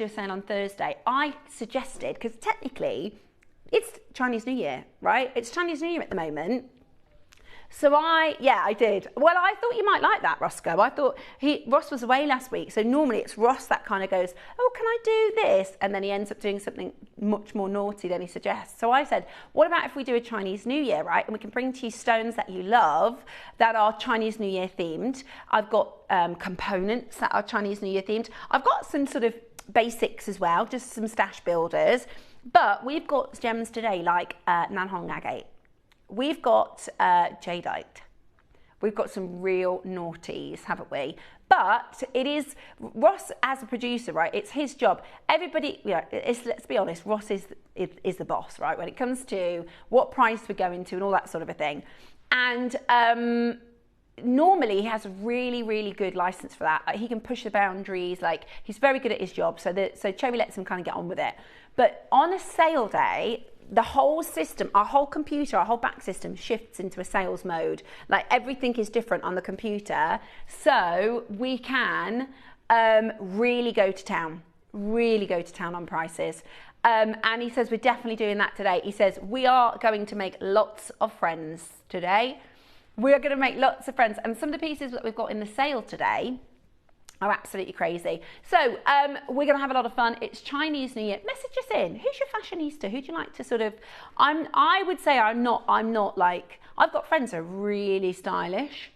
do a sale on Thursday, I suggested, because technically it's Chinese New Year, right? It's Chinese New Year at the moment. So I did. Well, I thought you might like that, Roscoe. I thought Ross was away last week. So normally it's Ross that kind of goes, oh, can I do this? And then he ends up doing something much more naughty than he suggests. So I said, what about if we do a Chinese New Year, right? And we can bring to you stones that you love that are Chinese New Year themed. I've got components that are Chinese New Year themed. I've got some sort of basics as well, just some stash builders. But we've got gems today like Nanhong Agate. We've got Jadeite. We've got some real naughties, haven't we? But it is, Ross as a producer, right, it's his job. Everybody, let's be honest, Ross is the boss, right, when it comes to what price we're going to and all that sort of a thing. And normally he has a really, really good license for that. Like, he can push the boundaries, like he's very good at his job. So Cherry lets him kind of get on with it. But on a sale day, the whole system, our whole computer, our whole back system shifts into a sales mode. Like everything is different on the computer. So we can really go to town on prices. And he says, we're definitely doing that today. He says, we are going to make lots of friends today. We're going to make lots of friends. And some of the pieces that we've got in the sale today are absolutely crazy. So we're going to have a lot of fun. It's Chinese New Year. Message us in. Who's your fashionista? Who do you like to sort of? I would say I'm not like. I've got friends that are really stylish.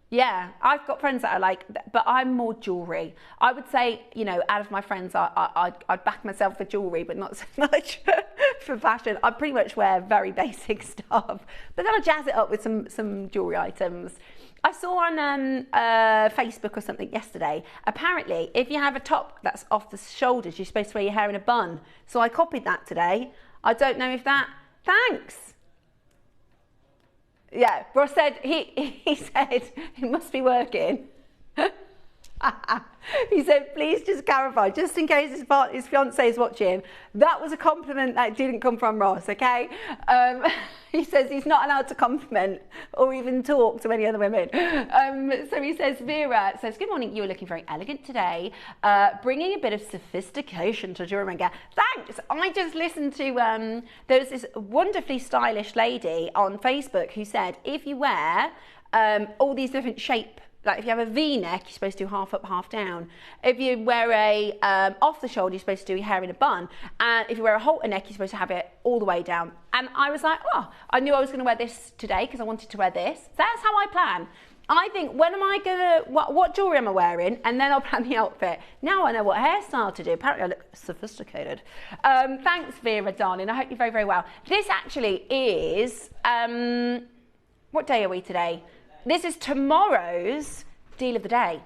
Yeah, I've got friends that are like, but I'm more jewellery. I would say, out of my friends, I'd back myself for jewellery, but not so much for fashion. I pretty much wear very basic stuff, but then I jazz it up with some jewellery items. I saw on Facebook or something yesterday, apparently, if you have a top that's off the shoulders, you're supposed to wear your hair in a bun. So I copied that today. I don't know if that, thanks. Yeah, Ross said, he said, it must be working. He said, please just clarify, just in case his fiance is watching, that was a compliment that didn't come from Ross, okay? He says he's not allowed to compliment or even talk to any other women. So he says, Vera says, good morning, you are looking very elegant today, bringing a bit of sophistication to JewelleryMaker. Thanks. I just listened to, there was this wonderfully stylish lady on Facebook who said, if you wear all these different shape, like if you have a V-neck, you're supposed to do half up, half down. If you wear a off the shoulder, you're supposed to do your hair in a bun. And if you wear a halter neck, you're supposed to have it all the way down. And I was like, oh, I knew I was going to wear this today because I wanted to wear this. So that's how I plan. I think, when am I going to, what jewellery am I wearing? And then I'll plan the outfit. Now I know what hairstyle to do. Apparently I look sophisticated. Thanks, Vera, darling. I hope you're very, very well. This actually is, what day are we today? This is tomorrow's deal of the day.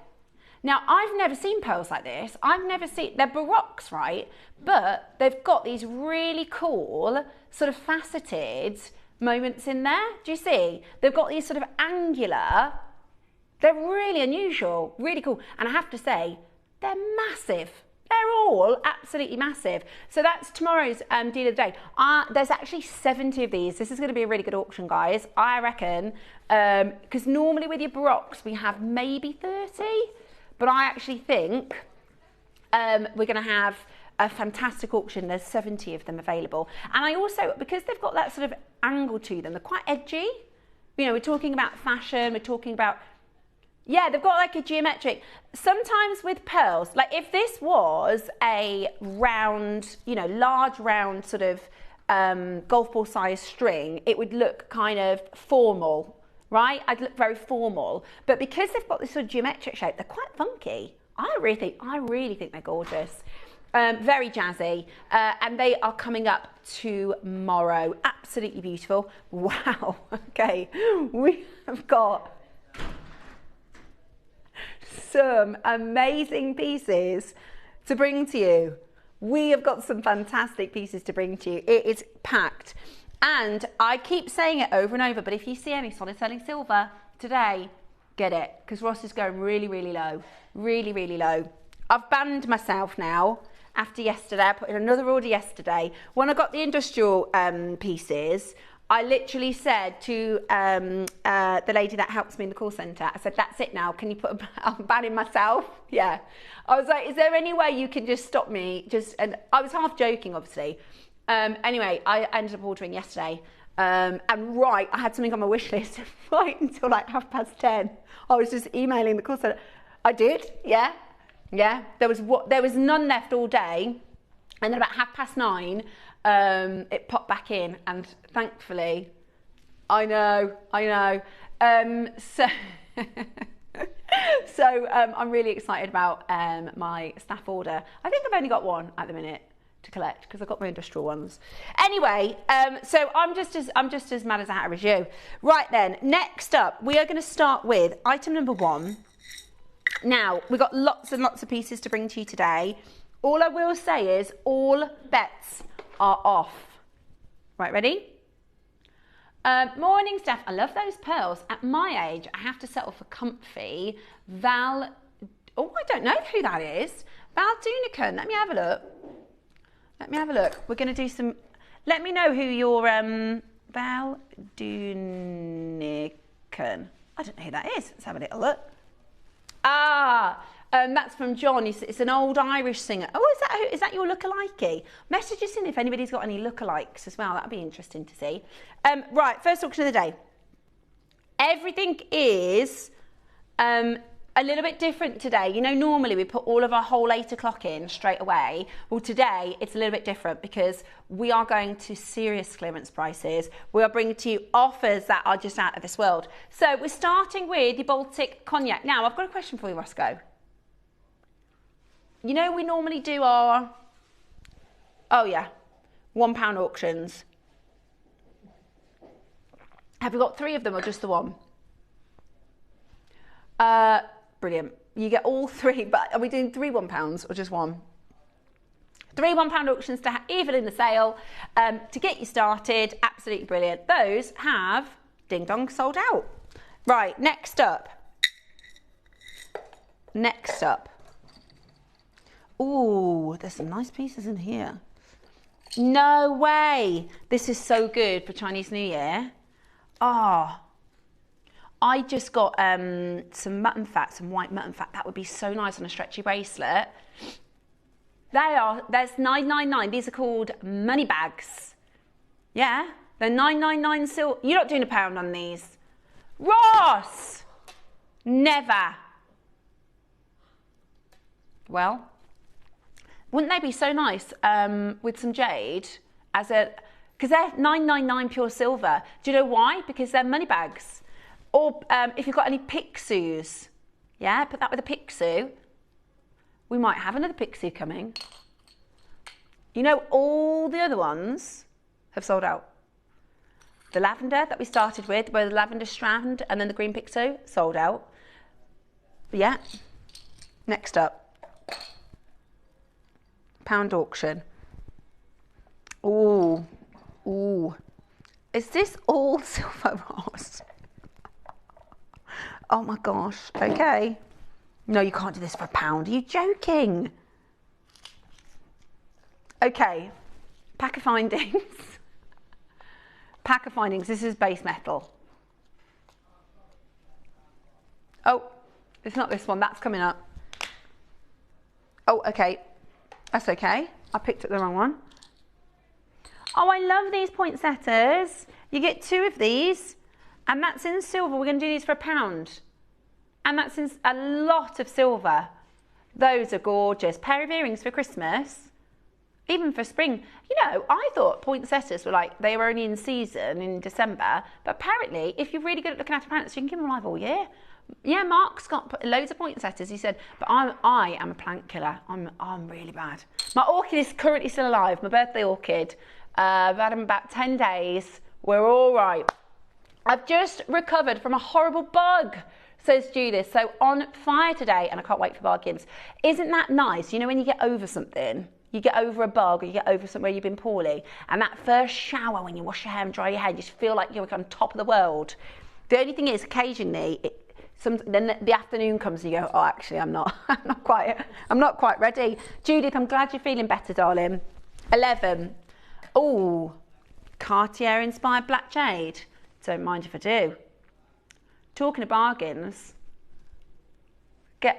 Now, I've never seen pearls like this. I've never seen, they're baroques, right? But they've got these really cool sort of faceted moments in there. Do you see? They've got these sort of angular, they're really unusual, really cool. And I have to say, they're massive. They're all absolutely massive. So that's tomorrow's deal of the day. There's actually 70 of these. This is going to be a really good auction, guys. I reckon, because normally with your baroques, we have maybe 30. But I actually think we're going to have a fantastic auction. There's 70 of them available. And I also, because they've got that sort of angle to them, they're quite edgy. We're talking about fashion. We're talking about... Yeah, they've got like a geometric, sometimes with pearls, like if this was a round, large round sort of golf ball size string, it would look kind of formal, right? I'd look very formal. But because they've got this sort of geometric shape, they're quite funky. I really think they're gorgeous. Very jazzy. And they are coming up tomorrow. Absolutely beautiful. Wow. Okay. We have got some amazing pieces to bring to you. We have got some fantastic pieces to bring to you. It is packed. And I keep saying it over and over, but if you see any solid selling silver today, get it. Because Ross is going really, really low. Really, really low. I've banned myself now after yesterday. I put in another order yesterday. When I got the industrial pieces, I literally said to the lady that helps me in the call centre, I said, that's it now. Can you put a ban in myself? Yeah. I was like, is there any way you can just stop me? And I was half joking, obviously. Anyway, I ended up ordering yesterday. And I had something on my wish list right until like 10:30. I was just emailing the call centre. I did, yeah. There was none left all day. And then about 9:30, it popped back in, and thankfully, I know. So I'm really excited about my staff order. I think I've only got one at the minute to collect because I've got my industrial ones. Anyway, so I'm just as mad as a hatter as you. Right then, next up, we are going to start with item number 1. Now, we've got lots and lots of pieces to bring to you today. All I will say is all bets are off. Right, ready? Morning, Steph. I love those pearls. At my age, I have to settle for comfy. I don't know who that is. Val Dunican. Let me have a look. We're going to do some... Let me know who your... Val Dunican. I don't know who that is. Let's have a little look. That's from John. It's an old Irish singer. Oh, is that your lookalikey? Message us in if anybody's got any lookalikes as well. That'd be interesting to see. Right, first auction of the day. Everything is a little bit different today. You know, normally we put all of our whole 8 o'clock in straight away. Well, today it's a little bit different because we are going to serious clearance prices. We are bringing to you offers that are just out of this world. So we're starting with the Baltic Cognac. Now, I've got a question for you, Roscoe. You know, we normally do our, £1 auctions. Have you got 3 of them or just the one? Brilliant. You get all 3, but are we doing 3 £1 or just one? 3 £1 auctions to even in the sale to get you started. Absolutely brilliant. Those have ding dong sold out. Right, next up. Ooh, there's some nice pieces in here. No way. This is so good for Chinese New Year. I just got some mutton fat, some white mutton fat. That would be so nice on a stretchy bracelet. There's 999. These are called money bags. Yeah, they're 999 silver. You're not doing £1 on these. Ross! Never. Well, wouldn't they be so nice with some jade because they're 999 pure silver. Do you know why? Because they're money bags. Or if you've got any pixus, yeah, put that with a pixu. We might have another pixu coming. You know, all the other ones have sold out. The lavender that we started with, where the lavender strand and then the green pixu, sold out. Yeah. Next up. Pound auction. Ooh. Is this all silver, Ross? Oh my gosh. Okay. No, you can't do this for £1. Are you joking? Okay. Pack of findings. This is base metal. Oh, it's not this one. That's coming up. Oh, okay. That's okay. I picked up the wrong one. Oh, I love these poinsettias. You get 2 of these, and that's in silver. We're going to do these for £1. And that's in a lot of silver. Those are gorgeous. Pair of earrings for Christmas, even for spring. You know, I thought poinsettias were like, they were only in season in December, but apparently, if you're really good at looking after plants, you can keep them alive all year. Yeah, Mark's got loads of poinsettias. He said, but I am a plant killer. I'm really bad. My orchid is currently still alive. My birthday orchid. I've had him about 10 days. We're all right. I've just recovered from a horrible bug, says Judith. So on fire today, and I can't wait for bargains. Isn't that nice? You know, when you get over something, you get over a bug or you get over somewhere you've been poorly, and that first shower when you wash your hair and dry your hair, you just feel like you're on top of the world. The only thing is, occasionally, then the afternoon comes and you go, oh, actually, I'm not quite ready. Judith, I'm glad you're feeling better, darling. 11. Oh, Cartier inspired black jade. Don't mind if I do. Talking of bargains,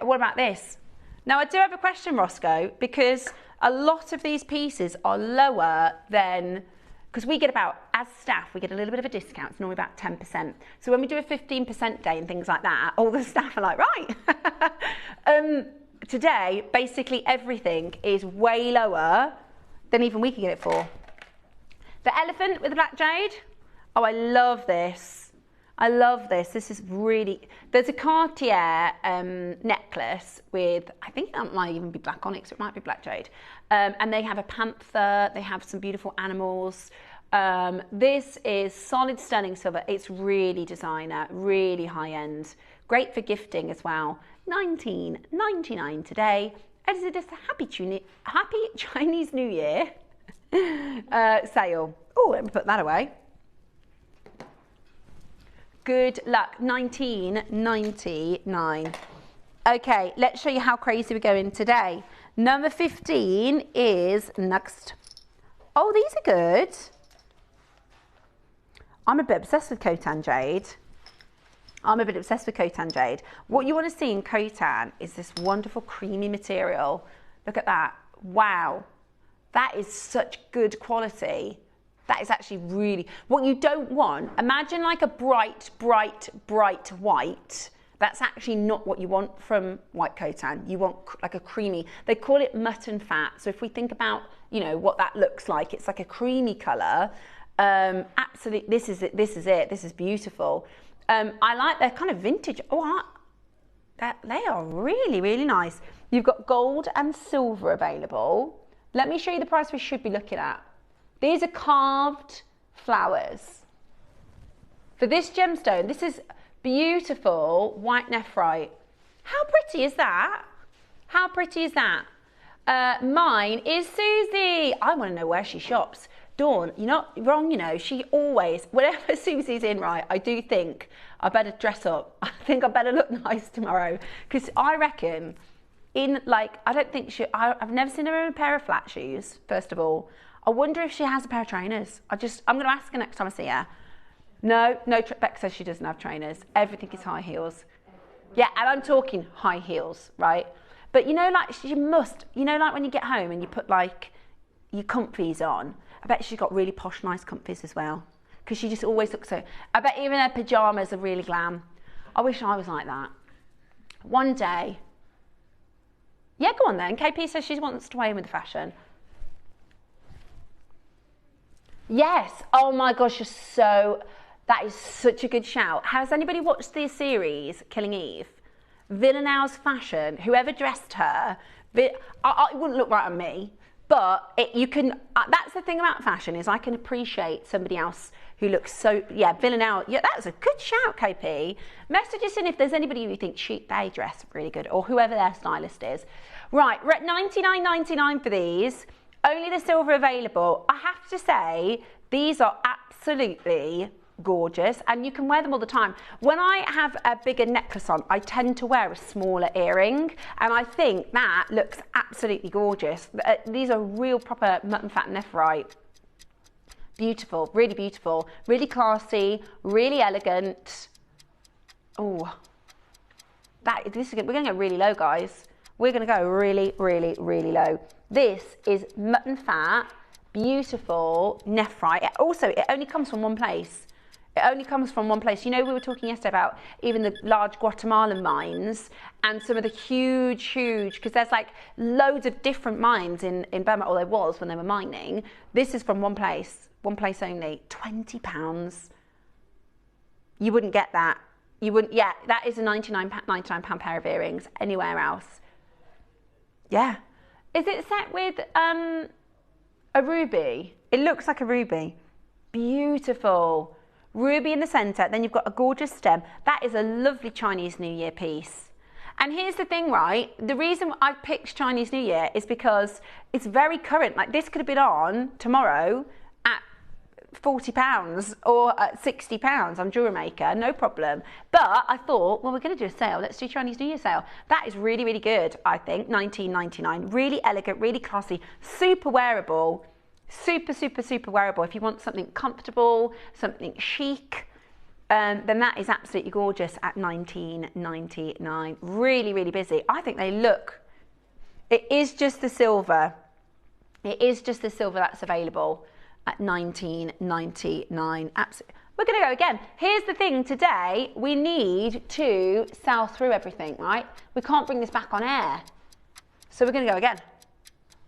what about this? Now I do have a question, Roscoe, because a lot of these pieces are lower than, because we get about, as staff, we get a little bit of a discount. It's normally about 10%. So when we do a 15% day and things like that, all the staff are like, right. Today, basically everything is way lower than even we can get it for. The elephant with the black jade. Oh, I love this. I love this. This is really, there's a Cartier necklace with, I think that might even be black onyx, it might be black jade. And they have a panther, they have some beautiful animals. This is solid stunning silver. It's really designer, really high end. Great for gifting as well. $19.99 today. And it's just a happy Chinese New Year sale. Oh, let me put that away. Good luck, $19.99. Okay, let's show you how crazy we're going today. Number 15 is next. Oh, these are good. I'm a bit obsessed with Khotan Jade. What you want to see in Khotan is this wonderful creamy material. Look at that. Wow. That is such good quality. That is actually really, what you don't want, imagine like a bright white. That's actually not what you want from white Khotan. You want like a creamy, they call it mutton fat. So if we think about, you know, what that looks like, it's like a creamy color. Absolutely, this is it, this is beautiful. I like their kind of vintage, they are really, really nice. You've got gold and silver available. Let me show you the price we should be looking at. These are carved flowers. For this gemstone, this is beautiful white nephrite. How pretty is that? How pretty is that? Mine is Susie. I want to know where she shops. Dawn, you're not wrong, you know, she always, whenever Susie's in, right, I do think I better dress up. I think I better look nice tomorrow. Because I reckon, I've never seen her in a pair of flat shoes, first of all. I wonder if she has a pair of trainers. I'm going to ask her next time I see her. No, Beck says she doesn't have trainers. Everything is high heels. Yeah, and I'm talking high heels, right? But you know, like she must, you know, like when you get home and you put like your comfies on, I bet she's got really posh, nice comfies as well. Because she just always looks so, I bet even her pyjamas are really glam. I wish I was like that. One day. Yeah, go on then. KP says she wants to weigh in with the fashion. Yes. Oh my gosh, that is such a good shout. Has anybody watched the series, Killing Eve? Villanelle's fashion, whoever dressed her, it wouldn't look right on me, but you can, that's the thing about fashion, is I can appreciate somebody else who looks so, yeah, Villanelle, yeah, that was a good shout, KP. Message us in if there's anybody who you think they dress really good, or whoever their stylist is. Right, we're at $99.99 for these. Only the silver available. I have to say, these are absolutely gorgeous, and you can wear them all the time. When I have a bigger necklace on, I tend to wear a smaller earring, and I think that looks absolutely gorgeous. These are real proper mutton fat nephrite. Beautiful, really classy, really elegant. Oh, we're going to go really low, guys. We're going to go really, really, really low. This is mutton fat, beautiful nephrite. Also, it only comes from one place. You know, we were talking yesterday about even the large Guatemalan mines and some of the huge, because there's like loads of different mines in Burma, or there was when they were mining. This is from one place only, £20. You wouldn't get that. You wouldn't, yeah, that is a £99 pair of earrings anywhere else. Yeah. Is it set with a ruby? It looks like a ruby. Beautiful. Ruby in the centre, then you've got a gorgeous stem. That is a lovely Chinese New Year piece. And here's the thing, right? The reason I picked Chinese New Year is because it's very current. Like this could have been on tomorrow at £40 or at £60 on JewelleryMaker, no problem. But I thought, well, we're going to do a sale. Let's do Chinese New Year sale. That is really, really good, I think. $19.99. Really elegant, really classy, super wearable. Super, super, super wearable. If you want something comfortable, something chic, then that is absolutely gorgeous at $19.99. Really, really busy. I think they look, it is just the silver. It is just the silver that's available at $19.99. Absolutely. We're going to go again. Here's the thing today, we need to sell through everything, right? We can't bring this back on air. So we're going to go again.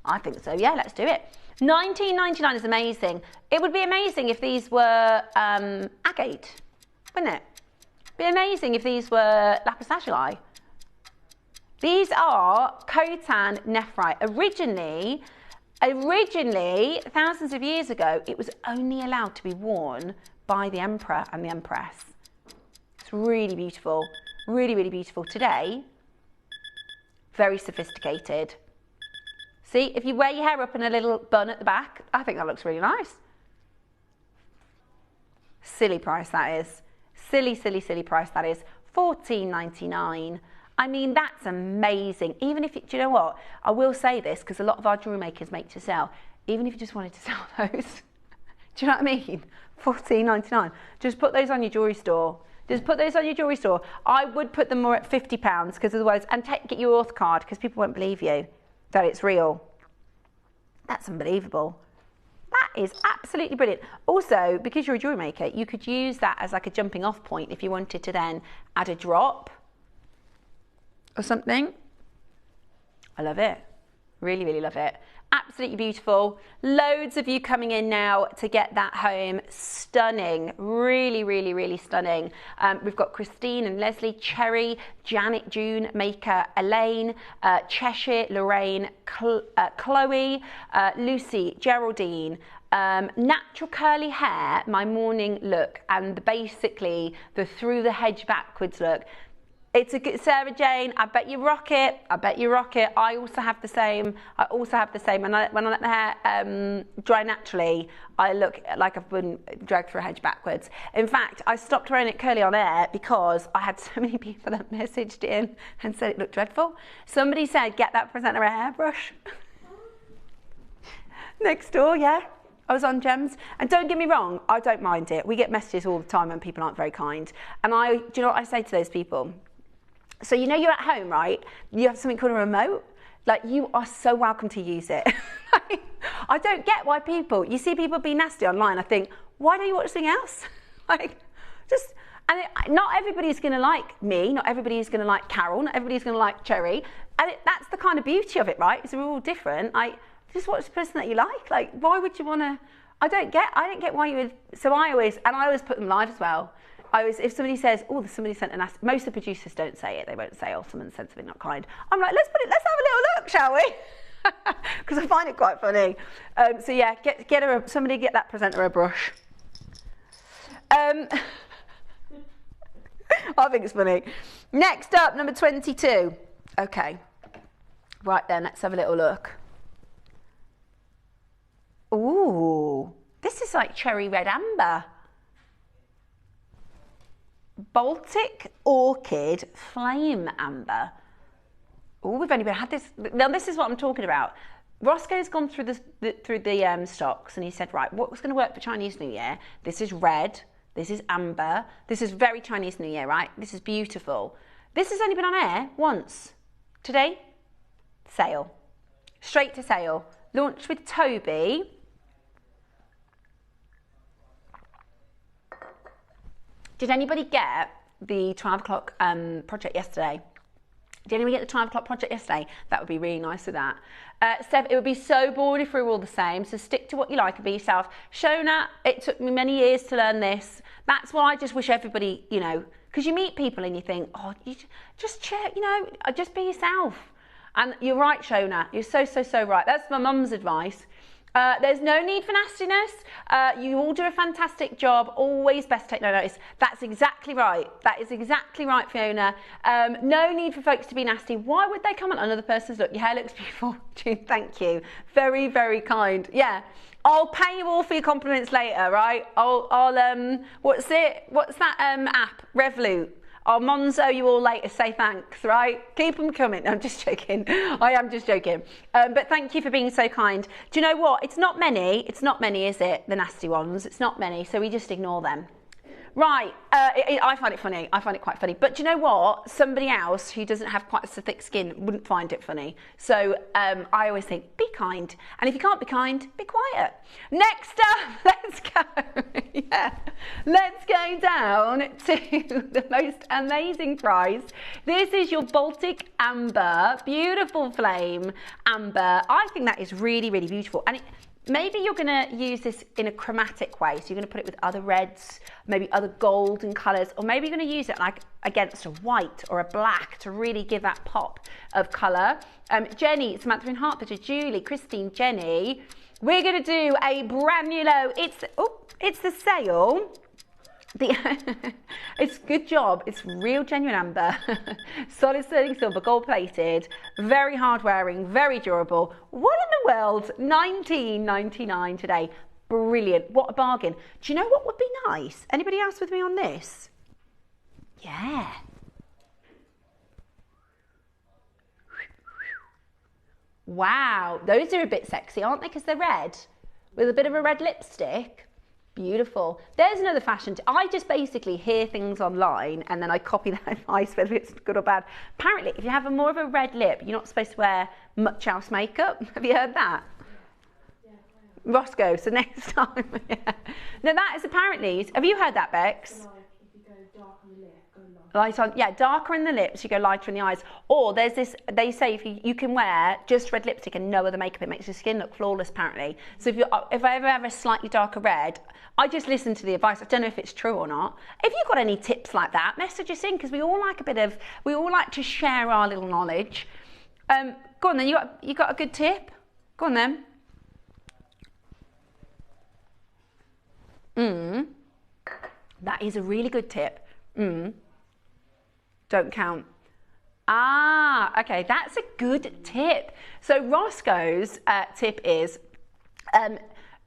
I think so, yeah, let's do it. $19.99 is amazing. It would be amazing if these were agate, wouldn't it? Be amazing if these were lapis lazuli. These are Khotan nephrite. Originally, thousands of years ago, it was only allowed to be worn by the emperor and the empress. It's really beautiful, really, really beautiful. Today, very sophisticated. See, if you wear your hair up in a little bun at the back, I think that looks really nice. Silly price that is. Silly, silly, silly price that is. $14.99. I mean, that's amazing. Even if, do you know what? I will say this because a lot of our jewelry makers make to sell. Even if you just wanted to sell those, do you know what I mean? $14.99. Just put those on your jewelry store. Just put those on your jewelry store. I would put them more at £50 because otherwise, and get your auth card because people won't believe you that it's real. That's unbelievable. That is absolutely brilliant. Also, because you're a jewelry maker, you could use that as like a jumping off point if you wanted to then add a drop or something. I love it. Really, really love it. Absolutely beautiful. Loads of you coming in now to get that home. Stunning. Really, really, really stunning. We've got Christine and Leslie, Cherry, Janet, June, Maker, Elaine, Cheshire, Lorraine, Chloe, Lucy, Geraldine. Natural curly hair, my morning look, and basically the through the hedge backwards look. It's a good, Sarah Jane, I bet you rock it. I bet you rock it. I also have the same. When I let the hair dry naturally, I look like I've been dragged through a hedge backwards. In fact, I stopped wearing it curly on air because I had so many people that messaged in and said it looked dreadful. Somebody said, get that presenter a hairbrush. Next door, yeah. I was on Gems. And don't get me wrong, I don't mind it. We get messages all the time when people aren't very kind. And do you know what I say to those people? So you know you're at home, right? You have something called a remote. Like, you are so welcome to use it. I don't get why you see people be nasty online. I think, why don't you watch something else? Not everybody's going to like me. Not everybody's going to like Carol. Not everybody's going to like Cherry. And that's the kind of beauty of it, right? It's we're all different. Just watch the person that you like. Like, why would you want to? I don't get why you would. So I always put them live as well. If somebody says, oh, somebody sent a nasty, most of the producers don't say it. They won't say, oh, someone sent something not kind. I'm like, let's have a little look, shall we? Because I find it quite funny. So yeah, somebody get that presenter a brush. I think it's funny. Next up, number 22. Okay. Right then, let's have a little look. Ooh, this is like cherry red amber. Baltic Orchid Flame Amber. Oh, we've only had this. Now, this is what I'm talking about. Roscoe's gone through the stocks and he said, right, what's going to work for Chinese New Year? This is red. This is amber. This is very Chinese New Year, right? This is beautiful. This has only been on air once. Today, sale. Straight to sale. Launched with Toby. Did anybody get the 12 o'clock project yesterday? Did anybody get the 12 o'clock project yesterday? That would be really nice with that. Steph, it would be so boring if we were all the same, so stick to what you like and be yourself. Shona, it took me many years to learn this. That's why I just wish everybody, because you meet people and you think, oh, you just check, just be yourself. And you're right, Shona. You're so, so, so right. That's my mum's advice. There's no need for nastiness. You all do a fantastic job. Always best take no notice. That's exactly right. That is exactly right, Fiona. No need for folks to be nasty. Why would they comment on another person's look? Your hair looks beautiful. June, thank you. Very, very kind. Yeah. I'll pay you all for your compliments later, right? What's that app? Revolut. Oh, Monzo, you all later say thanks, right? Keep them coming. No, I'm just joking. I am just joking. But thank you for being so kind. Do you know what? It's not many. It's not many, is it? The nasty ones. It's not many, so we just ignore them. Right, I find it funny. I find it quite funny. But do you know what? Somebody else who doesn't have quite so thick skin wouldn't find it funny. So I always think, be kind. And if you can't be kind, be quiet. Next up, let's go. Yeah. Let's go down to the most amazing prize. This is your Baltic Amber, beautiful flame amber. I think that is really, really beautiful. And maybe you're going to use this in a chromatic way, so you're going to put it with other reds, maybe other golden colours, or maybe you're going to use it like against a white or a black to really give that pop of colour. Jenny, Samantha in Hertfordshire, Julie, Christine, Jenny, we're going to do a brand new low. It's the sale. It's good job. It's real genuine amber, solid sterling silver, gold plated, very hard wearing, very durable. What in the world? $19.99 today. Brilliant. What a bargain. Do you know what would be nice? Anybody else with me on this? Yeah. Wow, those are a bit sexy, aren't they? Because they're red with a bit of a red lipstick. Beautiful. There's another fashion. I just basically hear things online and then I copy that advice, whether it's good or bad. Apparently, if you have more of a red lip, you're not supposed to wear much else makeup. Have you heard that? Yeah. Roscoe, so next time. Yeah. No, that is apparently, have you heard that, Bex? Like if you go dark on the lip, go light on. Yeah, darker in the lips, you go lighter in the eyes. Or there's this, they say if you can wear just red lipstick and no other makeup, it makes your skin look flawless apparently. So if I ever have a slightly darker red, I just listen to the advice. I don't know if it's true or not. If you've got any tips like that, message us in, because we all like to share our little knowledge. Go on then, you got a good tip? Go on then. That is a really good tip. Don't count. Ah, okay, that's a good tip. So Roscoe's tip is,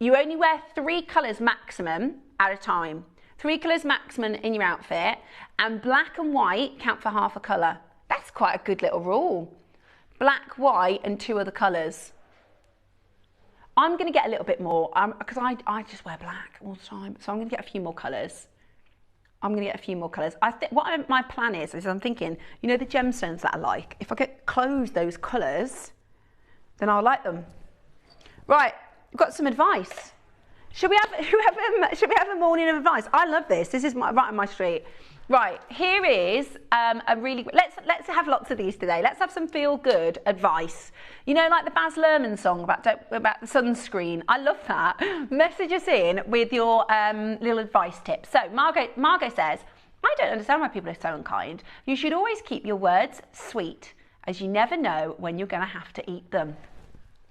you only wear 3 colours maximum at a time. 3 colours maximum in your outfit, and black and white count for half a colour. That's quite a good little rule. Black, white, and 2 other colours. I'm going to get a little bit more, because I just wear black all the time, so I'm going to get a few more colours. What my plan is I'm thinking, you know the gemstones that I like? If I could close those colours, then I'll like them. Right. We've got some advice. Should we have a morning of advice? I love this. This is right on my street. Right, here is a really, let's have lots of these today. Let's have some feel good advice. You know, like the Baz Luhrmann song about the sunscreen. I love that. Message us in with your little advice tips. So Margot says, I don't understand why people are so unkind. You should always keep your words sweet, as you never know when you're going to have to eat them.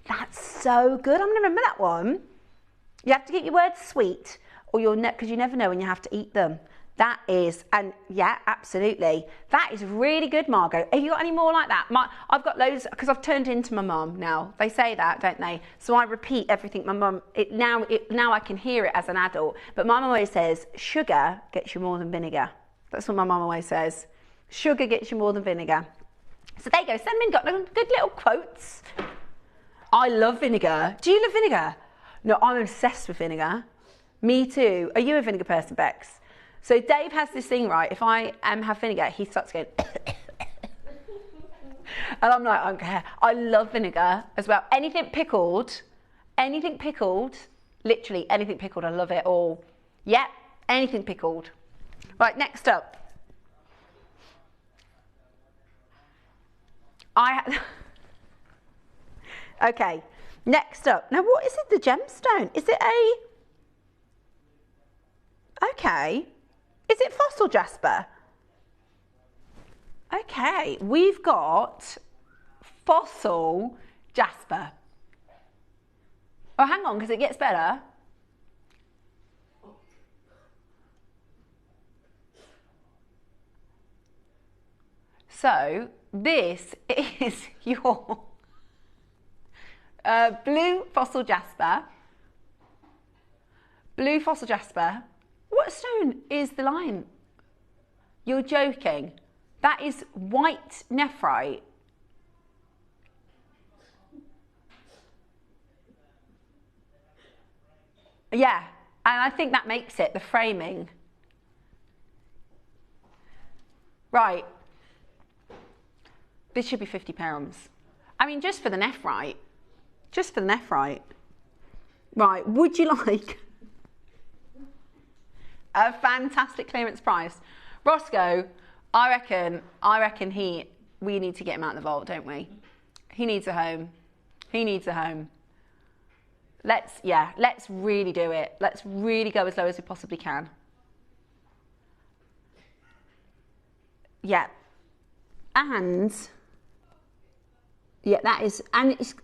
That's so good. I'm going to remember that one. You have to keep your words sweet, or because you never know when you have to eat them. That is, and yeah, absolutely. That is really good, Margot. Have you got any more like that? I've got loads, because I've turned into my mum now. They say that, don't they? So I repeat everything my mum, now I can hear it as an adult. But my mum always says, sugar gets you more than vinegar. That's what my mum always says. Sugar gets you more than vinegar. So there you go. Send me got good little quotes. I love vinegar. Do you love vinegar? No, I'm obsessed with vinegar. Me too. Are you a vinegar person, Bex? So Dave has this thing, right? If I have vinegar, he starts going, and I'm like, I don't care. I love vinegar as well. Anything pickled, literally anything pickled, I love it all. Yeah, anything pickled. Right, next up. Okay, next up. Now, what is it, the gemstone? Is it okay. Is it fossil jasper? Okay, we've got fossil jasper. Oh, hang on, because it gets better. So, this is your blue fossil jasper. Blue fossil jasper. What stone is the line? You're joking. That is white nephrite. Yeah, and I think that makes it the framing. Right. This should be £50. I mean, just for the nephrite. Just for the nephrite. Right, would you like a fantastic clearance price? Roscoe, I reckon we need to get him out of the vault, don't we? He needs a home. He needs a home. Let's really do it. Let's really go as low as we possibly can. Yeah. And, yeah, that is, and it's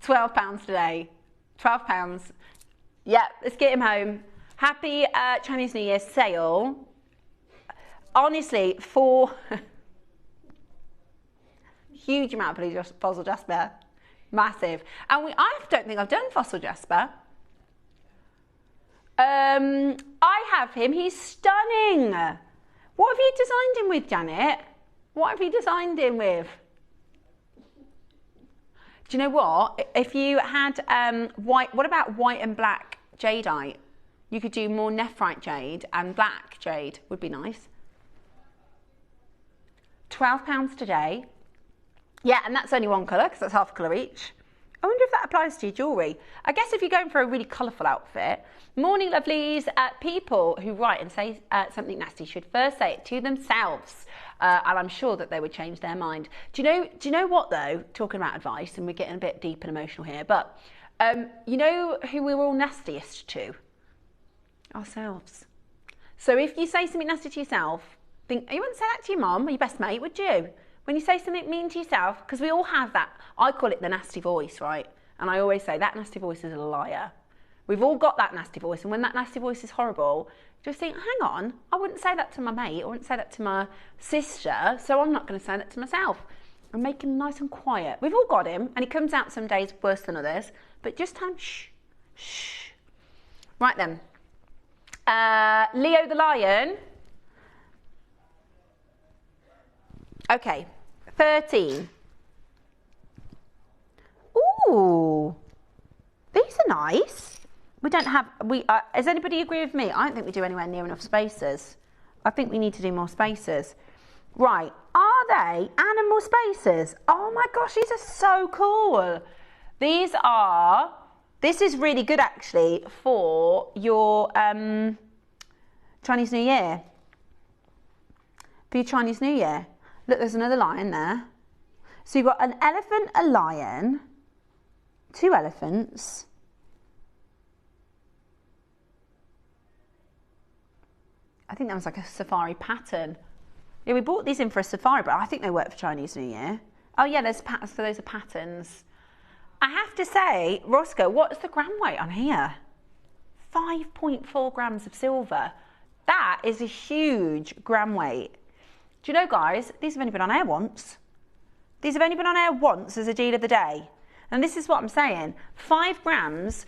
£12 today. £12. Yeah, let's get him home. Happy Chinese New Year sale. Honestly, for huge amount of fossil jasper. Massive. And I don't think I've done fossil jasper. I have him. He's stunning. What have you designed him with, Janet? What have you designed him with? Do you know what? If you had white, what about white and black jadeite? You could do more nephrite jade and black jade would be nice. £12 today. Yeah, and that's only one colour because that's half a colour each. I wonder if that applies to your jewellery. I guess if you're going for a really colourful outfit. Morning, lovelies. People who write and say something nasty should first say it to themselves. And I'm sure that they would change their mind. Do you know what though? Talking about advice, and we're getting a bit deep and emotional here, but you know who we're all nastiest to? Ourselves. So if you say something nasty to yourself, think, you wouldn't say that to your mum or your best mate, would you? When you say something mean to yourself, because we all have that, I call it the nasty voice, right? And I always say that nasty voice is a liar. We've all got that nasty voice, and when that nasty voice is horrible, just think, hang on, I wouldn't say that to my mate, I wouldn't say that to my sister, so I'm not going to say that to myself. And make him nice and quiet. We've all got him, and he comes out some days worse than others, but just tell him, shh, shh. Right then. Leo the Lion. Okay, 13. Ooh, these are nice. We don't have, does anybody agree with me? I don't think we do anywhere near enough spaces. I think we need to do more spaces. Right, are they animal spaces? Oh my gosh, these are so cool. This is really good actually for your Chinese New Year. For your Chinese New Year. Look, there's another lion there. So you've got an elephant, a lion, 2 elephants. I think that was like a safari pattern. Yeah, we bought these in for a safari, but I think they work for Chinese New Year. Oh yeah, there's patterns, so those are patterns. I have to say, Roscoe, what's the gram weight on here? 5.4 grams of silver. That is a huge gram weight. Do you know, guys, these have only been on air once. These have only been on air once as a deal of the day. And this is what I'm saying. 5 grams.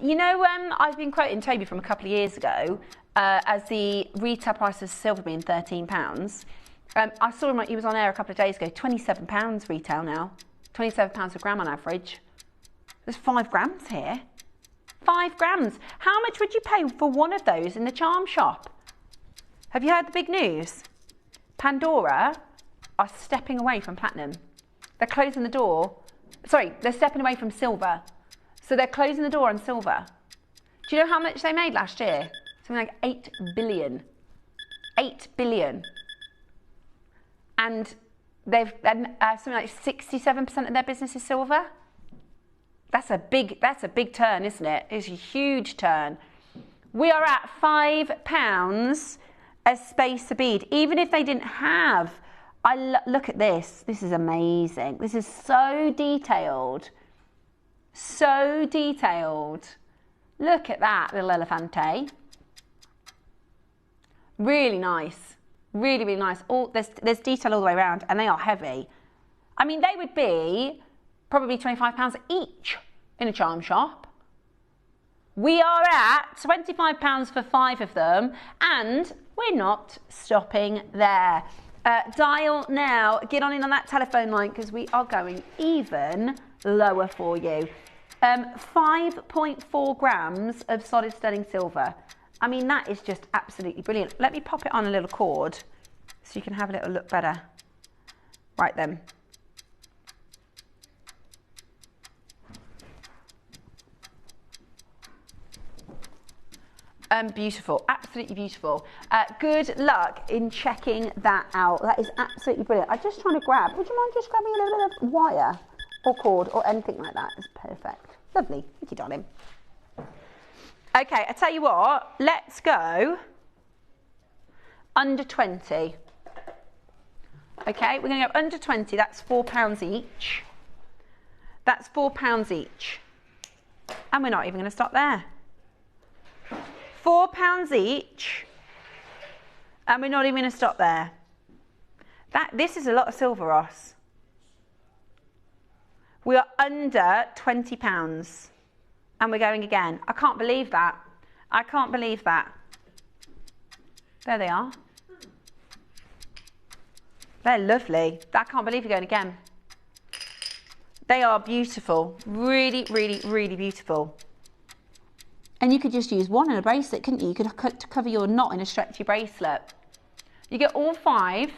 You know, I've been quoting Toby from a couple of years ago as the retail price of silver being £13. I saw him, he was on air a couple of days ago, £27 retail now. £27 a gram on average. There's 5 grams here. 5 grams. How much would you pay for one of those in the charm shop? Have you heard the big news? Pandora are stepping away from platinum. They're closing the door. Sorry, they're stepping away from silver. So they're closing the door on silver. Do you know how much they made last year? Something like 8 billion. 8 billion. And they've something like 67% of their business is silver. That's a big turn, isn't it? It's a huge turn. We are at £5 a space a bead. Even if they didn't have, look at this. This is amazing. This is so detailed. So detailed. Look at that little elefante. Really nice. Really, really nice. There's detail all the way around, and they are heavy. I mean, they would be probably £25 each in a charm shop. We are at £25 for 5 of them, and we're not stopping there. Dial now, get on in on that telephone line because we are going even lower for you. 5.4 grams of solid sterling silver. I mean, that is just absolutely brilliant. Let me pop it on a little cord so you can have a little look better. Right then. Beautiful, absolutely beautiful. Good luck in checking that out. That is absolutely brilliant. I'm just trying to grab, would you mind just grabbing a little bit of wire or cord or anything like that? It's perfect. Lovely, thank you, darling. Okay, I tell you what, let's go under 20. Okay, we're gonna go under 20, that's £4 each. That's £4 each. And we're not even gonna stop there. £4 each, and we're not even going to stop there. This is a lot of silver, Ross. We are under £20, and we're going again. I can't believe that. I can't believe that. There they are. They're lovely. I can't believe you're going again. They are beautiful. Really, really, really beautiful. And you could just use one in a bracelet, couldn't you? You could cover your knot in a stretchy bracelet. You get all 5.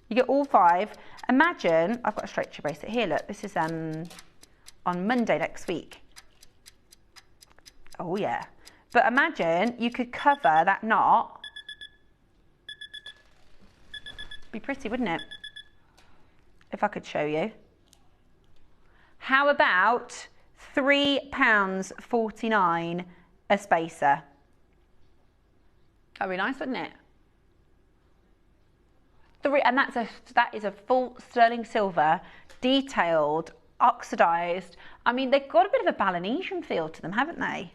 You get all 5. Imagine, I've got a stretchy bracelet here, look. This is on Monday next week. Oh yeah. But imagine you could cover that knot. Be pretty, wouldn't it? If I could show you. How about £3.49 a spacer? That'd be nice, wouldn't it? And that is a full sterling silver, detailed, oxidized. I mean, they've got a bit of a Balinesian feel to them, haven't they?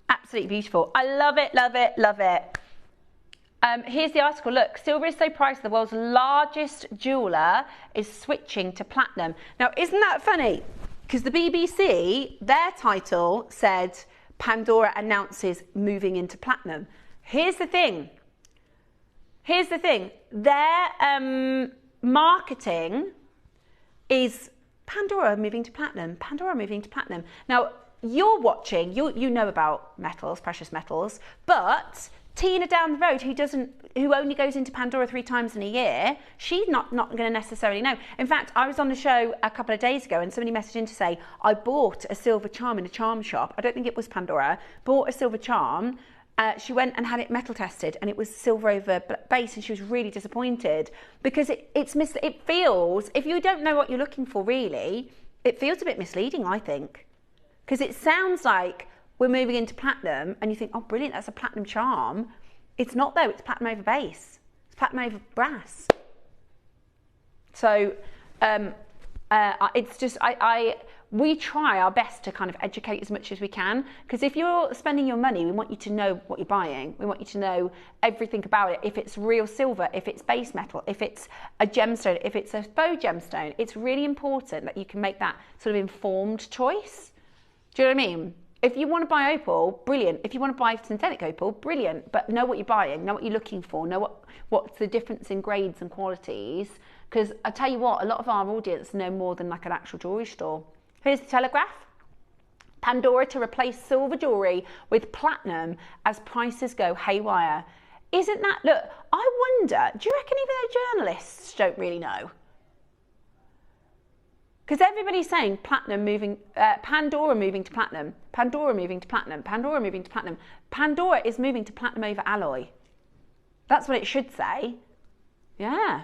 Absolutely beautiful. I love it, love it, love it. Here's the article. Look, silver is so pricey, the world's largest jeweller is switching to platinum. Now, isn't that funny? Because the BBC, their title said, Pandora announces moving into platinum. Here's the thing. Here's the thing. Their marketing is Pandora moving to platinum. Pandora moving to platinum. Now, you're watching, you know about metals, precious metals, but Tina down the road who only goes into Pandora 3 times in a year, she's not going to necessarily know. In fact, I was on the show a couple of days ago and somebody messaged in to say, I bought a silver charm in a charm shop. I don't think it was Pandora. Bought a silver charm. She went and had it metal tested and it was silver over base and she was really disappointed because it feels, if you don't know what you're looking for really, it feels a bit misleading, I think. Because it sounds like we're moving into platinum and you think, oh brilliant, that's a platinum charm. It's not though, it's platinum over base. It's platinum over brass. So it's just, we try our best to kind of educate as much as we can, because if you're spending your money, we want you to know what you're buying. We want you to know everything about it. If it's real silver, if it's base metal, if it's a gemstone, if it's a faux gemstone, it's really important that you can make that sort of informed choice. Do you know what I mean? If you want to buy opal, brilliant. If you want to buy synthetic opal, brilliant. But know what you're buying, know what you're looking for, know what's the difference in grades and qualities. Because I tell you what, a lot of our audience know more than like an actual jewellery store. Here's the Telegraph. Pandora to replace silver jewellery with platinum as prices go haywire. Isn't that, look, I wonder, do you reckon even the journalists don't really know? Because everybody's saying platinum moving, Pandora moving to platinum, Pandora moving to platinum, Pandora moving to platinum. Pandora is moving to platinum over alloy. That's what it should say. Yeah.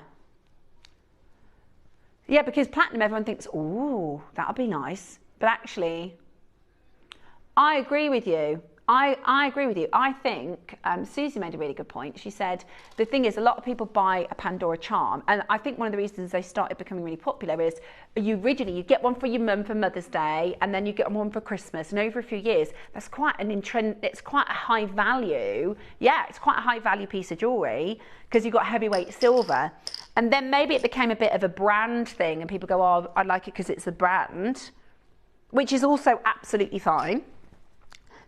Yeah, because platinum, everyone thinks, ooh, that'll be nice. But actually, I agree with you. I agree with you. I think Susie made a really good point. She said, the thing is, a lot of people buy a Pandora charm. And I think one of the reasons they started becoming really popular is you get one for your mum for Mother's Day, and then you get one for Christmas. And over a few years, that's quite it's quite a high value. Yeah, it's quite a high value piece of jewellery because you've got heavyweight silver. And then maybe it became a bit of a brand thing and people go, oh, I like it because it's a brand, which is also absolutely fine.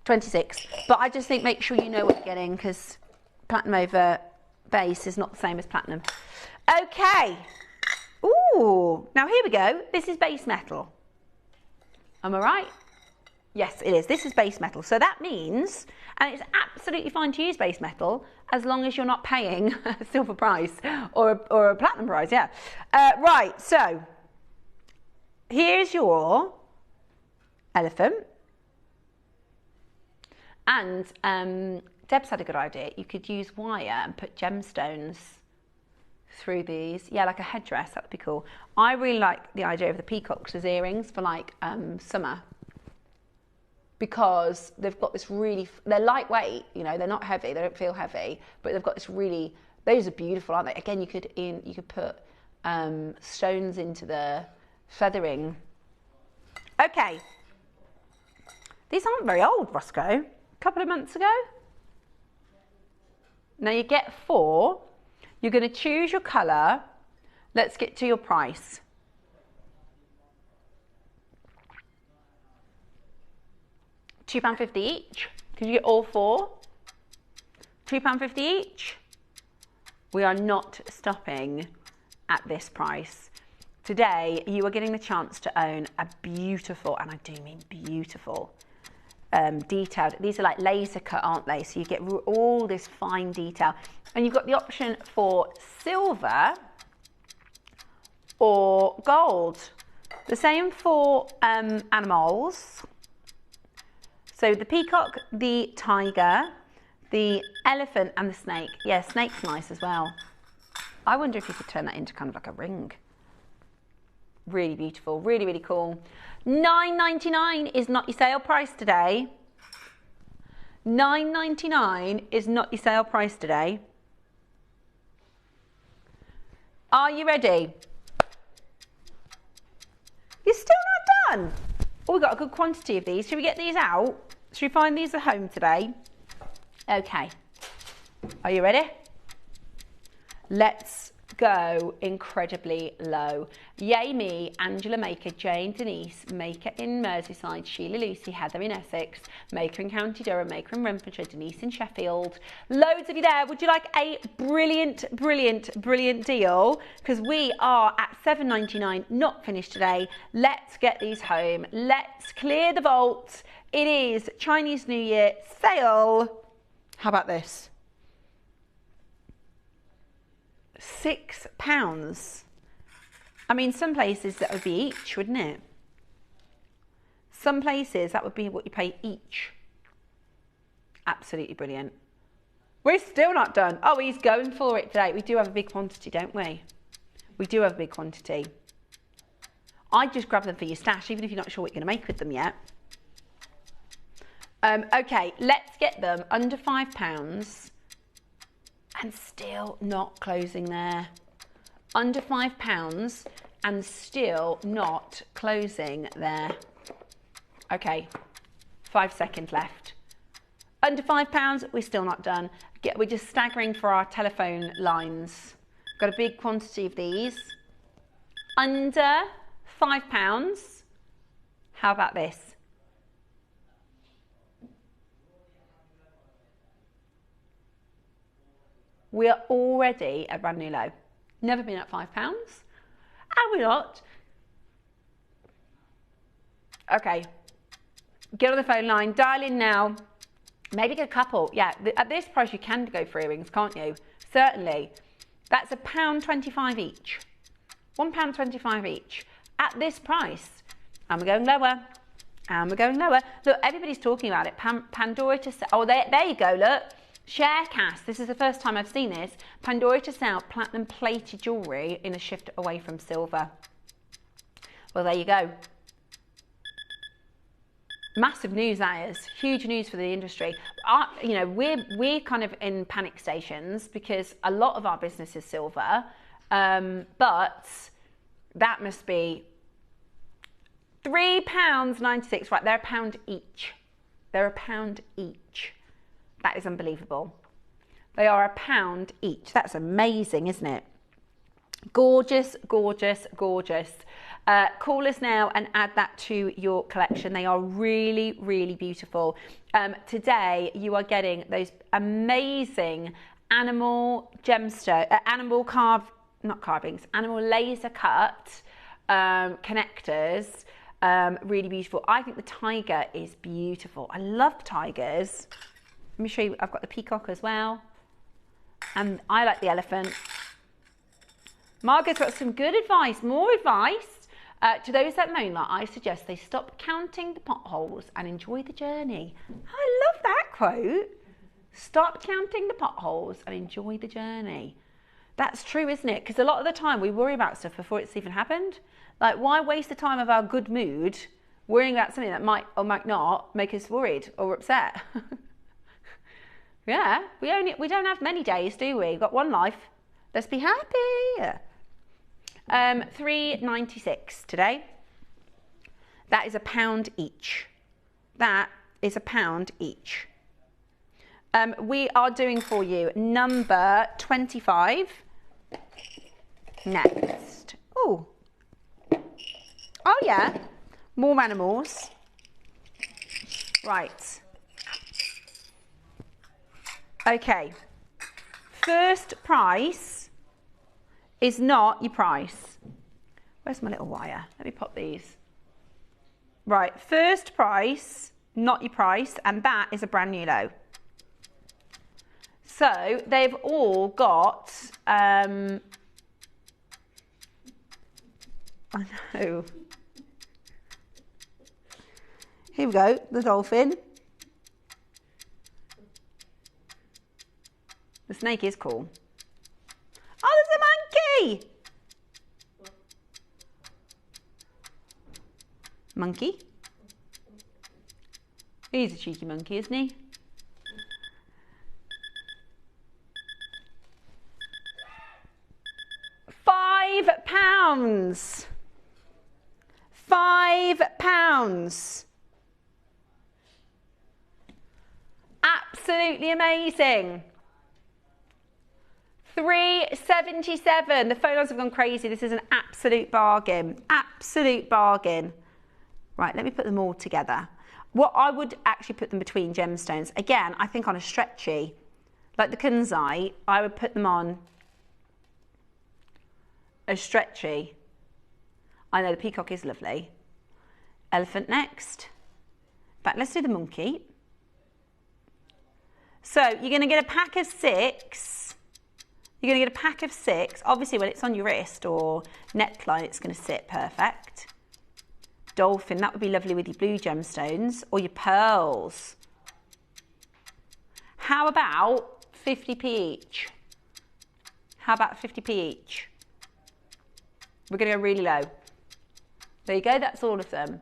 26. But I just think make sure you know what you're getting, because platinum over base is not the same as platinum. Okay. Ooh, now here we go. This is base metal. Am I right? Yes, it is. This is base metal. So that means, and it's absolutely fine to use base metal as long as you're not paying a silver price or a platinum price, yeah. Right, so here's your elephant. And Deb's had a good idea. You could use wire and put gemstones through these. Yeah, like a headdress, that would be cool. I really like the idea of the peacocks as earrings for like summer, because they've got this really, they're lightweight, you know, they're not heavy, they don't feel heavy, but they've got this really, those are beautiful, aren't they? Again, you could put stones into the feathering. Okay. These aren't very old, Roscoe. A couple of months ago. Now you get 4. You're going to choose your colour. Let's get to your price. £2.50 each. Could you get all 4? £2.50 each. We are not stopping at this price. Today, you are getting the chance to own a beautiful, and I do mean beautiful, detailed. These are like laser cut, aren't they? So you get all this fine detail. And you've got the option for silver or gold. The same for animals. So the peacock, the tiger, the elephant and the snake. Yeah, snake's nice as well. I wonder if you could turn that into kind of like a ring. Really beautiful, really, really cool. $9.99 is not your sale price today. $9.99 is not your sale price today. Are you ready? You're still not done. Oh, we've got a good quantity of these. Should we get these out? Should we find these at home today? Okay. Are you ready? Let's go incredibly low. Yay me, Angela Maker, Jane Denise, Maker in Merseyside, Sheila Lucy, Heather in Essex, Maker in County Durham, Maker in Renfrewshire, Denise in Sheffield. Loads of you there. Would you like a brilliant, brilliant, brilliant deal? Because we are at $7.99, not finished today. Let's get these home. Let's clear the vault. It is Chinese New Year sale. How about this? £6. I mean, some places that would be each, wouldn't it? Some places that would be what you pay each. Absolutely brilliant. We're still not done. Oh, he's going for it today. We do have a big quantity, don't we? We do have a big quantity. I'd just grab them for your stash, even if you're not sure what you're going to make with them yet. Okay, let's get them under £5. And still not closing there. Under £5 and still not closing there. Okay, 5 seconds left. Under £5, we're still not done. We're just staggering for our telephone lines. Got a big quantity of these. Under £5. How about this? We are already at brand new low. Never been at £5. And we're not. Okay. Get on the phone line. Dial in now. Maybe get a couple. Yeah, at this price you can go for earrings, can't you? Certainly. That's £1.25 each. £1.25 each. At this price. And we're going lower. And we're going lower. Look, everybody's talking about it. Pandora to sell. Oh, there you go, look. Sharecast, this is the first time I've seen this. Pandora to sell platinum plated jewellery in a shift away from silver. Well, there you go. Massive news, that is. Huge news for the industry. You know, we're kind of in panic stations because a lot of our business is silver, but that must be £3.96. Right, they're £1 each. They're £1 each. That is unbelievable. They are £1 each. That's amazing, isn't it? Gorgeous, gorgeous, gorgeous. Call us now and add that to your collection. They are really, really beautiful. Today you are getting those amazing animal gemstone, animal laser cut connectors. Really beautiful. I think the tiger is beautiful. I love tigers. Let me show you, I've got the peacock as well. And I like the elephant. Margot's got some good advice, more advice. To those that moan, I suggest they stop counting the potholes and enjoy the journey. I love that quote. Stop counting the potholes and enjoy the journey. That's true, isn't it? Because a lot of the time we worry about stuff before it's even happened. Like, why waste the time of our good mood worrying about something that might or might not make us worried or upset? Yeah, we don't have many days, do we? We've got one life. Let's be happy. $3.96 today. That is £1 each. That is £1 each. We are doing for you number 25 next. Oh yeah, more animals. Right. Okay. First price is not your price. Where's my little wire? Let me pop these. Right, first price, not your price, and that is a brand new low. So they've all got, I know. Here we go, the dolphin. The snake is cool. Oh, there's a monkey! Monkey? He's a cheeky monkey, isn't he? £5. £5. Absolutely amazing. $3.77. The phone lines have gone crazy. This is an absolute bargain. Absolute bargain. Right, let me put them all together. What I would actually put them between gemstones. Again, I think on a stretchy, like the Kunzite, I would put them on a stretchy. I know the peacock is lovely. Elephant next. In fact, let's do the monkey. So you're going to get a pack of 6. You're going to get a pack of 6. Obviously, when it's on your wrist or neckline, it's going to sit perfect. Dolphin, that would be lovely with your blue gemstones or your pearls. How about 50p each? How about 50p each? We're going to go really low. There you go, that's all of them.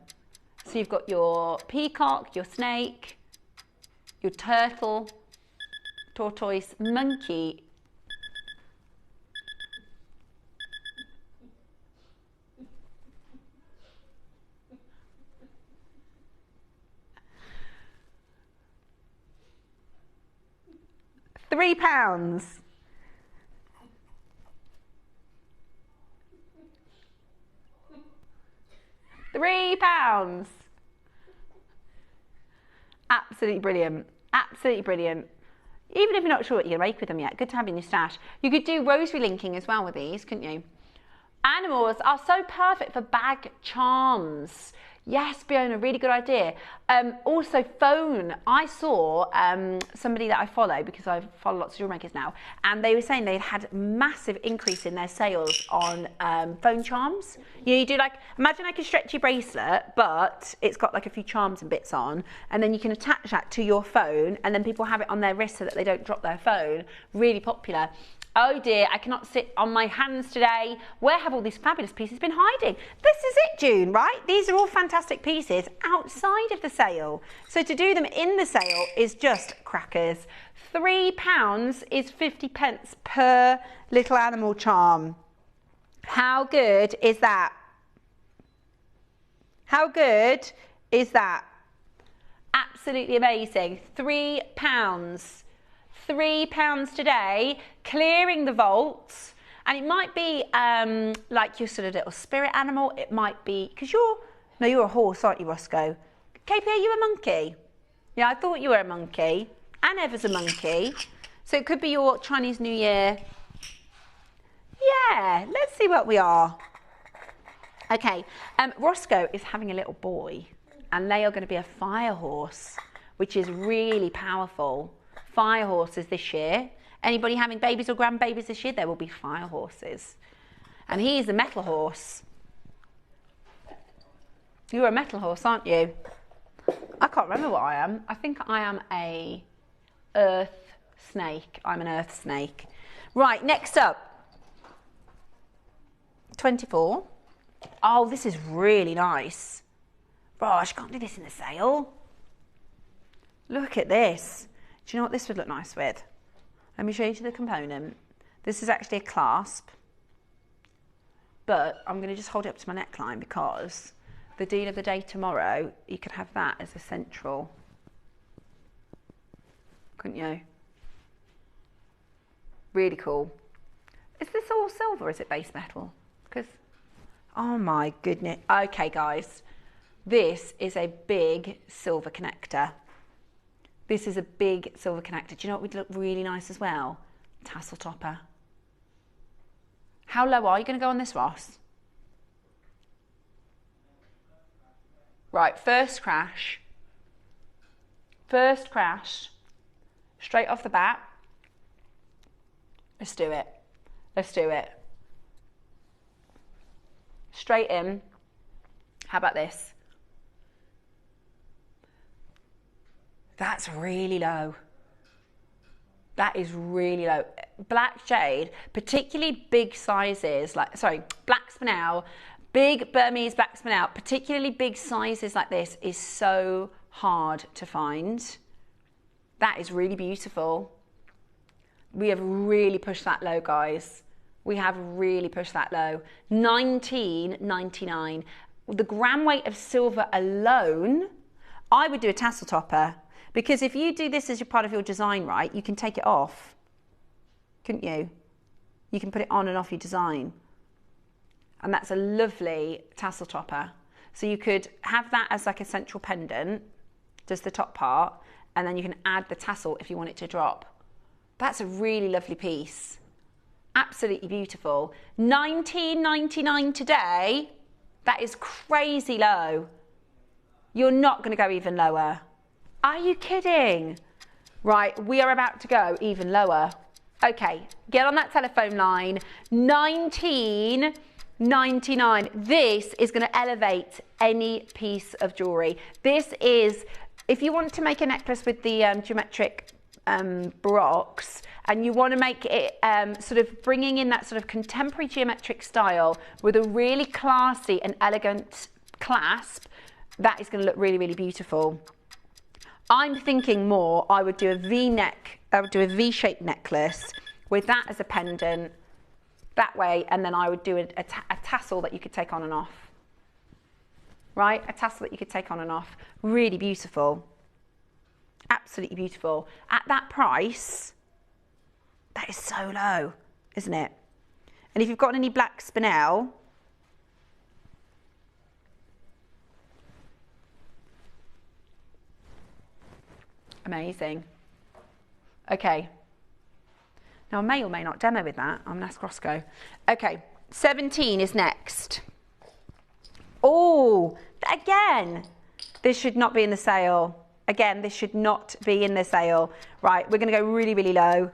So you've got your peacock, your snake, your turtle, tortoise, monkey. £3. £3. Absolutely brilliant. Absolutely brilliant. Even if you're not sure what you're going to make with them yet, good to have in your stash. You could do rosary linking as well with these, couldn't you? Animals are so perfect for bag charms. Yes, Fiona, really good idea. Also, phone. I saw somebody that I follow, because I follow lots of JewelleryMakers now, and they were saying they'd had massive increase in their sales on phone charms. You do like, imagine like a stretchy bracelet, but it's got like a few charms and bits on, and then you can attach that to your phone, and then people have it on their wrist so that they don't drop their phone. Really popular. Oh dear, I cannot sit on my hands today. Where have all these fabulous pieces been hiding? This is it, June, right? These are all fantastic pieces outside of the sale. So to do them in the sale is just crackers. £3 is 50p per little animal charm. How good is that? How good is that? Absolutely amazing. £3. £3 today, clearing the vaults. And it might be like your sort of little spirit animal. It might be, because you're a horse, aren't you, Roscoe? KP, are you a monkey? Yeah, I thought you were a monkey. And Eva's a monkey. So it could be your Chinese New Year. Yeah, let's see what we are. Okay, Roscoe is having a little boy, and they are going to be a fire horse, which is really powerful. Fire horses this year. Anybody having babies or grandbabies this year? There will be fire horses. And he's a metal horse. You're a metal horse, aren't you? I can't remember what I am. I think I am a earth snake. I'm an earth snake. Right, next up. 24. Oh, this is really nice. Gosh, can't do this in the sale. Look at this. Do you know what this would look nice with? Let me show you the component. This is actually a clasp. But I'm going to just hold it up to my neckline because the deal of the day tomorrow, you could have that as a central. Couldn't you? Really cool. Is this all silver or is it base metal? Because, oh my goodness. Okay, guys. This is a big silver connector. This is a big silver connector. Do you know what would look really nice as well? Tassel topper. How low are you going to go on this, Ross? Right, first crash. First crash. Straight off the bat. Let's do it. Let's do it. Straight in. How about this? That's really low. That is really low. Black jade, particularly big sizes, black spinel, big Burmese black spinel, particularly big sizes like this is so hard to find. That is really beautiful. We have really pushed that low, guys. We have really pushed that low. $19.99. The gram weight of silver alone, I would do a tassel topper. Because if you do this as your part of your design, right, you can take it off, couldn't you? You can put it on and off your design. And that's a lovely tassel topper. So you could have that as like a central pendant, just the top part, and then you can add the tassel if you want it to drop. That's a really lovely piece. Absolutely beautiful. $19.99 today. That is crazy low. You're not going to go even lower. Are you kidding? Right, we are about to go even lower. Okay, get on that telephone line. $19.99. This is going to elevate any piece of jewellery. This is, if you want to make a necklace with the geometric baroques and you want to make it sort of bringing in that sort of contemporary geometric style with a really classy and elegant clasp, that is going to look really, really beautiful. I'm thinking more, I would do a V-neck, I would do a V-shaped necklace with that as a pendant, that way, and then I would do a tassel that you could take on and off. Right? A tassel that you could take on and off. Really beautiful. Absolutely beautiful. At that price, that is so low, isn't it? And if you've got any black spinel, amazing. Okay. Now I may or may not demo with that. I'm going to ask Roscoe. Okay, 17 is next. Oh, again, this should not be in the sale. Again, this should not be in the sale. Right, we're going to go really, really low.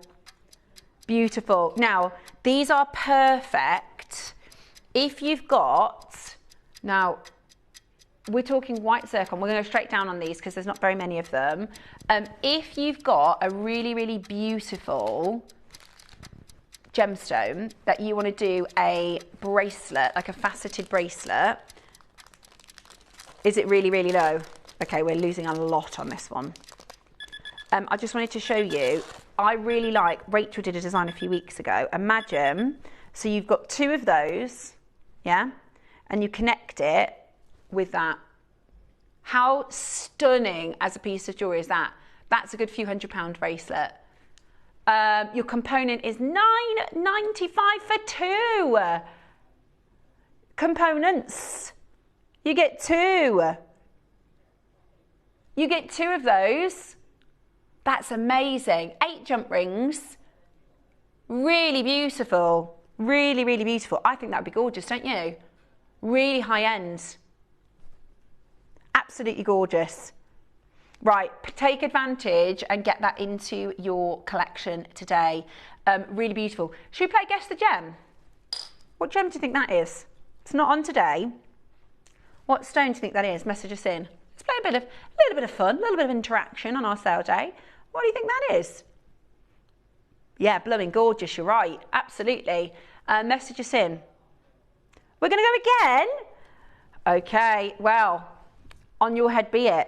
Beautiful. Now, these are perfect if you've got, now, we're talking white zircon. We're going to go straight down on these because there's not very many of them. If you've got a really, really beautiful gemstone that you want to do a bracelet, like a faceted bracelet, is it really, really low? Okay, we're losing a lot on this one. I just wanted to show you, I really like, Rachel did a design a few weeks ago. Imagine, so you've got two of those, yeah? And you connect it with that. How stunning as a piece of jewelry is that? That's a good few £100 bracelet. Your component is $9.95 for 2 components. You get 2. You get 2 of those. That's amazing. 8 jump rings. Really beautiful. Really, really beautiful. I think that would be gorgeous, don't you? Really high end. Absolutely gorgeous. Right, take advantage and get that into your collection today. Really beautiful. Should we play Guess the Gem? What gem do you think that is? It's not on today. What stone do you think that is? Message us in. Let's play a little bit of fun, a little bit of interaction on our sale day. What do you think that is? Yeah, blooming gorgeous, you're right. Absolutely. Message us in. We're going to go again? Okay, well, on your head be it.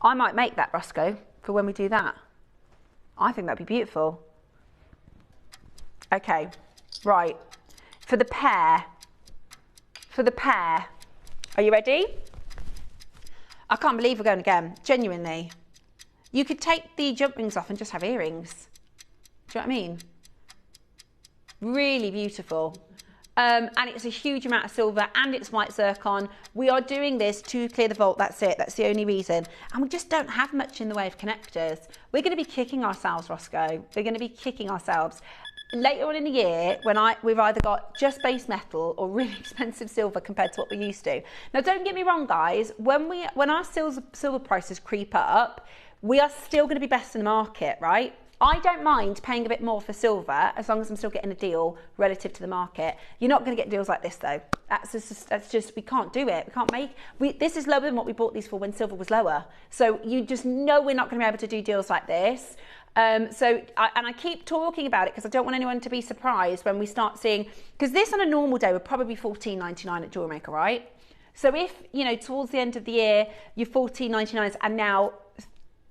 I might make that, Roscoe, for when we do that. I think that'd be beautiful. Okay, right. For the pair. Are you ready? I can't believe we're going again, genuinely. You could take the jump rings off and just have earrings. Do you know what I mean? Really beautiful. And it's a huge amount of silver and it's white zircon. We are doing this to clear the vault, that's it, that's the only reason. And we just don't have much in the way of connectors. We're going to be kicking ourselves, Roscoe. We're going to be kicking ourselves. Later on in the year, when we've either got just base metal or really expensive silver compared to what we used to. Now, don't get me wrong, guys. When our silver prices creep up, we are still going to be best in the market, right? I don't mind paying a bit more for silver as long as I'm still getting a deal relative to the market. You're not going to get deals like this though. That's just we can't do it. We can't make, this is lower than what we bought these for when silver was lower. So you just know we're not going to be able to do deals like this. I keep talking about it because I don't want anyone to be surprised when we start seeing, because this on a normal day would probably be $14.99 at JewelleryMaker, right? So if, you know, towards the end of the year, your $14.99s are now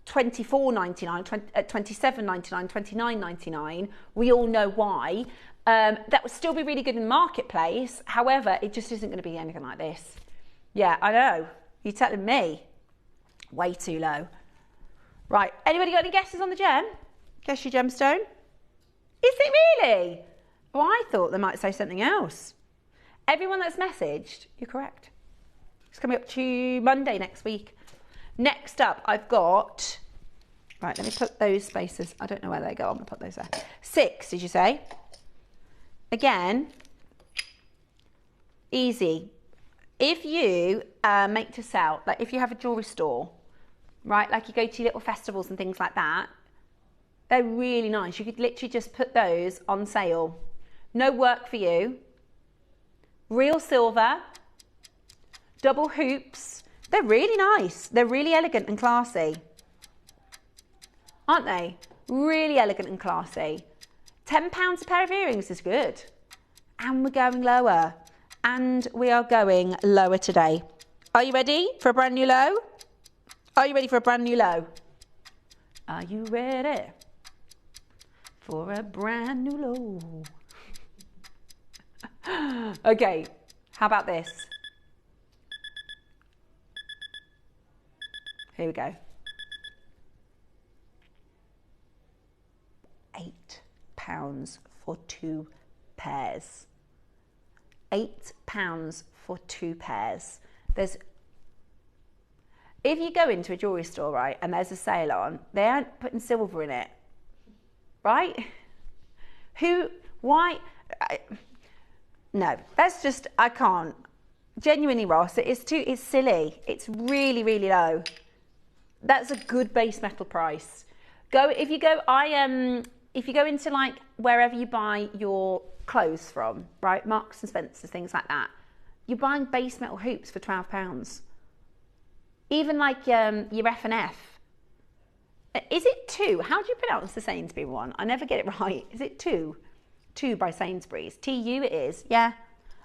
$24.99, $27.99, $29.99, we all know why. That would still be really good in the marketplace. However, it just isn't going to be anything like this. Yeah, I know. You're telling me. Way too low. Right, anybody got any guesses on the gem? Guess your gemstone? Is it really? Oh, I thought they might say something else. Everyone that's messaged, you're correct. It's coming up to Monday next week. Next up, I've got, right, let me put those spaces. I don't know where they go. I'm going to put those there. 6, did you say? Again, easy. If you make to sell, like if you have a jewellery store, right, like you go to little festivals and things like that, they're really nice. You could literally just put those on sale. No work for you. Real silver, double hoops. They're really nice. They're really elegant and classy. Aren't they? Really elegant and classy. £10 a pair of earrings is good. And we're going lower. And we are going lower today. Are you ready for a brand new low? Are you ready for a brand new low? Are you ready for a brand new low? Okay, how about this? Here we go. £8 for 2 pairs. £8 for 2 pairs. If you go into a jewellery store, right, and there's a sale on, they aren't putting silver in it, right? No, that's just, I can't. Genuinely, Ross, it's silly. It's really, really low. That's a good base metal price. If you go into like wherever you buy your clothes from, right, Marks and Spencer's, things like that, you're buying base metal hoops for £12. Even like your F&F. Is it 2? How do you pronounce the Sainsbury one? I never get it right. Is it 2? 2 by Sainsbury's. TU it is. Yeah.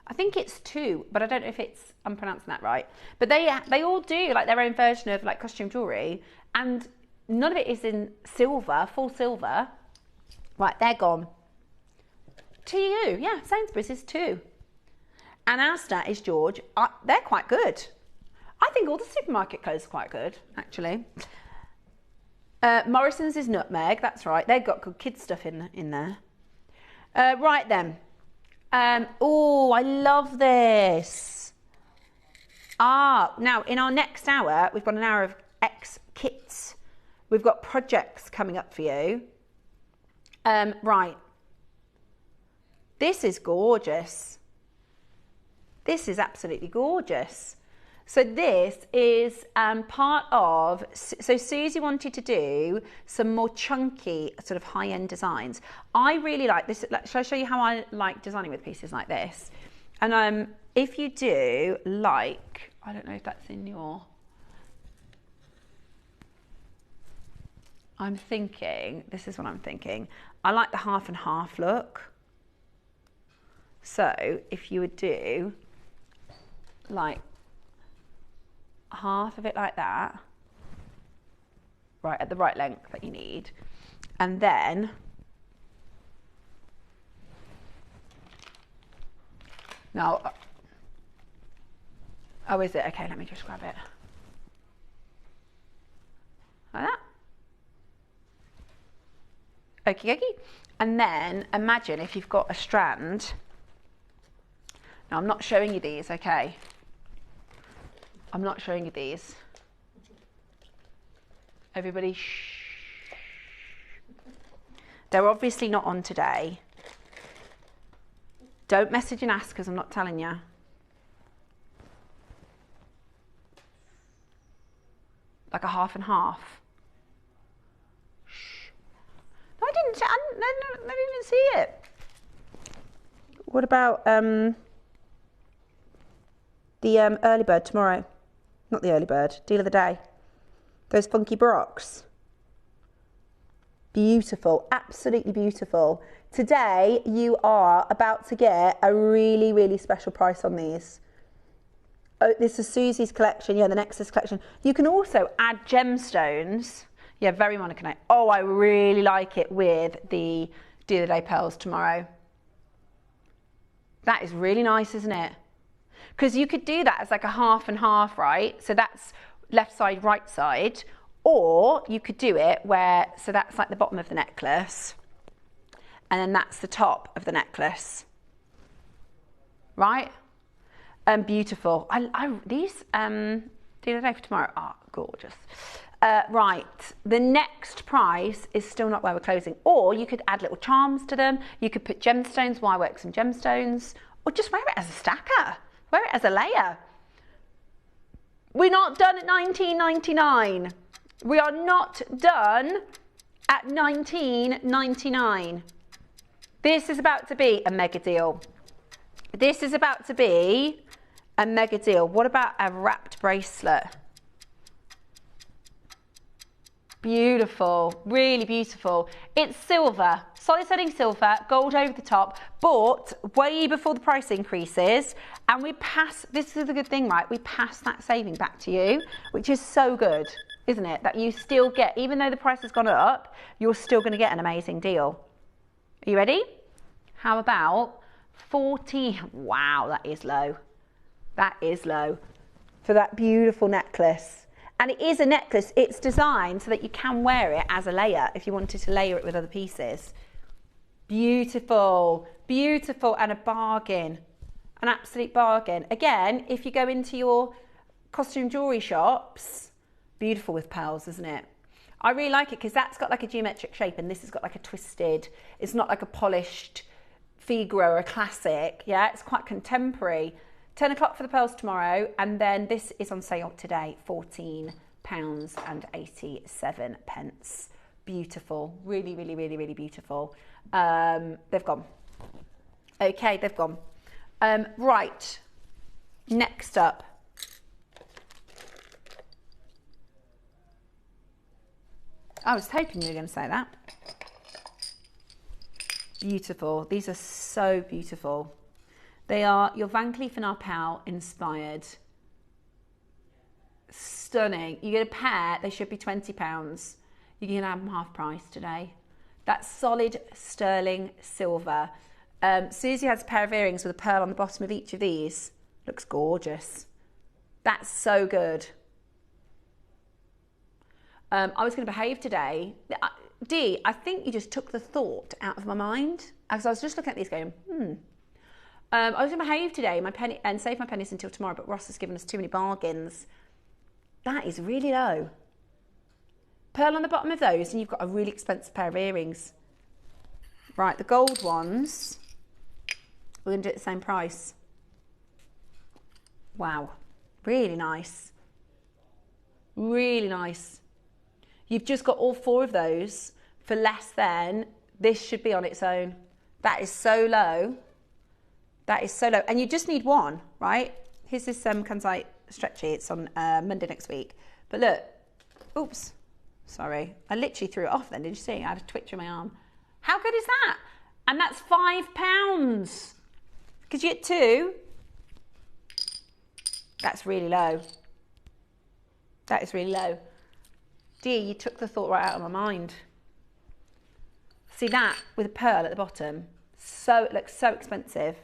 I think it's 2, but I don't know if I'm pronouncing that right. But they all do like their own version of like costume jewellery, and none of it is in silver, full silver. Right, they're gone. TU, yeah, Sainsbury's is 2. And Asda is George. They're quite good. I think all the supermarket clothes are quite good, actually. Morrison's is nutmeg, that's right. They've got good kid stuff in there. Right then. Oh, I love this. Now in our next hour, we've got an hour of X kits. We've got projects coming up for you. Right. This is gorgeous. This is absolutely gorgeous. So this is part of, so Susie wanted to do some more chunky sort of high-end designs. I really like this. Shall I show you how I like designing with pieces like this? And if you do like, I don't know if that's in your, I'm thinking, this is what I'm thinking. I like the half and half look. So if you would do like half of it like that, right, at the right length that you need, and then now, oh, is it? Okay, let me just grab it like that. Okie dokie. And then imagine if you've got a strand. Now I'm not showing you these, okay? I'm not showing you these. Everybody shh. They're obviously not on today. Don't message and ask because I'm not telling you. Like a half and half. Shh. No, I didn't see it. What about the early bird tomorrow? Not the early bird, deal of the day. Those funky brocks. Beautiful, absolutely beautiful. Today you are about to get a really, really special price on these. Oh, this is Susie's collection, yeah, the Nexus collection. You can also add gemstones. Yeah, very monochrome. Oh, I really like it with the deal of the day pearls tomorrow. That is really nice, isn't it? Because you could do that as like a half and half, right? So that's left side, right side. Or you could do it where, so that's like the bottom of the necklace. And then that's the top of the necklace. Right? Beautiful. These deal of the day for tomorrow are gorgeous. Right, the next price is still not where we're closing. Or you could add little charms to them. You could put gemstones, wire work some gemstones. Or just wear it as a stacker. Wear it as a layer. We're not done at $19.99. We are not done at $19.99. This is about to be a mega deal. This is about to be a mega deal. What about a wrapped bracelet? Beautiful, really beautiful. It's silver, solid setting silver, gold over the top, bought way before the price increases, and we pass, this is the good thing, right? We pass that saving back to you, which is so good, isn't it? That you still get, even though the price has gone up, you're still gonna get an amazing deal. Are you ready? How about 40, wow, that is low. That is low for that beautiful necklace. And it is a necklace, it's designed so that you can wear it as a layer if you wanted to layer it with other pieces. Beautiful, beautiful, and a bargain, an absolute bargain. Again, if you go into your costume jewellery shops, beautiful with pearls, isn't it? I really like it because that's got like a geometric shape and this has got like a twisted, it's not like a polished Figaro or a classic, yeah, it's quite contemporary. 10 o'clock for the pearls tomorrow, and then this is on sale today, £14.87. Beautiful, really, really, really, really beautiful. They've gone. Okay, they've gone. Right, next up. I was hoping you were going to say that. Beautiful, these are so beautiful. They are your Van Cleef & Arpels inspired. Stunning. You get a pair, they should be £20. You can have them half price today. That's solid sterling silver. Susie has a pair of earrings with a pearl on the bottom of each of these. Looks gorgeous. That's so good. I was going to behave today. Dee, I think you just took the thought out of my mind. Because I was just looking at these going, I was going to behave today and save my pennies until tomorrow, but Ross has given us too many bargains. That is really low. Pearl on the bottom of those, and you've got a really expensive pair of earrings. Right, the gold ones, we're going to do it at the same price. Wow, really nice. Really nice. You've just got all 4 of those for less than, this should be on its own. That is so low. That is so low. And you just need 1, right? Here's this Kunzite stretchy. It's on Monday next week. But look, oops, sorry. I literally threw it off then, did you see? I had a twitch in my arm. How good is that? And that's £5. Because you get 2. That's really low. That is really low. Dee, you took the thought right out of my mind. See that with a pearl at the bottom? So, it looks so expensive.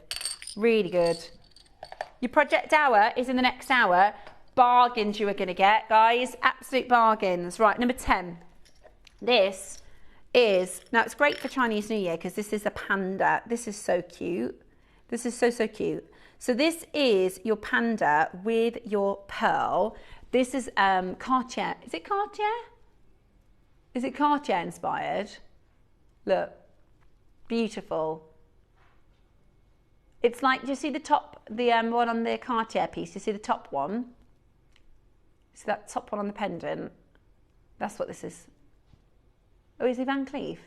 Really good. Your project hour is in the next hour. Bargains you are going to get, guys. Absolute bargains. Right, number 10. This is, now it's great for Chinese New Year because this is a panda. This is so cute. This is so, so cute. So this is your panda with your pearl. This is Cartier. Is it Cartier? Is it Cartier inspired? Look, beautiful. It's like, do you see the top, the one on the Cartier piece? Do you see the top one? See that top one on the pendant? That's what this is. Oh, is it Van Cleef?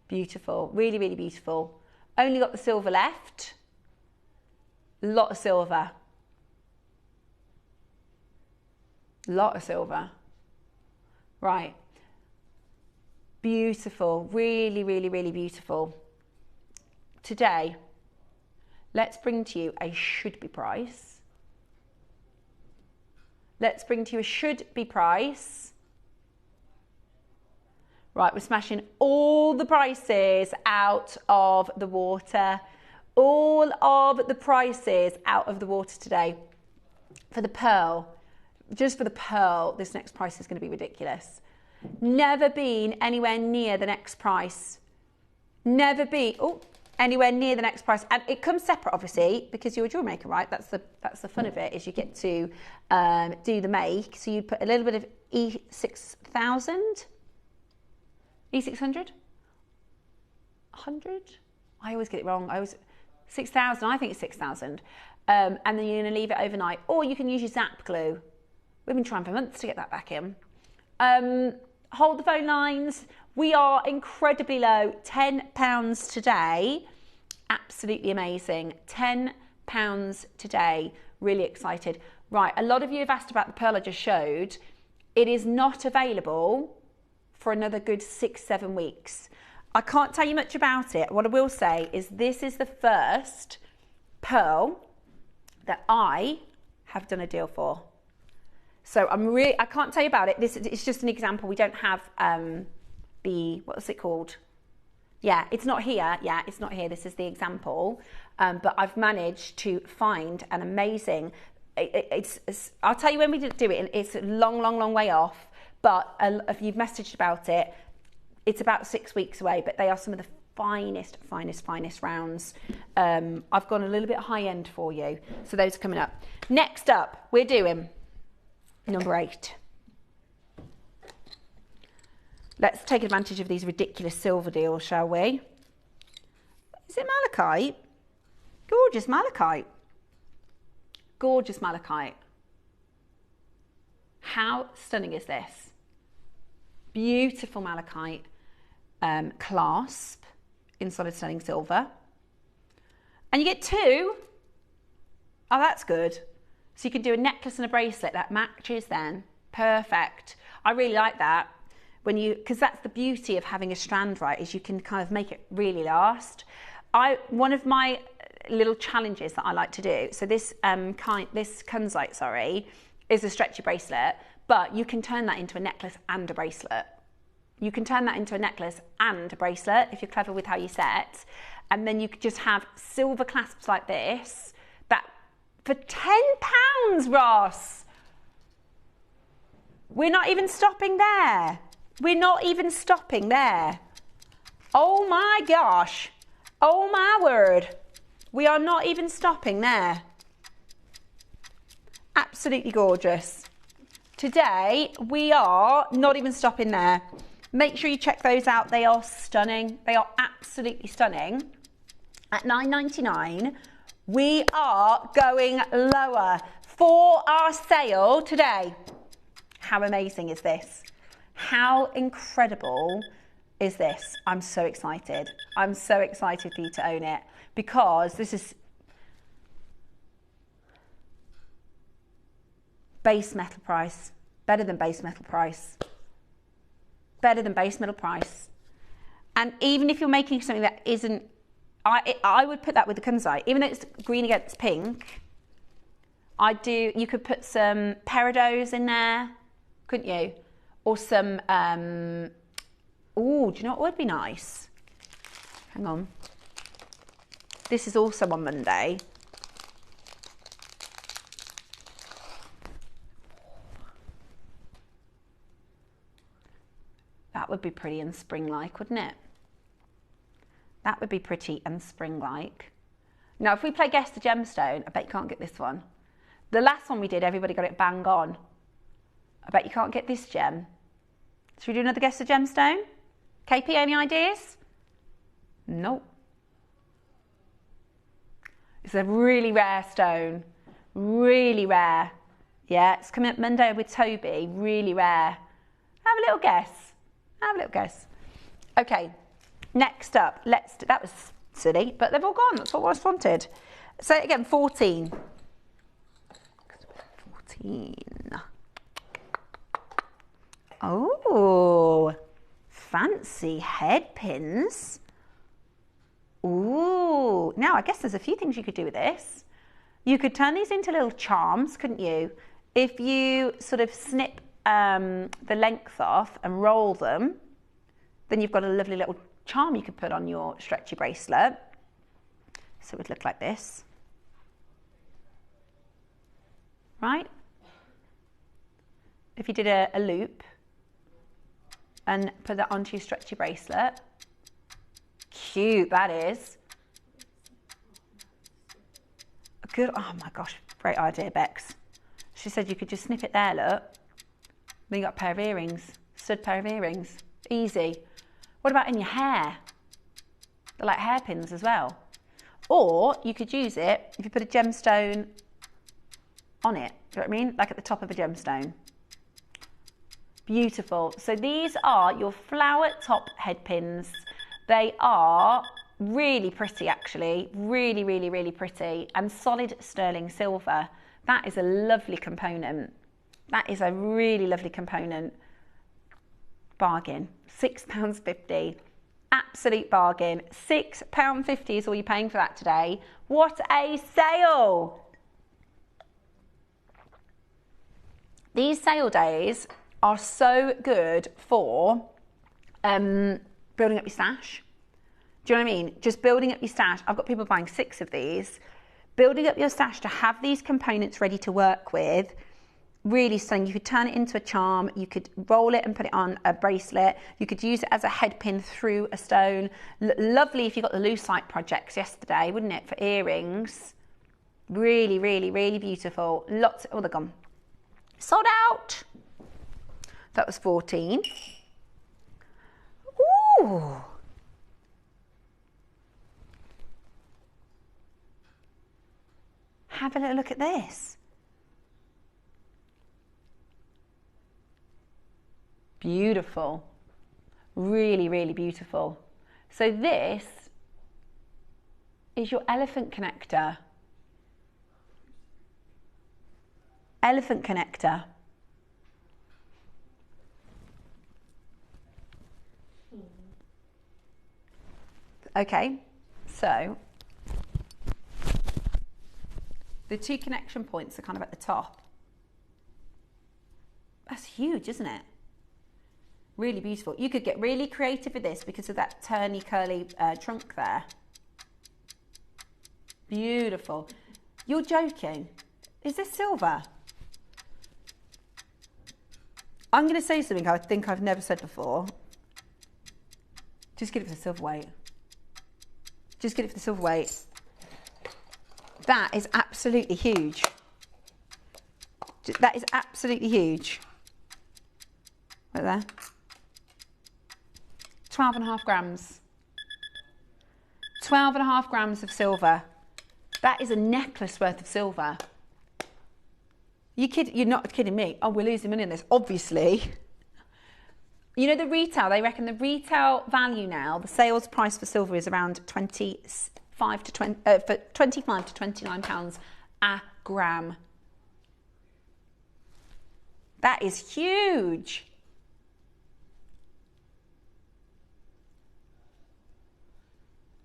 Beautiful, really, really beautiful. Only got the silver left. Lot of silver. Lot of silver. Right. Beautiful, really, really, really beautiful. Today, let's bring to you a should be price. Let's bring to you a should be price. Right, we're smashing all the prices out of the water. All of the prices out of the water today. For the pearl, just for the pearl, this next price is going to be ridiculous. Never been anywhere near the next price. Never been anywhere near the next price. And it comes separate, obviously, because you're a jewellery maker, right? That's the fun of it, is you get to do the make. So you put a little bit of E6000, E600, 100. I always get it wrong. 6,000. I think it's 6,000. And then you're going to leave it overnight, or you can use your zap glue. We've been trying for months to get that back in. Hold the phone lines. We are incredibly low. £10 today. Absolutely amazing. £10 today. Really excited. Right, a lot of you have asked about the pearl I just showed. It is not available for another good 6-7 weeks. I can't tell you much about it. What I will say is this is the first pearl that I have done a deal for. So I can't tell you about it. It's just an example. We don't have what's it called? Yeah, it's not here. Yeah, it's not here. This is the example. But I've managed to find an amazing, I'll tell you when we do it. It's a long, long, long way off. But if you've messaged about it, it's about 6 weeks away. But they are some of the finest, finest, finest rounds. I've gone a little bit high end for you. So those are coming up. Next up, we're doing number 8. Let's take advantage of these ridiculous silver deals, shall we? Is it malachite? Gorgeous malachite. Gorgeous malachite. How stunning is this? Beautiful malachite clasp in solid sterling silver. And you get 2. Oh, that's good. So you can do a necklace and a bracelet that matches then. Perfect. I really like that. Because that's the beauty of having a strand, right, is you can kind of make it really last. One of my little challenges that I like to do, so this Kunzite, is a stretchy bracelet, but you can turn that into a necklace and a bracelet. You can turn that into a necklace and a bracelet if you're clever with how you set. And then you could just have silver clasps like this, that for £10, Ross. we're not even stopping there. We're not even stopping there. Oh my gosh. Oh my word. We are not even stopping there. Absolutely gorgeous. Today, we are not even stopping there. Make sure you check those out. They are stunning. They are absolutely stunning. At $9.99, we are going lower for our sale today. How amazing is this? How incredible is this? I'm so excited. I'm so excited for you to own it because this is base metal price, better than base metal price, better than base metal price. And even if you're making something that isn't, I would put that with the Kunzite, even though it's green against pink. You could put some peridots in there, couldn't you? Or some, oh, do you know what would be nice? Hang on. This is also on Monday. That would be pretty and spring-like, wouldn't it? That would be pretty and spring-like. Now, if we play Guess the Gemstone, I bet you can't get this one. The last one we did, everybody got it bang on. I bet you can't get this gem. Should we do another Guess the Gemstone? KP, any ideas? Nope. It's a really rare stone. Really rare. Yeah, it's coming up Monday with Toby. Really rare. Have a little guess. Have a little guess. Okay, next up, that was silly, but they've all gone. That's what I just wanted. Say it again, 14. 14. Oh, fancy head pins. Ooh, now I guess there's a few things you could do with this. You could turn these into little charms, couldn't you? If you sort of snip the length off and roll them, then you've got a lovely little charm you could put on your stretchy bracelet. So it would look like this. Right? If you did a loop and put that onto your stretchy bracelet. Cute, that is. Good, oh my gosh, great idea, Bex. She said you could just snip it there, look. Then you got a pair of earrings, stud pair of earrings, easy. What about in your hair? They're like hairpins as well. Or you could use it if you put a gemstone on it, do you know what I mean? Like at the top of a gemstone. Beautiful. So these are your flower top head pins. They are really pretty actually, really, really, really pretty, and solid sterling silver. That is a lovely component. That is a really lovely component. Bargain. £6.50. Absolute bargain. £6.50 is all you're paying for that today. What a sale! These sale days are so good for building up your stash. Do you know what I mean? Just building up your stash. I've got people buying 6 of these. Building up your stash to have these components ready to work with. Really stunning. You could turn it into a charm. You could roll it and put it on a bracelet. You could use it as a head pin through a stone. Lovely if you got the lucite projects yesterday, wouldn't it? For earrings. Really, really, really beautiful. Lots. Oh, they're gone. Sold out. That was 14. Ooh. Have a little look at this. Beautiful. Really, really beautiful. So this is your elephant connector. Elephant connector. Okay, so the 2 connection points are kind of at the top. That's huge, isn't it? Really beautiful. You could get really creative with this because of that turny, curly trunk there. Beautiful. You're joking. Is this silver? I'm going to say something I think I've never said before. Just get it for the silver weight. Just get it for the silver weight. That is absolutely huge. That is absolutely huge. Right there. 12.5 grams. 12.5 grams of silver. That is a necklace worth of silver. You're not kidding me. Oh, we're losing money on this, obviously. You know the retail, they reckon the retail value now, the sales price for silver is around 25 to 29 pounds a gram. That is huge.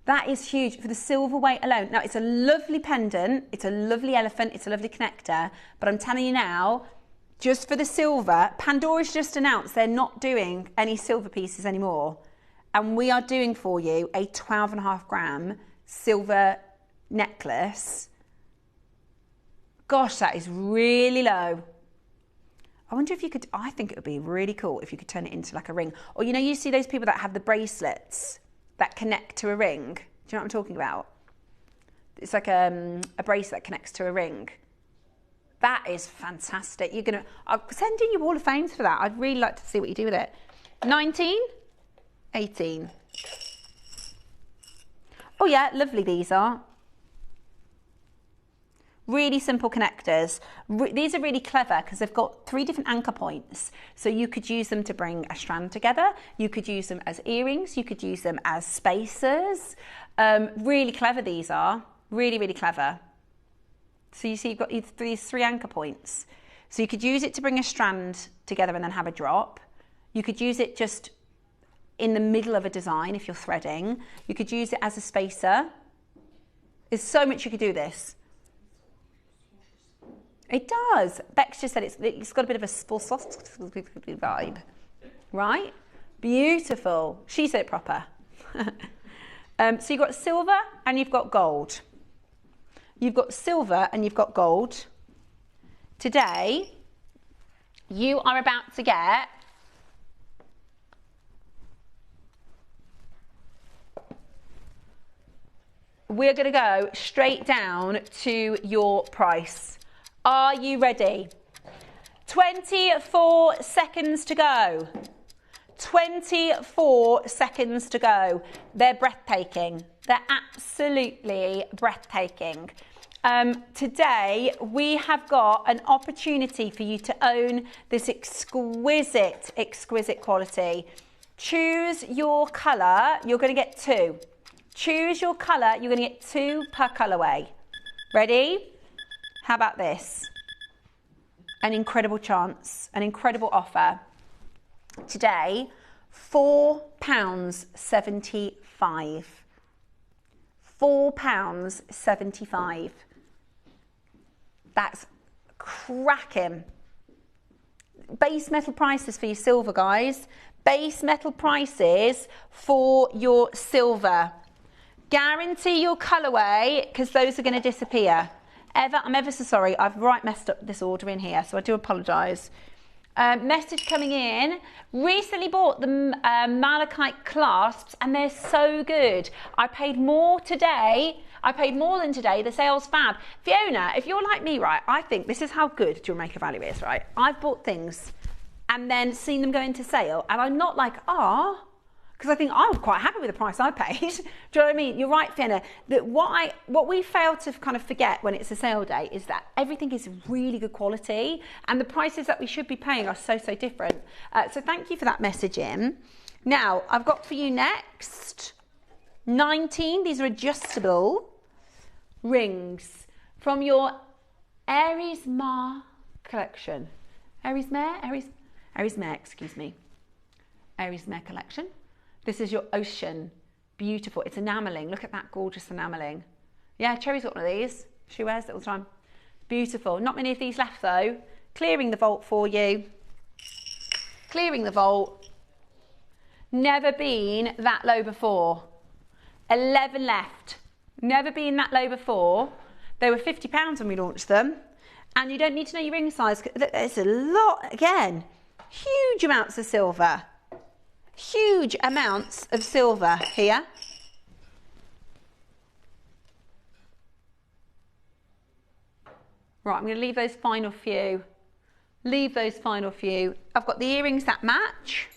That is huge for the silver weight alone. Now, it's a lovely pendant, it's a lovely elephant, it's a lovely connector, but I'm telling you now, just for the silver, Pandora's just announced they're not doing any silver pieces anymore. And we are doing for you a 12.5 gram silver necklace. Gosh, that is really low. I wonder if you could, I think it would be really cool if you could turn it into like a ring. Or you know, you see those people that have the bracelets that connect to a ring. Do you know what I'm talking about? It's like a bracelet that connects to a ring. That is fantastic. I'll send in you Wall of Fames for that. I'd really like to see what you do with it. 19, 18. Oh yeah, lovely these are. Really simple connectors. These are really clever because they've got 3 different anchor points. So you could use them to bring a strand together. You could use them as earrings. You could use them as spacers. Really clever these are. Really, really clever. So you see you've got these 3 anchor points. So you could use it to bring a strand together and then have a drop. You could use it just in the middle of a design if you're threading. You could use it as a spacer. There's so much you could do with this. It does. Bex just said it's got a bit of a soft vibe, right? Beautiful. She said it proper. So you've got silver and you've got gold. You've got silver and you've got gold. Today, you are about to get we're going to go straight down to your price. Are you ready? 24 seconds to go. 24 seconds to go. They're breathtaking. They're absolutely breathtaking. Today, we have got an opportunity for you to own this exquisite, exquisite quality. Choose your colour. You're going to get 2. Choose your colour. You're going to get 2 per colourway. Ready? How about this? An incredible chance, an incredible offer. Today, £4.75. £4.75. That's cracking. Base metal prices for your silver, guys. Base metal prices for your silver. Guarantee your colourway, because those are going to disappear. I'm ever so sorry, I've messed up this order in here, so I do apologise. Message coming in. Recently bought the malachite clasps and they're so good. I paid more than today. The sale's fab. Fiona, if you're like me, right, I think this is how good JewelleryMaker value is, right? I've bought things and then seen them go into sale and I'm not like, because I think I was quite happy with the price I paid. Do you know what I mean? You're right, Fiona. That what we fail to kind of forget when it's a sale day is that everything is really good quality and the prices that we should be paying are so, so different. So thank you for that message in. Now, I've got for you next 19. These are adjustable rings from your Aries Mare collection. Aries Mare, excuse me. Aries Mare collection. This is your ocean. Beautiful. It's enamelling. Look at that gorgeous enamelling. Yeah, Cherry's got one of these. She wears it all the time. Beautiful. Not many of these left though. Clearing the vault for you. Clearing the vault. Never been that low before. 11 left. Never been that low before. They were £50 when we launched them. And you don't need to know your ring size. It's a lot, again. huge amounts of silver. Huge amounts of silver here. Right, I'm going to leave those final few. Leave those final few. I've got the earrings that match.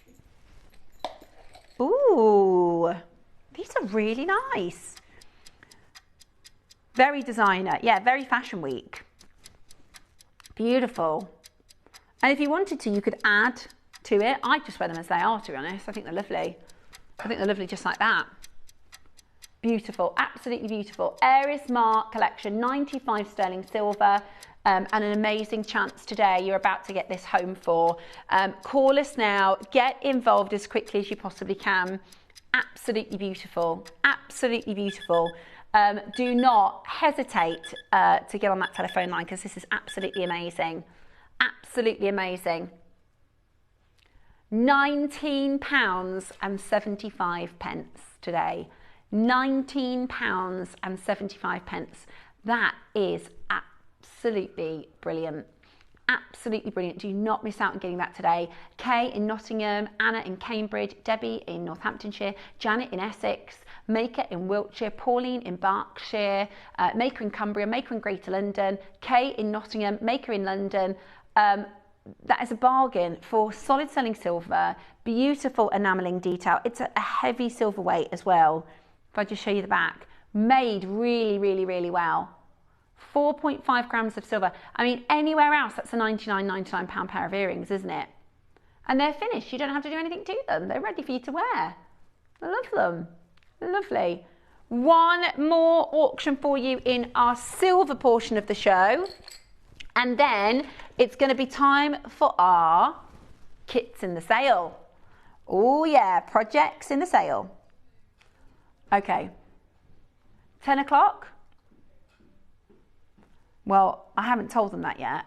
Ooh, these are really nice. Very designer. Yeah, very fashion week. Beautiful. And if you wanted to, you could add to it. I just wear them as they are, to be honest. I think they're lovely. I think they're lovely just like that. Beautiful, absolutely beautiful. Aries Mark collection, 95 sterling silver, and an amazing chance today. You're about to get this home for. Call us now, get involved as quickly as you possibly can. Absolutely beautiful, absolutely beautiful. Do not hesitate to get on that telephone line because this is absolutely amazing. Absolutely amazing. £19.75 today. £19.75. That is absolutely brilliant. Absolutely brilliant. Do not miss out on getting that today. Kay in Nottingham, Anna in Cambridge, Debbie in Northamptonshire, Janet in Essex, Maker in Wiltshire, Pauline in Berkshire, Maker in Cumbria, Maker in Greater London, Kay in Nottingham, Maker in London. That is a bargain for solid selling silver, beautiful enameling detail. It's a heavy silver weight as well. If I just show you the back, made really, really, really well. 4.5 grams of silver. I mean, anywhere else, that's a £99 pair of earrings, isn't it? And they're finished. You don't have to do anything to them. They're ready for you to wear. I love them. Lovely. One more auction for you in our silver portion of the show. And then it's going to be time for our kits in the sale. Oh yeah, projects in the sale. Okay, 10 o'clock. Well, I haven't told them that yet.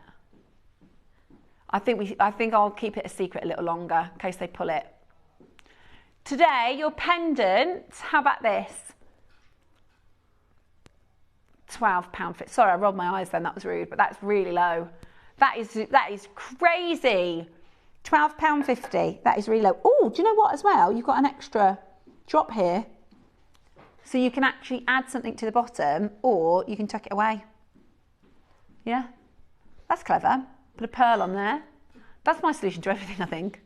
I think I'll keep it a secret a little longer in case they pull it. Today, your pendant, how about this? £12.50. Sorry, I rolled my eyes then, that was rude, but that's really low. That is crazy. £12.50, that is really low. Oh, do you know what as well? You've got an extra drop here. So you can actually add something to the bottom or you can tuck it away. Yeah, that's clever. Put a pearl on there. That's my solution to everything, I think.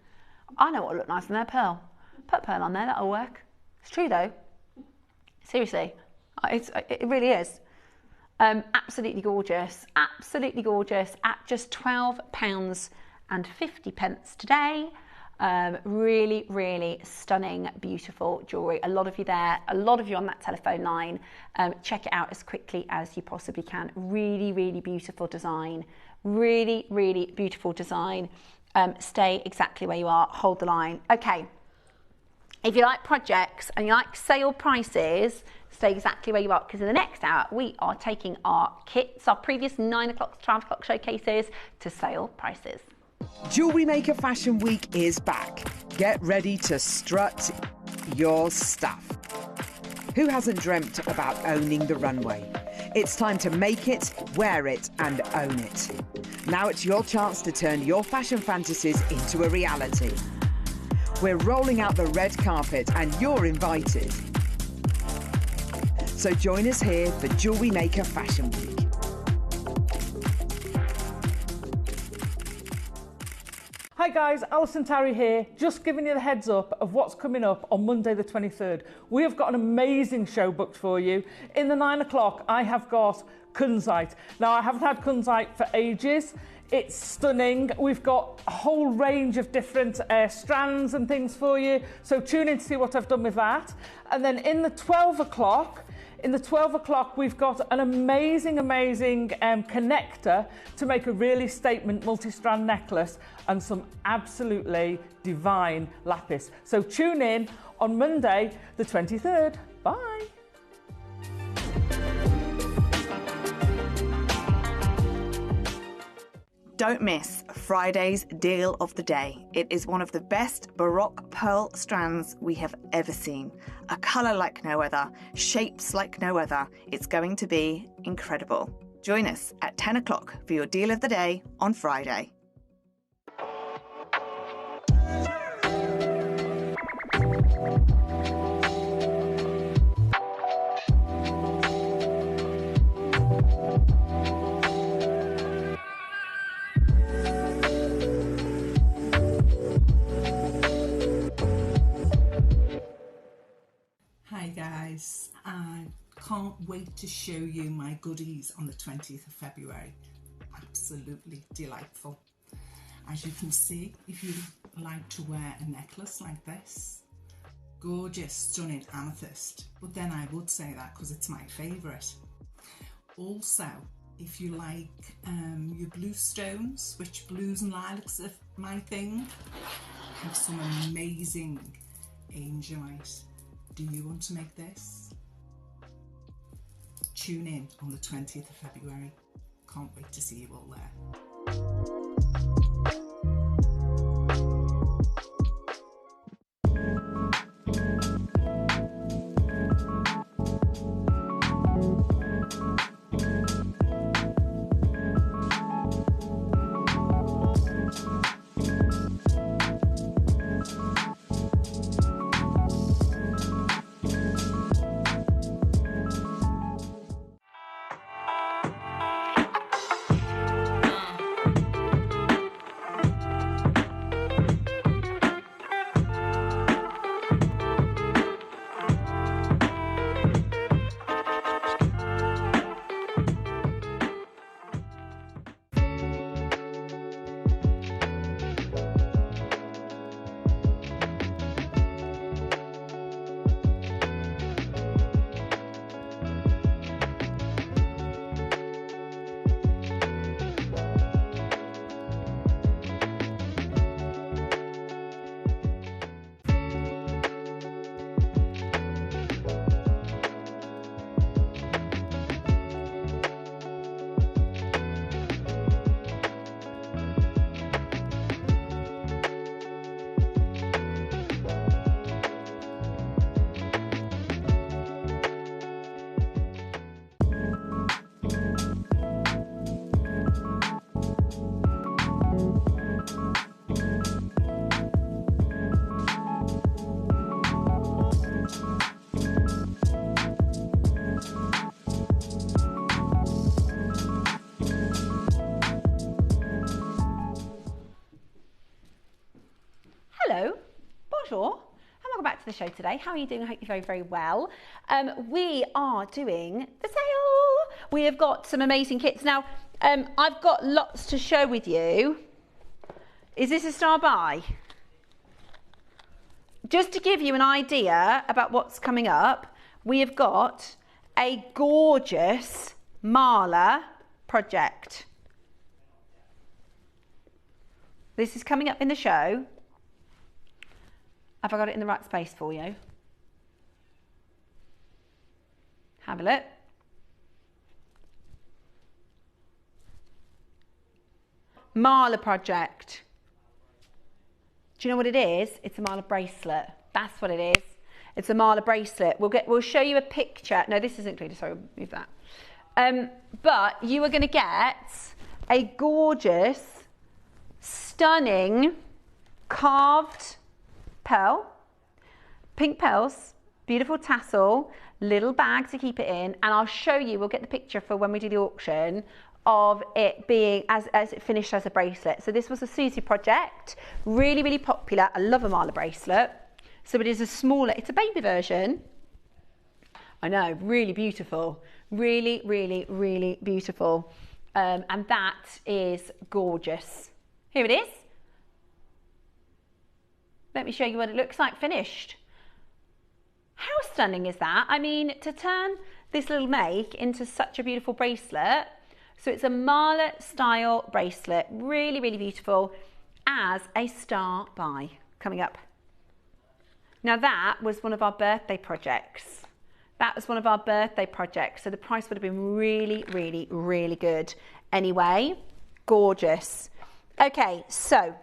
I know what will look nice in there, pearl. Put a pearl on there, that'll work. It's true though. Seriously, it really is. Absolutely gorgeous at just £12.50 today. Really, really stunning, beautiful jewellery. A lot of you there, a lot of you on that telephone line. Check it out as quickly as you possibly can. Really, really beautiful design. Really, really beautiful design. Stay exactly where you are. Hold the line. Okay. If you like projects and you like sale prices, stay exactly where you are because in the next hour we are taking our kits, our previous 9 o'clock, 12 o'clock showcases to sale prices. Jewellery Maker Fashion Week is back. Get ready to strut your stuff. Who hasn't dreamt about owning the runway? It's time to make it, wear it and own it. Now it's your chance to turn your fashion fantasies into a reality. We're rolling out the red carpet and you're invited. So join us here for Jewellery Maker Fashion Week. Hi guys, Alison Tarry here, just giving you the heads up of what's coming up on Monday the 23rd. We have got an amazing show booked for you. In the 9 o'clock, I have got Kunzite. Now, I haven't had Kunzite for ages. It's stunning. We've got a whole range of different strands and things for you. So tune in to see what I've done with that. And then in the 12 o'clock, we've got an amazing connector to make a really statement multi-strand necklace and some absolutely divine lapis. So tune in on Monday the 23rd. Bye. Don't miss Friday's deal of the day. It is one of the best Baroque pearl strands we have ever seen. A colour like no other, shapes like no other. It's going to be incredible. Join us at 10 o'clock for your deal of the day on Friday. can't wait to show you my goodies on the 20th of February. Absolutely delightful. As you can see, if you like to wear a necklace like this, gorgeous, stunning amethyst, but then I would say that because it's my favourite. Also, if you like your blue stones, which blues and lilacs are my thing, I have some amazing angelite. Do you want to make this? Tune in on the 20th of February. Can't wait to see you all there. Hello, bonjour, and welcome back to the show today. How are you doing? I hope you're very, very well. We are doing the sale. We have got some amazing kits. Now, I've got lots to show with you. Is this a star buy? Just to give you an idea about what's coming up, we have got a gorgeous Mala project. This is coming up in the show. Have I got it in the right space for you? Have a look. Mala project. Do you know what it is? It's a Mala bracelet. That's what it is. It's a Mala bracelet. We'll show you a picture. No, this is included. Sorry, we'll move that. But you are going to get a gorgeous, stunning, carved pearl, pink pearls, beautiful tassel, little bag to keep it in, and I'll show you, we'll get the picture for when we do the auction of it being as it finished as a bracelet. So this was a Susie project, really, really popular. I love a Mala bracelet. So it is a smaller, it's a baby version. I know, really beautiful, really, really, really beautiful. And that is gorgeous. Here it is. Let me show you what it looks like finished. How stunning is that? I mean, to turn this little make into such a beautiful bracelet. So it's a Mala style bracelet, really, really beautiful, as a star buy coming up. Now that was one of our birthday projects. That was one of our birthday projects. So the price would have been really, really, really good. Anyway, gorgeous. Okay, so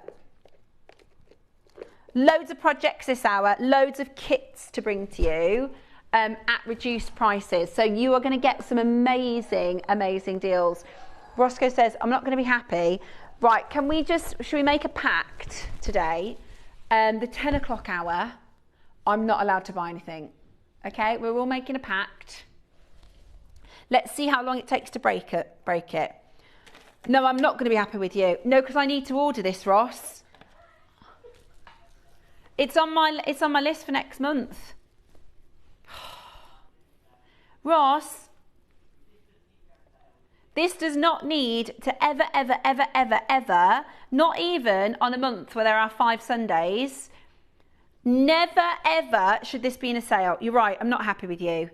loads of projects this hour, loads of kits to bring to you at reduced prices. So you are going to get some amazing, amazing deals. Roscoe says, I'm not going to be happy. Right, should we make a pact today? The 10 o'clock hour, I'm not allowed to buy anything. Okay, we're all making a pact. Let's see how long it takes to break it. No, I'm not going to be happy with you. No, because I need to order this, Ross. It's on my list for next month. Ross, this does not need to ever, not even on a month where there are 5 Sundays, never, ever should this be in a sale. You're right, I'm not happy with you.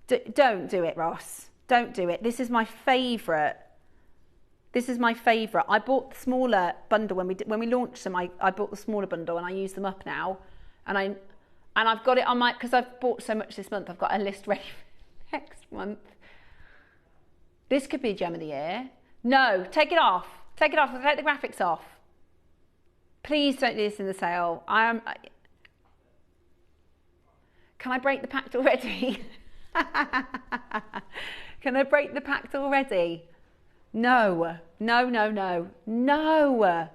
Don't do it, Ross. Don't do it. This is my favourite. This is my favourite. I bought the smaller bundle when we launched them. I bought the smaller bundle and I use them up now. And I've got it on my, because I've bought so much this month, I've got a list ready for next month. This could be a gem of the year. No, take it off. Take it off. Take the graphics off. Please don't do this in the sale. Can I break the pact already? Can I break the pact already? No, no, no, no, no.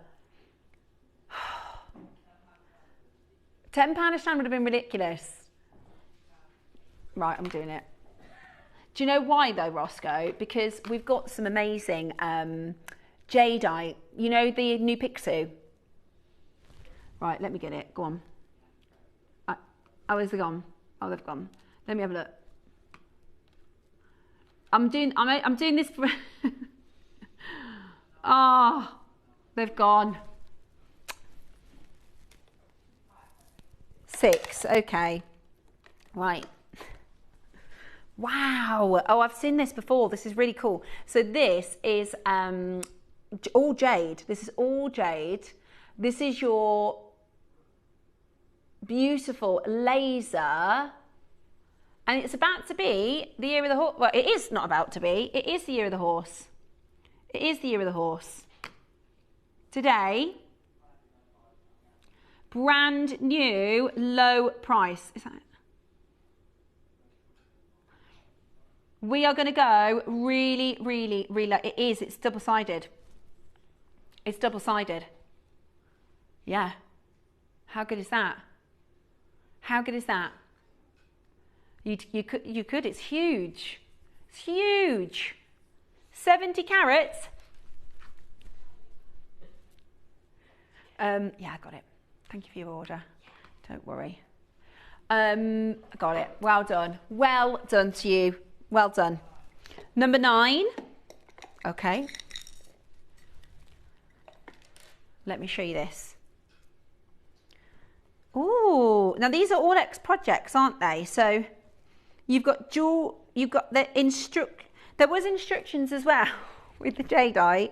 £10 a strand would have been ridiculous. Right, I'm doing it. Do you know why though, Roscoe? Because we've got some amazing Jadeite. You know the new Picsou? Right, let me get it. Go on. Oh, is it gone? Oh, they've gone. Let me have a look. I'm doing this for... Oh, they've gone. 6, okay. Right. Wow. Oh, I've seen this before. This is really cool. So this is all jade. This is all jade. This is your beautiful laser. And it's about to be the year of the horse. Well, it is not about to be. It is the year of the horse. It is the year of the horse. Today, brand new, low price. Is that it? We are going to go really, really, really low. It is. It's double-sided. It's double-sided. Yeah. How good is that? How good is that? You could. It's huge. It's huge. 70 carats. Yeah, I got it. Thank you for your order. Don't worry. I got it. Well done. Well done to you. Well done. Number 9. Okay. Let me show you this. Ooh, now these are all ex projects, aren't they? So you've got the there was instructions as well with the Jadeite.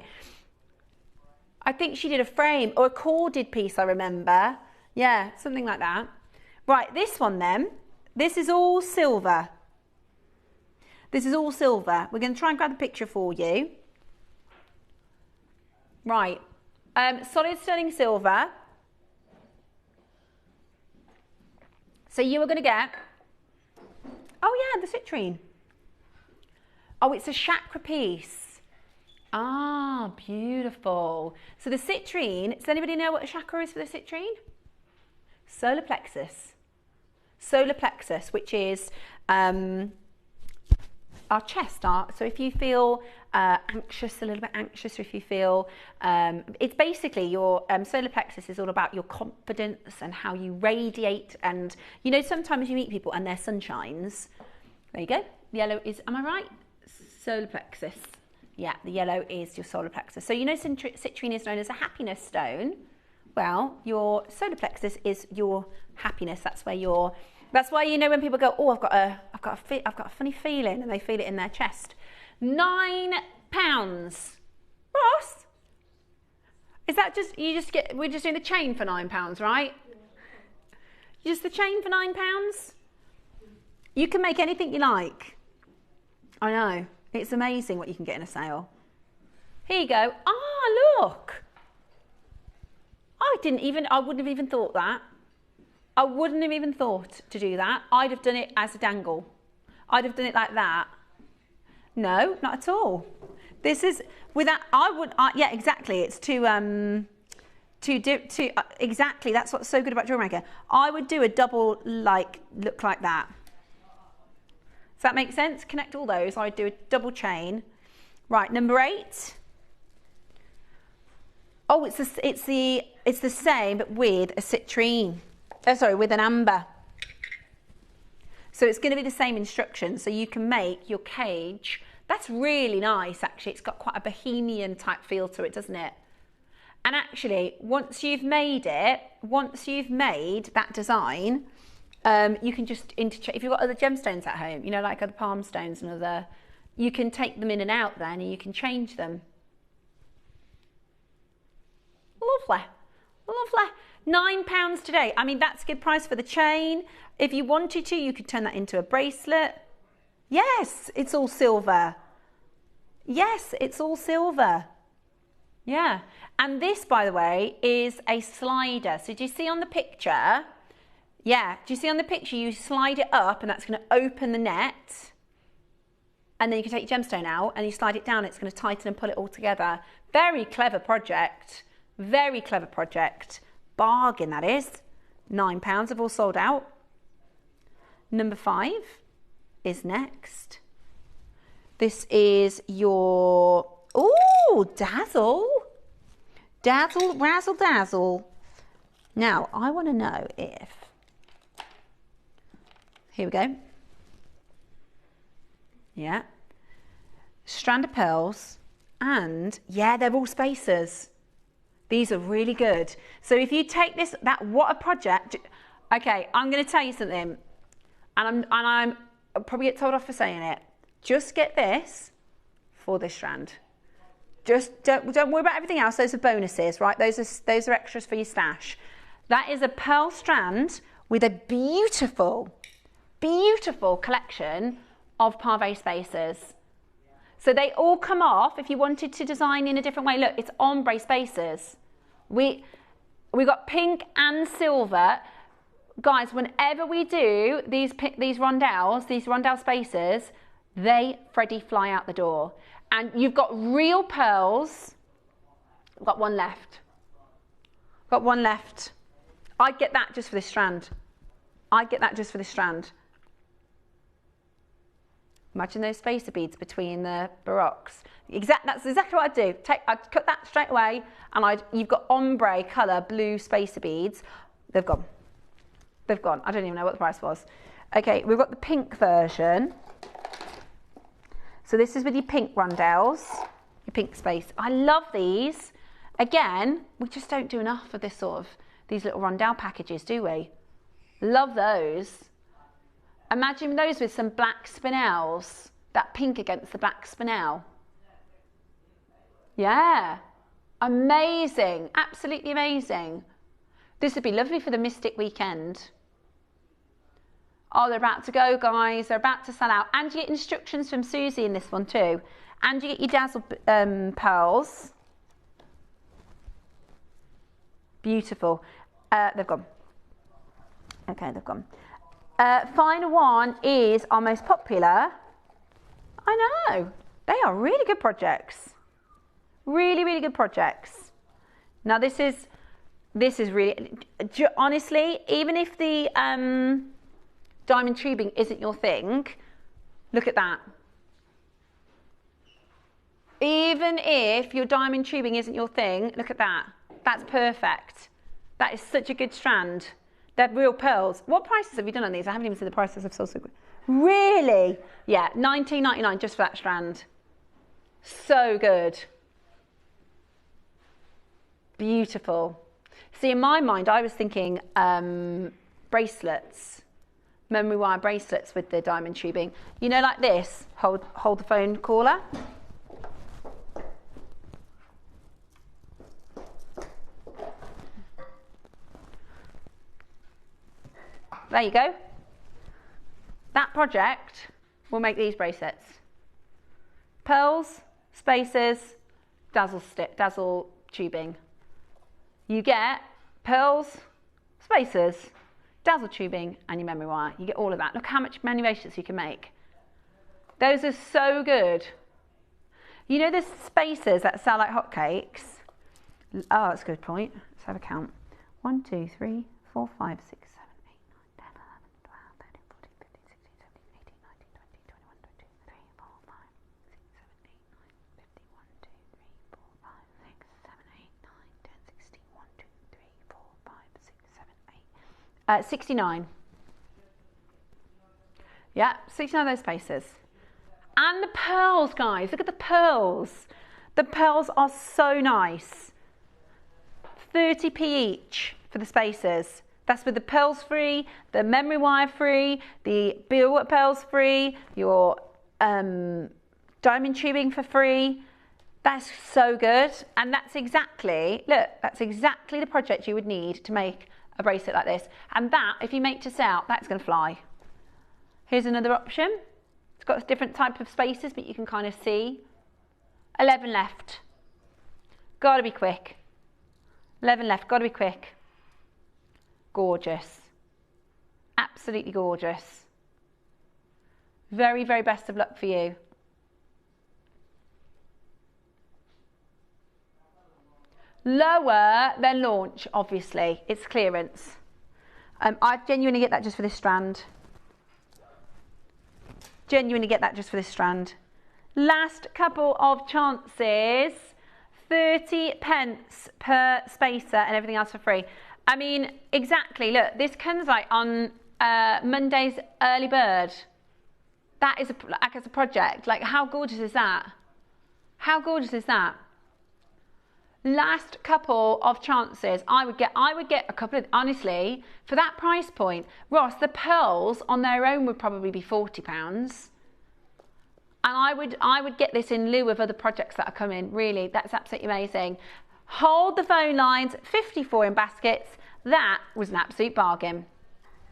I think she did a frame or a corded piece, I remember. Yeah, something like that. Right, this one then. This is all silver. This is all silver. We're going to try and grab the picture for you. Right, solid sterling silver. So you are going to get, oh yeah, the citrine. Oh, it's a chakra piece. Ah, beautiful. So the citrine, does anybody know what a chakra is for the citrine? Solar plexus. Solar plexus, which is our chest. So if you feel anxious, a little bit anxious, or if you feel, it's basically your solar plexus is all about your confidence and how you radiate. And you know, sometimes you meet people and their sun shines. There you go. Yellow is, am I right? Solar plexus. Yeah, the yellow is your solar plexus. So you know citrine is known as a happiness stone. Well, your solar plexus is your happiness. That's why you know when people go, oh, I've got a funny feeling, and they feel it in their chest. £9. Ross, is that just we're just doing the chain for £9, right? Just the chain for £9? You can make anything you like. I know. It's amazing what you can get in a sale. Here you go. Ah, look. I wouldn't have even thought that. I wouldn't have even thought to do that. I'd have done it as a dangle. I'd have done it like that. No, not at all. This is without. Yeah, exactly. It's exactly. That's what's so good about JewelleryMaker. I would do a double look like that. Does that make sense? Connect all those. I'd do a double chain. Right, number 8. Oh, it's the same but with a citrine. Oh, sorry, with an amber. So it's going to be the same instructions. So you can make your cage. That's really nice, actually. It's got quite a bohemian type feel to it, doesn't it? And actually, once you've made that design, you can just interchange. If you've got other gemstones at home, you know, like other palm stones and other, you can take them in and out then, and you can change them. Lovely, lovely. £9 today. I mean, that's a good price for the chain. If you wanted to, you could turn that into a bracelet. Yes, it's all silver. Yes, it's all silver. Yeah. And this, by the way, is a slider. So do you see on the picture? Yeah. Do you see on the picture? You slide it up and that's going to open the net. And then you can take your gemstone out and you slide it down. It's going to tighten and pull it all together. Very clever project. Very clever project. Bargain, that is. £9 have all sold out. Number 5 is next. This is your, ooh, dazzle. Dazzle, razzle, dazzle. Now, I want to know if, here we go. Yeah. Strand of pearls, and yeah, they're all spacers. These are really good. So if you take this, what a project. Okay, I'm going to tell you something, and I'm probably get told off for saying it. Just get this for this strand. Just don't worry about everything else. Those are bonuses, right? Those are extras for your stash. That is a pearl strand with a beautiful, beautiful collection of pave spacers. So they all come off. If you wanted to design in a different way, look, it's ombre spacers. We got pink and silver. Guys, whenever we do these rondelle spacers, they Freddie fly out the door. And you've got real pearls. I've got one left. Got one left. I'd get that just for this strand. I'd get that just for this strand. Imagine those spacer beads between the baroques. That's exactly what I'd do. I'd cut that straight away, and you've got ombre colour blue spacer beads. They've gone. They've gone. I don't even know what the price was. Okay, we've got the pink version. So this is with your pink rondelles, your pink space. I love these. Again, we just don't do enough of these little rondelle packages, do we? Love those. Imagine those with some black spinels. That pink against the black spinel. Yeah. Amazing. Absolutely amazing. This would be lovely for the Mystic weekend. Oh, they're about to go, guys. They're about to sell out. And you get instructions from Susie in this one too. And you get your dazzle pearls. Beautiful. They've gone. Okay, they've gone. Final one is our most popular. I know. They are really good projects. Really, really good projects. Now this is really, honestly, even if the diamond tubing isn't your thing, look at that. Even if your diamond tubing isn't your thing, look at that. That's perfect. That is such a good strand. They're real pearls. What prices have you done on these? I haven't even seen the prices. I've sold so good. Really? Yeah, £19.99 just for that strand. So good. Beautiful. See, in my mind, I was thinking bracelets. Memory wire bracelets with the diamond tubing. You know, like this. Hold the phone caller. There you go. That project will make these bracelets. Pearls, spacers, dazzle tubing. You get pearls, spacers, dazzle tubing, and your memory wire. You get all of that. Look how much many bracelets you can make. Those are so good. You know the spacers that sell like hotcakes? Oh, that's a good point. Let's have a count. 1, 2, 3, 4, 5, 6, 7, 8, 9, 10, 11, 12, 13, 14, 15, 16, 17, 18, 19, 20, 21, 22, 23, 4, 5, 6, 7, 8, 9, 50, 1, 2, 3, 4, 5, 6, 7, 8, 9, 10, 16, 1, 2, 3, 4, 5, 6, 7, 8. 69. Yeah, 69 of those spaces. And the pearls, guys, look at the pearls. The pearls are so nice. 30p each for the spaces. That's with the pearls free, the memory wire free, the beadwork pearls free, your diamond tubing for free. That's so good. And that's exactly, look, that's exactly the project you would need to make a bracelet like this. And that, if you make to sell, that's going to fly. Here's another option. It's got a different type of spaces, but you can kind of see. 11 left. Gotta be quick. 11 left, gotta be quick. Gorgeous. Absolutely gorgeous. Very, very best of luck for you. Lower than launch, obviously. It's clearance. I genuinely get that just for this strand. Genuinely get that just for this strand. Last couple of chances. 30 pence per spacer and everything else for free. I mean, exactly. Look, this Kunzite on Monday's early bird. That is like as a project. Like, how gorgeous is that? How gorgeous is that? Last couple of chances. I would get a couple of, honestly, for that price point. Ross, the pearls on their own would probably be £40. And I would get this in lieu of other projects that are coming. Really, that's absolutely amazing. Hold the phone lines, 54 in baskets. That was an absolute bargain.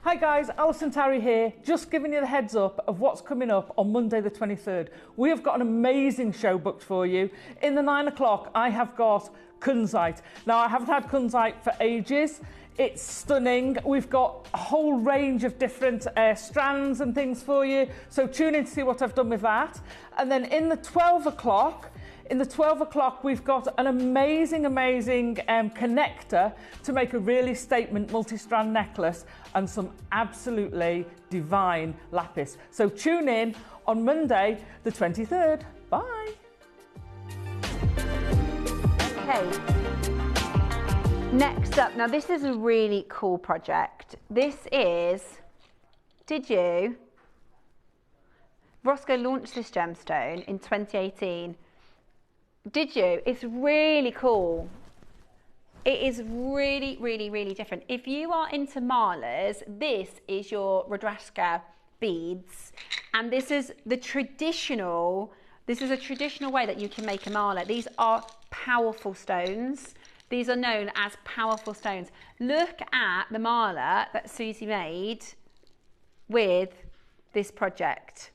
Hi guys, Alison Tarry here, just giving you the heads up of what's coming up on Monday the 23rd. We have got an amazing show booked for you. In the 9 o'clock, I have got Kunzite. Now, I haven't had Kunzite for ages. It's stunning. We've got a whole range of different strands and things for you. So tune in to see what I've done with that. And then in the 12 o'clock, we've got an amazing connector to make a really statement multi-strand necklace and some absolutely divine lapis. So tune in on Monday, the 23rd. Bye. Okay. Next up, now this is a really cool project. This is, Roscoe launched this gemstone in 2018. Did you? It's really cool. It is really, really, really different. If you are into malas, this is your Rudraksha beads. And this is a traditional way that you can make a mala. These are powerful stones. These are known as powerful stones. Look at the mala that Susie made with this project.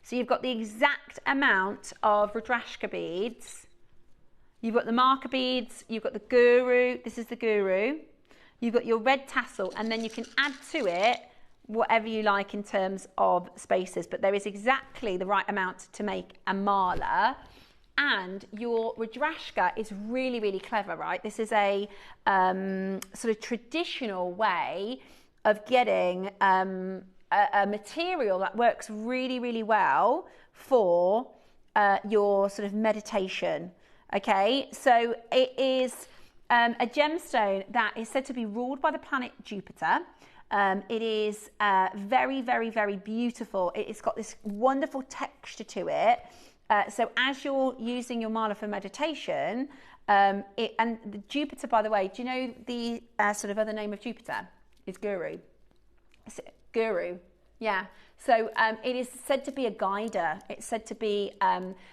So you've got the exact amount of Rudraksha beads. You've got the marker beads, you've got the guru, this is the guru. You've got your red tassel, and then you can add to it whatever you like in terms of spaces, but there is exactly the right amount to make a mala. And your Rudraksha is really, really clever, right? This is a sort of traditional way of getting a material that works really, really well for your sort of meditation. Okay, so it is a gemstone that is said to be ruled by the planet Jupiter. It is very, very, very beautiful. It's got this wonderful texture to it. So as you're using your mala for meditation, and the Jupiter, by the way, do you know the sort of other name of Jupiter? It's Guru. Guru, yeah. So it is said to be a guider. It's said to be,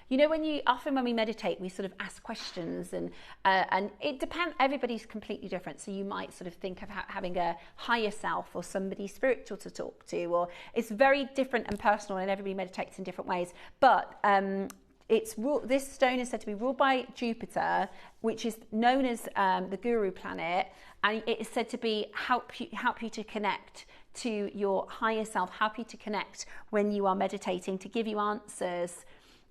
you know, often when we meditate, we sort of ask questions, and it depends. Everybody's completely different. So you might sort of think of having a higher self or somebody spiritual to talk to, or it's very different and personal, and everybody meditates in different ways. But this stone is said to be ruled by Jupiter, which is known as the Guru planet, and it is said to be help you to connect to your higher self, help you to connect when you are meditating, to give you answers.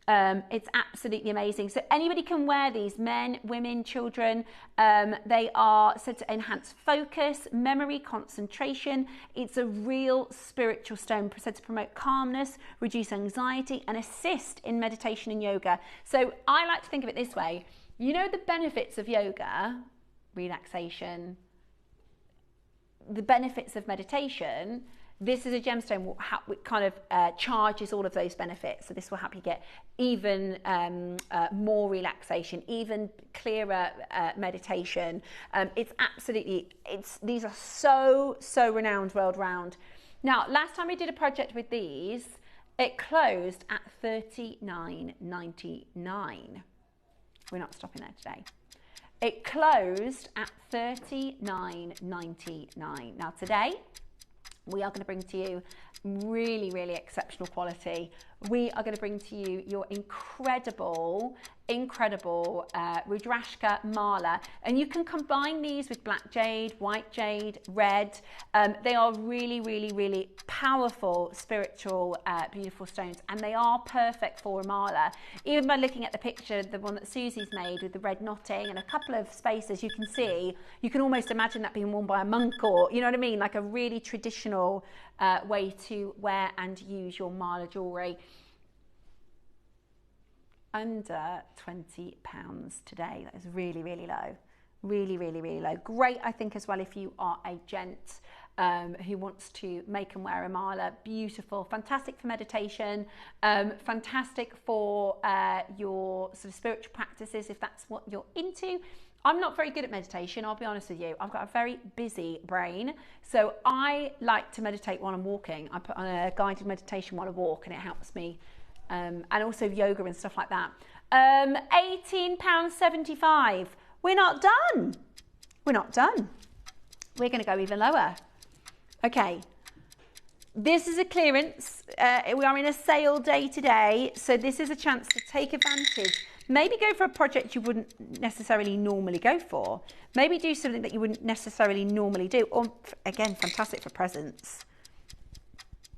It's absolutely amazing. So anybody can wear these, men, women, children. They are said to enhance focus, memory, concentration. It's a real spiritual stone, said to promote calmness, reduce anxiety, and assist in meditation and yoga. So I like to think of it this way. You know the benefits of yoga, relaxation, the benefits of meditation, This is a gemstone that kind of charges all of those benefits. So this will help you get even more relaxation, even clearer meditation. These are so renowned world round. Now, last time we did a project with these, it closed at $39.99. We're not stopping there today. It closed at $39.99. Now today, we are going to bring to you really, really exceptional quality. We are going to bring to you your incredible Rudraksha mala, and you can combine these with black jade, white jade, red. They are really, really, really powerful, spiritual, beautiful stones, and they are perfect for a mala. Even by looking at the picture, the one that Susie's made with the red knotting and a couple of spaces, you can see, you can almost imagine that being worn by a monk, or, you know what I mean, like a really traditional way to wear and use your mala jewellery. Under £20 today. That is really, really low. Really, really, really low. Great, I think, as well, if you are a gent who wants to make and wear a mala. Beautiful, fantastic for meditation, fantastic for your sort of spiritual practices, if that's what you're into. I'm not very good at meditation, I'll be honest with you. I've got a very busy brain, so I like to meditate while I'm walking. I put on a guided meditation while I walk, and it helps me. And also yoga and stuff like that. £18.75. We're not done. We're not done. We're going to go even lower. Okay. This is a clearance. We are in a sale day today, so this is a chance to take advantage. Maybe go for a project you wouldn't necessarily normally go for. Maybe do something that you wouldn't necessarily normally do. Or, again, fantastic for presents.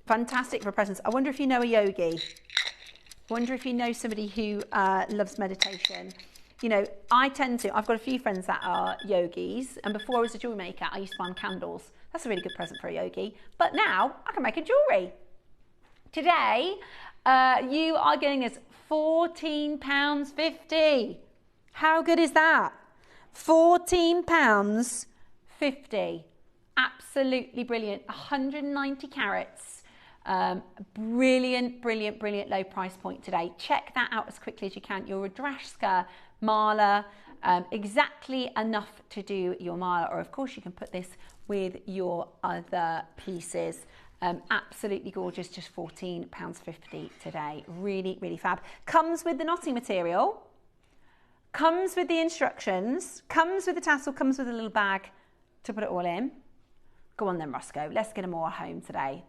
Fantastic for presents. I wonder if you know a yogi. Wonder if you know somebody who loves meditation. You know, I've got a few friends that are yogis, and before I was a jewellery maker, I used to buy them candles. That's a really good present for a yogi. But now I can make a jewellery. Today, you are getting us £14.50. How good is that? £14.50. Absolutely brilliant. 190 carats. Brilliant low price point today. Check that out as quickly as you can. Your Rudraksha mala, exactly enough to do your mala, or of course you can put this with your other pieces. Absolutely gorgeous, just £14.50 today. Really, really fab. Comes with the knotting material, comes with the instructions, comes with the tassel, comes with a little bag to put it all in. Go on then, Roscoe, let's get them all home today.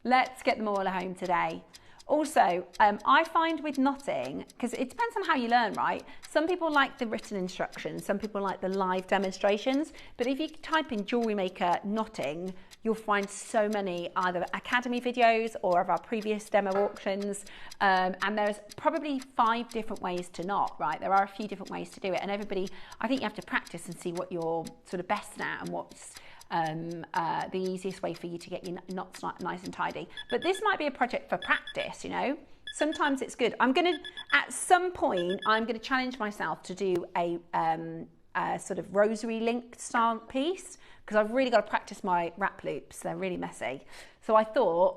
Let's get them all home today. Also, I find with knotting, because it depends on how you learn, right? Some people like the written instructions, some people like the live demonstrations, but if you type in JewelleryMaker knotting, you'll find so many either academy videos or of our previous demo auctions, and there's probably 5 different ways to knot, right? There are a few different ways to do it, and everybody, I think you have to practice and see what you're sort of best at and what's the easiest way for you to get your knots nice and tidy. But this might be a project for practice, you know. Sometimes it's good. At some point, I'm going to challenge myself to do a sort of rosary linked style piece, because I've really got to practice my wrap loops. They're really messy. So I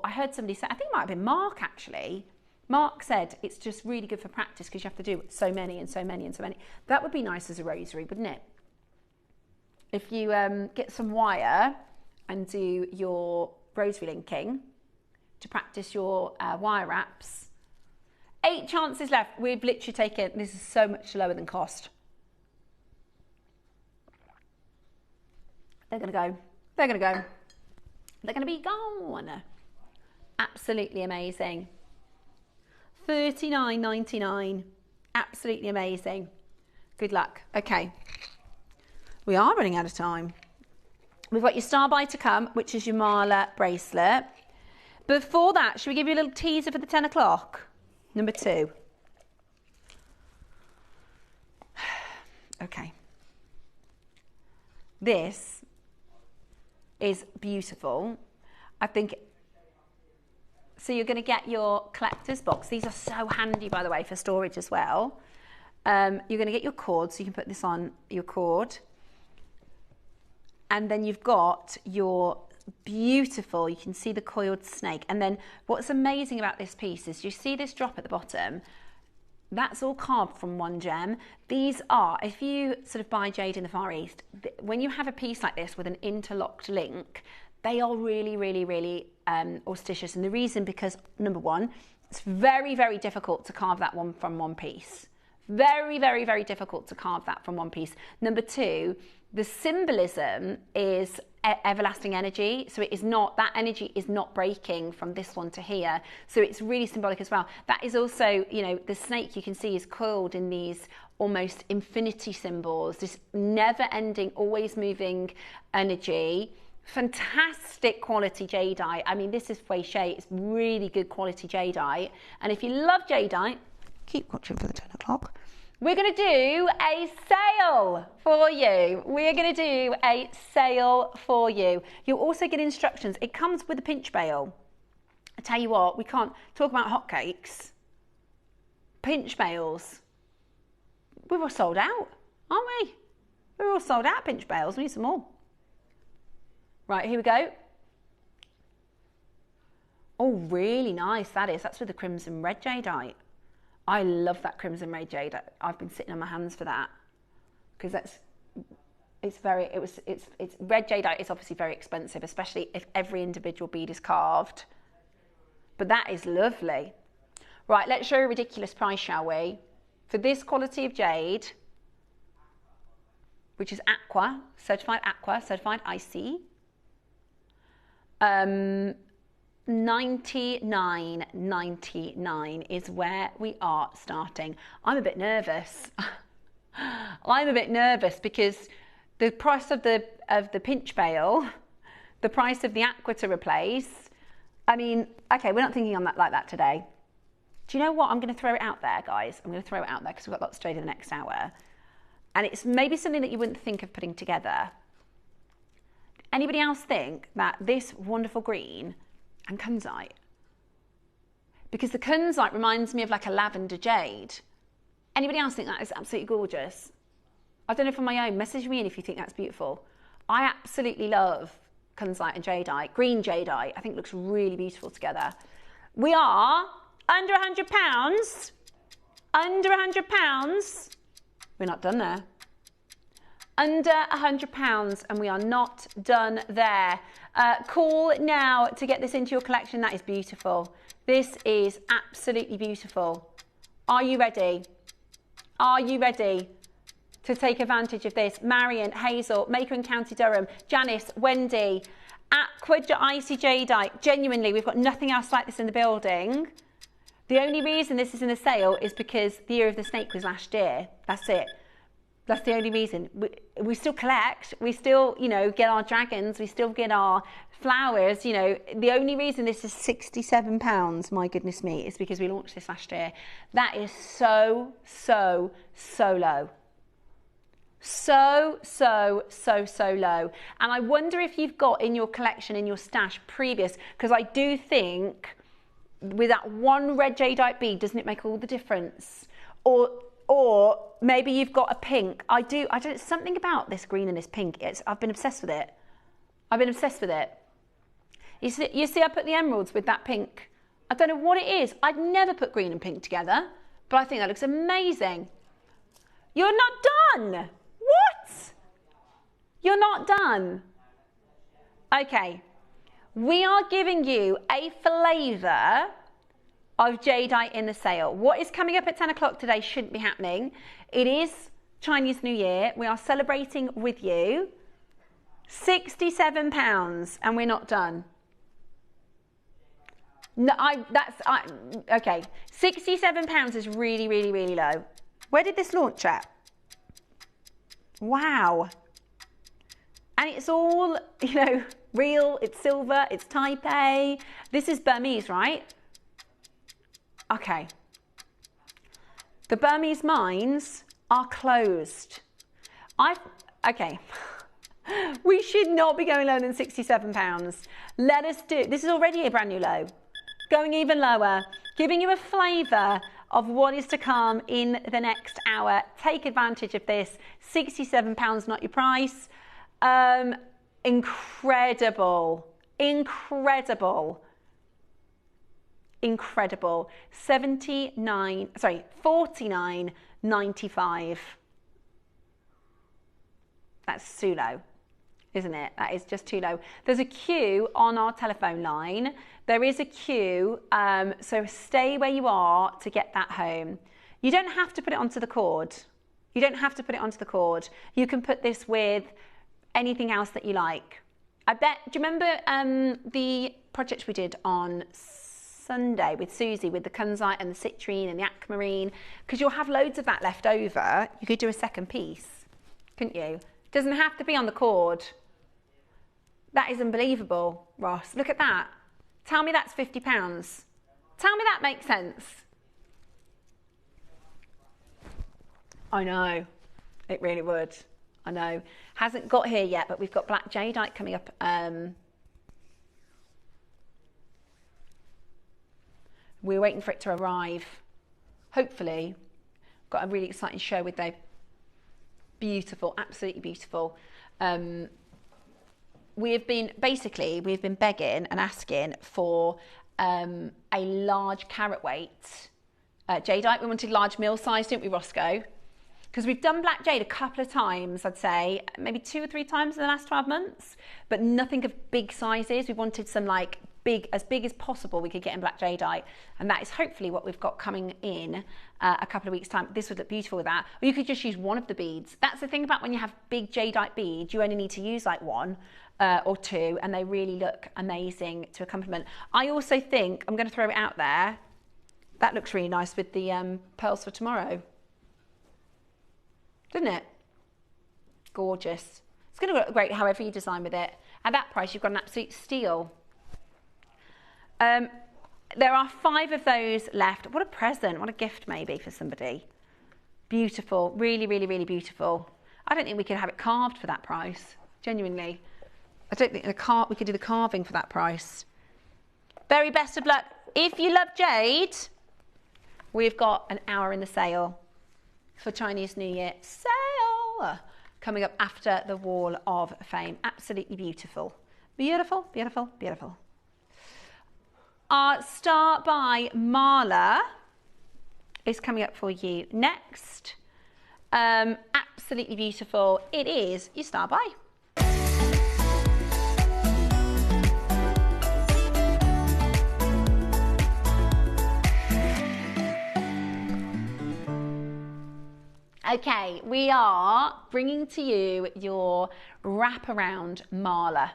heard somebody say, I think it might have been Mark actually. Mark said it's just really good for practice because you have to do so many and so many and so many. That would be nice as a rosary, wouldn't it? If you get some wire and do your rosary linking to practice your wire wraps. 8 chances left. We've literally taken, this is so much lower than cost. They're going to go. They're going to go. They're going to be gone. Absolutely amazing. $39.99. Absolutely amazing. Good luck. Okay. We are running out of time. We've got your star by to come, which is your mala bracelet. Before that, should we give you a little teaser for the 10 o'clock? Number 2. Okay. This is beautiful. I think, so you're going to get your collector's box. These are so handy, by the way, for storage as well. You're going to get your cord, so you can put this on your cord. And then you've got your beautiful. You can see the coiled snake. And then what's amazing about this piece is you see this drop at the bottom. That's all carved from one gem. These are, if you sort of buy jade in the Far East, when you have a piece like this with an interlocked link, they are really, really, really auspicious. And the reason, because number one, it's very, very difficult to carve that one from one piece. Very, very, very difficult to carve that from one piece. Number two, the symbolism is everlasting energy. So it is not, that energy is not breaking from this one to here. So it's really symbolic as well. That is also, you know, the snake you can see is coiled in these almost infinity symbols, this never ending, always moving energy. Fantastic quality jadeite. I mean, this is Fouché. It's really good quality jadeite. And if you love jadeite, keep watching for the 10 o'clock. We're going to do a sale for you. We're going to do a sale for you. You'll also get instructions. It comes with a pinch bail. I tell you what, we can't talk about hotcakes. Pinch bails. We're all sold out, aren't we? We're all sold out, pinch bails. We need some more. Right, here we go. Oh, really nice that is. That's with the crimson red jadeite. I love that crimson red jade. I've been sitting on my hands for that because it's red jadeite is obviously very expensive, especially if every individual bead is carved. But that is lovely. Right, let's show a ridiculous price, shall we? For this quality of jade, which is aqua, certified IC, $99.99 is where we are starting. I'm a bit nervous. I'm a bit nervous because the price of the pinch bail, the price of the aqua to replace. I mean, okay, we're not thinking on that like that today. Do you know what? I'm going to throw it out there, guys. I'm going to throw it out there because we've got lots to do in the next hour, and it's maybe something that you wouldn't think of putting together. Anybody else think that this wonderful green and Kunzite, because the Kunzite reminds me of like a lavender jade. Anybody else think that is absolutely gorgeous? I don't know, from my own, message me in if you think that's beautiful. I absolutely love Kunzite and jadeite. Green jadeite, I think looks really beautiful together. We are under £100. Under £100. We're not done there. Under £100, and we are not done there. Call now to get this into your collection. That is beautiful. This is absolutely beautiful. Are you ready? Are you ready to take advantage of this? Marion, Hazel, Maker in County Durham, Janice, Wendy, Aqua Icy Jadeite. Genuinely, we've got nothing else like this in the building. The only reason this is in a sale is because the year of the snake was last year. That's it. That's the only reason. We still collect, we still, you know, get our dragons, we still get our flowers, you know. The only reason this is £67, my goodness me, is because we launched this last year. That is so, so, so low. So, so, so, so low. And I wonder if you've got in your collection, in your stash previous, because I do think with that one red jadeite bead, doesn't it make all the difference? Or maybe you've got a pink. I don't, something about this green and this pink. I've been obsessed with it. I've been obsessed with it. You see I put the emeralds with that pink. I don't know what it is. I'd never put green and pink together, but I think that looks amazing. You're not done. What? You're not done. Okay. We are giving you a flavour of jadeite in the sale. What is coming up at 10 o'clock today shouldn't be happening. It is Chinese New Year. We are celebrating with you. £67, and we're not done. No, okay. £67 is really, really, really low. Where did this launch at? Wow. And it's all, you know, real, it's silver, it's Taipei. This is Burmese, right? Okay. The Burmese mines are closed. Okay. We should not be going lower than £67. Let us do, this is already a brand new low. Going even lower, giving you a flavour of what is to come in the next hour. Take advantage of this. £67, not your price. Incredible. Incredible. Incredible. 49.95. That's too low, isn't it? That is just too low. There's a queue on our telephone line. There is a queue, so stay where you are to get that home. You don't have to put it onto the cord. You don't have to put it onto the cord. You can put this with anything else that you like. I bet, do you remember the project we did on Sunday with Susie with the Kunzite and the citrine and the aquamarine? Because you'll have loads of that left over. You could do a second piece, couldn't you? Doesn't have to be on the cord. That is unbelievable, Ross. Look at that. Tell me that's £50. Tell me that makes sense. I know, it really would. I know. Hasn't got here yet, but we've got black jadeite coming up. We're waiting for it to arrive. Hopefully. Got a really exciting show with Dave. Beautiful, absolutely beautiful. We've been begging and asking for a large carat weight jadeite. We wanted large mil size, didn't we, Roscoe? Because we've done black jade a couple of times, I'd say, maybe 2 or 3 times in the last 12 months, but nothing of big sizes. We wanted some like as big as possible we could get in black jadeite, and that is hopefully what we've got coming in a couple of weeks time. This would look beautiful with that, or you could just use one of the beads. That's the thing about when you have big jadeite beads, you only need to use like 1 or 2, and they really look amazing to accompaniment. I also think, I'm going to throw it out there, that looks really nice with the pearls for tomorrow. Doesn't it? Gorgeous. It's going to look great however you design with it. At that price, you've got an absolute steal. There are 5 of those left. What a present, what a gift maybe for somebody. Beautiful, really, really, really beautiful. I don't think we could have it carved for that price, genuinely. I don't think we could do the carving for that price. Very best of luck. If you love jade, we've got an hour in the sale for Chinese New Year sale coming up after the Wall of Fame. Absolutely beautiful. Beautiful, beautiful, beautiful. Our Star by Marla is coming up for you next. Absolutely beautiful. It is your Star by. Okay, we are bringing to you your wraparound Marla.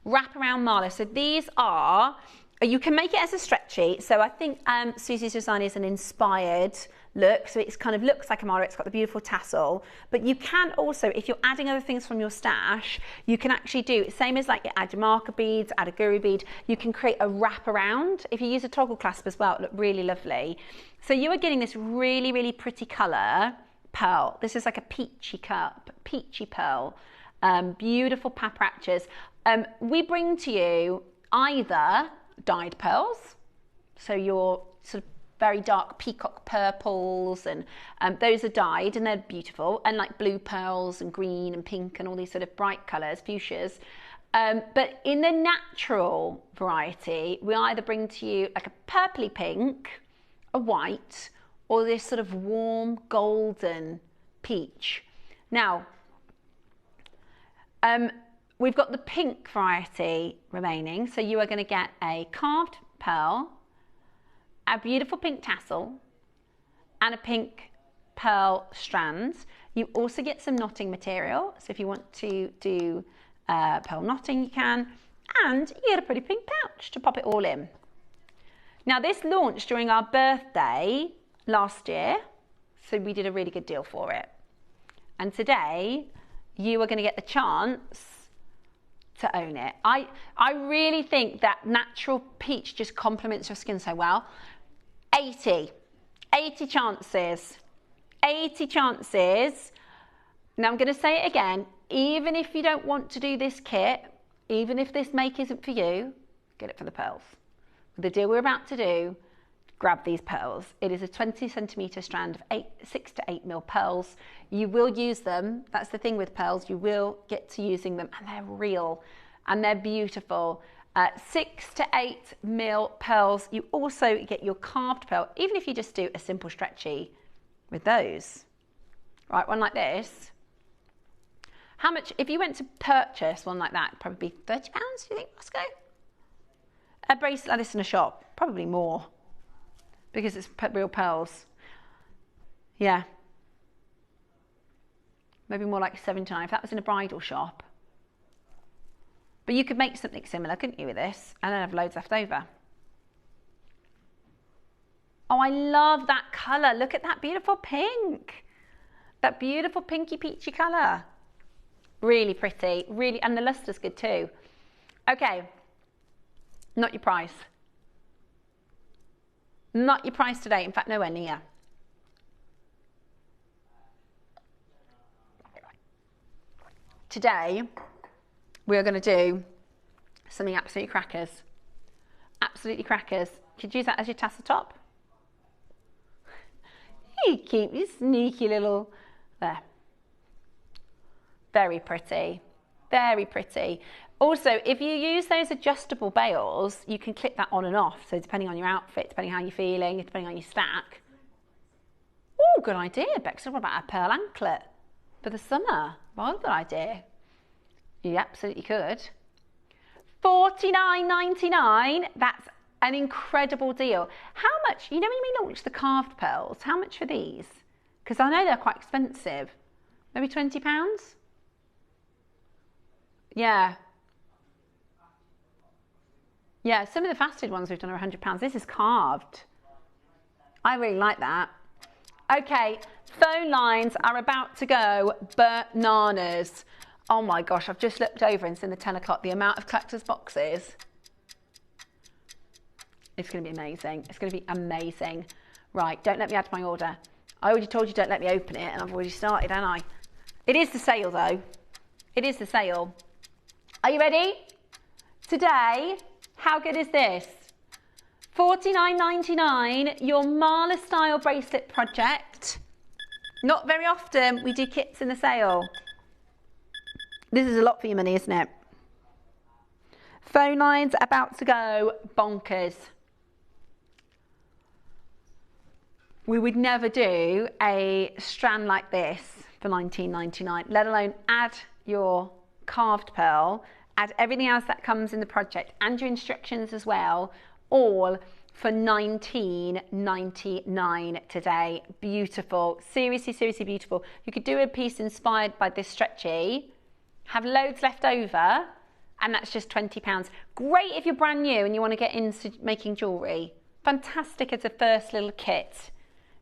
Wraparound Marla. So these are, you can make it as a stretchy. So I think Susie's design is an inspired look. So it's kind of looks like a Marla. It's got the beautiful tassel. But you can also, if you're adding other things from your stash, you can actually do, same as like you add your marker beads, add a guru bead, you can create a wraparound. If you use a toggle clasp as well, it look really lovely. So you are getting this really, really pretty colour. Pearl. This is like a peachy pearl. Beautiful papratchas. We bring to you either dyed pearls, so your sort of very dark peacock purples, and those are dyed and they're beautiful, and like blue pearls and green and pink and all these sort of bright colours, fuchsias. But in the natural variety, we either bring to you like a purpley pink, a white, or this sort of warm golden peach. Now, we've got the pink variety remaining, so you are going to get a carved pearl, a beautiful pink tassel, and a pink pearl strands. You also get some knotting material, so if you want to do pearl knotting, you can, and you get a pretty pink pouch to pop it all in. Now, this launched during our birthday last year, so we did a really good deal for it. And today, you are going to get the chance to own it. I really think that natural peach just complements your skin so well. 80 chances. 80 chances. Now I'm going to say it again. Even if you don't want to do this kit, even if this make isn't for you, get it for the pearls. With the deal we're about to do, grab these pearls. It is a 20 centimetre strand of 6 to 8 mil pearls. You will use them. That's the thing with pearls. You will get to using them, and they're real and they're beautiful. 6 to 8 mil pearls. You also get your carved pearl, even if you just do a simple stretchy with those. Right, one like this. How much, if you went to purchase one like that, it'd probably be £30, do you think, Roscoe? A bracelet like this in a shop, probably more, because it's real pearls. Yeah. Maybe more like 79 if that was in a bridal shop. But you could make something similar, couldn't you, with this? And then have loads left over. Oh, I love that colour. Look at that beautiful pink. That beautiful pinky peachy colour. Really pretty, really, and the luster's good too. Okay, not your price. Not your price today, in fact, nowhere near. Today, we're going to do something absolutely crackers. Absolutely crackers. Could use that as your tassel top. You keep your sneaky little, there. Very pretty, very pretty. Also, if you use those adjustable bails, you can clip that on and off. So depending on your outfit, depending how you're feeling, depending on your stack. Oh, good idea, Bex. What about a pearl anklet for the summer? Well, good idea. You absolutely could. $49.99. That's an incredible deal. How much, you know when we launched the carved pearls, how much for these? Because I know they're quite expensive. Maybe £20? Yeah. Yeah, some of the faceted ones we've done are £100. This is carved. I really like that. Okay, phone lines are about to go bananas. Oh my gosh, I've just looked over and seen the 10 o'clock, the amount of collector's boxes. It's going to be amazing. It's going to be amazing. Right, don't let me add to my order. I already told you don't let me open it, and I've already started, haven't I? It is the sale, though. It is the sale. Are you ready? Today, how good is this? $49.99, your Mala style bracelet project. Not very often we do kits in the sale. This is a lot for your money, isn't it? Phone lines about to go bonkers. We would never do a strand like this for $19.99, let alone add your carved pearl, add everything else that comes in the project and your instructions as well, all for $19.99 today. Beautiful, seriously, seriously beautiful. You could do a piece inspired by this stretchy, have loads left over, and that's just £20. Great if you're brand new and you want to get into making jewellery. Fantastic as a first little kit.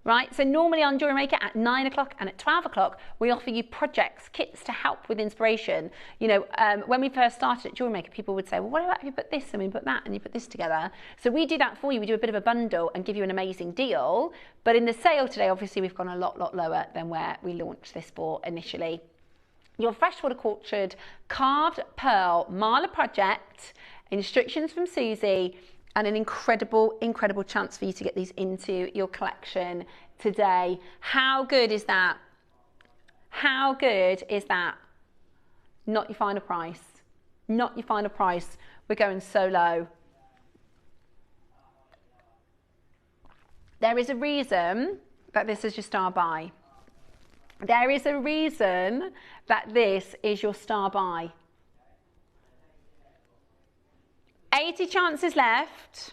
Right, so normally on JewelleryMaker at 9 o'clock and at 12 o'clock, we offer you projects, kits to help with inspiration. You know, when we first started at JewelleryMaker, people would say, well, what about if you put this and we put that and you put this together? So we do that for you. We do a bit of a bundle and give you an amazing deal. But in the sale today, obviously, we've gone a lot lower than where we launched this for initially. Your freshwater cultured carved pearl Mala project, instructions from Susie, and an incredible, incredible chance for you to get these into your collection today. How good is that? How good is that? Not your final price. Not your final price. We're going so low. There is a reason that this is your star buy. There is a reason that this is your star buy. 80 chances left.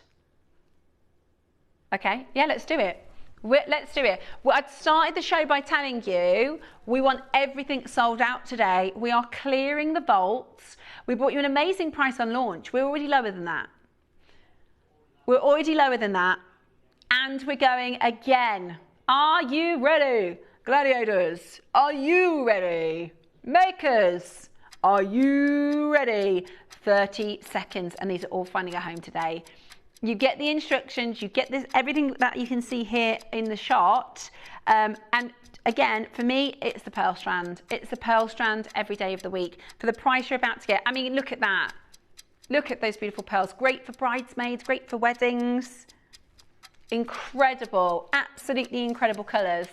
Okay, yeah, let's do it. Let's do it. Well, I'd started the show by telling you we want everything sold out today. We are clearing the vaults. We brought you an amazing price on launch. We're already lower than that. We're already lower than that. And we're going again. Are you ready? Gladiators, are you ready? Makers, are you ready? 30 seconds, and these are all finding a home today. You get the instructions, you get this, everything that you can see here in the shot. And again, for me, it's the pearl strand. It's the pearl strand every day of the week. For the price you're about to get, I mean, look at that. Look at those beautiful pearls. Great for bridesmaids, great for weddings. Incredible, absolutely incredible colours.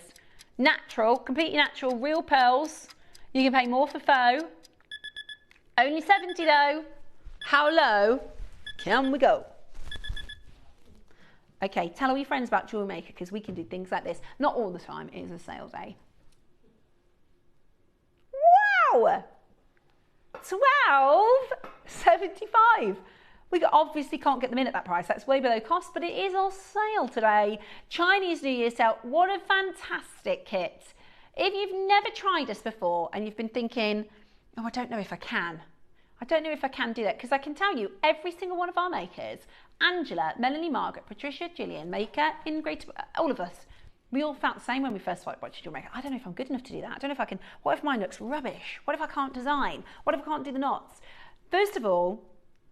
Natural, completely natural, real pearls. You can pay more for faux. Only 70 though. How low? Can we go? Okay, tell all your friends about JewelleryMaker because we can do things like this. Not all the time, it is a sale day. Wow! $12.75. We obviously can't get them in at that price. That's way below cost, but it is on sale today. Chinese New Year sale. What a fantastic kit. If you've never tried us before and you've been thinking, oh, I don't know if I can. I don't know if I can do that, because I can tell you every single one of our makers, Angela, Melanie, Margaret, Patricia, Gillian, Maker, Ingrid, all of us, we all felt the same when we first started watching JewelleryMaker. I don't know if I'm good enough to do that. I don't know if I can. What if mine looks rubbish? What if I can't design? What if I can't do the knots? First of all,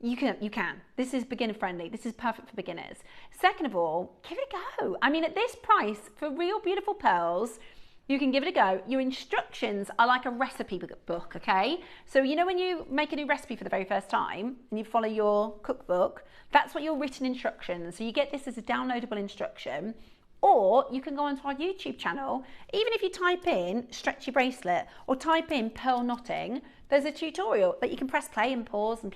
you can. This is beginner friendly. This is perfect for beginners. Second of all, give it a go. I mean, at this price, for real beautiful pearls, you can give it a go. Your instructions are like a recipe book, okay? So you know when you make a new recipe for the very first time and you follow your cookbook, that's what your written instructions. So you get this as a downloadable instruction, or you can go onto our YouTube channel. Even if you type in stretchy bracelet or type in pearl knotting, there's a tutorial that you can press play and pause to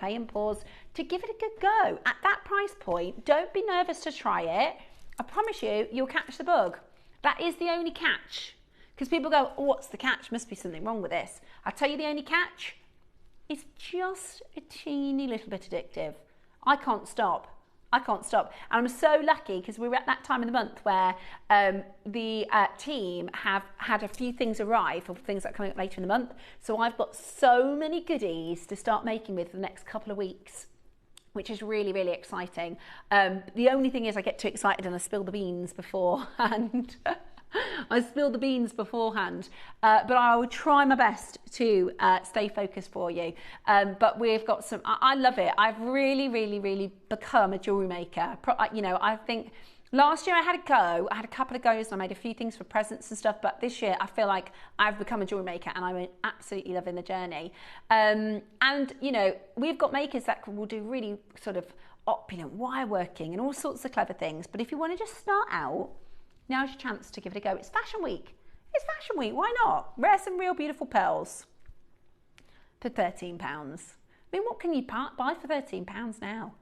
give it a good go. At that price point, don't be nervous to try it. I promise you, you'll catch the bug. That is the only catch. Because people go, oh, what's the catch? Must be something wrong with this. I'll tell you the only catch. It's just a teeny little bit addictive. I can't stop. And I'm so lucky because we're at that time of the month where the team have had a few things arrive for things that are coming up later in the month. So I've got so many goodies to start making with for the next couple of weeks, which is really, really exciting. The only thing is I get too excited and I spill the beans beforehand. But I will try my best to stay focused for you. But we've got some, I love it. I've really, really, really become a jewellery maker. You know, I think last year I had a go. I had a couple of goes and I made a few things for presents and stuff. But this year I feel like I've become a jewellery maker and I'm absolutely loving the journey. And, you know, we've got makers that will do really sort of opulent wire working and all sorts of clever things. But if you want to just start out, now's your chance to give it a go. It's Fashion Week. It's Fashion Week. Why not? Wear some real beautiful pearls for £13. I mean, what can you buy for £13 now?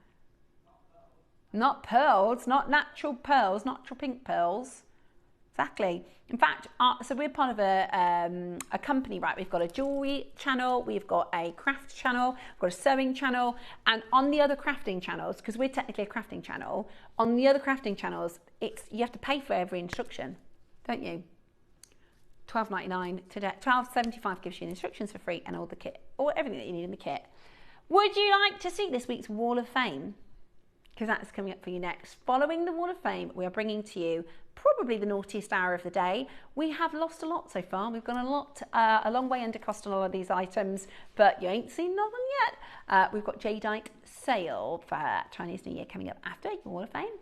Not pearls, not natural pearls, natural pink pearls. Exactly. In fact, so we're part of a company, right? We've got a jewelry channel, we've got a craft channel, we've got a sewing channel, and on the other crafting channels, because we're technically a crafting channel, on the other crafting channels, you have to pay for every instruction, don't you? $12.99 today. $12.75 gives you the instructions for free and all the kit, or everything that you need in the kit. Would you like to see this week's Wall of Fame? Because that's coming up for you next. Following the Wall of Fame, we are bringing to you probably the naughtiest hour of the day. We have lost a lot so far. We've gone a long way under cost on a lot of these items, but you ain't seen none of them yet. We've got Jadeite sale for Chinese New Year coming up after your Wall of Fame.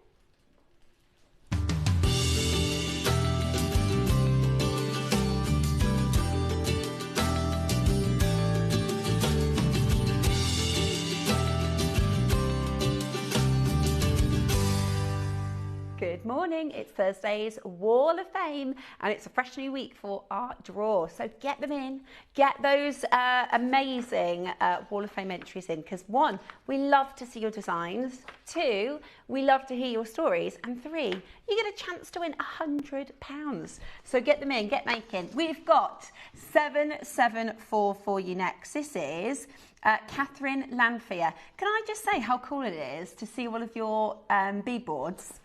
Good morning, it's Thursday's Wall of Fame and it's a fresh new week for our draw. So get them in, get those amazing Wall of Fame entries in, because 1, we love to see your designs, 2, we love to hear your stories, and 3, you get a chance to win £100. So get them in, get making. We've got 774 for you next. This is Catherine Lanfear. Can I just say how cool it is to see all of your bead boards?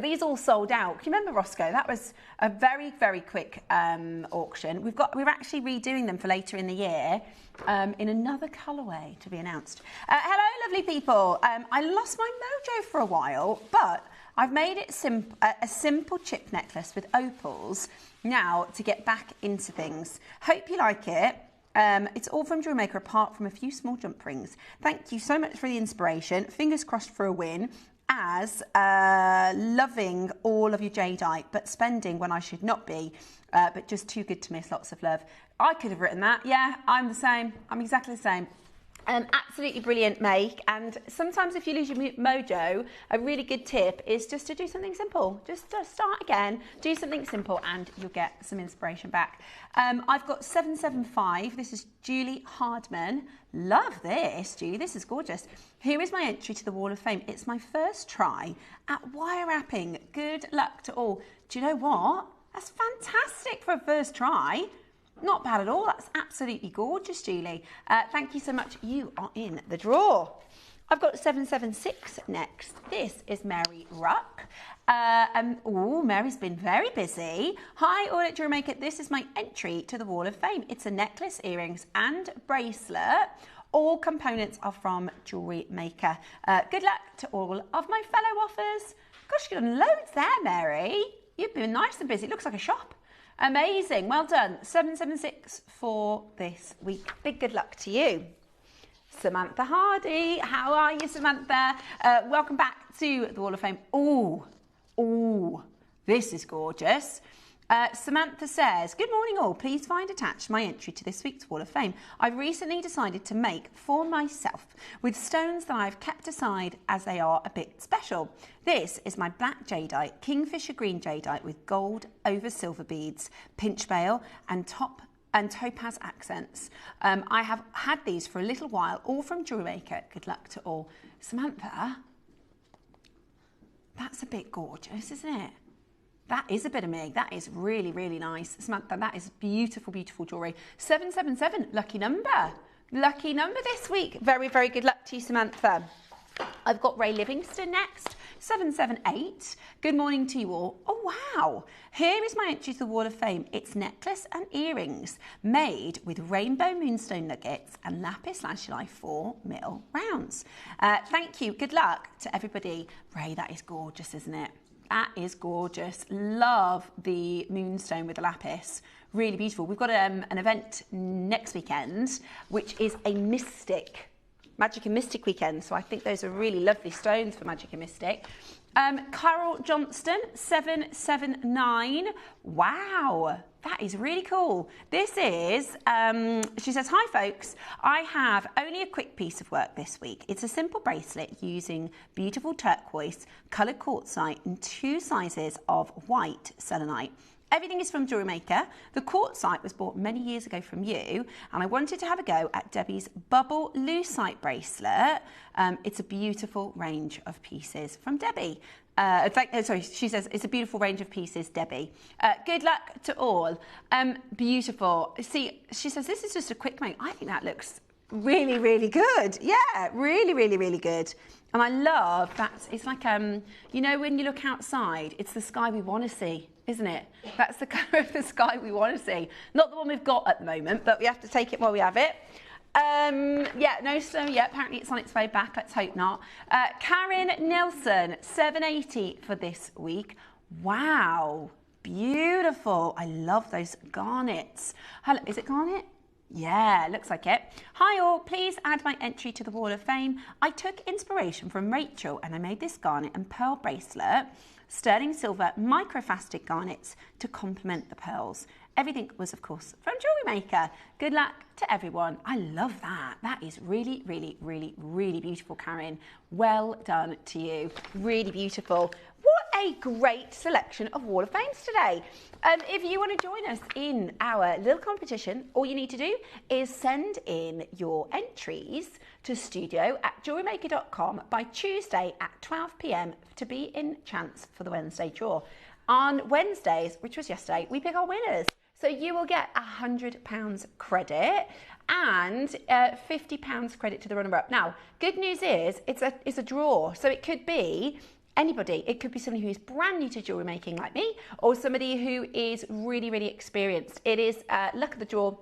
These all sold out. Can you remember, Roscoe? That was a very, very quick auction. We're actually redoing them for later in the year in another colourway to be announced. Hello, lovely people. I lost my mojo for a while, but I've made it a simple chip necklace with opals now to get back into things. Hope you like it. It's all from JewelleryMaker apart from a few small jump rings. Thank you so much for the inspiration. Fingers crossed for a win. As loving all of your Jadeite, but spending when I should not be, but just too good to miss. Lots of love. I could have written that. Yeah, I'm the same. I'm exactly the same. Absolutely brilliant make, and sometimes if you lose your mojo, a really good tip is just to do something simple. Just to start again, do something simple and you'll get some inspiration back. I've got 775. This is Julie Hardman. Love this, Julie. This is gorgeous. Here is my entry to the Wall of Fame. It's my first try at wire wrapping. Good luck to all. Do you know what? That's fantastic for a first try. Not bad at all. That's absolutely gorgeous, Julie. Thank you so much. You are in the draw. I've got 776 next. This is Mary Ruck. Mary's been very busy. Hi, all at JewelleryMaker. This is my entry to the Wall of Fame. It's a necklace, earrings and bracelet. All components are from JewelleryMaker. Good luck to all of my fellow offers. Gosh, you've done loads there, Mary. You've been nice and busy. It looks like a shop. Amazing. Well done. 776 for this week. Big good luck to you. Samantha Hardy. How are you, Samantha? Welcome back to the Wall of Fame. Ooh, this is gorgeous. Samantha says, good morning all. Please find attached my entry to this week's Wall of Fame. I've recently decided to make for myself with stones that I've kept aside as they are a bit special. This is my black jadeite, kingfisher green jadeite with gold over silver beads, pinch veil and topaz accents. I have had these for a little while, all from JewelleryMaker. Good luck to all. Samantha, that's a bit gorgeous, isn't it? That is a bit of me. That is really, really nice. Samantha, that is beautiful, beautiful jewellery. 777, lucky number. Lucky number this week. Very, very good luck to you, Samantha. I've got Ray Livingston next. 778. Good morning to you all. Oh, wow. Here is my entry to the Wall of Fame. It's necklace and earrings made with rainbow moonstone nuggets and lapis lazuli 4mm rounds. Thank you. Good luck to everybody. Ray, that is gorgeous, isn't it? That is gorgeous. Love the moonstone with the lapis. Really beautiful. We've got an event next weekend, which is a Magic and Mystic weekend. So I think those are really lovely stones for Magic and Mystic. Carol Johnston, 779. Wow, that is really cool. This is, she says, hi folks, I have only a quick piece of work this week. It's a simple bracelet using beautiful turquoise, coloured quartzite and 2 sizes of white selenite. Everything is from JewelleryMaker. The quartzite was bought many years ago from you, and I wanted to have a go at Debbie's bubble lucite bracelet. It's a beautiful range of pieces from Debbie. She says it's a beautiful range of pieces, Debbie. Good luck to all. Beautiful. See, she says this is just a quick make. I think that looks really, really good. Yeah, really, really, really good. And I love that. It's like, you know, when you look outside, it's the sky we want to see, isn't it? That's the colour of the sky we want to see. Not the one we've got at the moment, but we have to take it while we have it. Yeah, no snow yet. Apparently it's on its way back. Let's hope not. Karen Nelson, 780 for this week. Wow, beautiful. I love those garnets. Hello, is it garnet? Yeah, looks like it. Hi all, please add my entry to the Wall of Fame. I took inspiration from Rachel and I made this garnet and pearl bracelet, sterling silver microfaceted garnets to complement the pearls. Everything was, of course, from JewelleryMaker. Good luck to everyone. I love that. That is really, really, really, really beautiful, Karen. Well done to you. Really beautiful. What a great selection of Wall of Fames today. If you want to join us in our little competition, all you need to do is send in your entries to studio@jewellerymaker.com by Tuesday at 12 p.m. to be in chance for the Wednesday draw. On Wednesdays, which was yesterday, we pick our winners. So you will get £100 credit and £50 credit to the runner-up. Now, good news is it's a draw, so it could be anybody. It could be somebody who is brand new to jewellery making like me, or somebody who is really, really experienced. It is luck of the draw.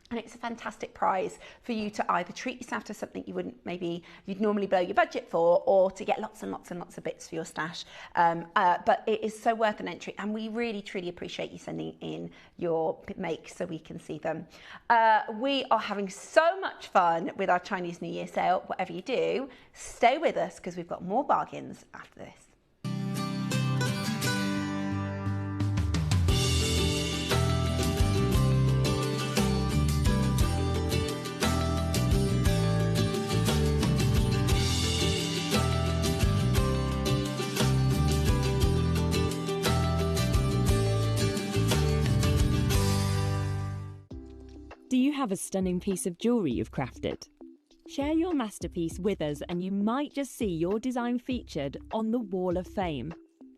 And it's a fantastic prize for you to either treat yourself to something you'd normally blow your budget for, or to get lots and lots and lots of bits for your stash. But it is so worth an entry, and we really, truly appreciate you sending in your makes so we can see them. We are having so much fun with our Chinese New Year sale. Whatever you do, stay with us because we've got more bargains after this. Do you have a stunning piece of jewellery you've crafted? Share your masterpiece with us and you might just see your design featured on the Wall of Fame.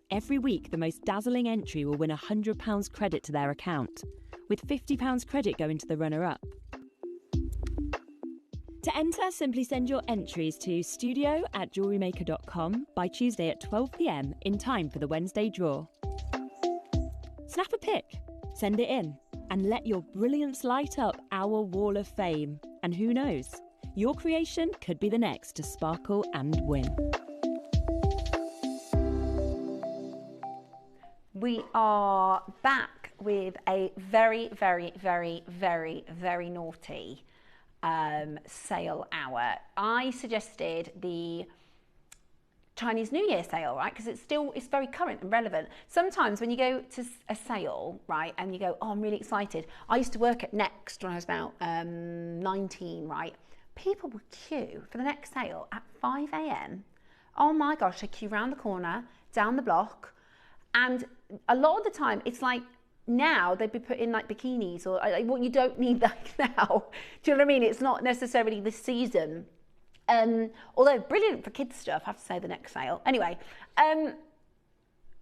Every week, the most dazzling entry will win £100 credit to their account, with £50 credit going to the runner-up. To enter, simply send your entries to studio@jewellerymaker.com by Tuesday at 12 p.m. in time for the Wednesday draw. Snap a pic, send it in, and let your brilliance light up our Wall of Fame. And who knows, your creation could be the next to sparkle and win. We are back with a very, very, very, very, very naughty sale hour. I suggested the Chinese New Year sale, right? Because it's very current and relevant. Sometimes when you go to a sale, right, and you go, oh, I'm really excited. I used to work at Next when I was about 19, right? People would queue for the next sale at 5 a.m. Oh my gosh, they queue round the corner, down the block. And a lot of the time, it's like now they'd be put in like bikinis or like what you don't need like now. Do you know what I mean? It's not necessarily the season. Although brilliant for kids stuff, I have to say, the next sale. Anyway,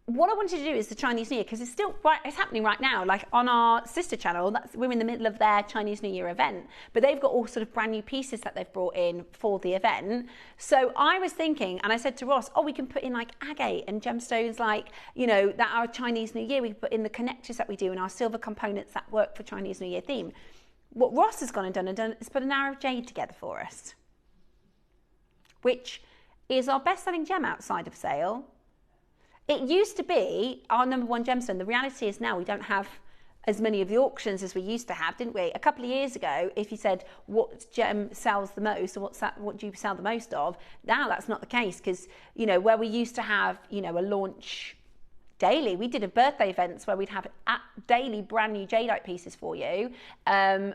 what I wanted to do is the Chinese New Year, because it's still right, it's happening right now. Like on our sister channel, we're in the middle of their Chinese New Year event, but they've got all sort of brand new pieces that they've brought in for the event. So I was thinking, and I said to Ross, oh, we can put in like agate and gemstones, like, you know, that our Chinese New Year, we can put in the connectors that we do and our silver components that work for Chinese New Year theme. What Ross has gone and done is put an hour of jade together for us, which is our best-selling gem outside of sale. It used to be our #1 gemstone. The reality is now we don't have as many of the auctions as we used to have, didn't we? A couple of years ago, if you said what gem sells the most or what do you sell the most of, now that's not the case, because, you know, where we used to have, you know, a launch daily, we did a birthday events where we'd have daily brand new jadeite pieces for you.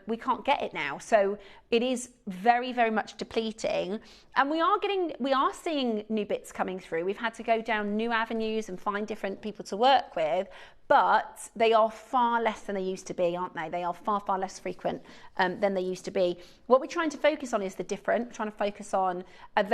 We can't get it now, so it is very, very much depleting, and we are seeing new bits coming through. We've had to go down new avenues and find different people to work with, but they are far less than they used to be, aren't they? They are far, far less frequent than they used to be. What we're trying to focus on is the different. We're trying to focus on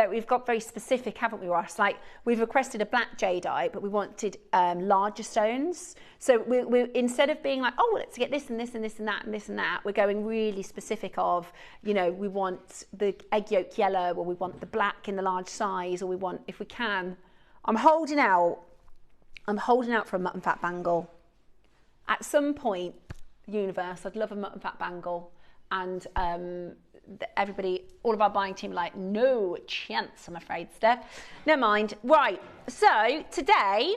we've got very specific, haven't we, Ross? Like, we've requested a black jadeite, but we wanted larger stones. So we instead of being like, oh, let's get this and this and this and that and this and that, we're going really specific of, you know, we want the egg yolk yellow, or we want the black in the large size, or we want, if we can, I'm holding out for a mutton fat bangle. At some point, universe, I'd love a mutton fat bangle. And everybody, all of our buying team, like, no chance, I'm afraid, Steph. Never mind. Right, so today,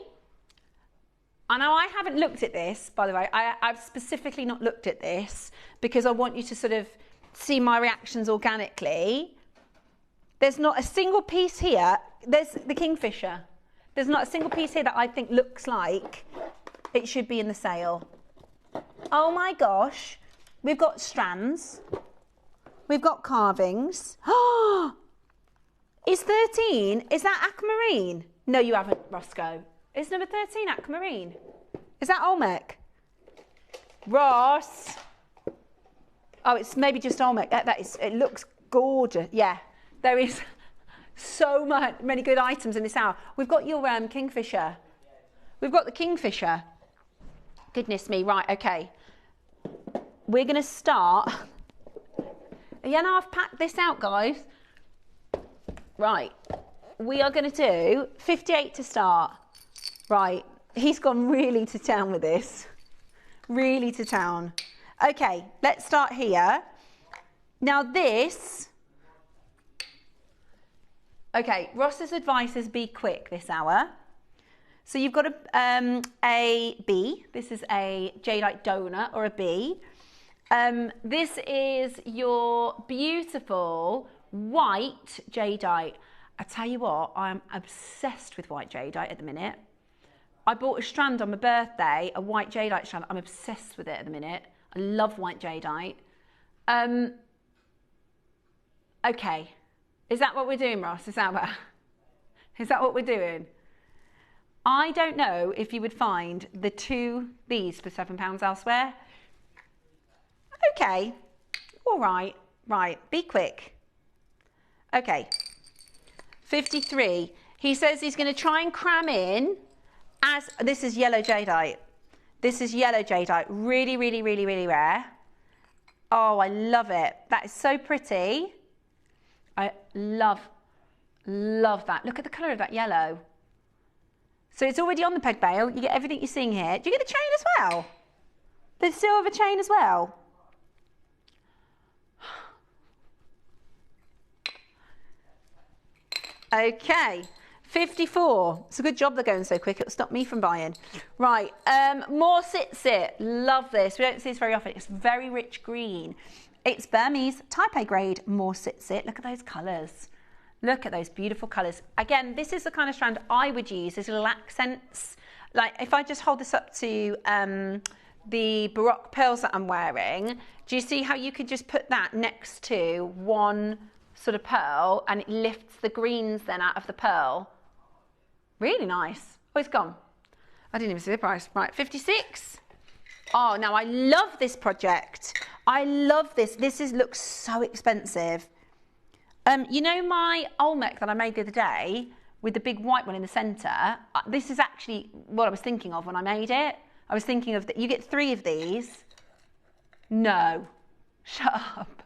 I know I haven't looked at this, by the way. I've specifically not looked at this because I want you to sort of see my reactions organically. There's not a single piece here. There's the kingfisher. There's not a single piece here that I think looks like it should be in the sale. Oh my gosh. We've got strands. We've got carvings. Oh, is 13, is that aquamarine? No, you haven't, Roscoe. Is number 13 aquamarine? Is that Olmec? Ross. Oh, it's maybe just Olmec. That is, it looks gorgeous. Yeah, there is so many good items in this hour. We've got your kingfisher. We've got the kingfisher. Goodness me, right, okay. We're going to start. Yeah, now I've packed this out, guys. Right, we are going to do 58 to start. Right, he's gone really to town with this. Really to town. Okay, let's start here. Now this... Okay, Ross's advice is be quick this hour. So you've got a B. This is a jadeite donut or a B. This is your beautiful white jadeite. I tell you what, I'm obsessed with white jadeite at the minute. I bought a strand on my birthday, a white jadeite strand. I'm obsessed with it at the minute. I love white jadeite. Okay. Is that what we're doing, Ross? Is that what we're doing? I don't know if you would find these for £7 elsewhere. Okay. All right, right, be quick. Okay, 53. He says he's going to try and cram in, as this is yellow jadeite. This is yellow jadeite, really, really, really, really rare. Oh, I love it. That is so pretty. I love that. Look at the colour of that yellow. So it's already on the peg bail. You get everything you're seeing here. Do you get the chain as well? The silver chain as well? Okay, 54. It's a good job they're going so quick. It'll stop me from buying. Right, more sit. Love this. We don't see this very often. It's very rich green. It's Burmese type A grade more sit. Look at those colours. Look at those beautiful colours. Again, this is the kind of strand I would use as little accents. Like if I just hold this up to the Baroque pearls that I'm wearing, do you see how you could just put that next to one sort of pearl and it lifts the greens then out of the pearl? Really nice. Oh, it's gone. I didn't even see the price. Right, 56. Oh, now I love this project. I love this. This looks so expensive. You know my Olmec that I made the other day with the big white one in the centre? This is actually what I was thinking of when I made it. I was thinking of, you get 3 of these. No. Shut up.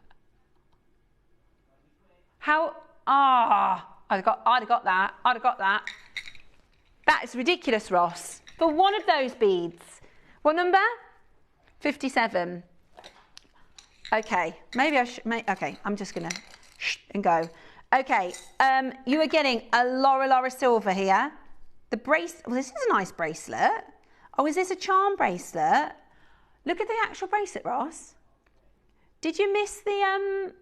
How? I'd have got that. I'd have got that. That is ridiculous, Ross. For one of those beads. What number? 57. Okay, maybe I should, okay, I'm just gonna and go. Okay, you are getting a Laura silver here. The well, this is a nice bracelet. Oh, is this a charm bracelet? Look at the actual bracelet, Ross. Did you miss the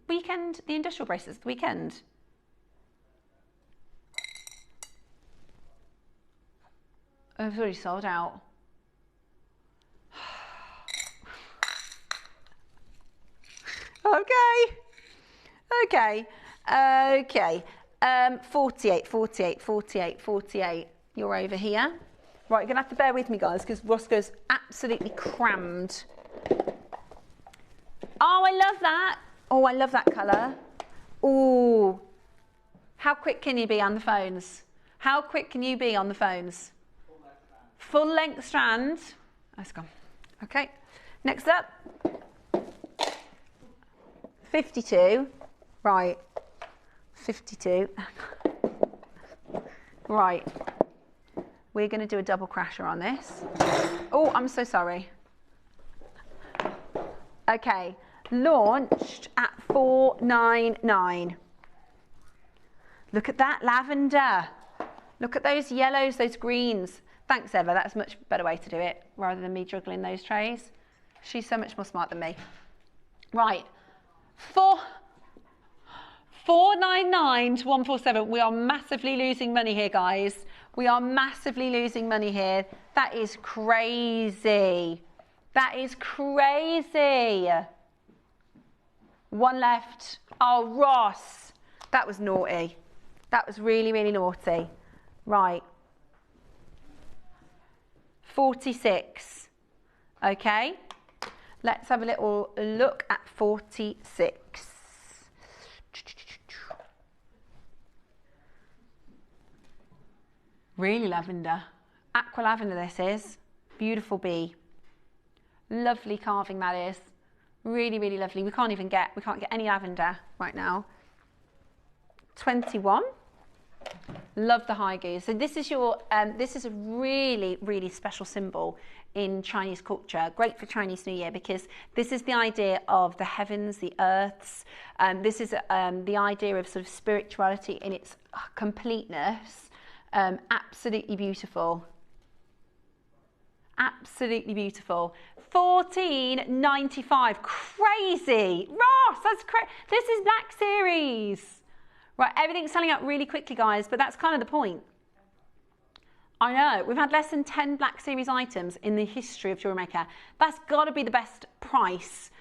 weekend, the industrial bracelets, the weekend? Oh, it's already sold out. Okay. 48. You're over here. Right, you're gonna have to bear with me, guys, because Roscoe's absolutely crammed. Oh, I love that. Oh, I love that colour. Oh, how quick can you be on the phones? How quick can you be on the phones? Full length strand. That's gone. Okay, next up. 52. Right. 52. Right. We're going to do a double crasher on this. Oh, I'm so sorry. Okay. Launched at 499. Look at that lavender. Look at those yellows, those greens. Thanks, Eva. That's a much better way to do it rather than me juggling those trays. She's so much more smart than me. Right. 499 to 147. We are massively losing money here, guys. We are massively losing money here. That is crazy. That is crazy. One left. Oh, Ross. That was naughty. That was really, really naughty. Right. 46. Okay. Let's have a little look at 46. Really lavender. Aqua lavender this is. Beautiful bee. Lovely carving that is. Really, really lovely. We can't get any lavender right now. 21. Love the high goose. So this is your, this is a really, really special symbol in Chinese culture. Great for Chinese New Year because this is the idea of the heavens, the earths. This is the idea of sort of spirituality in its completeness. Absolutely beautiful. Absolutely beautiful. 14.95. Crazy. Ross, that's crazy. This is Black Series. Right, everything's selling out really quickly, guys, but that's kind of the point. I know, we've had less than 10 Black Series items in the history of JewelleryMaker. That's got to be the best price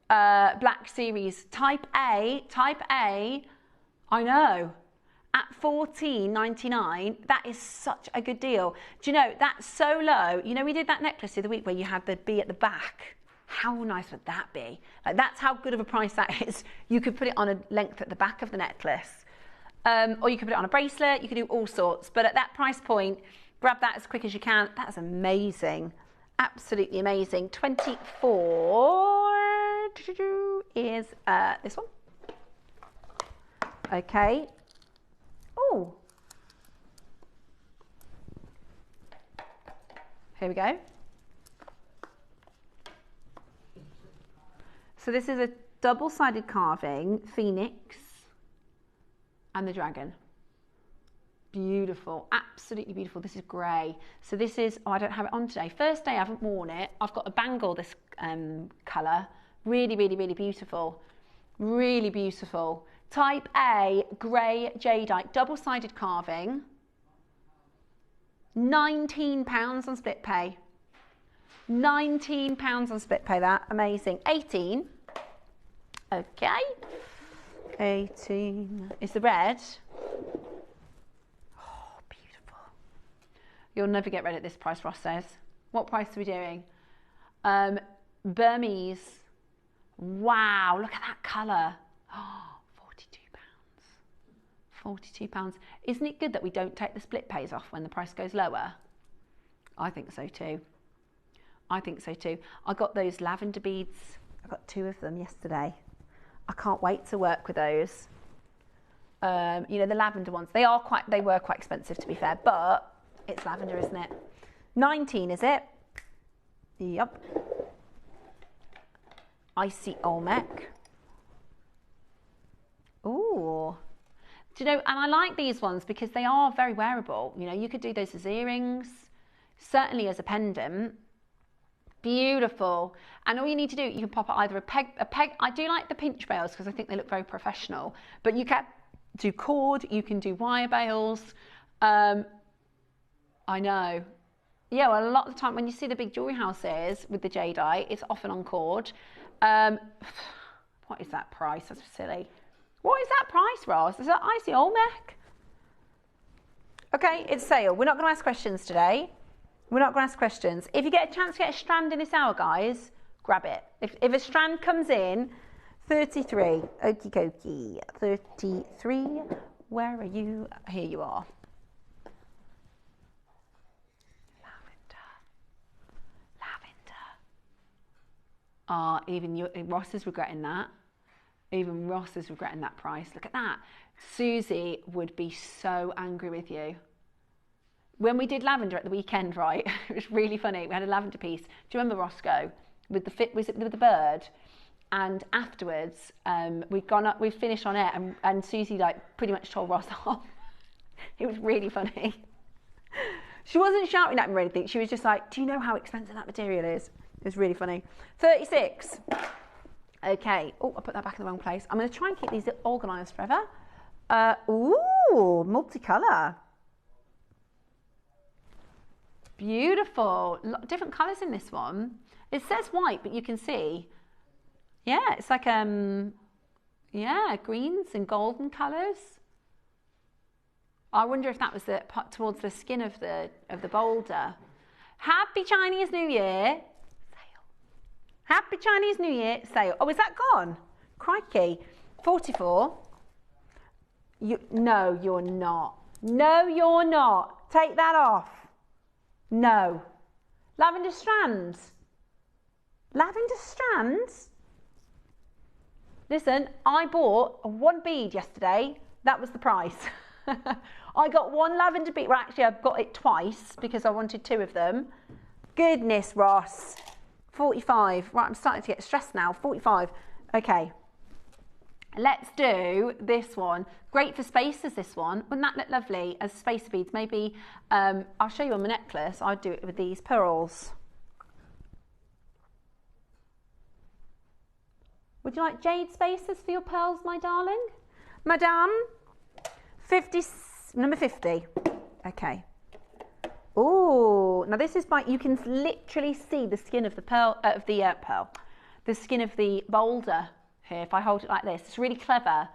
Black Series. Type A, I know, at $14.99, that is such a good deal. Do you know, that's so low. You know, we did that necklace the other week where you had the bee at the back. How nice would that be? Like, that's how good of a price that is. You could put it on a length at the back of the necklace, or you could put it on a bracelet. You could do all sorts, but at that price point, grab that as quick as you can. That's amazing. Absolutely amazing. 24 is this one. Okay. Oh, here we go. So this is a double-sided carving, phoenix and the dragon. Beautiful, absolutely beautiful. This is grey. So this is, oh, I don't have it on today. First day I haven't worn it. I've got a bangle this colour. Really, really, really beautiful. Really beautiful. Type A, grey jadeite, double-sided carving. £19 on split pay. £19 on split pay, that, amazing. 18, okay. 18 is the red. Oh, beautiful. You'll never get red at this price, Ross says. What price are we doing? Burmese. Wow, look at that colour. Oh, £42. Isn't it good that we don't take the split pays off when the price goes lower? I think so too. I think so too. I got those lavender beads. I got 2 of them yesterday. I can't wait to work with those. You know, the lavender ones, they were quite expensive to be fair, but it's lavender, isn't it? 19, is it? Yep. Icy Olmec. Ooh. Do you know, and I like these ones because they are very wearable. You know, you could do those as earrings, certainly as a pendant. Beautiful. And all you need to do, you can pop it either a peg. I do like the pinch bails because I think they look very professional, but you can do cord, you can do wire bails. I know. Yeah, well, a lot of the time when you see the big jewellery houses with the jadeite, it's often on cord. What is that price? That's silly. What is that price, Ross? Is that Icy Olmec? Okay, it's sale. We're not going to ask questions today. We're not going to ask questions. If you get a chance to get a strand in this hour, guys, grab it. If a strand comes in, 33. Okie dokie. 33. Where are you? Here you are. Lavender. Even Ross is regretting that. Even Ross is regretting that price. Look at that. Susie would be so angry with you. When we did lavender at the weekend, right? It was really funny. We had a lavender piece. Do you remember Roscoe? With the bird? And afterwards, we finished on it, and Susie like pretty much told Ross off. It was really funny. She wasn't shouting at him or anything. She was just like, "Do you know how expensive that material is?" It was really funny. 36. Okay. Oh, I put that back in the wrong place. I'm going to try and keep these organised forever. Ooh, multicolour. Beautiful. Different colours in this one. It says white, but you can see. Yeah, it's like greens and golden colours. I wonder if that was towards the skin of the boulder. Happy Chinese New Year. Sale. Happy Chinese New Year. Sale. Oh, is that gone? Crikey. 44. No, you're not. No, you're not. Take that off. No. Lavender strands. Lavender strands? Listen, I bought 1 bead yesterday. That was the price. I got 1 lavender bead. Well, actually, I've got it twice because I wanted 2 of them. Goodness, Ross. 45. Right, I'm starting to get stressed now. 45. Okay. Let's do this one. Great for spacers, this one. Wouldn't that look lovely as spacer beads? Maybe, I'll show you on my necklace. I'd do it with these pearls. Would you like jade spacers for your pearls, my darling? Madame? 50, number 50. Okay. Oh, now this is you can literally see the skin of the the skin of the boulder here. If I hold it like this, it's really clever.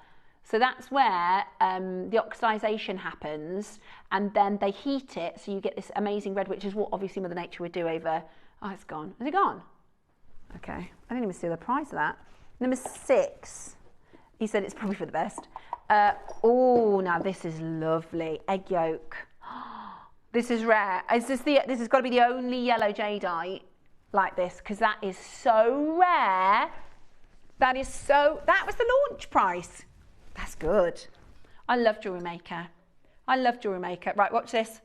So that's where the oxidization happens, and then they heat it, so you get this amazing red, which is what obviously Mother Nature would do over. Oh, it's gone. Is it gone? Okay, I didn't even see the price of that. Number 6, he said it's probably for the best. Oh, now this is lovely. Egg yolk. This is rare. This has got to be the only yellow jadeite like this, because that is so rare. That was the launch price. That's good. I love JewelleryMaker. I love JewelleryMaker. Right, watch this.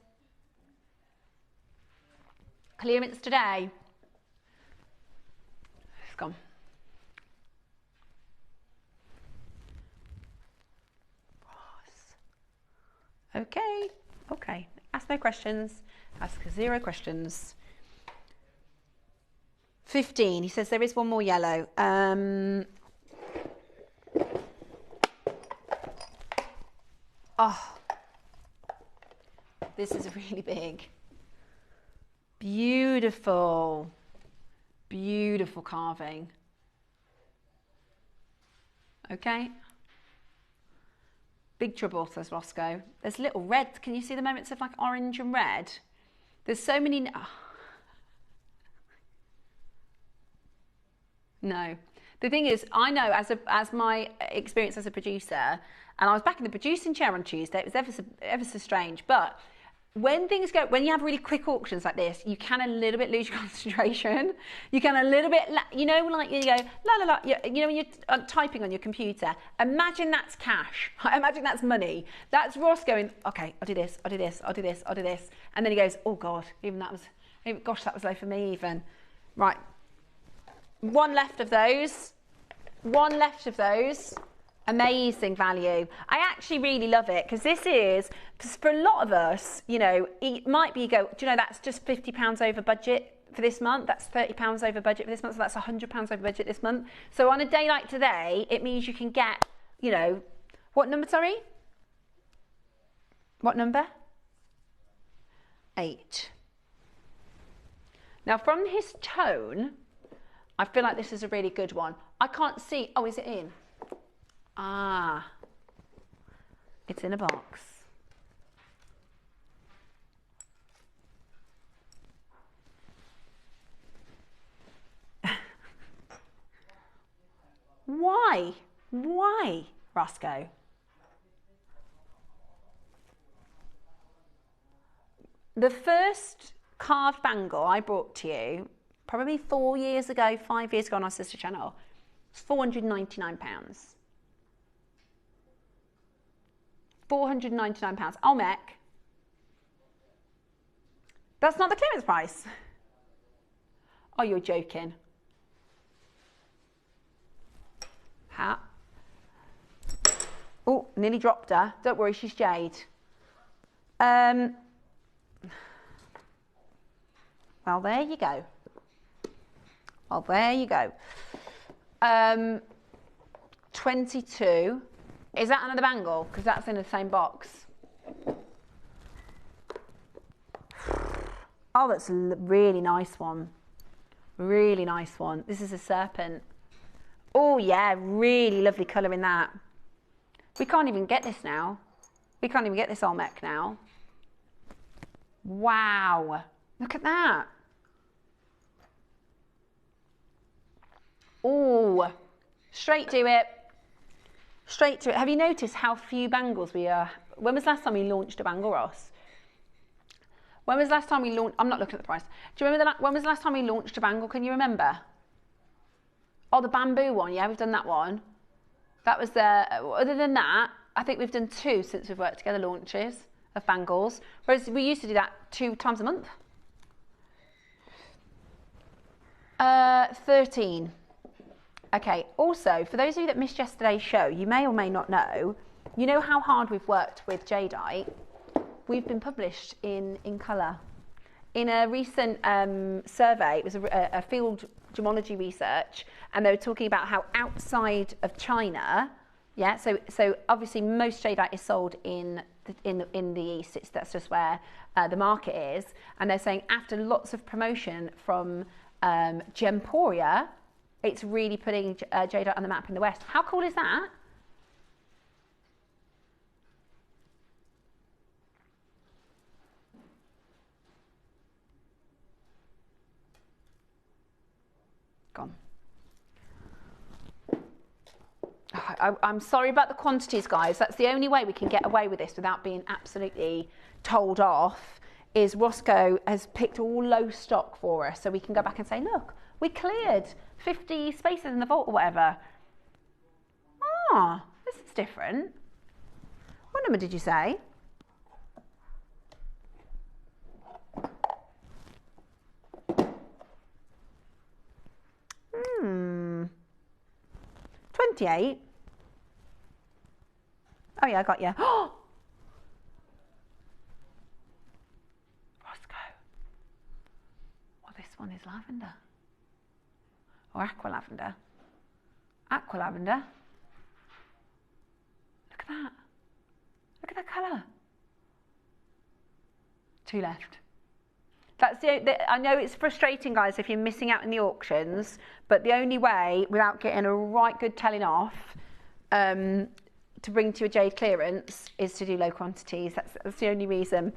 Clearance today. It's gone. Okay, okay. Ask no questions. Ask 0 questions. 15. He says there is one more yellow. Oh, this is really big. Beautiful, beautiful carving. Okay. Big trouble, says Roscoe. There's little red. Can you see the moments of like orange and red? There's so many. Oh. No. The thing is, I know as my experience as a producer, and I was back in the producing chair on Tuesday, it was ever so strange, but when you have really quick auctions like this, you can a little bit lose your concentration. You can a little bit, you know, like you go, la la la, you know, when you're typing on your computer, imagine that's cash. Imagine that's money. That's Ross going, okay, I'll do this, I'll do this, I'll do this, I'll do this. And then he goes, oh God, gosh, that was low for me even. Right, one left of those. Amazing value. I actually really love it because this is, for a lot of us, you know, it might be do you know, that's just £50 over budget for this month. That's £30 over budget for this month. So that's £100 over budget this month. So on a day like today, it means you can get, you know, what number, sorry? What number? 8. Now from his tone, I feel like this is a really good one. I can't see, oh, is it in? Ah, it's in a box. Why? Why, Roscoe? The first carved bangle I brought to you, probably 4 years ago, 5 years ago on our sister channel, was £499. £499. Olmec. That's not the clearance price. Oh, you're joking. Hat. Oh, nearly dropped her. Don't worry, she's Jade. Well, there you go. Well, there you go. 22. Is that another bangle? Because that's in the same box. Oh, that's a really nice one. Really nice one. This is a serpent. Oh, yeah, really lovely colour in that. We can't even get this now. We can't even get this Olmec now. Wow. Look at that. Oh, straight to it. Straight to it. Have you noticed how few bangles we are? When was the last time we launched a bangle, Ross? When was the last time we launched? I'm not looking at the price. Do you remember when was the last time we launched a bangle? Can you remember? Oh, the bamboo one. Yeah, we've done that one. That was the. Other than that, I think we've done 2 since we've worked together launches of bangles. Whereas we used to do that 2 times a month. 13. Okay, also, for those of you that missed yesterday's show, you may or may not know, you know how hard we've worked with Jadeite? We've been published in colour. In a recent survey, it was a field gemology research, and they were talking about how outside of China, yeah, so obviously most Jadeite is sold in the East, that's just where the market is, and they're saying after lots of promotion from Gemporia, it's really putting Jadeite on the map in the West. How cool is that? Gone. I'm sorry about the quantities, guys. That's the only way we can get away with this without being absolutely told off, is Roscoe has picked all low stock for us, so we can go back and say, look, we cleared 50 spaces in the vault or whatever. Ah, this is different. What number did you say? Hmm. 28. Oh yeah, I got you. Oh, Roscoe. Well, this one is lavender. Or aqua lavender. Aqua lavender. Look at that. Look at that colour. 2 left. That's I know it's frustrating, guys, if you're missing out in the auctions, but the only way, without getting a right good telling off, to bring to a Jade clearance is to do low quantities. That's the only reason.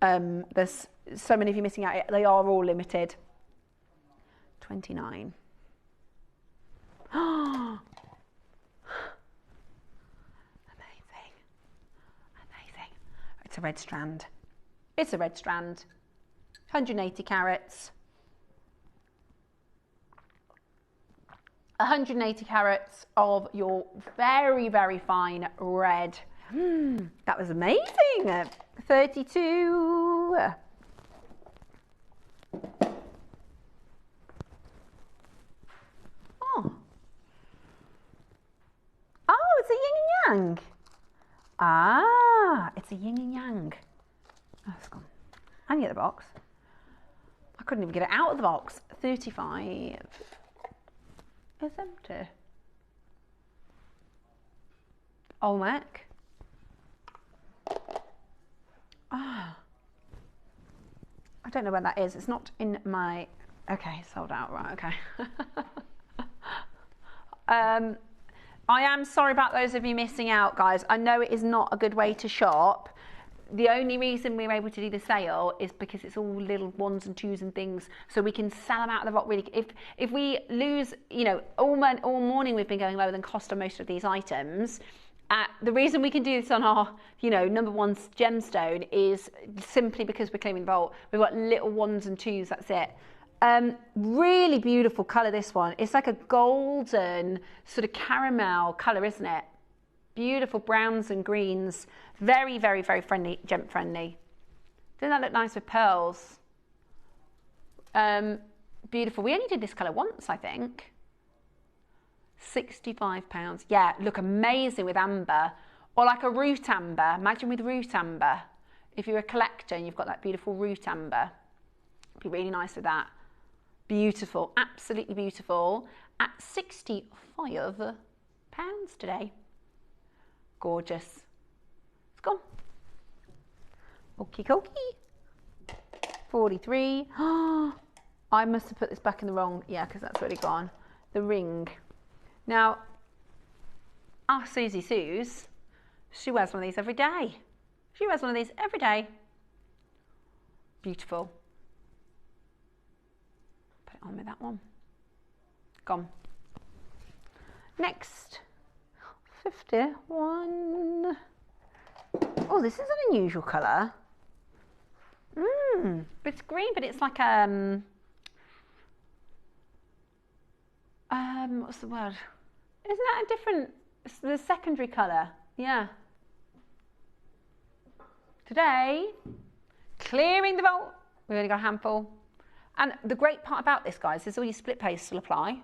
There's so many of you missing out. They are all limited. 29. Oh, amazing. Amazing. It's a red strand. It's a red strand. 180 carats. 180 carats of your very, very fine red. That was amazing. 32. Oh, it's a yin and yang. Ah, it's a yin and yang. Oh, it's gone. And get the box. I couldn't even get it out of the box. 35. It's empty. Olmec. Ah. I don't know where that is. It's not in my... Okay, sold out. Right, okay. I am sorry about those of you missing out, guys. I know it is not a good way to shop. The only reason we're able to do the sale is because it's all little 1s and 2s and things, so we can sell them out of the vault really. If we lose, you know, all morning we've been going lower than cost on most of these items. The reason we can do this on our, you know, #1 gemstone is simply because we're clearing the vault. We've got little 1s and 2s, that's it. Really beautiful colour, this one. It's like a golden sort of caramel colour, isn't it? Beautiful browns and greens. Very, very, very friendly, gem friendly. Doesn't that look nice with pearls? Beautiful. We only did this colour once, I think. £65. Yeah, look amazing with amber. Or like a root amber. Imagine with root amber. If you're a collector and you've got that beautiful root amber. It'd be really nice with that. Beautiful, absolutely beautiful. At £65 today. Gorgeous. It's gone. Okie dokie. 43. I must have put this back in the wrong, yeah, because that's already gone. The ring. Now, our Susie Suze, she wears one of these every day. She wears one of these every day. Beautiful. Put it on with that one. Gone. Next. 51. Oh, this is an unusual colour. It's green, but it's like what's the word? Isn't that a different? It's the secondary colour. Yeah. Today, clearing the vault. We've only got a handful. And the great part about this, guys, is all your split pays still apply,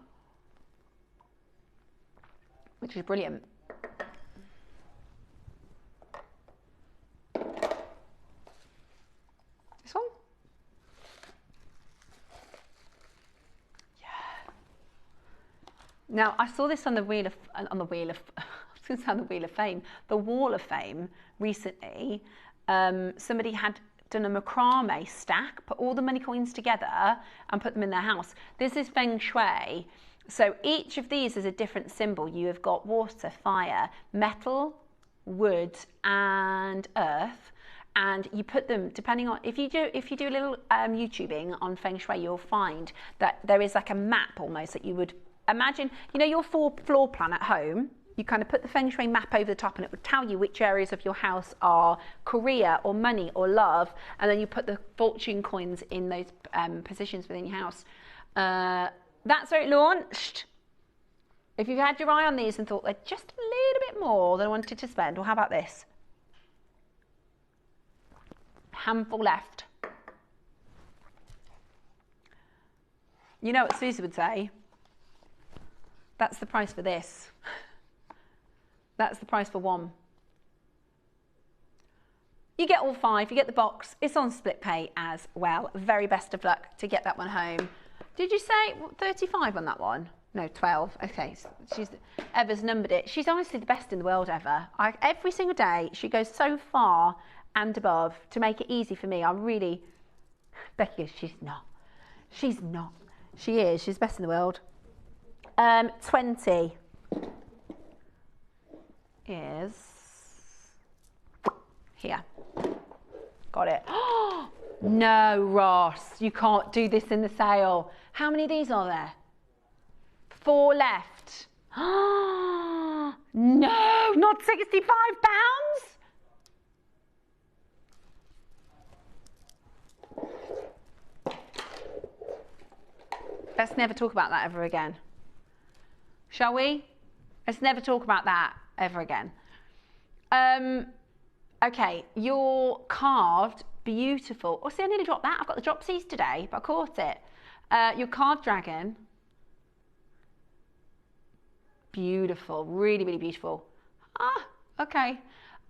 which is brilliant. This one? Yeah. Now, I saw this on the Wheel of Fame, the Wall of Fame recently. Somebody had done a macrame stack, put all the money coins together and put them in their house. This is Feng Shui. So each of these is a different symbol. You have got water, fire, metal, wood, and earth. And you put them, depending on, if you do a little YouTubing on Feng Shui, you'll find that there is like a map almost that you would imagine, you know, your floor plan at home. you kind of put the feng shui map over the top and it would tell you which areas of your house are career or money or love, and then you put the fortune coins in those positions within your house. That's where it launched. If you've had your eye on these and thought they're just a little bit more than I wanted to spend, well, how about this? Handful left. You know what Susie would say? That's the price for this. That's the price for one. You get all 5, you get the box. It's on split pay as well. Very best of luck to get that one home. Did you say 35 on that one? No, 12. Okay, so Eva's numbered it. She's honestly the best in the world ever. Every single day, she goes so far and above to make it easy for me. Becky, she's not. She's not. She is. She's the best in the world. 20 is here. Got it. No, Ross, you can't do this in the sale. How many of these are there? 4 left. No, not £65. Let's never talk about that ever again. Shall we? Let's never talk about that ever again. Okay, your carved, beautiful. Oh, see, I nearly dropped that. I've got the dropsies today, but I caught it. Your carved dragon. Beautiful, really, really beautiful. Okay.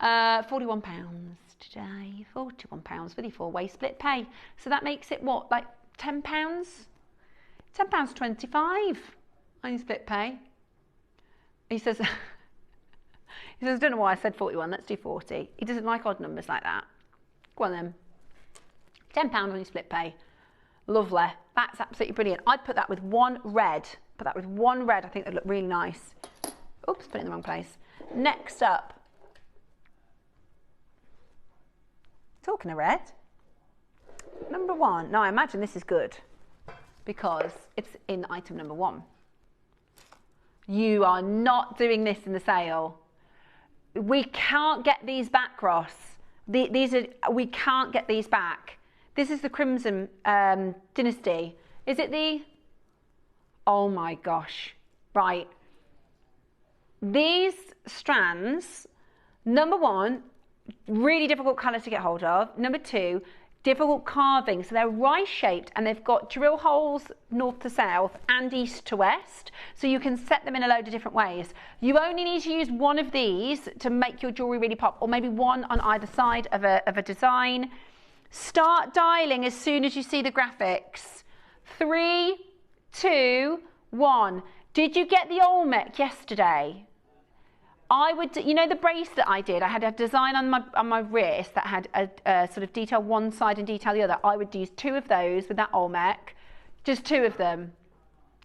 £41 today. £41 for the 4-way split pay. So that makes it what, like £10? £10.25 on split pay. He says, I don't know why I said 41, let's do 40. He doesn't like odd numbers like that. Go on then. £10 on your split pay. Lovely. That's absolutely brilliant. I'd put that with one red. I think that'd look really nice. Oops, put it in the wrong place. Next up. Talking of red. Number 1. Now I imagine this is good because it's in item number 1. You are not doing this in the sale. We can't get these back, Ross. We can't get these back. This is the Crimson Dynasty. Is it the... Oh my gosh. Right. These strands, number 1, really difficult colour to get hold of. Number 2, difficult carving. So they're rice shaped and they've got drill holes north to south and east to west. So you can set them in a load of different ways. You only need to use one of these to make your jewellery really pop, or maybe one on either side of a design. Start dialing as soon as you see the graphics. 3, 2, 1. Did you get the Olmec yesterday? I would, you know the bracelet I did? I had a design on my wrist that had a sort of detail one side and detail the other. I would use 2 of those with that Olmec, just 2 of them.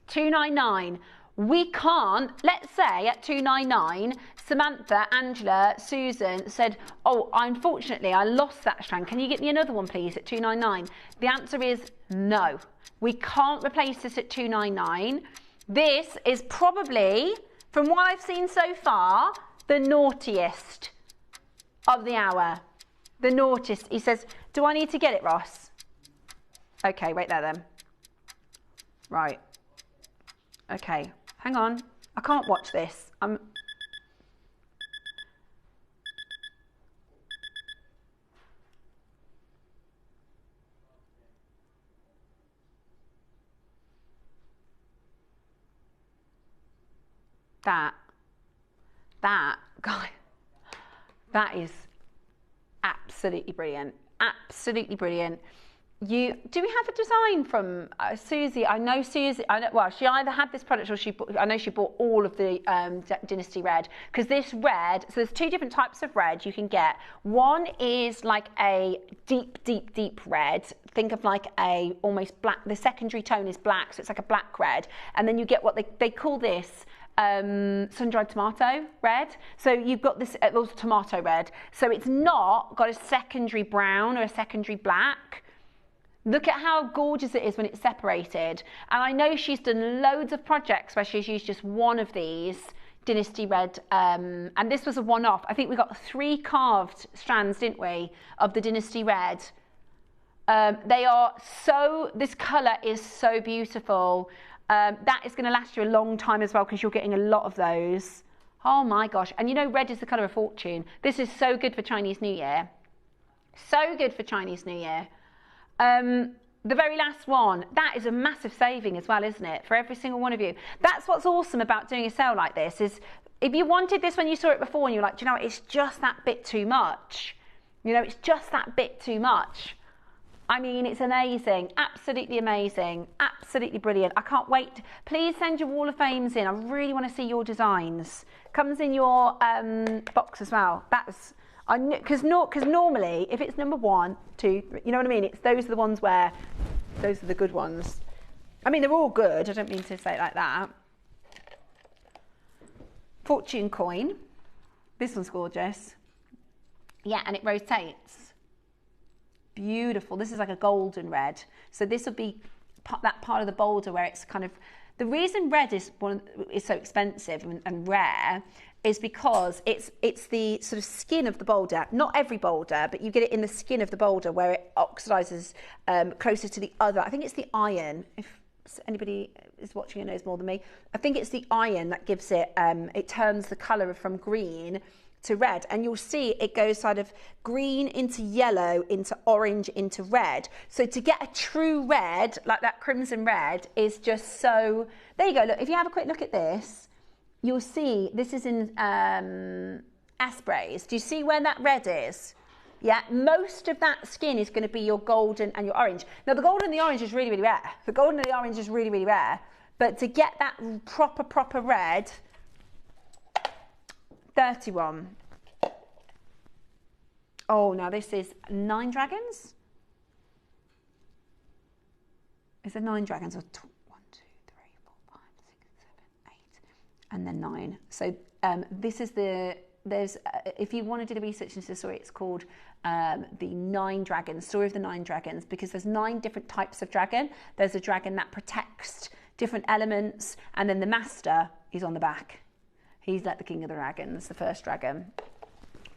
$2.99. We can't, let's say at $2.99, Samantha, Angela, Susan said, oh, unfortunately, I lost that strand. Can you get me another one, please, at $2.99? The answer is no. We can't replace this at $2.99. This is probably, from what I've seen so far, the naughtiest of the hour. The naughtiest. He says, do I need to get it, Ross? Okay, wait there then. Right. Okay, hang on. I can't watch this. That is absolutely brilliant. Absolutely brilliant. Do we have a design from Susie? I know Susie, well, she either had this product or I know she bought all of the Dynasty red, because this red, so there's 2 different types of red you can get. One is like a deep, deep, deep red. Think of like a almost black, the secondary tone is black, so it's like a black red. And then you get what they call this sun-dried tomato red. So you've got this tomato red. So it's not got a secondary brown or a secondary black. Look at how gorgeous it is when it's separated. And I know she's done loads of projects where she's used just one of these. Dynasty red, and this was a one-off. I think we got 3 carved strands, didn't we, of the Dynasty red. They are so, this colour is so beautiful. That is going to last you a long time as well, because you're getting a lot of those. Oh my gosh. And you know, red is the colour of fortune. This is so good for Chinese New Year. So good for Chinese New Year. The very last one, that is a massive saving as well, isn't it? For every single one of you. That's what's awesome about doing a sale like this, is if you wanted this when you saw it before and you're like, do you know what, it's just that bit too much. You know, it's just that bit too much. I mean, it's amazing, absolutely amazing, absolutely brilliant. I can't wait. Please send your Wall of Fames in. I really want to see your designs. Comes in your box as well. That's, because normally if it's number 1, 2, 3, you know what I mean? It's those are the ones where, those are the good ones. I mean, they're all good. I don't mean to say it like that. Fortune coin. This one's gorgeous. Yeah, and it rotates. Beautiful. This is like a golden red. So this will be that part of the boulder where it's kind of, the reason red is so expensive and rare is because it's the sort of skin of the boulder. Not every boulder, but you get it in the skin of the boulder where it oxidizes closer to the other. I think it's the iron. If anybody is watching and knows more than me, I think it's the iron that gives it, it turns the color from green to red, and you'll see it goes sort of green into yellow, into orange, into red. So to get a true red, like that crimson red, is just so, there you go, look, if you have a quick look at this, you'll see this is in Asprays. Do you see where that red is? Yeah, most of that skin is going to be your golden and your orange. Now the golden and the orange is really, really rare. The golden and the orange is really, really rare. But to get that proper red, 31. Oh, now this is 9 dragons. Is it 9 dragons or 1, 2, 3, 4, 5, 6, 7, 8, and then 9? So this is the, there's, if you want to do the research into the story, it's called the 9 dragons, story of the 9 dragons, because there's 9 different types of dragon. There's a dragon that protects different elements, and then the master is on the back. He's like the king of the dragons, the first dragon.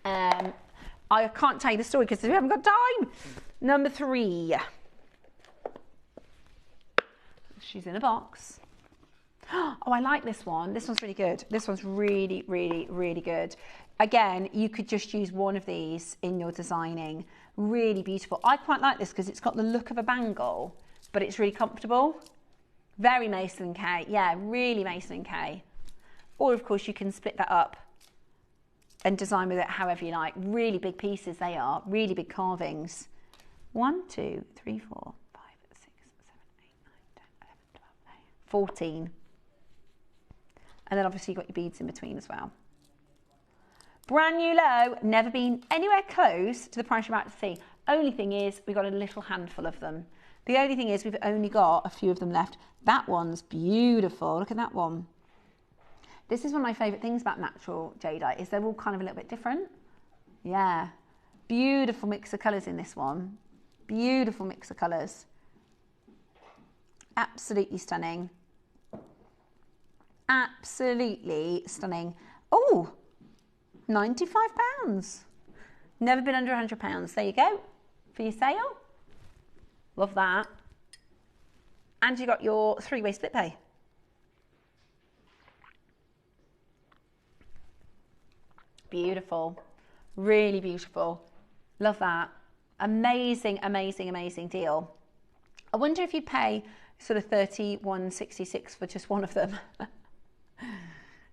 I can't tell you the story because we haven't got time. Number 3. She's in a box. Oh, I like this one. This one's really good. This one's really, really, really good. Again, you could just use one of these in your designing. Really beautiful. I quite like this because it's got the look of a bangle, but it's really comfortable. Very Mason & Kay. Yeah, really Mason & Kay. Or, of course, you can split that up and design with it however you like. Really big pieces they are. Really big carvings. 1, 2, 3, 4, 5, 6, 7, 8, 9, 10, 11, 12, 14. And then, obviously, you've got your beads in between as well. Brand new low. Never been anywhere close to the price you're about to see. Only thing is, we've got a little handful of them. The only thing is, we've only got a few of them left. That one's beautiful. Look at that one. This is one of my favourite things about natural jadeite, is they're all kind of a little bit different. Yeah. Beautiful mix of colours in this one. Beautiful mix of colours. Absolutely stunning. Absolutely stunning. Oh, £95. Never been under £100. There you go. For your sale. Love that. And you got your 3-way split pay. Beautiful, really beautiful. Love that. Amazing, amazing, amazing deal. I wonder if you'd pay sort of $31.66 for just one of them.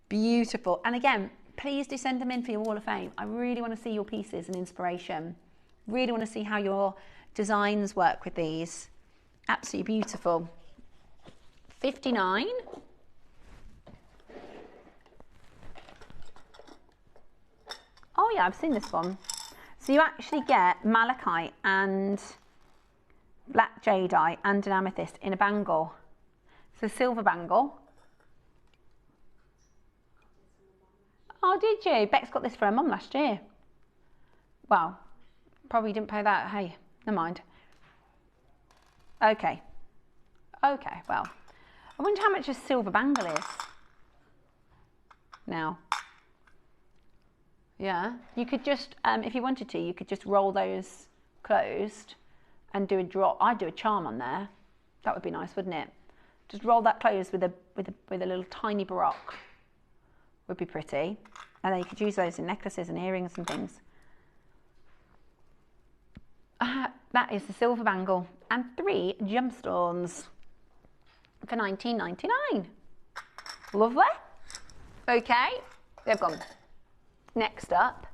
Beautiful. And again, please do send them in for your Wall of Fame. I really want to see your pieces and inspiration. Really want to see how your designs work with these. Absolutely beautiful. 59. Oh yeah, I've seen this one. So you actually get malachite and black jadeite and an amethyst in a bangle. So silver bangle. Oh, did you? Bex got this for her mum last year. Well, probably didn't pay that. Hey, never mind. Okay. Okay, well. I wonder how much a silver bangle is. now. Yeah, you could just, if you wanted to, you could just roll those closed and do a drop. I'd do a charm on there. That would be nice, wouldn't it? Just roll that closed with a little tiny baroque. Would be pretty. And then you could use those in necklaces and earrings and things. That is the silver bangle and 3 gemstones for $19.99. Lovely. Okay, they've gone. Next up,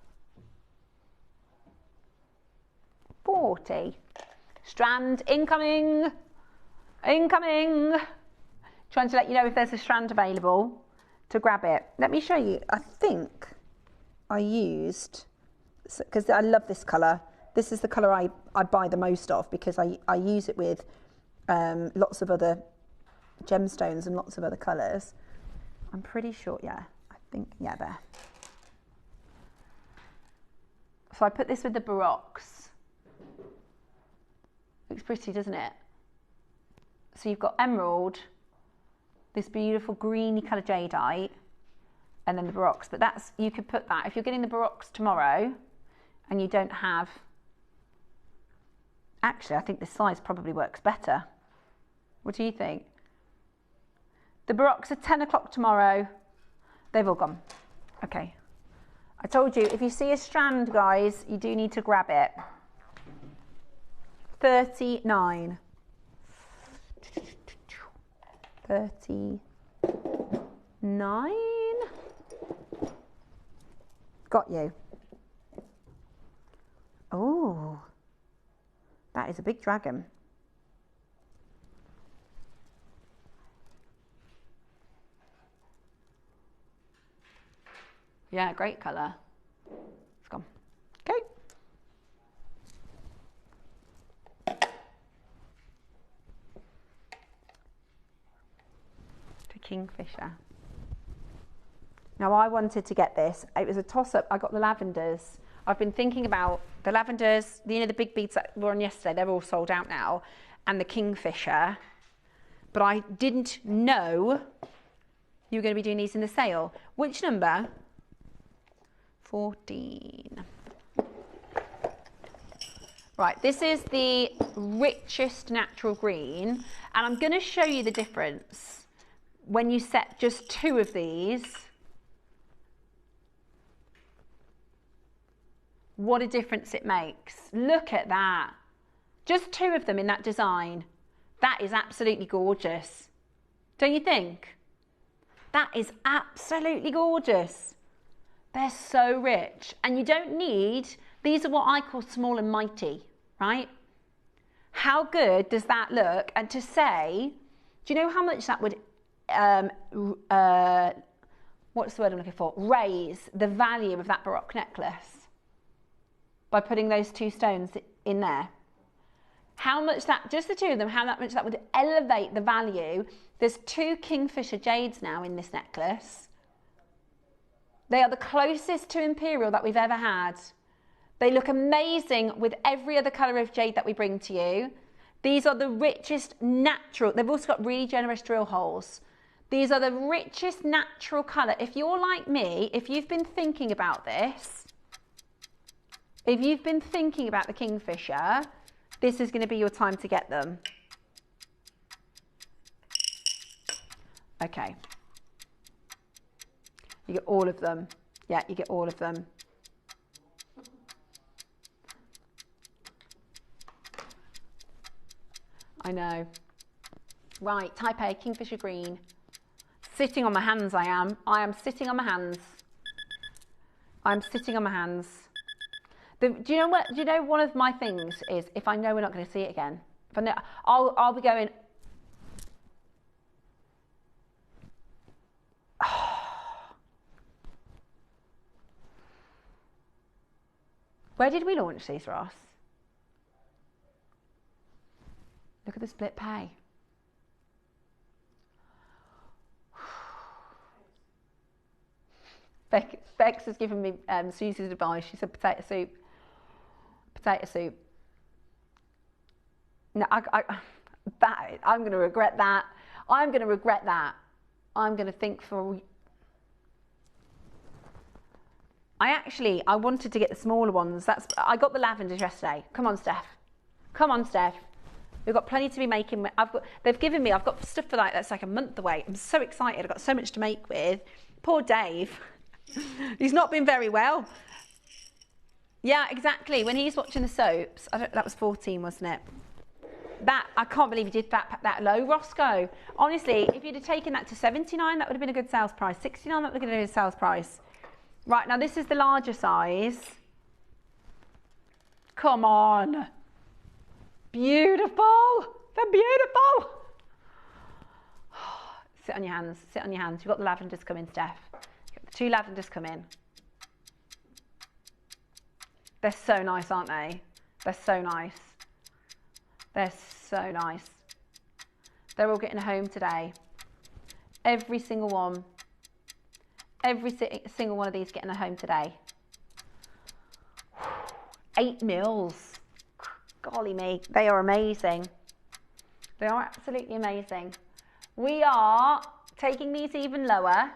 40. Strand incoming. Incoming. Trying to let you know if there's a strand available to grab it. Let me show you. I think I used, because I love this colour. This is the colour I buy the most of because I use it with lots of other gemstones and lots of other colours. I'm pretty sure, yeah, I think, yeah, there. So I put this with the baroques. Looks pretty, doesn't it? So you've got emerald, this beautiful greeny colour jadeite, and then the baroques. But that's, you could put that, if you're getting the baroques tomorrow and you don't have, actually I think this size probably works better. What do you think? The baroques are 10 o'clock tomorrow. They've all gone. Okay. I told you, if you see a strand, guys, you do need to grab it. 39. 39. Got you. Oh, that is a big dragon. Yeah, great colour. It's gone. Okay. To Kingfisher. Now I wanted to get this. It was a toss-up. I got the lavenders. I've been thinking about the lavenders, you know, the big beads that were on yesterday, they're all sold out now, and the Kingfisher. But I didn't know you were going to be doing these in the sale. Which number? 14. Right, this is the richest natural green, and I'm going to show you the difference when you set just 2 of these. What a difference it makes. Look at that. Just 2 of them in that design. That is absolutely gorgeous. Don't you think? That is absolutely gorgeous. They're so rich, and you don't need, these are what I call small and mighty, right? How good does that look? And to say, do you know how much that would, what's the word I'm looking for? Raise the value of that Baroque necklace by putting those 2 stones in there. How much that, just the 2 of them, how much that would elevate the value. There's 2 Kingfisher Jades now in this necklace. They are the closest to Imperial that we've ever had. They look amazing with every other colour of jade that we bring to you. These are the richest natural, they've also got really generous drill holes. These are the richest natural colour. If you're like me, if you've been thinking about this, if you've been thinking about the Kingfisher, this is going to be your time to get them. Okay. You get all of them. Yeah, you get all of them. I know. Right, type A, Kingfisher green. Sitting on my hands, I am. I am sitting on my hands. I'm sitting on my hands. Do you know what? Do you know one of my things is if I know we're not going to see it again. If I know, I'll be going. Where did we launch these, Ross? Look at the split pay. Bex has given me Susie's advice. She said potato soup. Potato soup. No, I'm going to regret that. I'm going to regret that. I'm going to think for... I wanted to get the smaller ones. I got the lavenders yesterday. Come on, Steph. Come on, Steph. We've got plenty to be making. I've got stuff for that's like a month away. I'm so excited. I've got so much to make with. Poor Dave. He's not been very well. Yeah, exactly. When he's watching the soaps, that was 14, wasn't it? I can't believe you did that low, Roscoe. Honestly, if you'd have taken that to 79, that would have been a good sales price. 69, that would have been a good sales price. Right, now this is the larger size. Come on. Beautiful. They're beautiful. Sit on your hands. Sit on your hands. You've got the lavenders coming, Steph. You've got the 2 lavenders coming. They're so nice, aren't they? They're so nice. They're so nice. They're all getting home today. Every single one. Every single one of these getting a home today. 8 mils. Golly me, they are amazing. They are absolutely amazing. We are taking these even lower.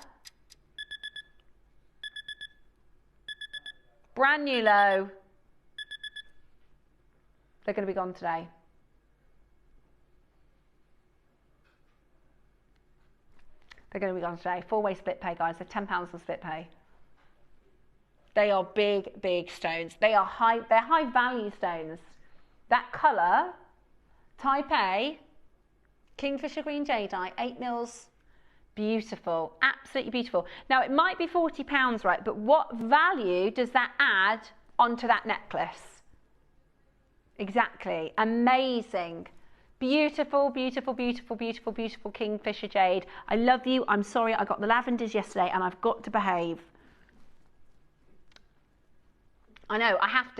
Brand new low. They're going to be gone today. They're going to be gone today. 4-way split pay, guys. They're £10 on split pay. They are big, big stones. They're high value stones. That colour, type A, Kingfisher Green Jadeite, 8 mils, beautiful, absolutely beautiful. Now it might be £40, right? But what value does that add onto that necklace? Exactly, amazing. Beautiful, beautiful, beautiful, beautiful, beautiful Kingfisher Jade. I love you. I'm sorry I got the lavenders yesterday and I've got to behave. I know, I have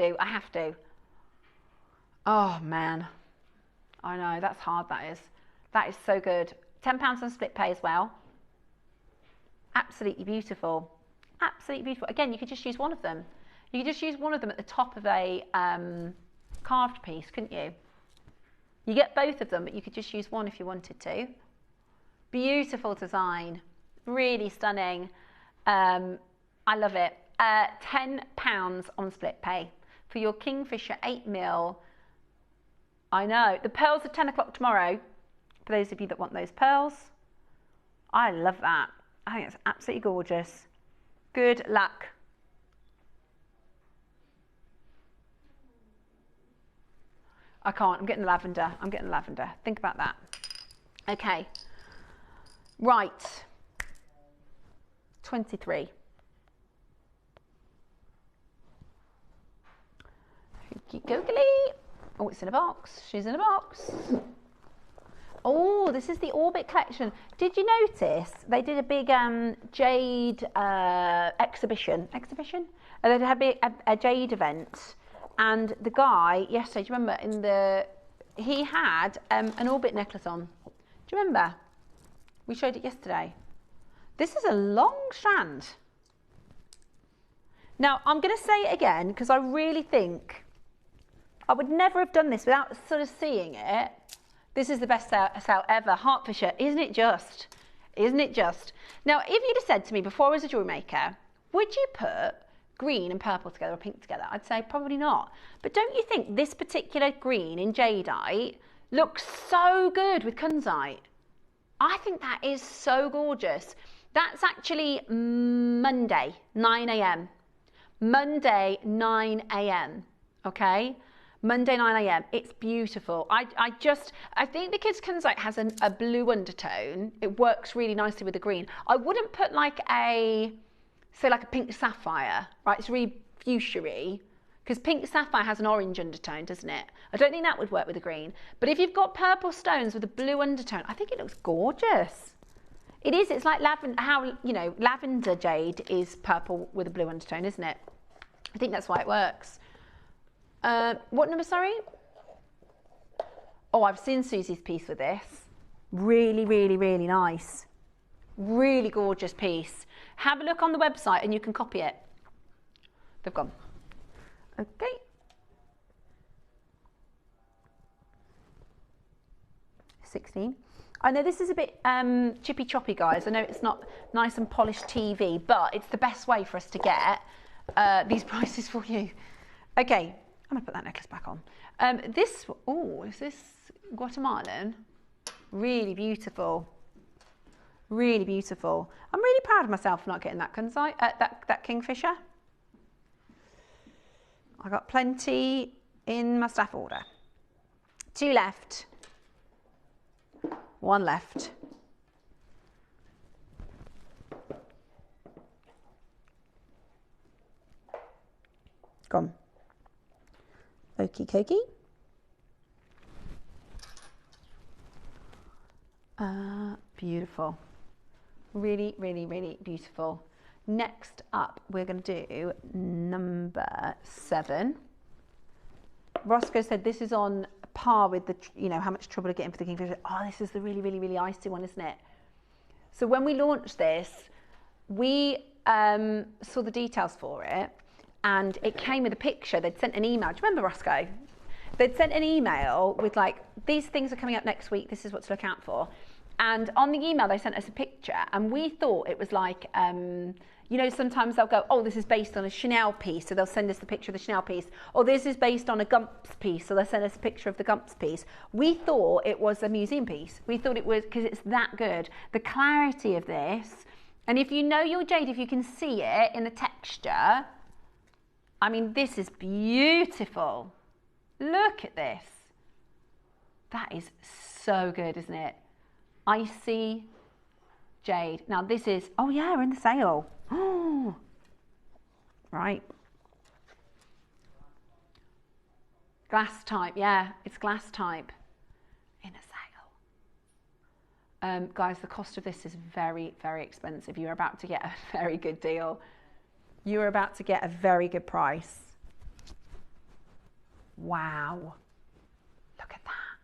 to. Oh man, I know, that's hard, that is. That is so good. £10 on split pay as well. Absolutely beautiful. Absolutely beautiful. Again, you could just use one of them. You could just use one of them at the top of a carved piece, couldn't you? You get both of them, but you could just use one if you wanted to. Beautiful design. Really stunning. I love it. £10 on split pay for your Kingfisher 8 mil. I know. The pearls are 10 o'clock tomorrow. For those of you that want those pearls. I love that. I think it's absolutely gorgeous. Good luck. I can't. I'm getting the lavender. I'm getting the lavender. Think about that. Okay. Right. 23. Googly. Oh, it's in a box. She's in a box. Oh, this is the Orbit collection. Did you notice they did a big Jade exhibition? They had a Jade event, and the guy yesterday, do you remember? He had an Orbit necklace on. Do you remember? We showed it yesterday. This is a long strand. Now I'm going to say it again because I really think I would never have done this without sort of seeing it. This is the best sale ever. Hertfordshire, isn't it just? Isn't it just? Now, if you'd have said to me before I was a jewellery maker, would you put green and purple together or pink together? I'd say probably not. But don't you think this particular green in Jadeite looks so good with Kunzite? I think that is so gorgeous. That's actually Monday, 9 a.m. Monday, 9 a.m. Okay? Monday 9 a.m. It's beautiful. I think because Kunzite has a blue undertone, it works really nicely with the green. I wouldn't put like a pink sapphire, right? It's really fuchsia-y, because pink sapphire has an orange undertone, doesn't it? I don't think that would work with the green. But if you've got purple stones with a blue undertone, I think it looks gorgeous. It is. It's like lavender jade is purple with a blue undertone, isn't it? I think that's why it works. What number, sorry? Oh, I've seen Susie's piece with this. Really, really, really nice. Really gorgeous piece. Have a look on the website and you can copy it. They've gone. Okay. $16. I know this is a bit chippy choppy, guys. I know it's not nice and polished TV, but it's the best way for us to get these prices for you. Okay, I'm gonna put that necklace back on. This, oh, is this Guatemalan? Really beautiful. Really beautiful. I'm really proud of myself for not getting that Kunzite, that kingfisher. I got plenty in my staff order. 2 left. 1 left. Gone. Okie dokie. Beautiful. Really, really, really beautiful. Next up, we're going to do number 7. Roscoe said this is on par with the, you know, how much trouble to get in for the kingfisher. Oh, this is the really, really, really icy one, isn't it? So when we launched this, we saw the details for it, and it came with a picture. They'd sent an email. Do you remember, Roscoe? They'd sent an email with like, these things are coming up next week. This is what to look out for. And on the email, they sent us a picture, and we thought it was like, you know, sometimes they'll go, oh, this is based on a Chanel piece, so they'll send us the picture of the Chanel piece. Or this is based on a Gumps piece, so they'll send us a picture of the Gumps piece. We thought it was a museum piece. We thought it was, because it's that good. The clarity of this, and if you know your jade, if you can see it in the texture, I mean, this is beautiful. Look at this. That is so good, isn't it? Icy jade. Now this is, oh yeah, we're in the sale. Oh, right. Glass type, yeah, it's glass type in a sale. Guys, the cost of this is very, very expensive. You're about to get a very good deal. You're about to get a very good price. Wow. Look at that.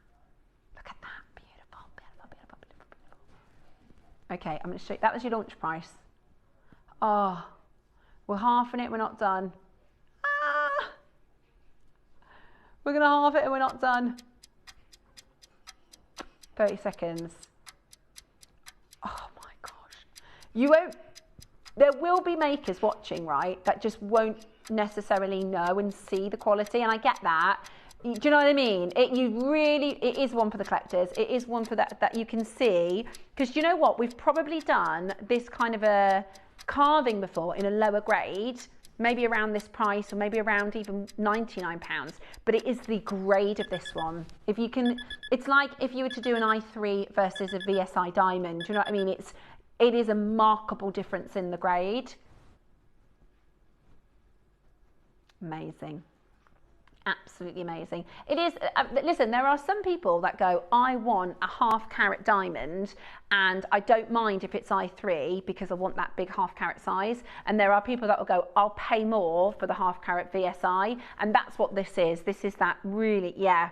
Look at that. Beautiful, beautiful, beautiful, beautiful, beautiful. Okay, I'm going to show you. That was your launch price. Oh, we're halving it. We're not done. Ah! We're going to halve it and we're not done. 30 seconds. Oh my gosh. You won't. There will be makers watching, right, that just won't necessarily know and see the quality, and I get that. Do you know what I mean? It is one for the collectors. It is one for that you can see, because you know what? We've probably done this kind of a carving before in a lower grade, maybe around this price, or maybe around even £99, but it is the grade of this one. If you can, it's like if you were to do an i3 versus a VSI diamond. Do you know what I mean? It is a markable difference in the grade. Amazing. Absolutely amazing. It is, listen, there are some people that go, I want a ½ carat diamond and I don't mind if it's i3 because I want that big ½ carat size. And there are people that will go, I'll pay more for the ½ carat VSI. And that's what this is. This is that really, yeah,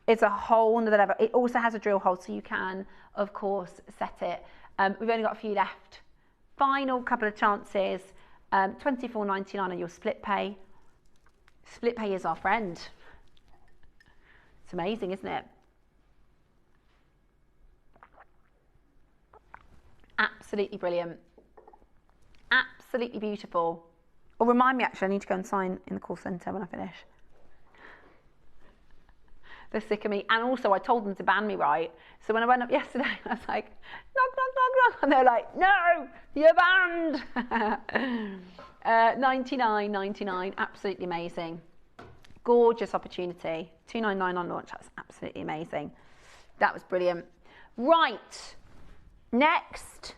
it's a whole nother level. It also has a drill hole, so you can, of course, set it. We've only got a few left. Final couple of chances. $24.99 on your split pay. Split pay is our friend. It's amazing, isn't it? Absolutely brilliant. Absolutely beautiful. Oh, remind me, actually, I need to go and sign in the call centre when I finish. They're sick of me. And also, I told them to ban me, right? So when I went up yesterday, I was like, knock, knock, knock, knock. And they're like, no, you're banned. $99.99, absolutely amazing. Gorgeous opportunity. $2.99 on launch, that's absolutely amazing. That was brilliant. Right, next,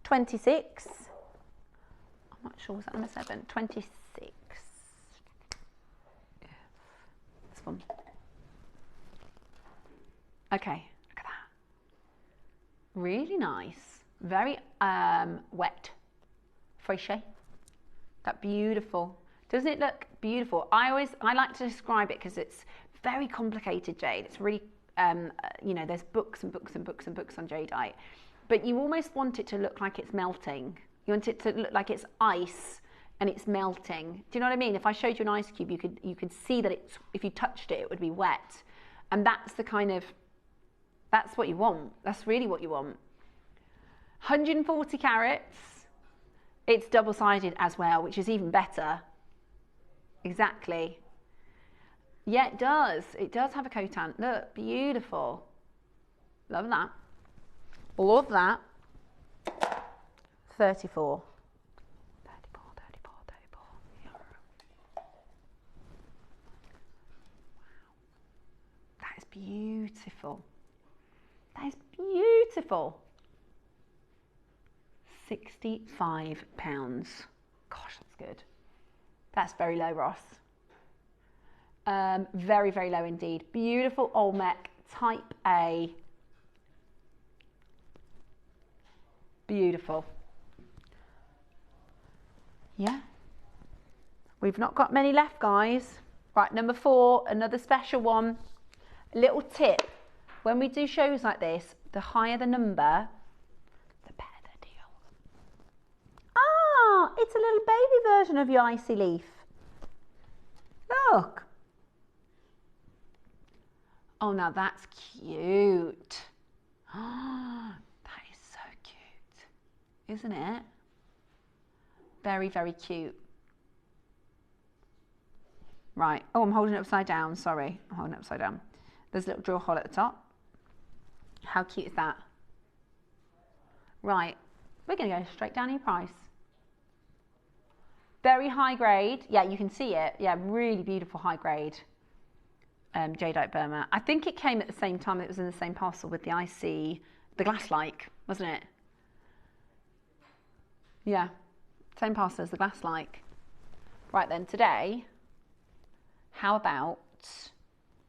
26. I'm not sure, was that number 7? 26. This one. Okay, look at that. Really nice. Very wet. Fraiche. That beautiful. Doesn't it look beautiful? I like to describe it because it's very complicated jade. It's really, you know, there's books and books and books and books on jadeite, but you almost want it to look like it's melting. You want it to look like it's ice and it's melting. Do you know what I mean? If I showed you an ice cube, you could see that it's, if you touched it, it would be wet. And that's the kind of, that's what you want. That's really what you want. 140 carats. It's double-sided as well, which is even better. Exactly. Yeah, it does. It does have a coat-on. Look, beautiful. Love that. Love that. 34. 34. Yeah. Wow. That is beautiful. That is beautiful. £65. Gosh, that's good. That's very low, Ross. Very, very low indeed. Beautiful Olmec, type A. Beautiful. Yeah. We've not got many left, guys. Right, number 4, another special one. A little tip. When we do shows like this, the higher the number, the better the deal. Ah, it's a little baby version of your icy leaf. Look. Oh, now that's cute. Oh, that is so cute, isn't it? Very, very cute. Right. Oh, I'm holding it upside down. Sorry, I'm holding it upside down. There's a little drill hole at the top. How cute is that? Right. We're going to go straight down in price. Very high grade. Yeah, you can see it. Yeah, really beautiful high grade. Jadeite Burma. I think it came at the same time. It was in the same parcel with the icy, the glass-like, wasn't it? Yeah, same parcel as the glass-like. Right then, today, how about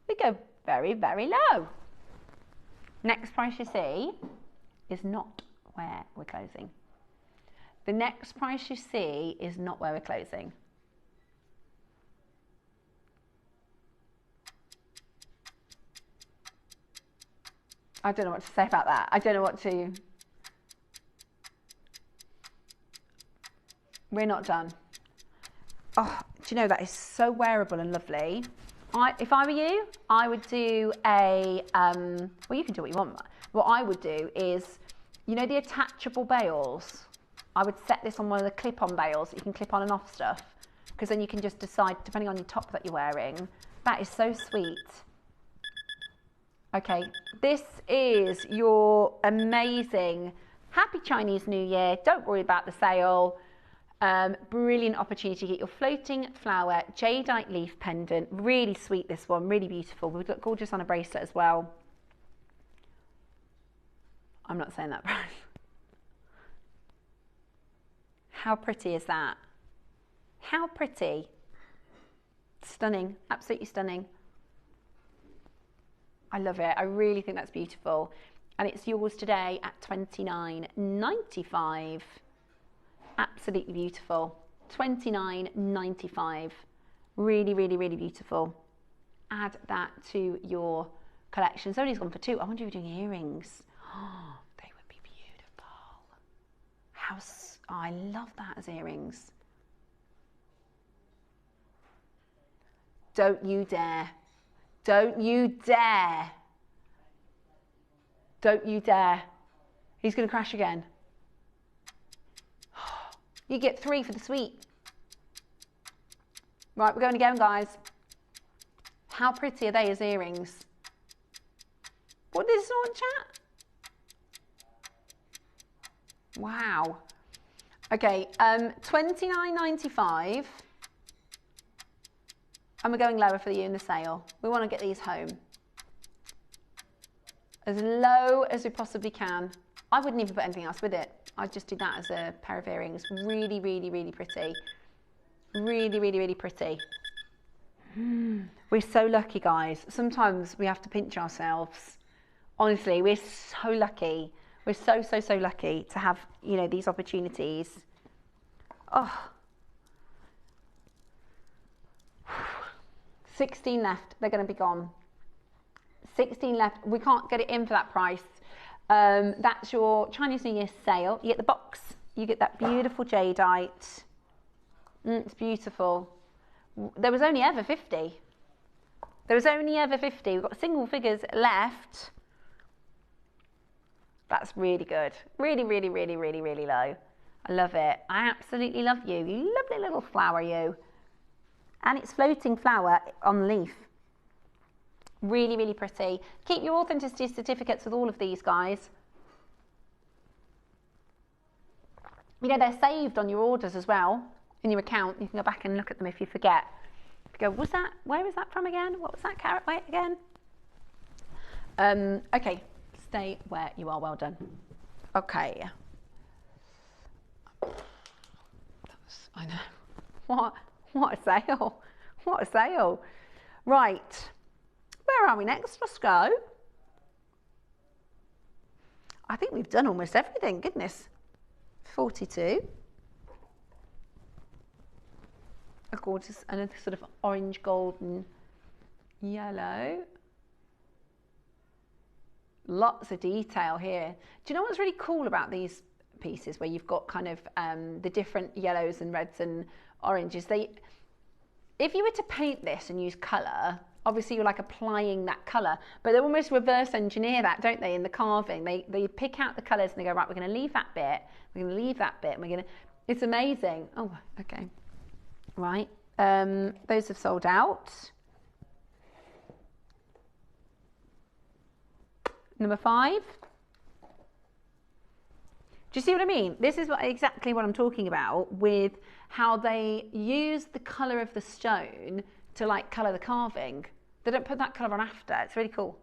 we go very, very low? Next price you see is not where we're closing. The next price you see is not where we're closing. I don't know what to say about that. I don't know what to... We're not done. Oh, do you know, that is so wearable and lovely. If I were you, I would do a... well, you can do what you want. What I would do is, you know the attachable bails? I would set this on one of the clip-on bails that you can clip on and off stuff, because then you can just decide, depending on your top that you're wearing. That is so sweet. Okay, this is your amazing Happy Chinese New Year. Don't worry about the sale. Brilliant opportunity to get your floating flower jadeite leaf pendant. Really sweet, this one, really beautiful. We've got gorgeous on a bracelet as well. I'm not saying that price. How pretty is that? How pretty. Stunning, absolutely stunning. I love it. I really think that's beautiful. And it's yours today at $29.95. Absolutely beautiful. $29.95. Really, really, really beautiful. Add that to your collection. Somebody's gone for 2. I wonder if you're doing earrings. Oh, they would be beautiful. I love that as earrings. Don't you dare. Don't you dare. Don't you dare. He's going to crash again. You get 3 for the sweet. Right, we're going again, guys. How pretty are they as earrings? What did this not chat? Wow. Okay, $29.95. And we're going lower for you in the sale. We want to get these home. As low as we possibly can. I wouldn't even put anything else with it. I'd just do that as a pair of earrings. Really, really, really pretty. Really, really, really pretty. We're so lucky, guys. Sometimes we have to pinch ourselves. Honestly, we're so lucky. We're so, so, so lucky to have, you know, these opportunities. Oh. 16 left. They're going to be gone. 16 left. We can't get it in for that price. That's your Chinese New Year sale. You get the box. You get that beautiful jadeite. It's beautiful. There was only ever 50. There was only ever 50. We've got single figures left. That's really good. Really, really, really, really, really low. I love it. I absolutely love you. You lovely little flower, you. And it's floating flower on the leaf. Really, really pretty. Keep your authenticity certificates with all of these, guys. You know, they're saved on your orders as well, in your account. You can go back and look at them if you forget. Go, where was that from again? What was that carat weight again? Okay, stay where you are. Well done. Okay. I know. What a sale. What a sale. Right. Where are we next? Let's go. I think we've done almost everything. Goodness. 42. A gorgeous, another sort of orange, golden, yellow. Lots of detail here. Do you know what's really cool about these pieces where you've got kind of the different yellows and reds and oranges? If you were to paint this and use colour, obviously you're like applying that colour, but they almost reverse engineer that, don't they, in the carving? They pick out the colours and they go, right, we're going to leave that bit, we're going to leave that bit, and we're going to, it's amazing. Oh, okay. Right, those have sold out. Number 5. Do you see what I mean? This is exactly what I'm talking about with how they use the colour of the stone to like colour the carving. They don't put that colour on after. It's really cool.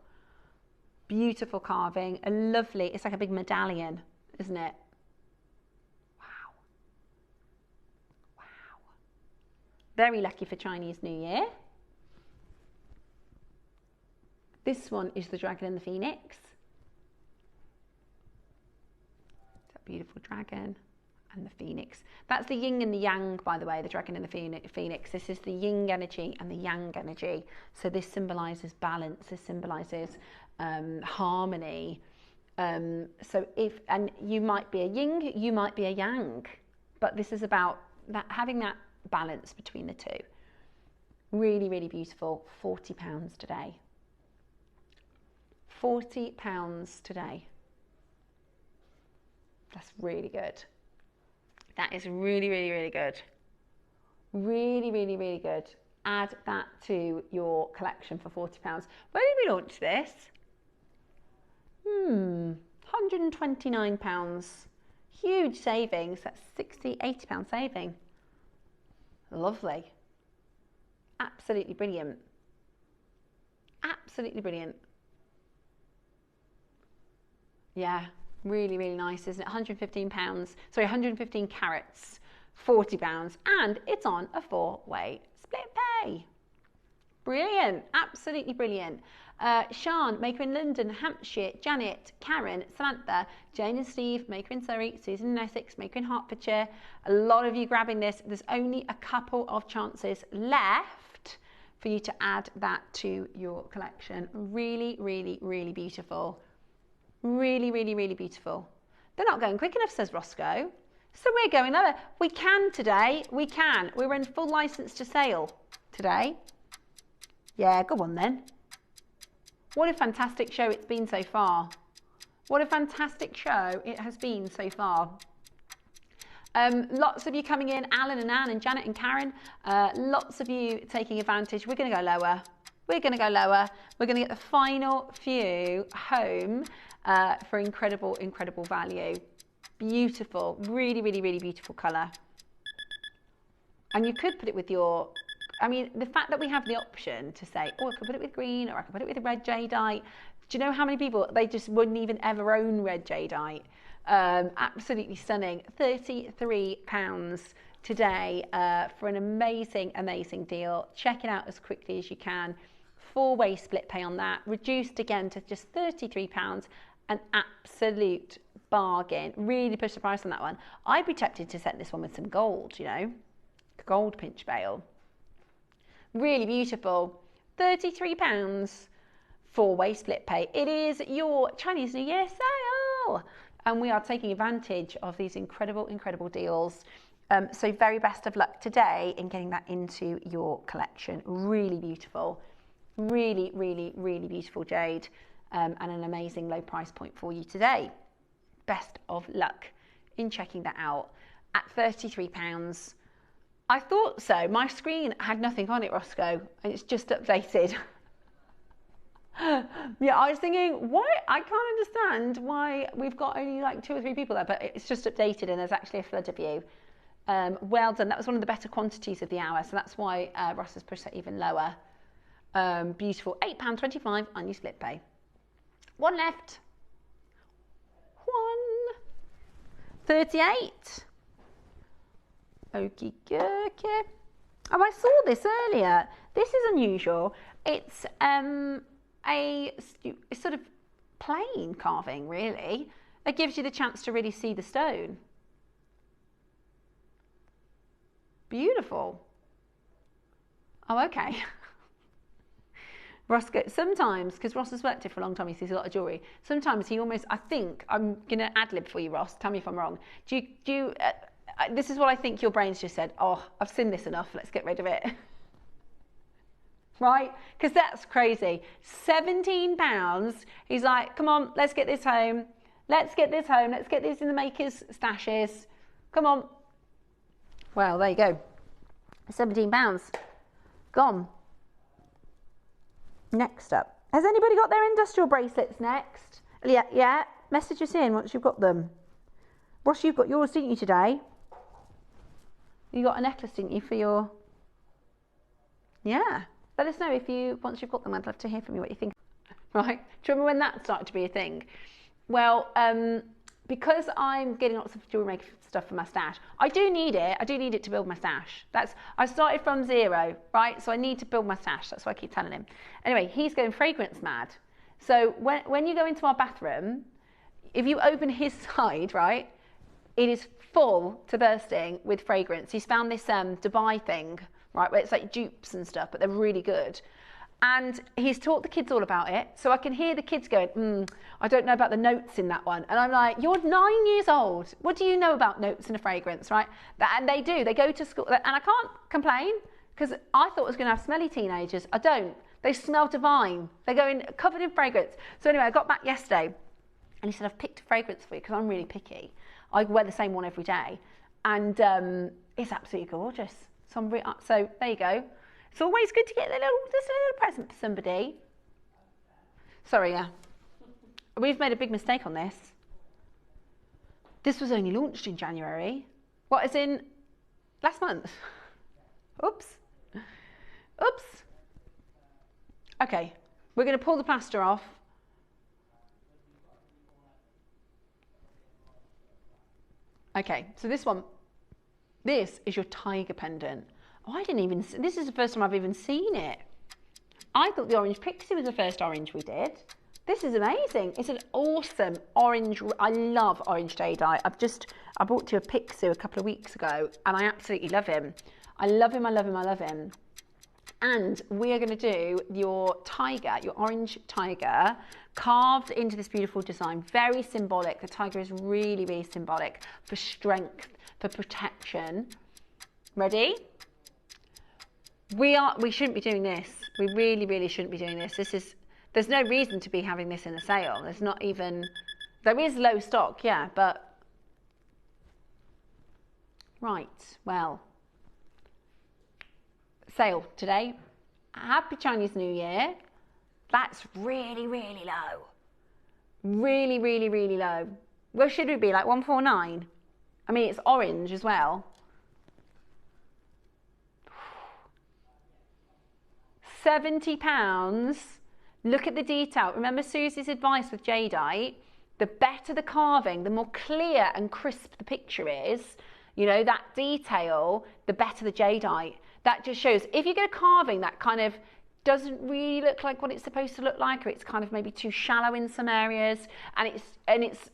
Beautiful carving, a lovely, it's like a big medallion, isn't it? Wow. Wow. Very lucky for Chinese New Year. This one is the dragon and the phoenix. That beautiful dragon and the phoenix. That's the yin and the yang, by the way, the dragon and the phoenix. This is the yin energy and the yang energy. So this symbolises balance. This symbolises harmony. So and you might be a yin, you might be a yang, but this is about that, having that balance between the two. Really, really beautiful. £40 today. £40 today. That's really good. That is really, really, really good. Really, really, really good. Add that to your collection for £40. When did we launch this? £129. Huge savings. That's £80 saving. Lovely. Absolutely brilliant. Absolutely brilliant. Yeah, really, really nice, isn't it? £115, sorry, 115 carats, £40, and it's on a 4-way split pay. Brilliant, absolutely brilliant. Sian, maker in London, Hampshire, Janet, Karen, Samantha, Jane and Steve, maker in Surrey, Susan in Essex, maker in Hertfordshire. A lot of you grabbing this. There's only a couple of chances left for you to add that to your collection. Really, really, really beautiful. Really, really, really beautiful. They're not going quick enough, says Roscoe. So we're going lower. We can today. We can. We're in full license to sale today. Yeah, go on then. What a fantastic show it's been so far. What a fantastic show it has been so far. Lots of you coming in, Alan and Anne and Janet and Karen. Lots of you taking advantage. We're going to go lower. We're going to go lower. We're going to get the final few home for incredible, incredible value. Beautiful, really, really, really beautiful colour. And you could put it with your, I mean, the fact that we have the option to say, oh, I could put it with green or I could put it with red jadeite. Do you know how many people, they just wouldn't even ever own red jadeite? Absolutely stunning. £33 today for an amazing, amazing deal. Check it out as quickly as you can. 4-way split pay on that. Reduced again to just £33. An absolute bargain. Really pushed the price on that one. I'd be tempted to set this one with some gold, you know, gold pinch bail. Really beautiful. £33, 4-way split pay. It is your Chinese New Year sale, and we are taking advantage of these incredible, incredible deals. So very best of luck today in getting that into your collection. Really beautiful. Really, really, really beautiful jade. And an amazing low price point for you today. Best of luck in checking that out at £33. I thought so. My screen had nothing on it, Roscoe, and it's just updated. Yeah, I was thinking, why? I can't understand why we've got only like 2 or 3 people there, but it's just updated and there's actually a flood of you. Well done. That was one of the better quantities of the hour, so that's why Ross has pushed it even lower. Beautiful. £8.25 on your split pay. One left. 138. Okie dokie. Oh, I saw this earlier. This is unusual. It's a sort of plain carving, really. It gives you the chance to really see the stone. Beautiful. Oh, okay. Ross goes, sometimes, because Ross has worked here for a long time, he sees a lot of jewellery. Sometimes he almost, I think, I'm going to ad-lib for you, Ross, tell me if I'm wrong. This is what I think your brain's just said, oh, I've seen this enough, let's get rid of it. Right? Because that's crazy. £17. He's like, come on, let's get this home. Let's get this home. Let's get this in the maker's stashes. Come on. Well, there you go. £17. Gone. Next up. Has anybody got their industrial bracelets next? Yeah. Message us in once you've got them. Ross, you've got yours, didn't you, today? You got a necklace, didn't you, for your... Yeah. Let us know if once you've got them, I'd love to hear from you what you think. Right? Do you remember when that started to be a thing? Well, because I'm getting lots of jewellery maker stuff for my stash, I do need it. I do need it to build my stash. I started from 0, right? So I need to build my stash. That's why I keep telling him. Anyway, he's going fragrance mad. So when you go into our bathroom, if you open his side, right, it is full to bursting with fragrance. He's found this Dubai thing, right, where it's like dupes and stuff, but they're really good. And he's taught the kids all about it. So I can hear the kids going, I don't know about the notes in that one. And I'm like, you're 9 years old. What do you know about notes in a fragrance, right? And they do. They go to school. And I can't complain because I thought I was going to have smelly teenagers. I don't. They smell divine. They're going covered in fragrance. So anyway, I got back yesterday and he said, I've picked a fragrance for you because I'm really picky. I wear the same one every day. And it's absolutely gorgeous. So there you go. It's always good to get just a little present for somebody. Sorry, yeah. We've made a big mistake on this. This was only launched in January. What, as in last month? Oops. Okay, we're going to pull the plaster off. Okay, so this is your tiger pendant. Oh, this is the first time I've even seen it. I thought the orange pixie was the first orange we did. This is amazing. It's an awesome orange. I love orange Jadeite. I bought you a pixie a couple of weeks ago and I absolutely love him. I love him. And we are going to do your tiger, your orange tiger, carved into this beautiful design. Very symbolic. The tiger is really, really symbolic for strength, for protection. Ready? We shouldn't be doing this. We really, really shouldn't be doing this. There's no reason to be having this in a sale. There is low stock, yeah, but, right, well, sale today. Happy Chinese New Year. That's really, really low. Really, really, really low. Where should we be, like 149? I mean, it's orange as well. £70. Look at the detail. Remember Susie's advice with Jadeite? The better the carving, the more clear and crisp the picture is, you know, that detail, the better the Jadeite. That just shows, if you get a carving that kind of doesn't really look like what it's supposed to look like, or it's kind of maybe too shallow in some areas, and it's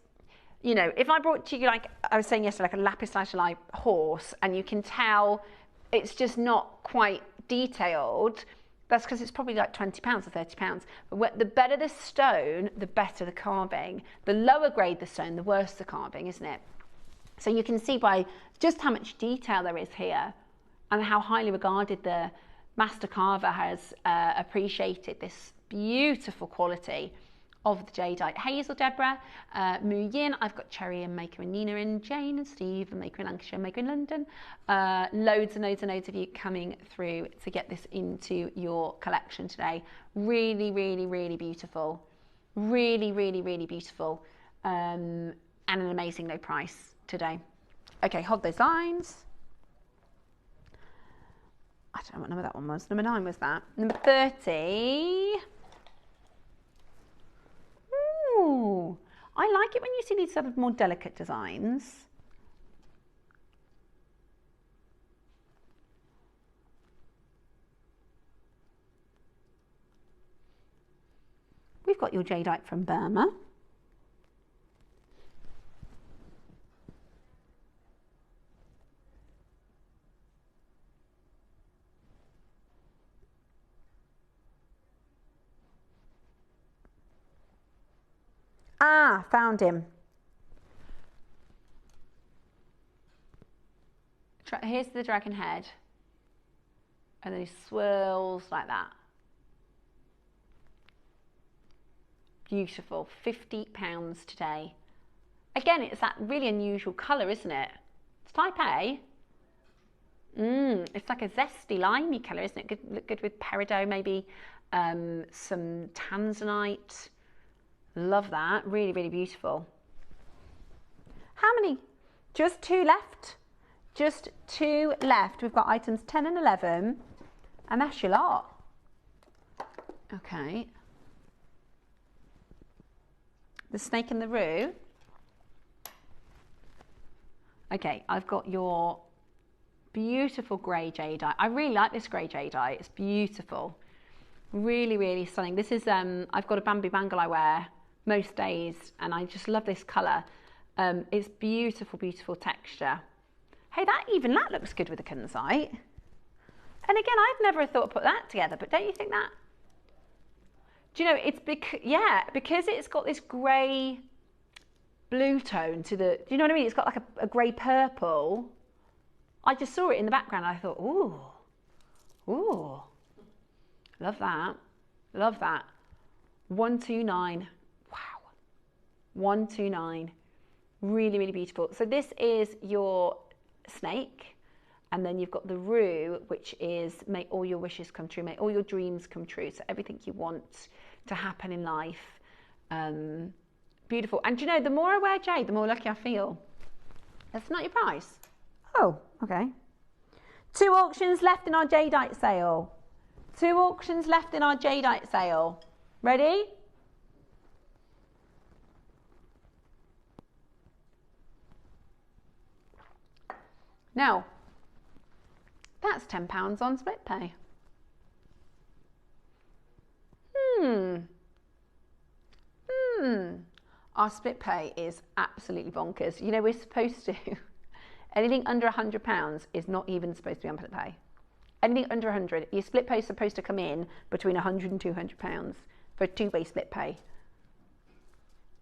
you know, if I brought to you, like I was saying yesterday, like a lapis lazuli horse, and you can tell it's just not quite detailed, that's because it's probably like £20 or £30. But the better the stone, the better the carving. The lower grade the stone, the worse the carving, isn't it? So you can see by just how much detail there is here and how highly regarded the master carver has appreciated this beautiful quality of the Jadeite. Hazel, Deborah, Moo Yin, I've got Cherry and Maker and Nina and Jane and Steve and Maker in Lancashire and Maker in London. Loads and loads and loads of you coming through to get this into your collection today. Really, really, really beautiful. Really, really, really beautiful. And an amazing low price today. Okay, hold those lines. I don't know what number that one was. Number 9 was that. Number 30. Ooh, I like it when you see these sort of more delicate designs. We've got your Jadeite from Burma. Ah, found him. Here's the dragon head. And then he swirls like that. Beautiful. £50 today. Again, it's that really unusual colour, isn't it? It's type A. It's like a zesty, limey colour, isn't it? Look good with peridot, maybe some tanzanite. Love that. Really, really beautiful. How many? Just 2 left. Just 2 left. We've got items 10 and 11. And that's your lot. Okay. The snake and the roo. Okay, I've got your beautiful grey jadeite. I really like this grey jadeite. It's beautiful. Really, really stunning. This is, I've got a bamboo bangle I wear most days, and I just love this colour. It's beautiful, beautiful texture. Hey, that looks good with the Kunzite. And again, I've never thought to put that together, but don't you think that? Do you know, it's because it's got this grey blue tone to the, do you know what I mean? It's got like a grey purple. I just saw it in the background and I thought, ooh, love that, love that. 129, wow, 129, really, really beautiful. So this is your snake, and then you've got the roo, which is make all your wishes come true, make all your dreams come true. So everything you want to happen in life. Beautiful. And do you know, the more I wear Jade, the more lucky I feel. That's not your price. Oh, okay. 2 auctions left in our Jadeite sale. 2 auctions left in our Jadeite sale. Ready? Now, that's £10 on split pay. Our split pay is absolutely bonkers. You know, we're supposed to, anything under £100 is not even supposed to be on split pay. Anything under 100, your split pay is supposed to come in between £100 and £200 for a 2-way split pay.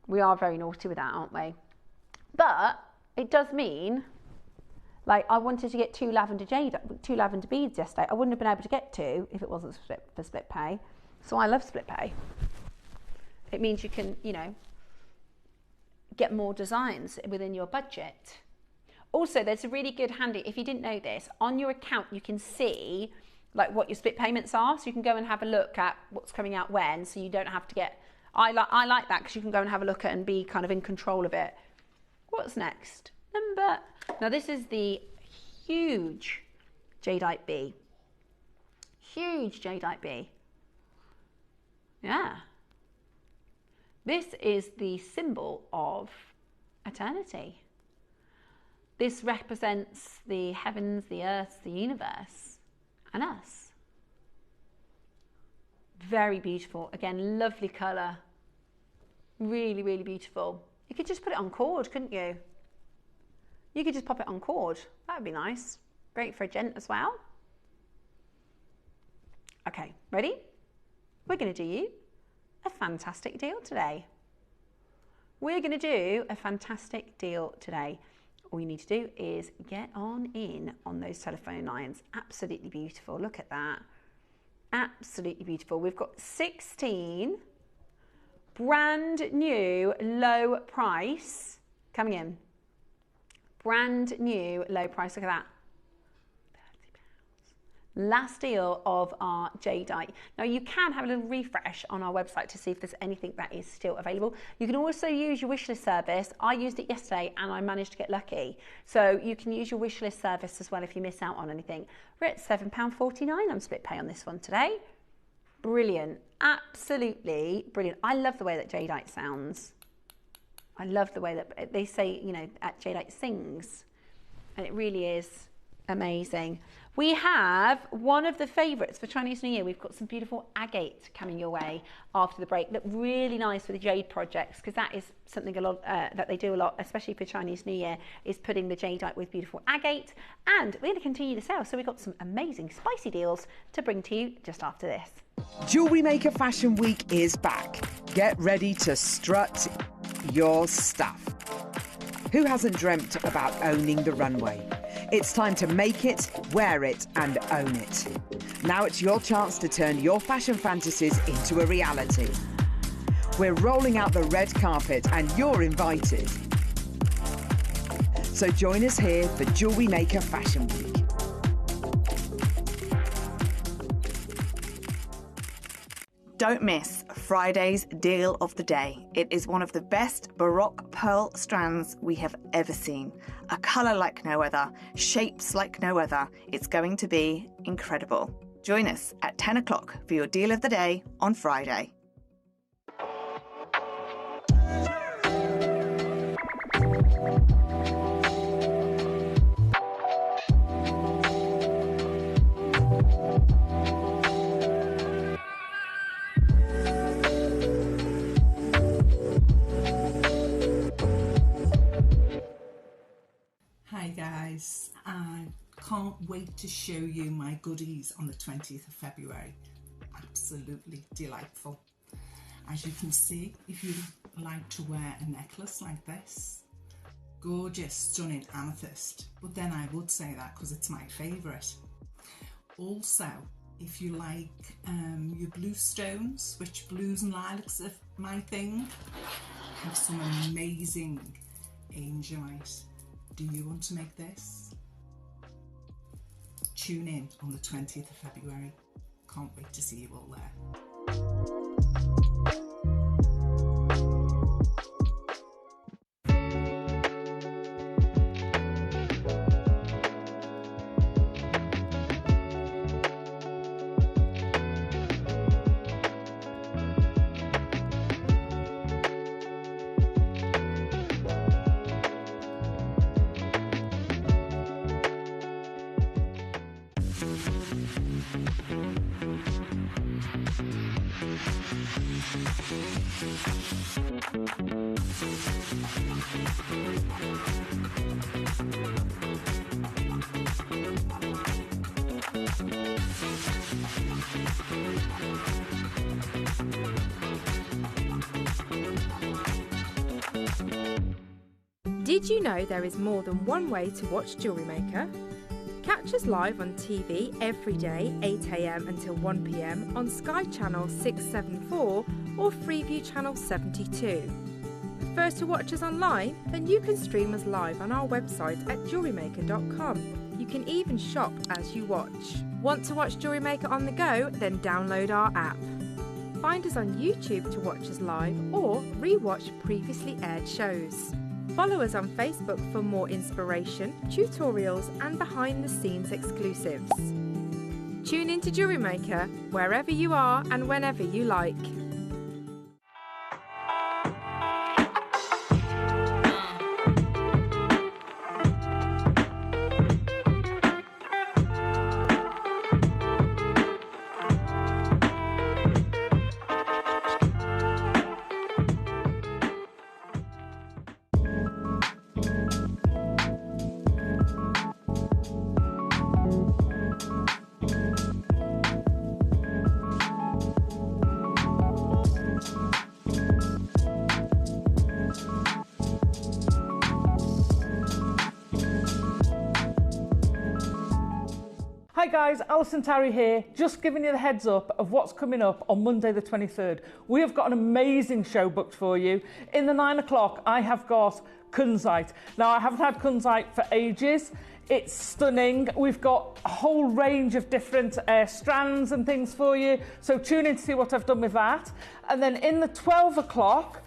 We are very naughty with that, aren't we? But it does mean, like, I wanted to get 2 lavender beads yesterday. I wouldn't have been able to get 2 if it wasn't for split pay. So I love split pay. It means you can, you know, get more designs within your budget. Also, there's a really good handy, if you didn't know this, on your account you can see like what your split payments are, so you can go and have a look at what's coming out when, so you don't have to get, I like that because you can go and have a look at and be kind of in control of it. What's next? Now this is the huge Jadeite B. Huge Jadeite B. Yeah. This is the symbol of eternity. This represents the heavens, the earth, the universe, and us. Very beautiful. Again, lovely colour. Really, really beautiful. You could just put it on cord, couldn't you? You could just pop it on cord. That would be nice. Great for a gent as well. Okay, ready? We're going to do you a fantastic deal today. We're going to do a fantastic deal today. All you need to do is get on in on those telephone lines. Absolutely beautiful. Look at that. Absolutely beautiful. We've got 16 brand new low price coming in. Brand new low price, look at that. Last deal of our Jadeite. Now you can have a little refresh on our website to see if there's anything that is still available. You can also use your wishlist service. I used it yesterday and I managed to get lucky. So you can use your wishlist service as well if you miss out on anything. We're at £7.49 on split pay on this one today. Brilliant, absolutely brilliant. I love the way that Jadeite sounds. I love the way that they say, you know, at Jadeite sings, and it really is amazing. We have one of the favourites for Chinese New Year. We've got some beautiful agate coming your way after the break. Look really nice for the jade projects, because that is something a lot that they do a lot, especially for Chinese New Year, is putting the jadeite with beautiful agate. And we're going to continue the sale, so we've got some amazing spicy deals to bring to you just after this. Jewellery Maker Fashion Week is back. Get ready to strut your stuff. Who hasn't dreamt about owning the runway? It's time to make it, wear it, and own it. Now it's your chance to turn your fashion fantasies into a reality. We're rolling out the red carpet and you're invited. So join us here for Jewellery Maker Fashion Week. Don't miss Friday's deal of the day. It is one of the best Baroque pearl strands we have ever seen. A colour like no other, shapes like no other. It's going to be incredible. Join us at 10 o'clock for your deal of the day on Friday. Hi guys, I can't wait to show you my goodies on the 20th of February. Absolutely delightful. As you can see, if you like to wear a necklace like this, gorgeous, stunning amethyst, but then I would say that because it's my favourite. Also, if you like your blue stones, which blues and lilacs are my thing, I have some amazing angelite. Do you want to make this? Tune in on the 20th of February. Can't wait to see you all there. Did you know there is more than one way to watch Jewellery Maker? Catch us live on TV every day, 8 AM until 1 PM on Sky Channel 674 or Freeview Channel 72. Prefer to watch us online? Then you can stream us live on our website at JewelleryMaker.com. You can even shop as you watch. Want to watch Jewellery Maker on the go? Then download our app. Find us on YouTube to watch us live or re-watch previously aired shows. Follow us on Facebook for more inspiration, tutorials and behind-the-scenes exclusives. Tune in to Jewellery Maker wherever you are and whenever you like. Hi guys, Alison Tarry here, just giving you the heads up of what's coming up on Monday the 23rd. We have got an amazing show booked for you. In the 9 o'clock, I have got Kunzite. Now, I haven't had Kunzite for ages. It's stunning. We've got a whole range of different strands and things for you. So tune in to see what I've done with that. And then in the 12 o'clock,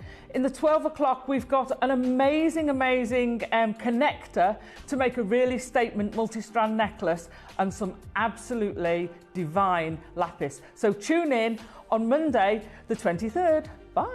we've got an amazing connector to make a really statement multi-strand necklace and some absolutely divine lapis. So tune in on Monday the 23rd. Bye.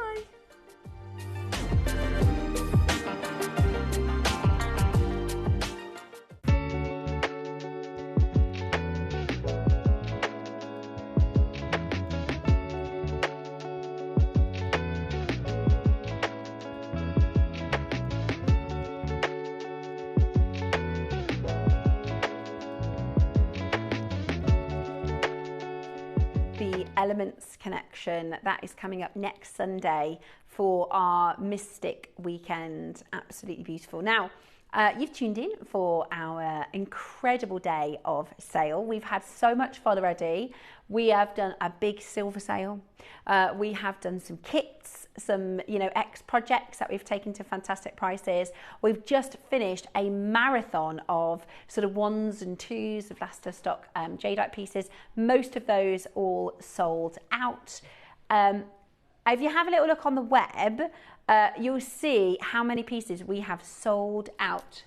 Elements connection that is coming up next Sunday for our Mystic weekend. Absolutely beautiful. Now you've tuned in for our incredible day of sale. We've had so much fun already. We have done a big silver sale. We have done some kits, some X projects that we've taken to fantastic prices. We've just finished a marathon of sort of 1s and 2s of last stock Jadeite pieces. Most of those all sold out. If you have a little look on the web, you'll see how many pieces we have sold out.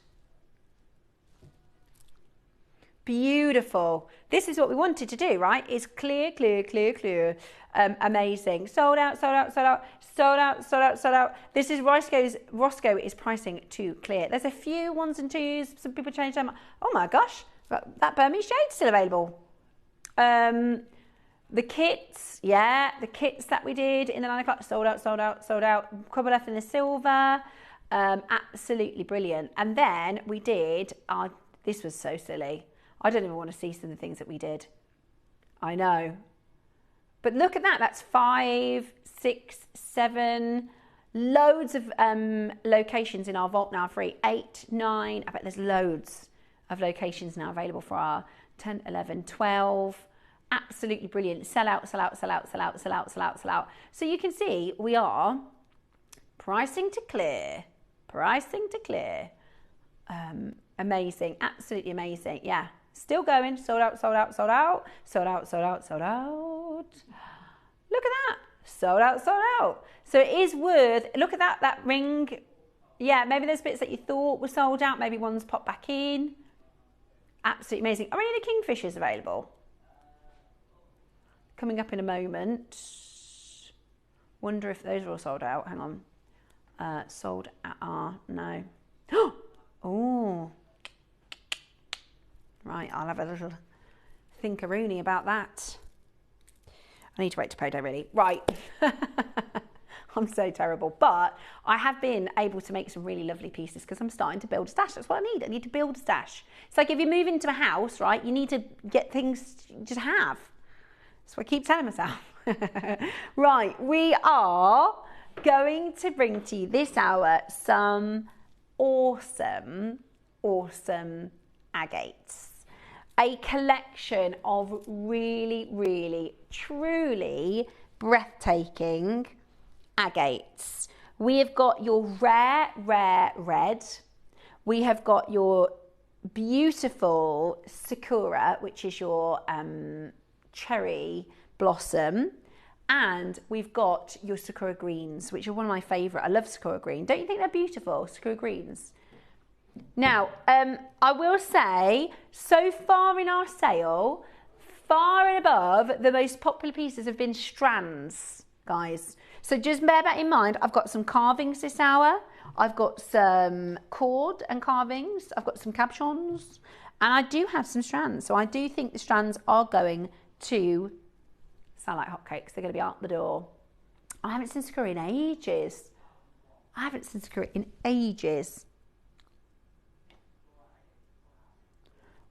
Beautiful. This is what we wanted to do, right? Is clear, clear, clear, clear. Amazing. Sold out, sold out, sold out, sold out, sold out, sold out. This is Roscoe is pricing to clear. There's a few 1s and 2s. Some people changed them. Oh my gosh, that Burmese Jade's still available. The kits, yeah, the kits that we did in the 9 o'clock, sold out, sold out, sold out. A couple left in the silver. Absolutely brilliant. And then we did, this was so silly. I don't even want to see some of the things that we did. I know. But look at that. That's 5, 6, 7, loads of locations in our vault now free. 8, 9, I bet there's loads of locations now available for our 10, 11, 12. Absolutely brilliant. Sell out, sell out, sell out, sell out, sell out, sell out, sell out. So you can see we are pricing to clear. Pricing to clear. Amazing. Absolutely amazing. Yeah. Still going. Sold out, sold out, sold out. Sold out, sold out, sold out. Look at that. Sold out, sold out. So it is worth, look at that ring. Yeah, maybe there's bits that you thought were sold out. Maybe one's popped back in. Absolutely amazing. Are any of the kingfishers available? Coming up in a moment. Wonder if those are all sold out. Hang on. Sold out. No. Oh. Right, I'll have a little thinkaroony about that. I need to wait to payday, really. Right. I'm so terrible. But I have been able to make some really lovely pieces because I'm starting to build a stash. That's what I need. I need to build a stash. It's like if you move into a house, right, you need to get things just have. That's what I keep telling myself. Right, we are going to bring to you this hour some awesome agates. A collection of really, really, truly breathtaking agates. We have got your rare red. We have got your beautiful sakura, which is your cherry blossom. And we've got your sakura greens, which are one of my favourite. I love sakura green. Don't you think they're beautiful, sakura greens? Now, I will say, so far in our sale, far and above, the most popular pieces have been strands, guys. So just bear that in mind. I've got some carvings this hour. I've got some cord and carvings. I've got some cabochons. And I do have some strands. So I do think the strands are going to sell like hotcakes. They're going to be out the door. I haven't seen sakura in ages.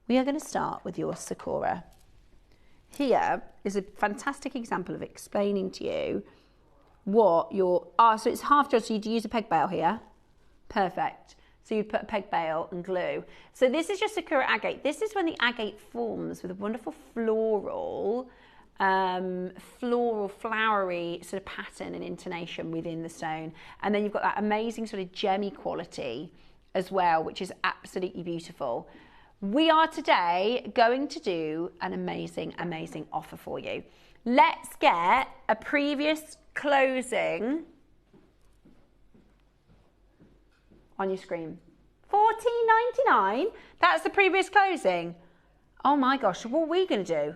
We are going to start with your sakura. Here is a fantastic example of explaining to you what your, so it's half judge, so you'd use a peg bail here. Perfect. So you put a peg bail and glue. So this is just Sakura agate. This is when the agate forms with a wonderful floral, flowery sort of pattern and intonation within the stone. And then you've got that amazing sort of gemmy quality as well, which is absolutely beautiful. We are today going to do an amazing, amazing offer for you. Let's get a previous closing on your screen. $14.99. That's the previous closing. Oh my gosh, what are we going to do?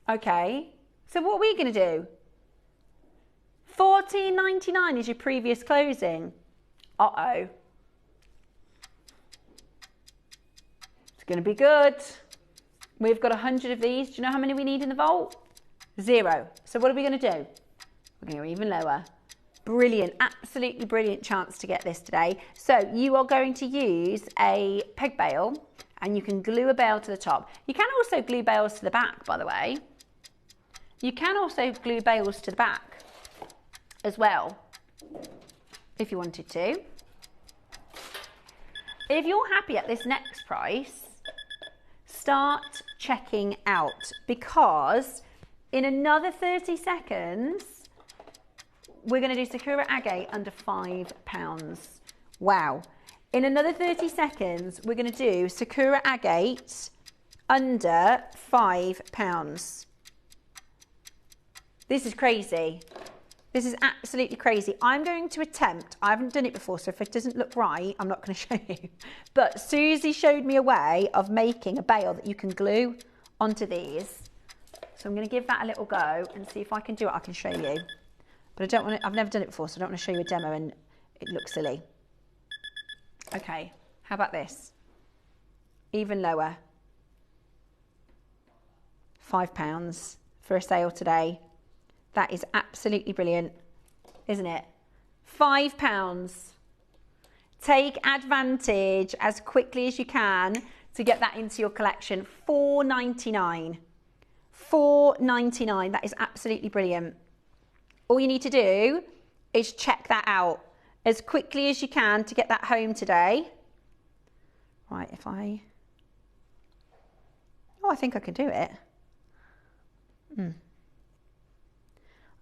Okay, so what are we going to do? $14.99 is your previous closing. Uh-oh. It's going to be good. We've got 100 of these. Do you know how many we need in the vault? 0. So what are we going to do? We're going to go even lower. Brilliant, absolutely brilliant chance to get this today. So you are going to use a peg bail and you can glue a bail to the top. You can also glue bails to the back, by the way. You can also glue bails to the back as well, if you wanted to. If you're happy at this next price, start checking out, because in another 30 seconds, we're going to do Sakura agate under £5. Wow. In another 30 seconds, we're going to do Sakura agate under £5. This is crazy. This is absolutely crazy. I'm going to attempt, I haven't done it before, so if it doesn't look right, I'm not going to show you. But Susie showed me a way of making a bail that you can glue onto these. So I'm going to give that a little go and see if I can do it. I can show you. But I don't want to, I've never done it before, so I don't want to show you a demo and it looks silly. Okay, how about this? Even lower. £5 for a sale today. That is absolutely brilliant, isn't it? £5. Take advantage as quickly as you can to get that into your collection. $4.99. $4.99. That is absolutely brilliant. All you need to do is check that out as quickly as you can to get that home today. Right, if I... Oh, I think I can do it. I'm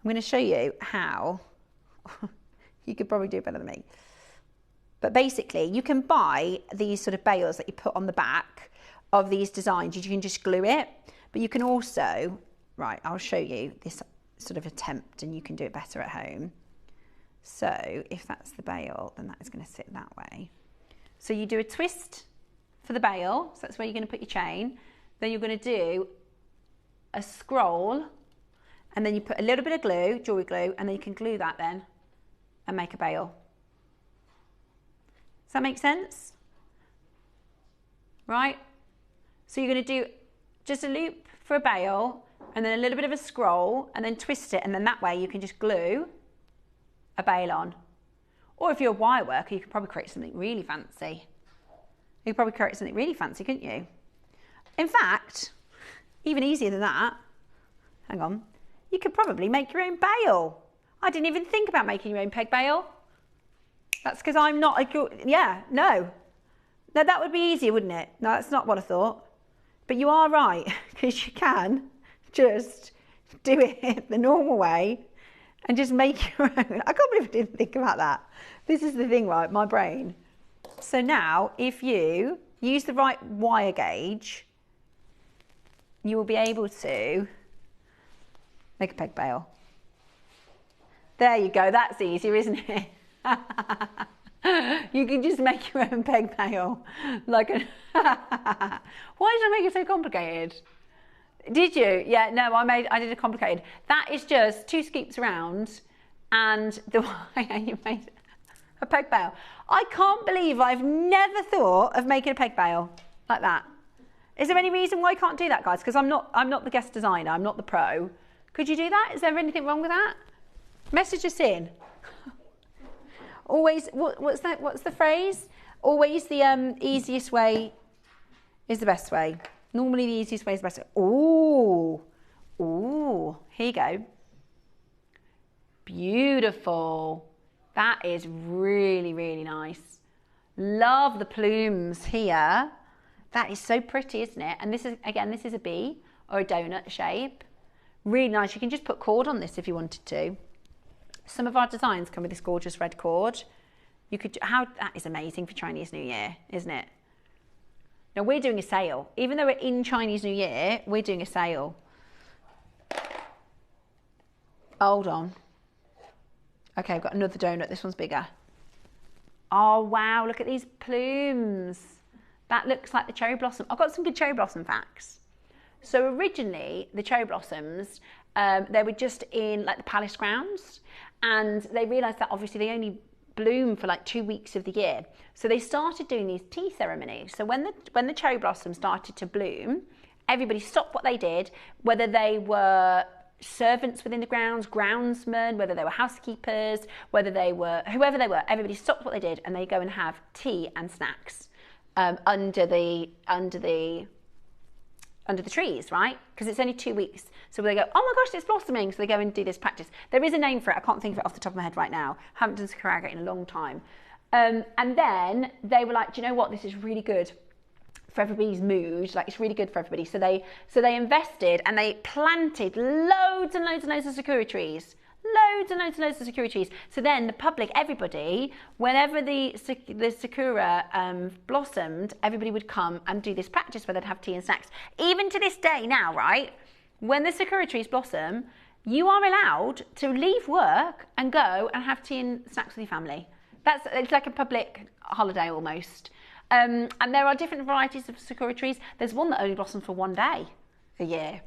going to show you how. You could probably do it better than me. But basically, you can buy these sort of bails that you put on the back of these designs. You can just glue it. But you can also... Right, I'll show you this sort of attempt and you can do it better at home. So if that's the bail, then that is going to sit that way. So you do a twist for the bail, so that's where you're going to put your chain. Then you're going to do a scroll, and then you put a little bit of glue, jewelry glue, and then you can glue that then and make a bail. Does that make sense? Right? So you're going to do just a loop for a bail, and then a little bit of a scroll, and then twist it, and then that way you can just glue a bail on. Or if you're a wire worker, you could probably create something really fancy. You could probably create something really fancy, couldn't you? In fact, even easier than that, hang on, you could probably make your own bail. I didn't even think about making your own peg bail. That's because I'm not a good, yeah, no. No, that would be easier, wouldn't it? No, that's not what I thought. But you are right, because you can just do it the normal way and just make your own. I can't believe I didn't think about that. This is the thing, right? My brain. So now, if you use the right wire gauge, you will be able to make a peg bail. There you go. That's easier, isn't it? You can just make your own peg bail. Like a Why did I make it so complicated? Did you? Yeah, no, I did it complicated. That is just 2 scoops around and the wire you made a peg bail. I can't believe I've never thought of making a peg bail like that. Is there any reason why I can't do that, guys? Because I'm not the guest designer, I'm not the pro. Could you do that? Is there anything wrong with that? Message us in. Always, what's the phrase? Always the easiest way is the best way. Normally the easiest way is the best way. Ooh, here you go. Beautiful. That is really, really nice. Love the plumes here. That is so pretty, isn't it? And this is, again, this is a bee or a donut shape. Really nice. You can just put cord on this if you wanted to. Some of our designs come with this gorgeous red cord. You could, that is amazing for Chinese New Year, isn't it? Now we're doing a sale. Even though we're in Chinese New Year, we're doing a sale. Hold on. Okay, I've got another donut. This one's bigger. Oh, wow. Look at these plumes. That looks like the cherry blossom. I've got some good cherry blossom facts. So originally, the cherry blossoms, they were just in like the palace grounds, and they realised that obviously they only bloom for like 2 weeks of the year. So they started doing these tea ceremonies. So when the cherry blossoms started to bloom, everybody stopped what they did, whether they were servants within the grounds, groundsmen, whether they were housekeepers, whether they were, whoever they were, everybody stopped what they did and they go and have tea and snacks under the trees, right? Because it's only 2 weeks. So they go, oh my gosh, it's blossoming. So they go and do this practice. There is a name for it. I can't think of it off the top of my head right now. Haven't done Sakura Agate in a long time. And then they were like, do you know what? This is really good for everybody's mood. Like, it's really good for everybody. So they invested and they planted loads and loads and loads of sakura trees. Loads and loads and loads of sakura trees. So then the public, everybody, whenever the sakura blossomed, everybody would come and do this practice where they'd have tea and snacks. Even to this day now, right? When the sakura trees blossom, you are allowed to leave work and go and have tea and snacks with your family. It's like a public holiday almost. And there are different varieties of sakura trees. There's one that only blossoms for 1 day a year.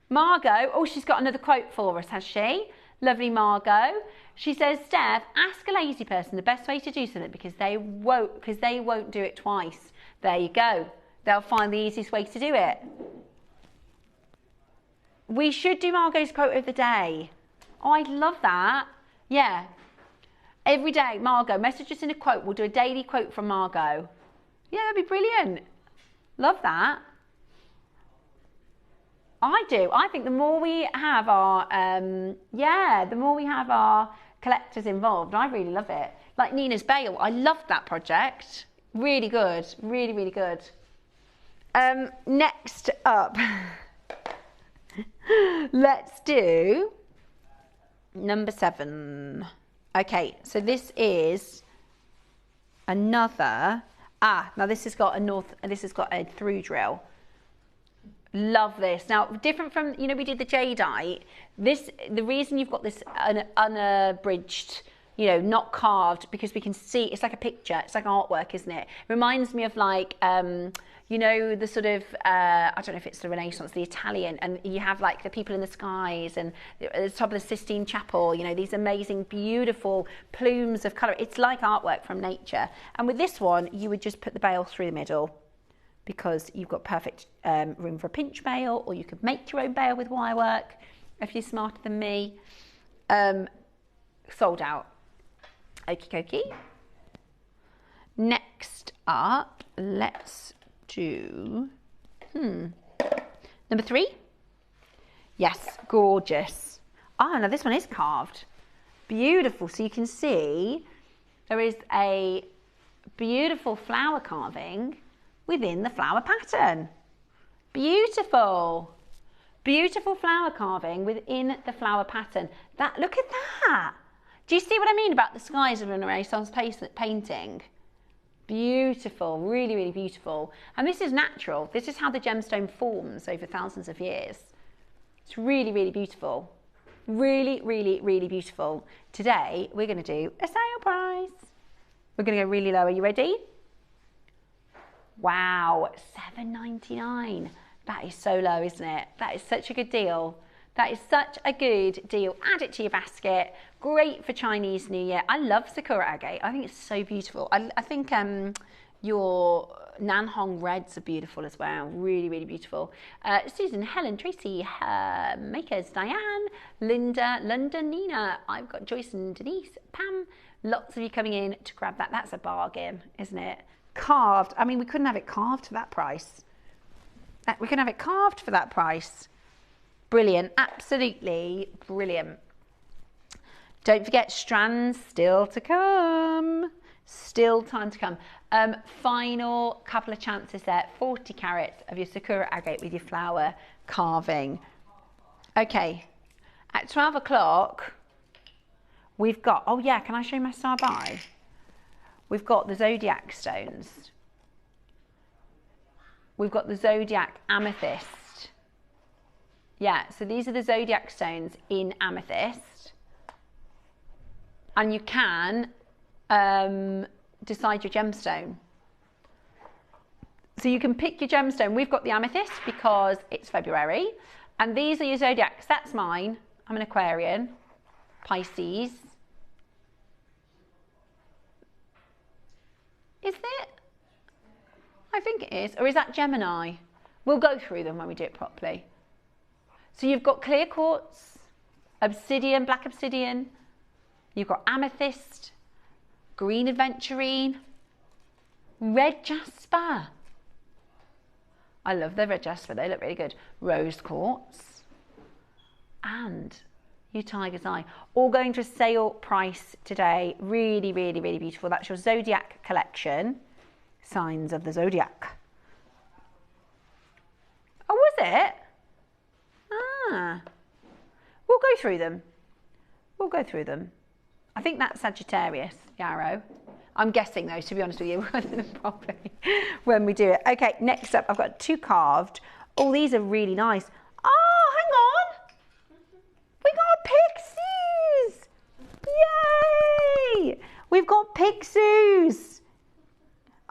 Margot, oh, she's got another quote for us, has she? Lovely Margot. She says, Steph, ask a lazy person the best way to do something because they won't do it twice. There you go. They'll find the easiest way to do it. We should do Margot's quote of the day. Oh, I love that. Yeah. Every day, Margot, message us in a quote. We'll do a daily quote from Margot. Yeah, that'd be brilliant. Love that. I do. I think the more we have our, the more we have our collectors involved, I really love it. Like Nina's Bale, I loved that project. Really good. Really, really good. Next up, let's do number 7. Okay, so this is another, now this has got a through drill. Love this. Now, different from, we did the Jadeite. The reason you've got this unabridged, not carved, because we can see, it's like a picture, it's like artwork, isn't it? It reminds me of like, the sort of, I don't know if it's the Renaissance, the Italian, and you have like the people in the skies and at the top of the Sistine Chapel, these amazing, beautiful plumes of colour. It's like artwork from nature. And with this one, you would just put the bail through the middle, because you've got perfect room for a pinch bail, or you could make your own bail with wire work if you're smarter than me. Sold out. Okie dokie. Next up, let's do number 3. Yes, gorgeous. Oh, now this one is carved. Beautiful. So you can see there is a beautiful flower carving within the flower pattern. Beautiful. Beautiful flower carving within the flower pattern. Look at that. Do you see what I mean about the skies of a Renaissance painting? Beautiful, really, really beautiful. And this is natural. This is how the gemstone forms over thousands of years. It's really, really beautiful. Really, really, really beautiful. Today, we're going to do a sale price. We're going to go really low. Are you ready? Wow, $7.99. That is so low, isn't it? That is such a good deal. That is such a good deal. Add it to your basket. Great for Chinese New Year. I love Sakura Agate. I think it's so beautiful. I think your Nanhong reds are beautiful as well. Really, really beautiful. Susan, Helen, Tracy, Makers, Diane, Linda, London, Nina. I've got Joyce and Denise, Pam. Lots of you coming in to grab that. That's a bargain, isn't it? Carved. I mean, we couldn't have it carved for that price. We couldn't have it carved for that price. Brilliant. Absolutely brilliant. Don't forget, strands still to come. Still time to come. Final couple of chances there. 40 carats of your Sakura agate with your flower carving. Okay, at 12 o'clock, we've got, oh yeah, can I show you my star buy? We've got the Zodiac stones. We've got the Zodiac amethyst. Yeah, so these are the Zodiac stones in amethyst. And you can decide your gemstone. So you can pick your gemstone. We've got the amethyst because it's February. And these are your Zodiacs. That's mine. I'm an Aquarian. Pisces. Is it? I think it is. Or is that Gemini? We'll go through them when we do it properly. So you've got clear quartz, obsidian, black obsidian. You've got amethyst, green aventurine, red jasper. I love the red jasper, they look really good. Rose quartz and your tiger's eye. All going to a sale price today. Really, really, really beautiful. That's your Zodiac collection. Signs of the Zodiac. Oh, was it? Ah. We'll go through them. We'll go through them. I think that's Sagittarius, Yarrow. I'm guessing though, to be honest with you, probably when we do it. Okay, next up, I've got 2 carved. Oh, these are really nice. Oh, hang on. We got pixies. Yay! We've got pixies.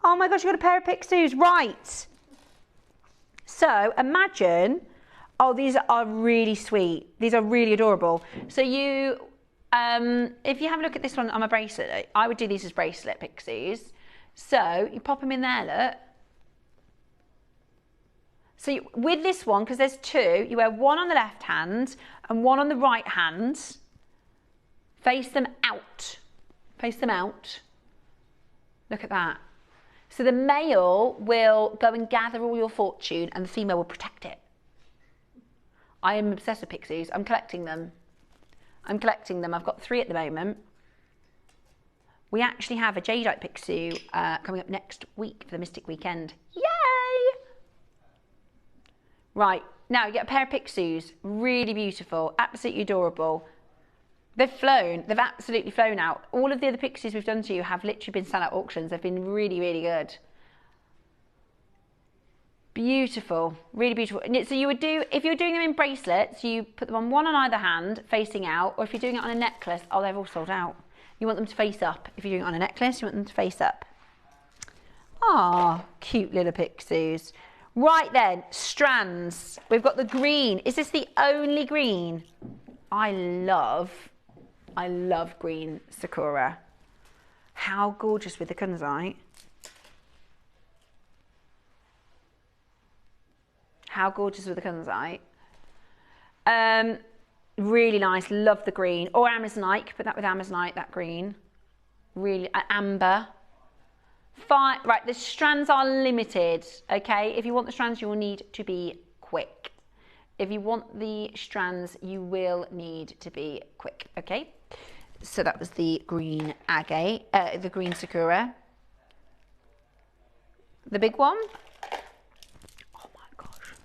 Oh my gosh, you got a pair of pixies. Right. So imagine, oh, these are really sweet. These are really adorable. So you, if you have a look at this one on my bracelet, I would do these as bracelet pixies. So you pop them in there, look. So with this one, because there's 2, you wear one on the left hand and one on the right hand. Face them out. Face them out. Look at that. So the male will go and gather all your fortune and the female will protect it. I am obsessed with pixies. I'm collecting them. I'm collecting them. I've got 3 at the moment. We actually have a Jadeite pixie coming up next week for the Mystic Weekend. Yay! Right, now you get a pair of pixies. Really beautiful, absolutely adorable. They've flown, they've absolutely flown out. All of the other pixies we've done to you have literally been sell out auctions. They've been really, really good. Beautiful, really beautiful. So you would do, if you're doing them in bracelets, you put them on one on either hand, facing out, or if you're doing it on a necklace, oh, they've all sold out. You want them to face up. If you're doing it on a necklace, you want them to face up. Ah, cute little pixies. Right then, strands. We've got the green. Is this the only green? I love green Sakura. How gorgeous with the Kunzite. How gorgeous with the Kunzite. Really nice, love the green. Or Amazonite, put that with Amazonite, that green. Really, amber. Fine, right, the strands are limited, okay? If you want the strands, you will need to be quick. If you want the strands, you will need to be quick, okay? So that was the green agate, the green Sakura. The big one. Oh my gosh.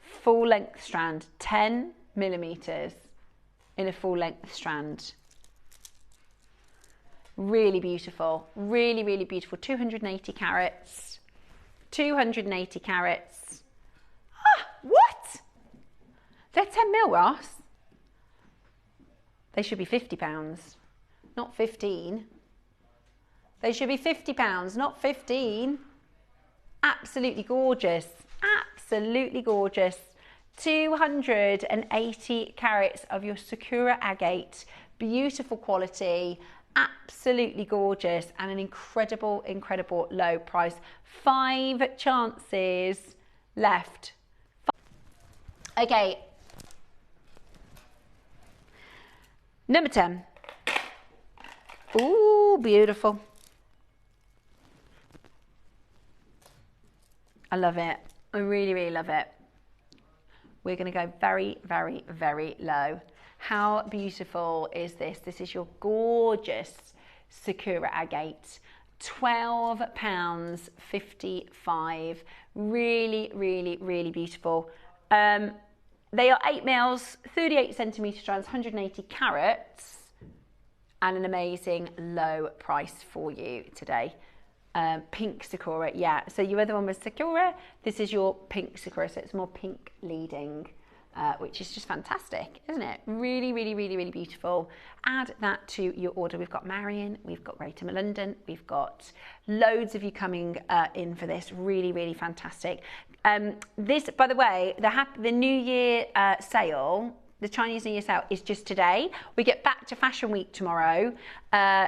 Full length strand, 10 millimeters in a full length strand. Really beautiful, really, really beautiful. 280 carats, 280 carats. Ah, what? They're 10 mil, Ross. They should be £50, not 15. They should be £50, not 15. Absolutely gorgeous, absolutely gorgeous. 280 carats of your Sakura agate, beautiful quality, absolutely gorgeous, and an incredible, incredible low price. 5 chances left. Okay. Number 10. Ooh, beautiful. I love it. I really, really love it. We're going to go very, very, very low. How beautiful is this? This is your gorgeous Sakura Agate. £12.55. Really, really, really beautiful. They are 8 mils, 38 centimetre strands, 180 carats, and an amazing low price for you today. Pink Sakura, yeah. So your other one was Sakura. This is your pink Sakura, so it's more pink leading, which is just fantastic, isn't it? Really, really, really, really beautiful. Add that to your order. We've got Marion, we've got Greater London, we've got loads of you coming in for this. Really, really fantastic. This, by the way, the New Year sale, the Chinese New Year sale is just today. We get back to Fashion Week tomorrow.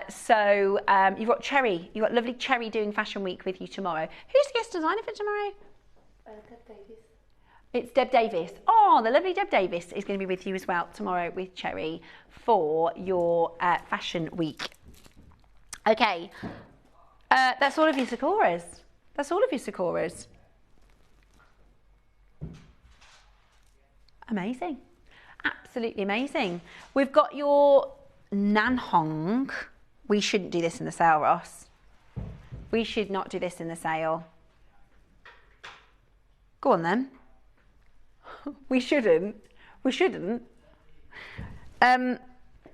So you've got Cherry, you've got lovely Cherry doing Fashion Week with you tomorrow. Who's the guest designer for tomorrow? Deb Davies. It's Deb Davis. Oh, the lovely Deb Davis is going to be with you as well tomorrow with Cherry for your Fashion Week. Okay, that's all of your Sakuras. That's all of your Sakuras. Amazing. Absolutely amazing. We've got your Nanhong. We shouldn't do this in the sale, Ross. We should not do this in the sale. Go on then. We shouldn't. We shouldn't.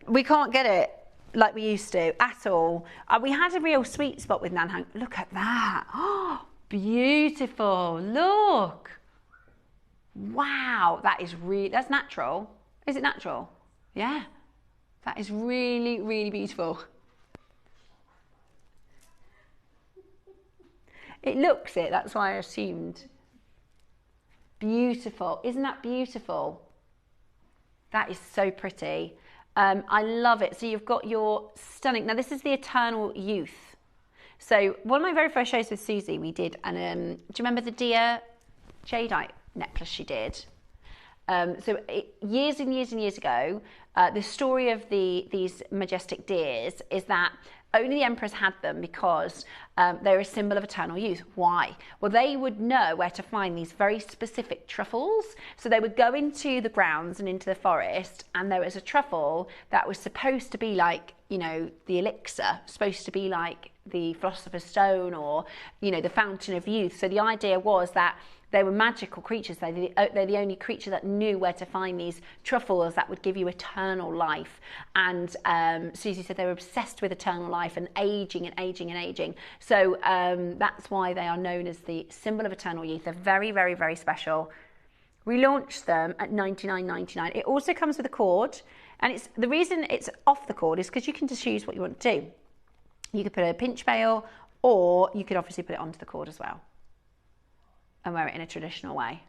We can't get it like we used to at all. We had a real sweet spot with Nanhong. Look at that. Oh, beautiful. Look. Wow. That is really, that's natural. Is it natural? Yeah. That is really, really beautiful. It looks it. That's why I assumed. Beautiful. Isn't that beautiful? That is so pretty. I love it. So you've got your stunning, now this is the Eternal Youth. So one of my very first shows with Susie, we did, and do you remember the deer Jadeite necklace she did? Years and years and years ago, the story of these majestic deers is that only the emperors had them because they're a symbol of eternal youth. Why? Well, they would know where to find these very specific truffles. So they would go into the grounds and into the forest, and there was a truffle that was supposed to be like, you know, the elixir, supposed to be like the philosopher's stone, or, you know, the fountain of youth. So the idea was that they were magical creatures. They're the only creature that knew where to find these truffles that would give you eternal life. And Susie said they were obsessed with eternal life and aging and aging and aging. So that's why they are known as the symbol of eternal youth. They're very, very, very special. We launched them at $99.99. It also comes with a cord. And it's the reason it's off the cord is because you can just choose what you want to do. You could put a pinch veil, or you could obviously put it onto the cord as well and wear it in a traditional way.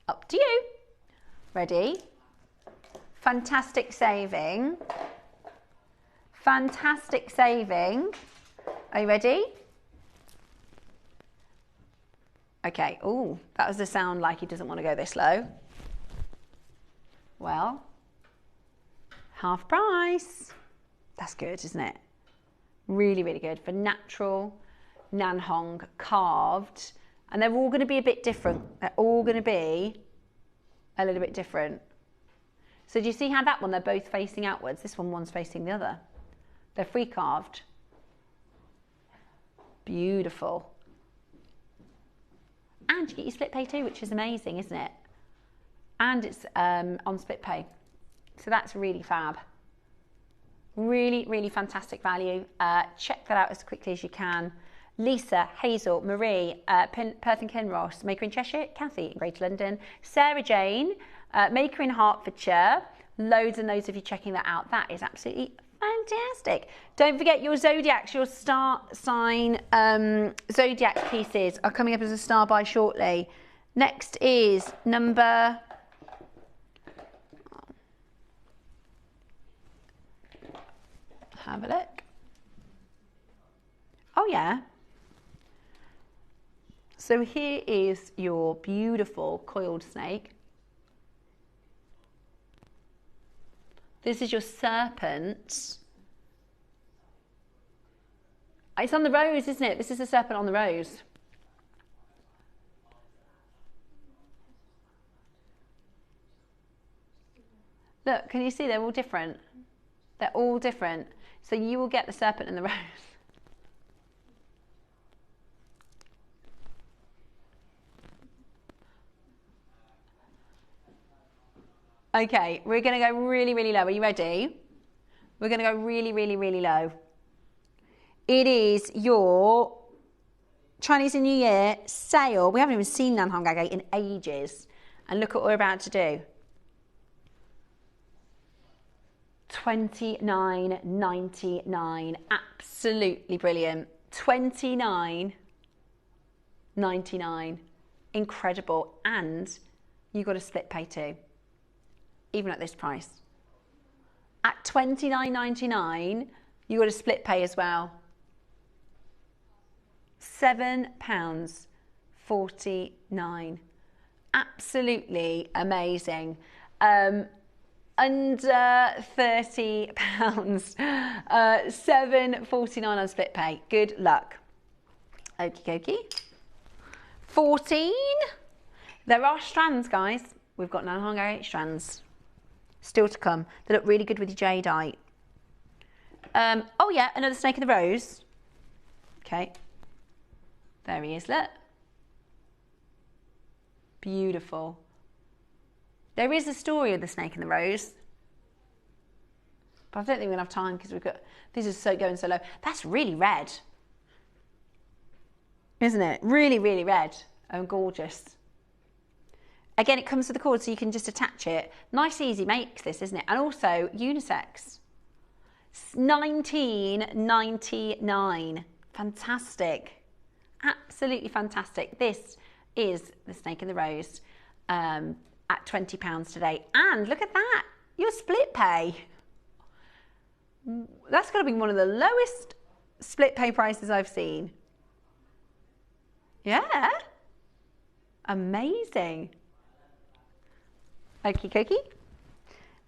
Up to you. Ready? Fantastic saving. Fantastic saving. Are you ready? Okay. Oh, that was the sound like he doesn't want to go this low. Well, half price. That's good, isn't it? Really, really good for natural Nanhong carved. And they're all going to be a bit different. They're all going to be a little bit different. So do you see how that one, they're both facing outwards? This one's facing the other. They're free carved. Beautiful. And you get your split pay too, which is amazing, isn't it? And it's on split pay. So that's really fab. Really, really fantastic value. Check that out as quickly as you can. Lisa, Hazel, Marie, Perth and Kinross, Maker in Cheshire, Kathy in Greater London, Sarah Jane, Maker in Hertfordshire. Loads and loads of you checking that out. That is absolutely fantastic. Don't forget your Zodiacs, your star sign Zodiac pieces are coming up as a star buy shortly. Next is number... Have a look. Oh yeah. So here is your beautiful coiled snake. This is your serpent. It's on the rose, isn't it? This is the serpent on the rose. can you see they're all different? They're all different. So you will get the serpent and the rose. Okay, we're going to go really, really low. Are you ready? We're going to go really, really, really low. It is your Chinese New Year sale. We haven't even seen Nanhong Agate in ages. And look at what we're about to do. $29.99. Absolutely brilliant. $29.99. Incredible. And you got a split pay too. Even at this price. At $29.99, you got a split pay as well. £7.49. Absolutely amazing. Under £30. $7.49 on split pay. Good luck. Okie dokie. 14. There are strands, guys. We've got Nanhong Agate strands. Still to come. They look really good with your Jadeite. Oh yeah, another snake in the rose. Okay. There he is, look. Beautiful. There is a story of the snake in the rose. But I don't think we're going to have time because we've got... This is so going so low. That's really red. Isn't it? Really, really red. And gorgeous. Again, it comes with the cord so you can just attach it. Nice, easy makes this, isn't it? And also unisex. $19.99. Fantastic. Absolutely fantastic. This is the snake in the rose at £20 today. And look at that. Your split pay. That's got to be one of the lowest split pay prices I've seen. Yeah. Amazing. Okie dokie.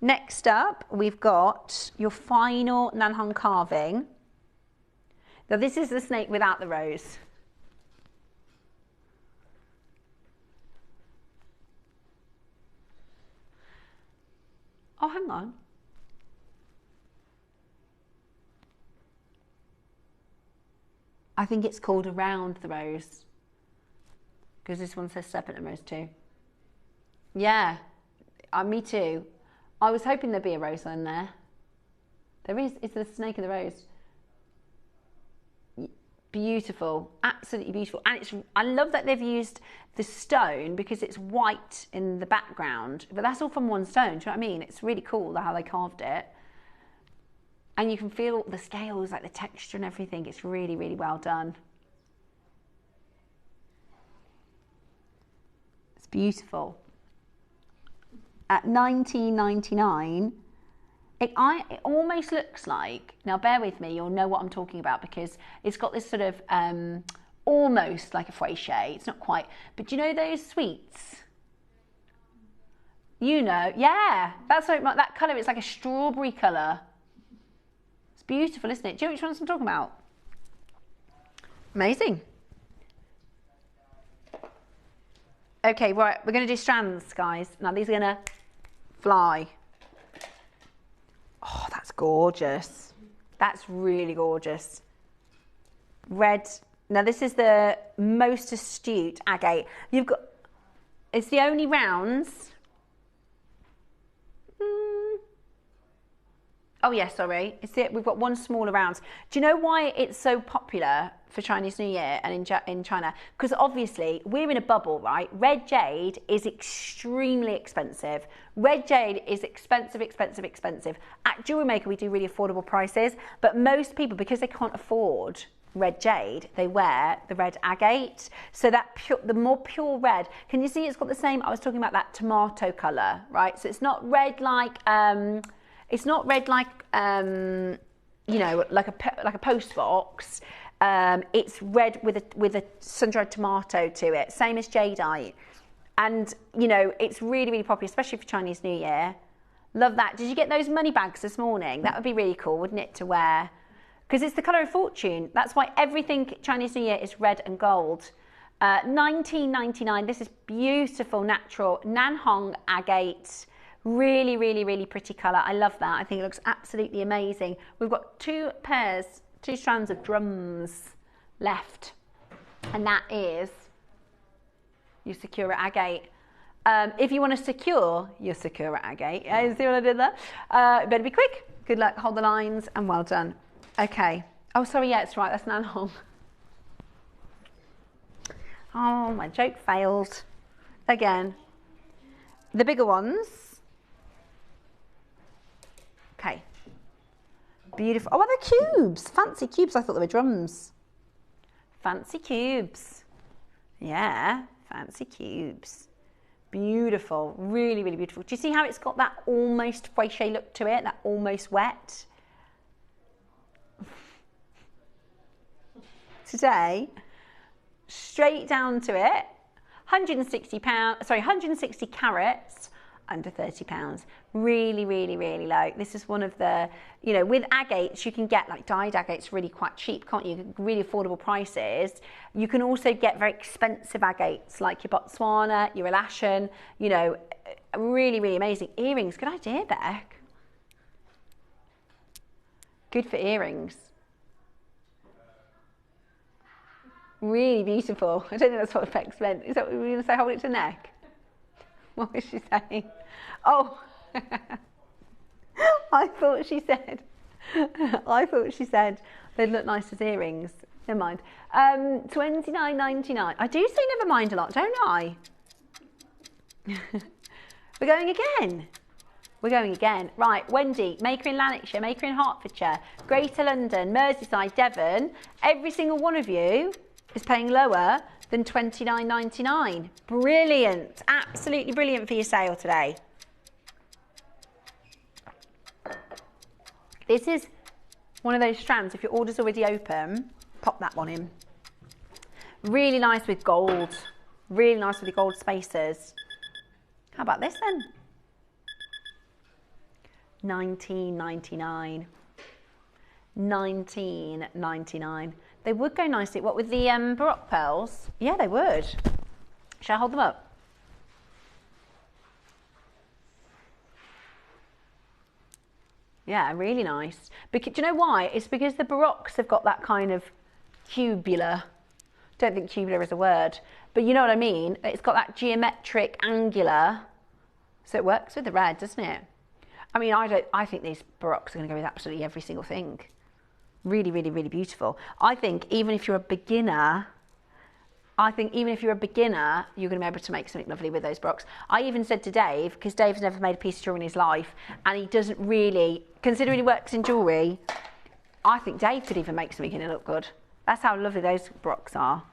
Next up, we've got your final Nanhong carving. Now, this is the snake without the rose. Oh, hang on. I think it's called Around the Rose. Because this one says Serpent and Rose too. Yeah. Me too. I was hoping there'd be a rose in there. There is. It's the snake in the rose. Beautiful. Absolutely beautiful. And it's. I love that they've used the stone because it's white in the background. But that's all from one stone. Do you know what I mean? It's really cool how they carved it. And you can feel the scales, like the texture and everything. It's really, really well done. It's beautiful. At $19.99, it almost looks like, now bear with me, you'll know what I'm talking about because it's got this sort of almost like a fouetché. It's not quite, but do you know those sweets? You know, yeah, that's like that colour. It's like a strawberry colour. It's beautiful, isn't it? Do you know which ones I'm talking about? Amazing. Okay, right, we're going to do strands, guys. Now these are going to fly. Oh, that's gorgeous. That's really gorgeous. Red. Now this is the most astute agate. You've got, it's the only rounds. Oh yeah, sorry. We've got one smaller round. Do you know why it's so popular for Chinese New Year and in China? Because obviously we're in a bubble, right? Red jade is extremely expensive. Red jade is expensive, expensive, expensive. At JewelleryMaker we do really affordable prices, but most people, because they can't afford red jade, they wear the red agate. So that the more pure red, can you see it's got the same, I was talking about that tomato colour, right? So it's not red like, it's not red like, you know, like a post box. It's red with a sun-dried tomato to it, same as Jadeite. And, you know, it's really, really popular, especially for Chinese New Year. Love that. Did you get those money bags this morning? That would be really cool, wouldn't it, to wear? Because it's the colour of fortune. That's why everything Chinese New Year is red and gold. $19.99. This is beautiful, natural Nanhong agate. Really, really, really pretty colour. I love that. I think it looks absolutely amazing. We've got two strands of drums left, and that is your Sakura Agate. If you want to secure your Sakura Agate, you see what I did there? Better be quick. Good luck, hold the lines, and well done. Okay. Oh, sorry, yeah, it's right, that's Nanhong. Oh, my joke failed. Again. The bigger ones. Okay. Beautiful. Oh, they're cubes. Fancy cubes. I thought they were drums. Fancy cubes. Yeah, fancy cubes. Beautiful. Really, really beautiful. Do you see how it's got that almost fauché look to it? That almost wet? Today, straight down to it, 160 carats, under £30. Really, really, really low. This is one of the, you know, with agates, you can get like dyed agates really quite cheap, can't you? Really affordable prices. You can also get very expensive agates like your Botswana, your Alashan, you know, really, really amazing. Earrings, good idea, Beck. Good for earrings. Really beautiful. I don't think that's what Bex meant. Is that what we were going to say? Hold it to the neck? What was she saying? Oh, I thought she said they'd look nice as earrings. Never mind. $29.99. I do say never mind a lot, don't I? We're going again. We're going again. Right, Wendy, maker in Lanarkshire, maker in Hertfordshire, Greater London, Merseyside, Devon. Every single one of you is paying lower than $29.99. Brilliant. Absolutely brilliant for your sale today. This is one of those strands, if your order's already open, pop that one in. Really nice with gold. Really nice with the gold spacers. How about this then? $19.99. $19.99. They would go nicely. What, with the Baroque pearls? Yeah, they would. Shall I hold them up? Yeah, really nice. Because, do you know why? It's because the Baroques have got that kind of cubular. Don't think tubular is a word, but you know what I mean. It's got that geometric, angular. So it works with the red, doesn't it? I mean, I think these Baroques are going to go with absolutely every single thing. Really, really, really beautiful. I think even if you're a beginner, you're going to be able to make something lovely with those Baroques. I even said to Dave, because Dave's never made a piece of jewellery in his life, and he doesn't really, considering he works in jewellery, I think Dave could even make something and it look good. That's how lovely those Baroques are.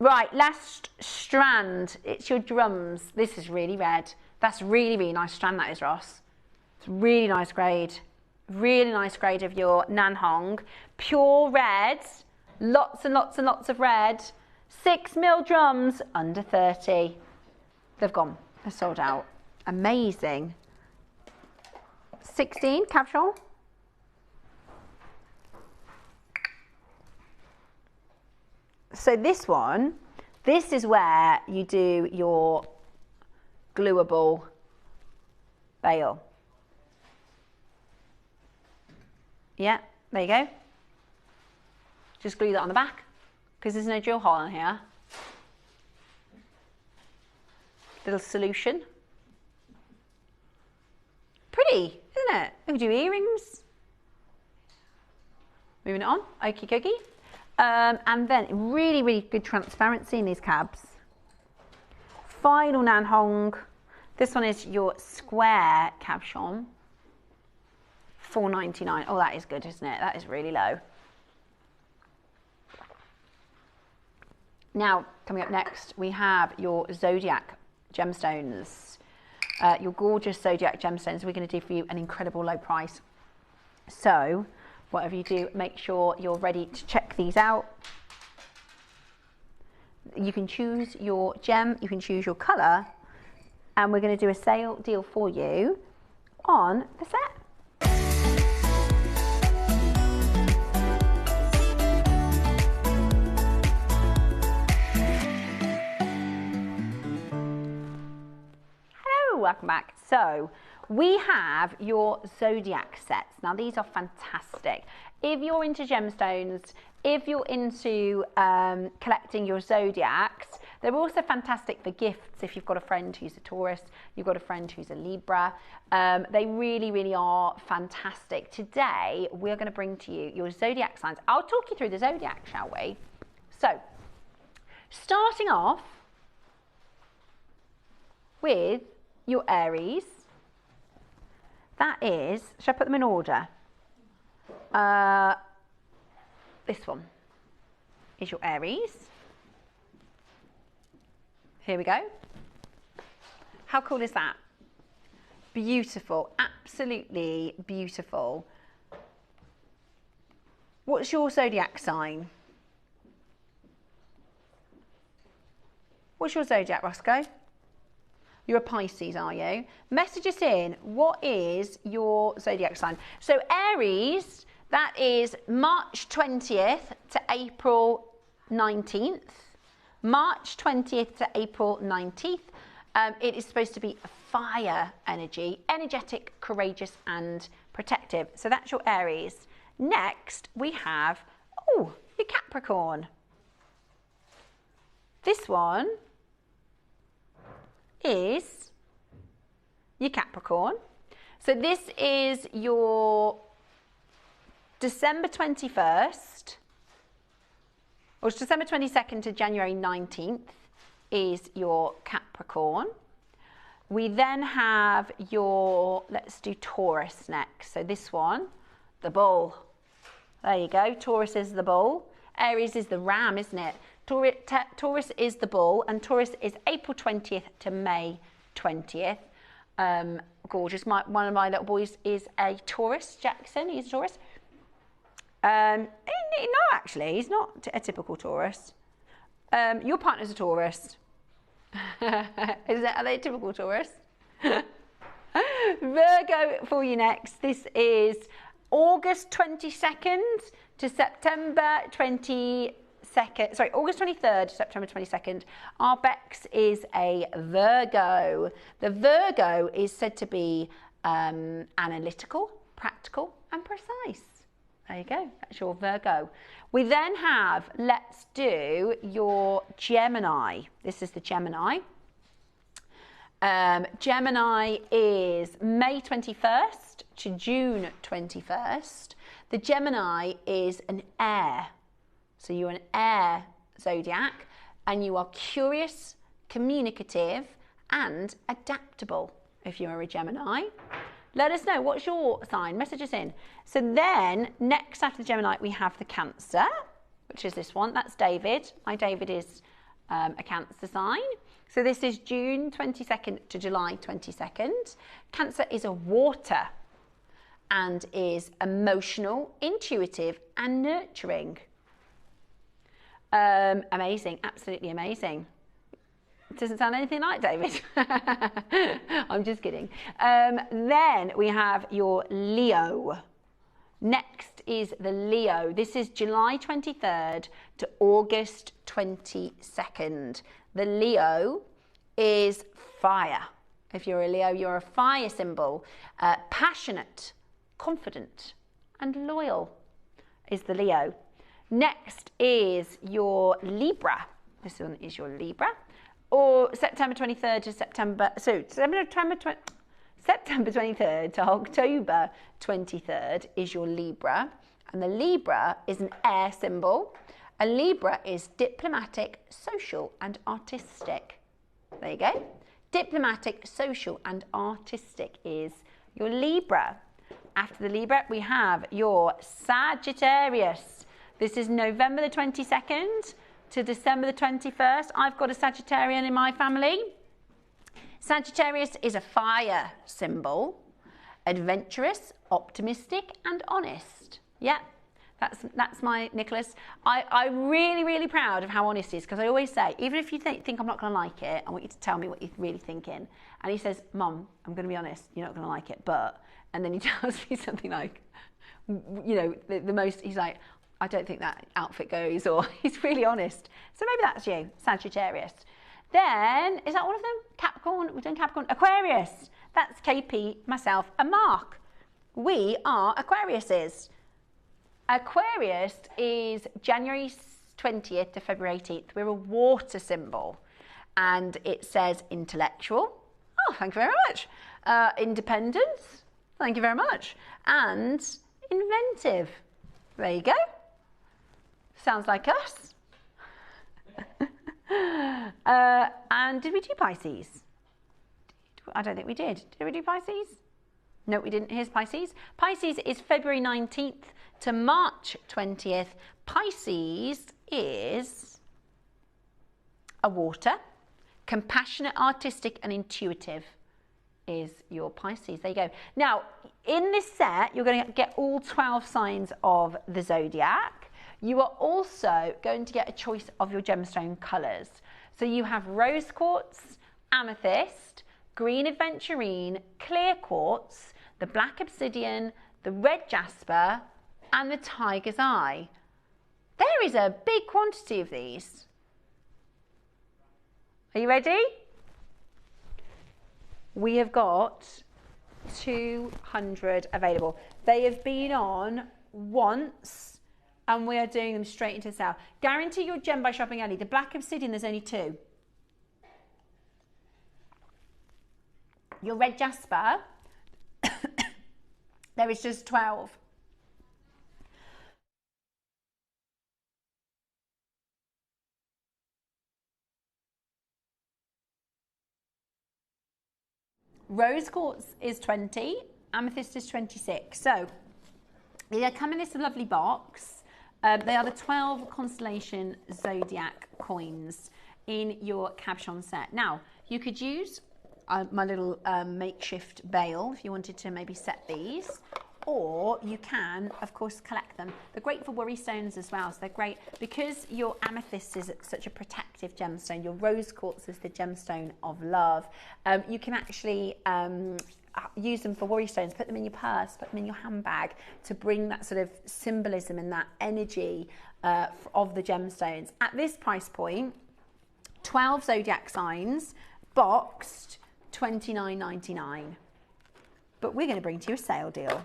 Right, last strand. It's your drums. This is really red. That's really, really nice strand, that is, Ross. It's really nice grade. Really nice grade of your Nanhong. Pure red. Lots and lots and lots of red. 6mm drums, under 30. They've gone. They're sold out. Amazing. 16 capsule. So this one, this is where you do your gluable bail. Yeah, there you go. Just glue that on the back because there's no drill hole in here. Little solution. Pretty, isn't it? We can do earrings. Moving it on, okie dokie. And then really, really good transparency in these cabs. Final Nanhong. This one is your square cabochon. $4.99. Oh, that is good, isn't it? That is really low. Now, coming up next, we have your Zodiac gemstones. Your gorgeous Zodiac gemstones. We're going to do for you an incredible low price. So, whatever you do, make sure you're ready to check these out. You can choose your gem, you can choose your colour, and we're going to do a sale deal for you on the set. welcome back. So we have your Zodiac sets. Now these are fantastic. If you're into gemstones, if you're into collecting your Zodiacs, they're also fantastic for gifts if you've got a friend who's a Taurus, you've got a friend who's a Libra. They really, really are fantastic. Today, we're going to bring to you your Zodiac signs. I'll talk you through the Zodiac, shall we? So, starting off with your Aries. That is, shall I put them in order? This one is your Aries. Here we go. How cool is that? Beautiful, absolutely beautiful. What's your Zodiac sign? What's your Zodiac, Roscoe? You're a Pisces, are you? Message us in. What is your Zodiac sign? So Aries, that is March 20th to April 19th. March 20th to April 19th. It is supposed to be fire energy, energetic, courageous and protective. So that's your Aries. Next, we have, your Capricorn. This one is your Capricorn. So this is your December 21st, or it's December 22nd to January 19th is your Capricorn. We then have your, let's do Taurus next. So this one, the bull. There you go, Taurus is the bull. Aries is the ram, isn't it? Taurus is the bull, and Taurus is April 20th to May 20th. Gorgeous. One of my little boys is a Taurus, Jackson, he's a Taurus. No, actually, he's not a typical Taurus. Your partner's a Taurus. Are they a typical Taurus? Virgo for you next. This is August 22nd to September 22nd. Sorry, August 23rd to September 22nd. Our Bex is a Virgo. The Virgo is said to be analytical, practical and precise. There you go, that's your Virgo. We then have, let's do your Gemini. This is the Gemini. Gemini is May 21st to June 21st. The Gemini is an air. So you're an air zodiac and you are curious, communicative and adaptable if you're a Gemini. Let us know, what's your sign? Message us in. So then, next after the Gemini, we have the Cancer, which is this one. That's David. My David is a Cancer sign. So this is June 22nd to July 22nd. Cancer is a water and is emotional, intuitive and nurturing. Amazing, absolutely amazing. It doesn't sound anything like David. I'm just kidding. Then we have your Leo. Next is the Leo. This is July 23rd to August 22nd. The Leo is fire. If you're a Leo, you're a fire symbol. Passionate, confident and loyal is the Leo. Next is your Libra. This one is your Libra. Or September 23rd to September 23rd to October 23rd is your Libra. And the Libra is an air symbol. A Libra is diplomatic, social and artistic. There you go. Diplomatic, social and artistic is your Libra. After the Libra, we have your Sagittarius. This is November the 22nd to December the 21st. I've got a Sagittarian in my family. Sagittarius is a fire symbol, adventurous, optimistic and honest. Yeah, that's my Nicholas. I'm really, really proud of how honest he is, because I always say, even if you think I'm not going to like it, I want you to tell me what you're really thinking. And he says, Mum, I'm going to be honest, you're not going to like it, but, and then he tells me something like, you know, the most, he's like, I don't think that outfit goes, or he's really honest. So maybe that's you, Sagittarius. Then, is that all of them? Capricorn, we've done Capricorn. Aquarius, that's KP, myself and Mark. We are Aquariuses. Aquarius is January 20th to February 18th. We're a water symbol. And it says intellectual. Oh, thank you very much. Independence. Thank you very much. And inventive. There you go. Sounds like us. And did we do Pisces? I don't think we did. Did we do Pisces? No, we didn't. Here's Pisces. Pisces is February 19th to March 20th. Pisces is a water. Compassionate, artistic and intuitive is your Pisces. There you go. Now, in this set, you're going to get all 12 signs of the Zodiac. You are also going to get a choice of your gemstone colours. So you have rose quartz, amethyst, green aventurine, clear quartz, the black obsidian, the red jasper and the tiger's eye. There is a big quantity of these. Are you ready? We have got 200 available. They have been on once and we are doing them straight into sale. Guarantee your gem by shopping early. The black obsidian, there's only 2. Your red jasper, there is just 12. Rose quartz is 20, amethyst is 26. So they come in this lovely box. They are the 12 constellation Zodiac coins in your cabochon set. Now, you could use my little makeshift bail if you wanted to maybe set these, or you can, of course, collect them. They're great for worry stones as well, so they're great because your amethyst is such a protective gemstone. Your rose quartz is the gemstone of love. You can actually use them for worry stones, put them in your purse, put them in your handbag to bring that sort of symbolism and that energy of the gemstones. At this price point, 12 Zodiac signs, boxed, $29.99. But we're going to bring to you a sale deal.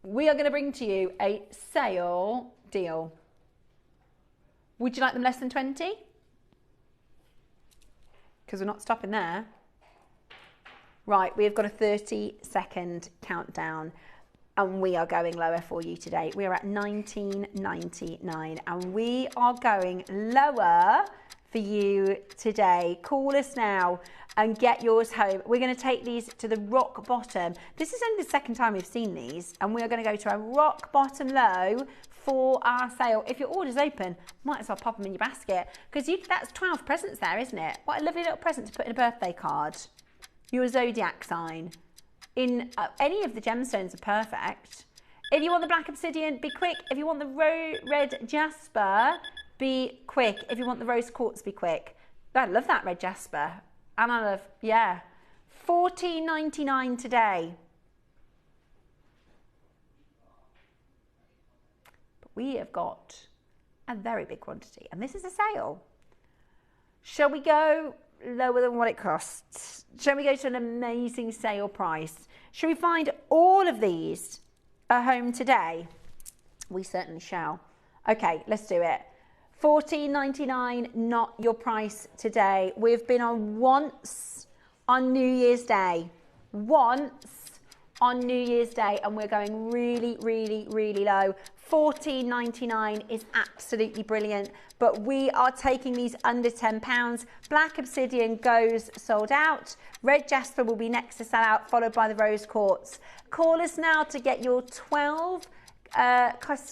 We are going to bring to you a sale deal. Would you like them less than 20? Because we're not stopping there. Right, we have got a 30-second countdown and we are going lower for you today. We are at $19.99 and we are going lower for you today. Call us now and get yours home. We're going to take these to the rock bottom. This is only the second time we've seen these and we are going to go to a rock bottom low for our sale. If your order's open, might as well pop them in your basket because that's 12 presents there, isn't it? What a lovely little present to put in a birthday card. Your Zodiac sign. In any of the gemstones are perfect. If you want the black obsidian, be quick. If you want the red jasper, be quick. If you want the rose quartz, be quick. I love that red jasper. And I love, yeah. $14.99 today. But we have got a very big quantity. And this is a sale. Shall we go lower than what it costs? Shall we go to an amazing sale price? Shall we find all of these at home today? We certainly shall. Okay, let's do it. $14.99, not your price today. We've been on once on New Year's Day. Once on New Year's Day, and we're going really, really, really low. $14.99 is absolutely brilliant, but we are taking these under £10. Black obsidian goes sold out. Red jasper will be next to sell out, followed by the rose quartz. Call us now to get your 12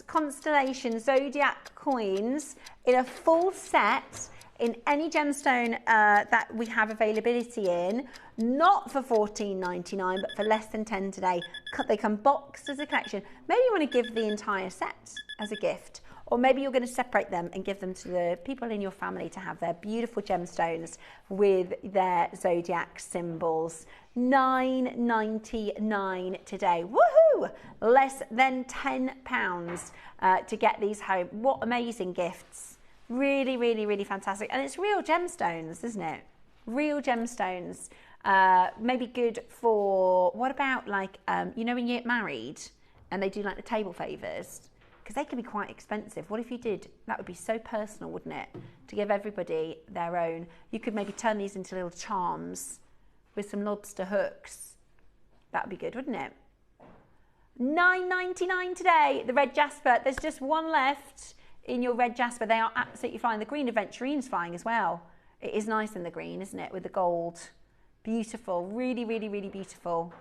constellation Zodiac coins in a full set in any gemstone that we have availability in, not for $14.99 but for less than 10 today. They come boxed as a collection. Maybe you want to give the entire set as a gift, or maybe you're going to separate them and give them to the people in your family to have their beautiful gemstones with their Zodiac symbols. $9.99 today. Woohoo! Less than £10 to get these home. What amazing gifts Really, really, really fantastic. And it's real gemstones, isn't it? Real gemstones. Maybe good for, what about like, you know, when you get married and they do like the table favours? Because they can be quite expensive. What if you did? That would be so personal, wouldn't it? To give everybody their own. You could maybe turn these into little charms with some lobster hooks. That would be good, wouldn't it? $9.99 today. The red jasper. There's just one left in your red jasper. They are absolutely flying. The green adventurine's flying as well. It is nice in the green, isn't it? With the gold. Beautiful. Really, really, really beautiful.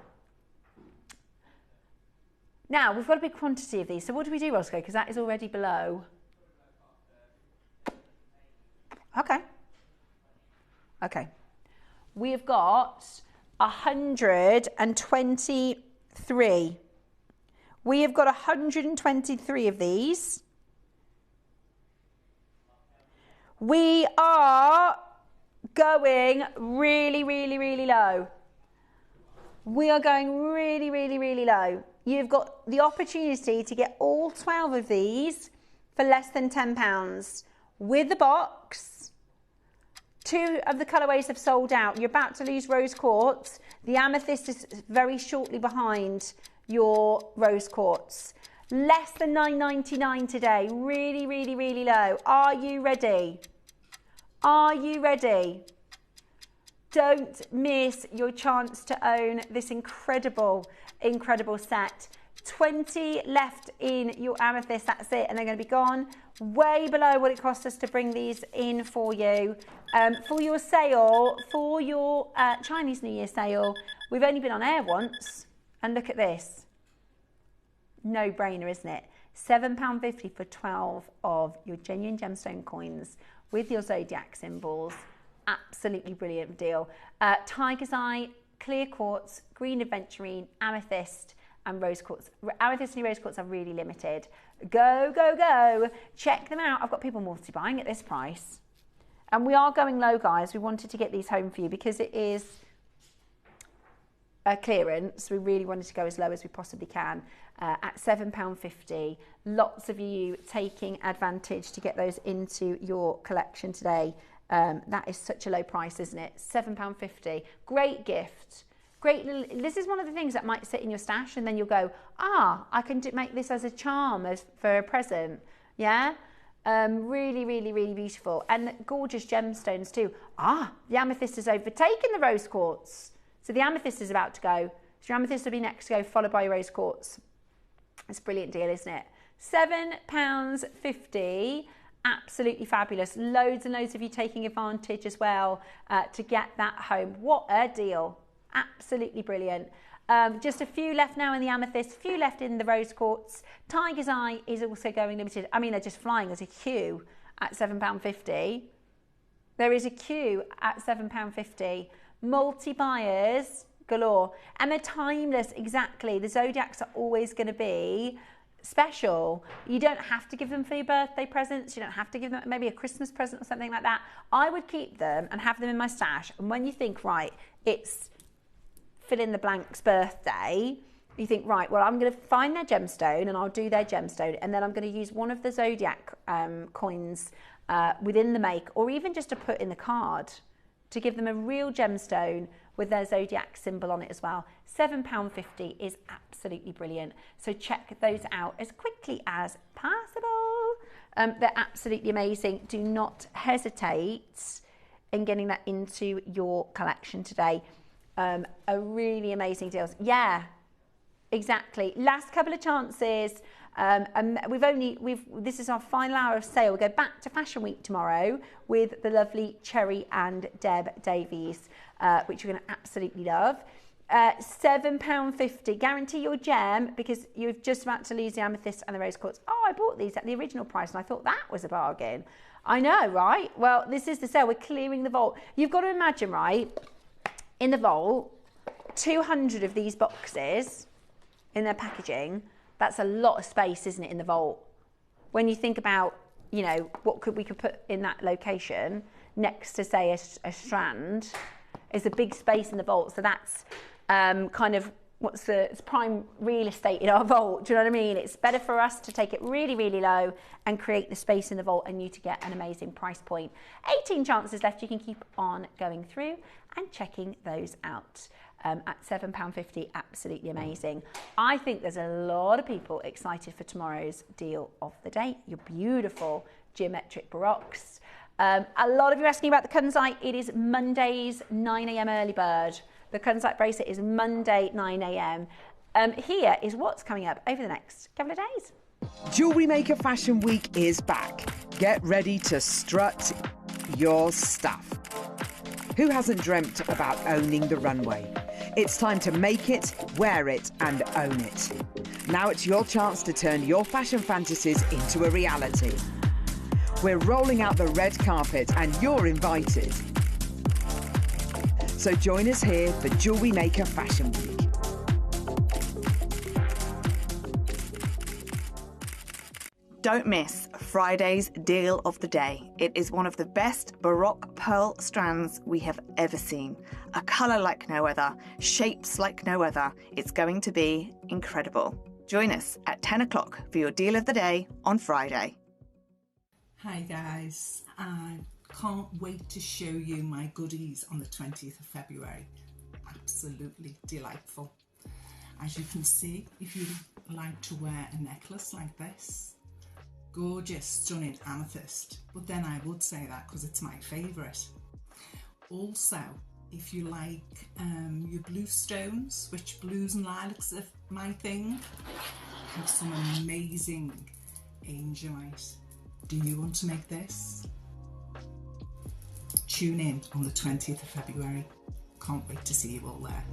Now, we've got a big quantity of these. So what do we do, Roscoe? Because that is already below. Okay. Okay. We have got 123. We have got 123 of these. We are going really, really, really low. We are going really, really, really low. You've got the opportunity to get all 12 of these for less than £10 with the box. 2 of the colourways have sold out. You're about to lose rose quartz. The amethyst is very shortly behind your rose quartz. Less than £9.99 today. Really, really, really low. Are you ready? Are you ready? Don't miss your chance to own this incredible, incredible set. 20 left in your amethyst, that's it, and they're going to be gone. Way below what it cost us to bring these in for you. For your sale, for your Chinese New Year sale, we've only been on air once, and look at this. No brainer, isn't it? £7.50 for 12 of your genuine gemstone coins with your Zodiac symbols. Absolutely brilliant deal. Tiger's Eye, clear quartz, green aventurine, amethyst and rose quartz. Amethyst and rose quartz are really limited. Go, go, go. Check them out. I've got people multi-buying at this price. And we are going low, guys. We wanted to get these home for you because it is a clearance. We really wanted to go as low as we possibly can at £7.50. Lots of you taking advantage to get those into your collection today. That is such a low price, isn't it? £7.50. Great gift. Great little, this is one of the things that might sit in your stash and then you'll go, I can make this as a charm for a present. Yeah? Really, really, really beautiful. And gorgeous gemstones too. The amethyst has overtaken the rose quartz. So the amethyst is about to go. So your amethyst will be next to go, followed by your rose quartz. It's a brilliant deal, isn't it? £7.50. Absolutely fabulous. Loads and loads of you taking advantage as well to get that home. What a deal. Absolutely brilliant. Just a few left now in the amethyst, a few left in the rose quartz. Tiger's Eye is also going limited. I mean, they're just flying. There's a queue at £7.50. There is a queue at £7.50. Multi-buyers galore. And they're timeless, exactly. The Zodiacs are always going to be special. You don't have to give them for your birthday presents. You don't have to give them maybe a Christmas present or something like that. I would keep them and have them in my stash. And when you think, right, it's fill in the blank's birthday, you think, right, well, I'm going to find their gemstone and I'll do their gemstone. And then I'm going to use one of the Zodiac coins within the make, or even just to put in the card to give them a real gemstone with their Zodiac symbol on it as well. £7.50 is absolutely brilliant. So check those out as quickly as possible. They're absolutely amazing. Do not hesitate in getting that into your collection today. A really amazing deals. Yeah, exactly. Last couple of chances. This is our final hour of sale. We go back to Fashion Week tomorrow with the lovely Cherry and Deb Davies, which you're going to absolutely love. £7.50. Guarantee your gem because you're just about to lose the amethyst and the rose quartz. I bought these at the original price and I thought that was a bargain. I know, right? Well, this is the sale. We're clearing the vault. You've got to imagine, right? In the vault, 200 of these boxes in their packaging. That's a lot of space, isn't it, in the vault? When you think about, you know, what we could put in that location next to, say, a strand, is a big space in the vault. So that's kind of it's prime real estate in our vault. Do you know what I mean? It's better for us to take it really, really low and create the space in the vault and you to get an amazing price point. 18 chances left. You can keep on going through and checking those out. At £7.50, absolutely amazing. I think there's a lot of people excited for tomorrow's deal of the day. Your beautiful geometric baroques. A lot of you are asking about the Kunzite. It is Monday's 9 a.m. early bird. The Kunzite bracelet is Monday 9 a.m. Here is what's coming up over the next couple of days. JewelleryMaker Fashion Week is back. Get ready to strut your stuff. Who hasn't dreamt about owning the runway? It's time to make it, wear it and own it. Now it's your chance to turn your fashion fantasies into a reality. We're rolling out the red carpet and you're invited. So join us here for JewelleryMaker Fashion Week. Don't miss Friday's deal of the day. It is one of the best Baroque pearl strands we have ever seen. A colour like no other, shapes like no other. It's going to be incredible. Join us at 10 o'clock for your deal of the day on Friday. Hi guys, I can't wait to show you my goodies on the 20th of February. Absolutely delightful. As you can see, if you like to wear a necklace like this, gorgeous, stunning amethyst, but then I would say that because it's my favourite. Also, if you like your blue stones, which blues and lilacs are my thing, I have some amazing angelite. Do you want to make this? Tune in on the 20th of February. Can't wait to see you all there.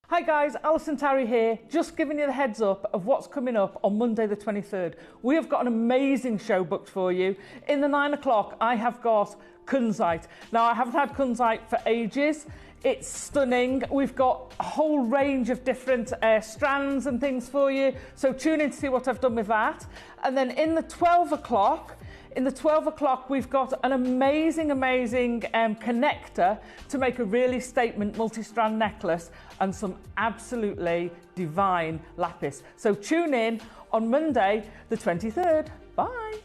Hi guys, Alison Tarry here, just giving you the heads up of what's coming up on Monday the 23rd. We have got an amazing show booked for you. In the 9 o'clock, I have got Kunzite. Now, I haven't had Kunzite for ages. It's stunning. We've got a whole range of different strands and things for you. So tune in to see what I've done with that. And then in the 12 o'clock, we've got an amazing connector to make a really statement multi-strand necklace and some absolutely divine lapis. So tune in on Monday, the 23rd. Bye.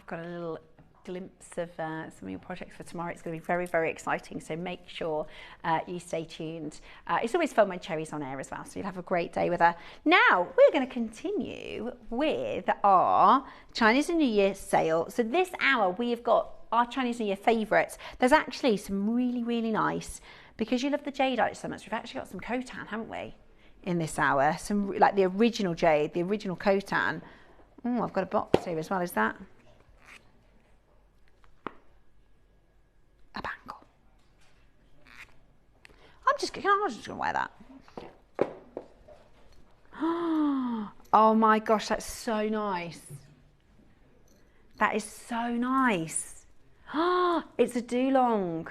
Got a little glimpse of some of your projects for tomorrow. It's going to be very, very exciting, so make sure you stay tuned. It's always fun when Cherry's on air as well, so you'll have a great day with her. Now, we're going to continue with our Chinese New Year sale. So this hour, we have got our Chinese New Year favourites. There's actually some really, really nice, because you love the Jadeite so much, we've actually got some Khotan, haven't we, in this hour? Some, like the original Jade, the original Khotan. Oh, I've got a box here as well, is that? A bangle. I'm just going to wear that. Oh my gosh, that's so nice. That is so nice. It's a dulong.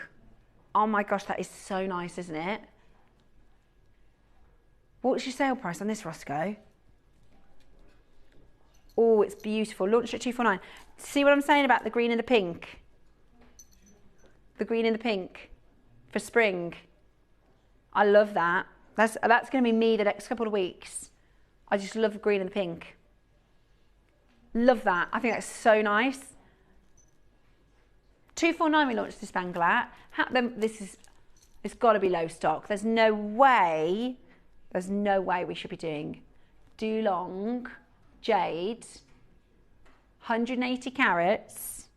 Oh my gosh, that is so nice, isn't it? What's your sale price on this, Roscoe? Oh, it's beautiful. Launched at 249. See what I'm saying about the green and the pink? The green and the pink for spring. I love that. That's going to be me the next couple of weeks. I just love the green and the pink. Love that. I think that's so nice. 249 we launched this bangle at. It's got to be low stock. There's no way we should be doing Dulong Jade 180 carats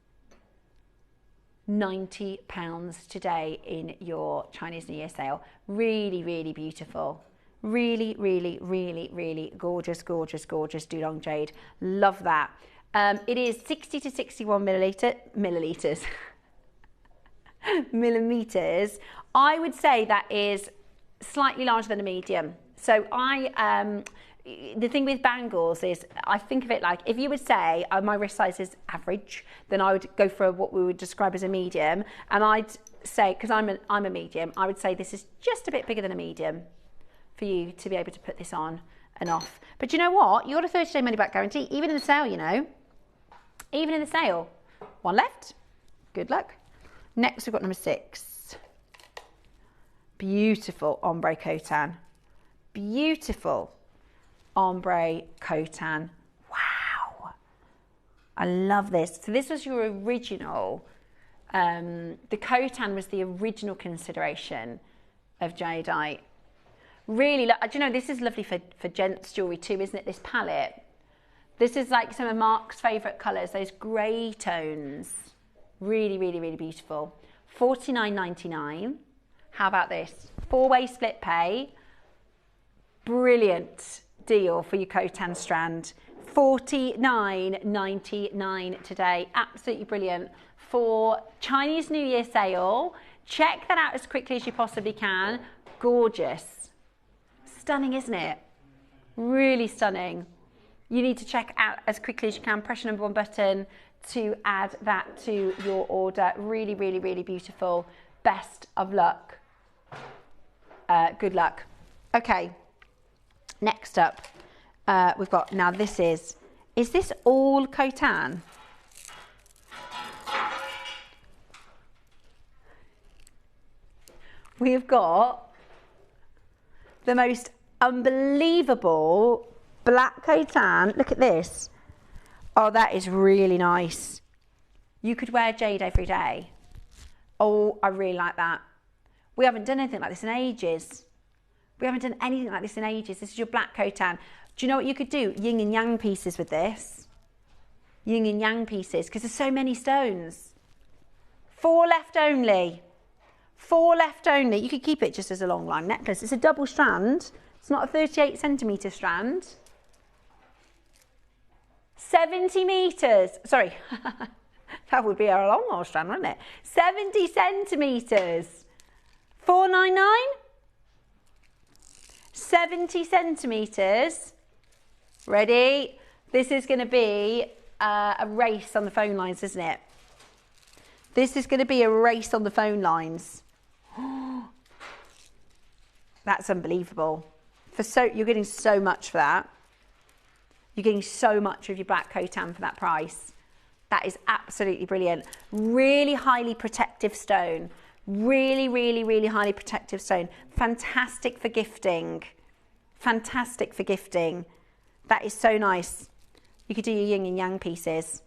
£90 today in your Chinese New Year sale. Really, really beautiful. Really, really, really, really gorgeous, gorgeous, gorgeous Dulong Jade. Love that. It is 60 to 61 millimeters. I would say that is slightly larger than a medium. So the thing with bangles is, I think of it like, if you would say my wrist size is average, then I would go for what we would describe as a medium. And I'd say, because I'm a medium, I would say this is just a bit bigger than a medium for you to be able to put this on and off. But you know what? You got a 30-day money back guarantee, even in the sale, you know. Even in the sale. One left. Good luck. Next, we've got number 6. Beautiful ombre cotan. Beautiful ombre cotan. Wow. I love this. So this was your original, the cotan was the original consideration of Jadeite. Really, do you know, this is lovely for gents jewellery too, isn't it? This palette. This is like some of Mark's favourite colours, those grey tones. Really, really, really beautiful. $49.99. How about this? 4-way split pay. Brilliant deal for your cotan strand. $49.99 today. Absolutely brilliant. For Chinese New Year sale, check that out as quickly as you possibly can. Gorgeous. Stunning, isn't it? Really stunning. You need to check out as quickly as you can. Press number 1 button to add that to your order. Really, really, really beautiful. Best of luck. Good luck. Okay. Next up, we've got, now this is this all cotan? We've got the most unbelievable black cotan. Look at this. Oh, that is really nice. You could wear Jade every day. Oh, I really like that. We haven't done anything like this in ages. We haven't done anything like this in ages. This is your black cotan. Do you know what you could do? Yin and yang pieces with this. Yin and yang pieces, because there's so many stones. 4 left only. 4 left only. You could keep it just as a long line necklace. It's a double strand. It's not a 38 centimetre strand. 70 metres. Sorry. That would be a long old strand, wouldn't it? 70 centimetres. $4.99. 70 centimetres. Ready? This is going to be a race on the phone lines, isn't it? This is going to be a race on the phone lines. That's unbelievable. You're getting so much for that. You're getting so much of your black cotan for that price. That is absolutely brilliant. Really highly protective stone. Really, really, really highly protective stone. Fantastic for gifting. Fantastic for gifting. That is so nice. You could do your yin and yang pieces.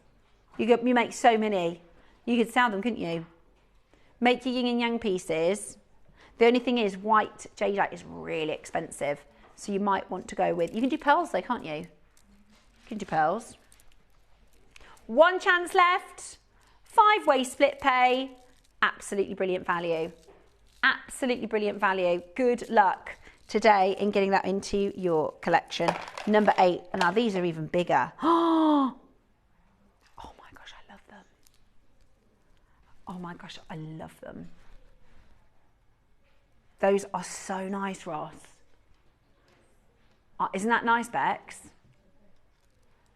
You make so many. You could sell them, couldn't you? Make your yin and yang pieces. The only thing is, white jadeite is really expensive. So you might want to go with, you can do pearls though, can't you? You can do pearls. 1 chance left. 5-way split pay. Absolutely brilliant value. Absolutely brilliant value. Good luck today in getting that into your collection. Number 8. And now these are even bigger. Oh my gosh, I love them. Oh my gosh, I love them. Those are so nice, Ross. Isn't that nice, Bex?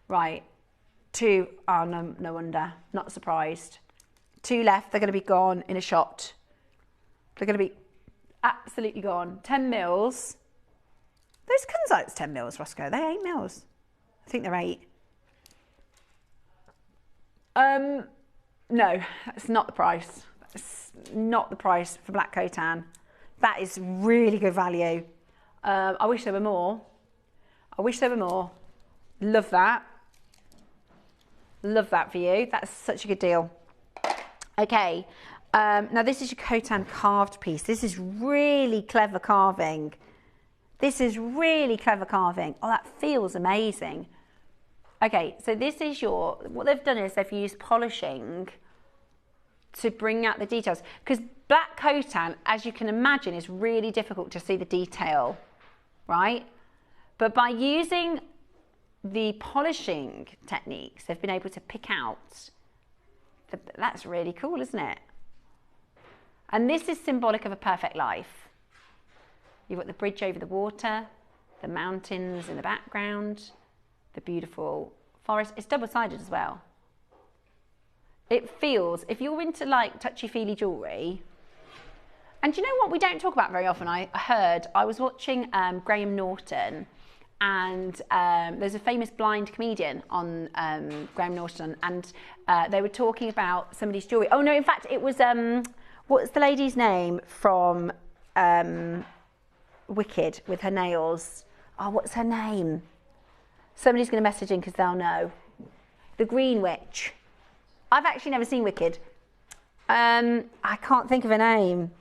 Right. 2. Oh, no wonder. Not surprised. 2 left. They're going to be gone in a shot. They're going to be absolutely gone. 10 mils. Those Kunzite's 10 mils, Roscoe. They're 8 mils. I think they're 8. No, that's not the price. That's not the price for black cotan. That is really good value. I wish there were more. I wish there were more. Love that. Love that for you. That's such a good deal. Okay, now this is your cotan carved piece. This is really clever carving. This is really clever carving. Oh, that feels amazing. Okay, so this is what they've done is they've used polishing to bring out the details. Because black cotan, as you can imagine, is really difficult to see the detail, right? But by using the polishing techniques, they've been able to pick out. That's really cool, isn't it? And this is symbolic of a perfect life. You've got the bridge over the water, the mountains in the background, the beautiful forest. It's double-sided as well. It feels, if you're into like touchy-feely jewellery, and do you know what we don't talk about very often? I was watching Graham Norton, and there's a famous blind comedian on Graham Norton, and they were talking about somebody's jewellery. Oh no, in fact it was, what's the lady's name from Wicked with her nails? Oh, what's her name? Somebody's going to message in because they'll know. The Green Witch. I've actually never seen Wicked. I can't think of her name.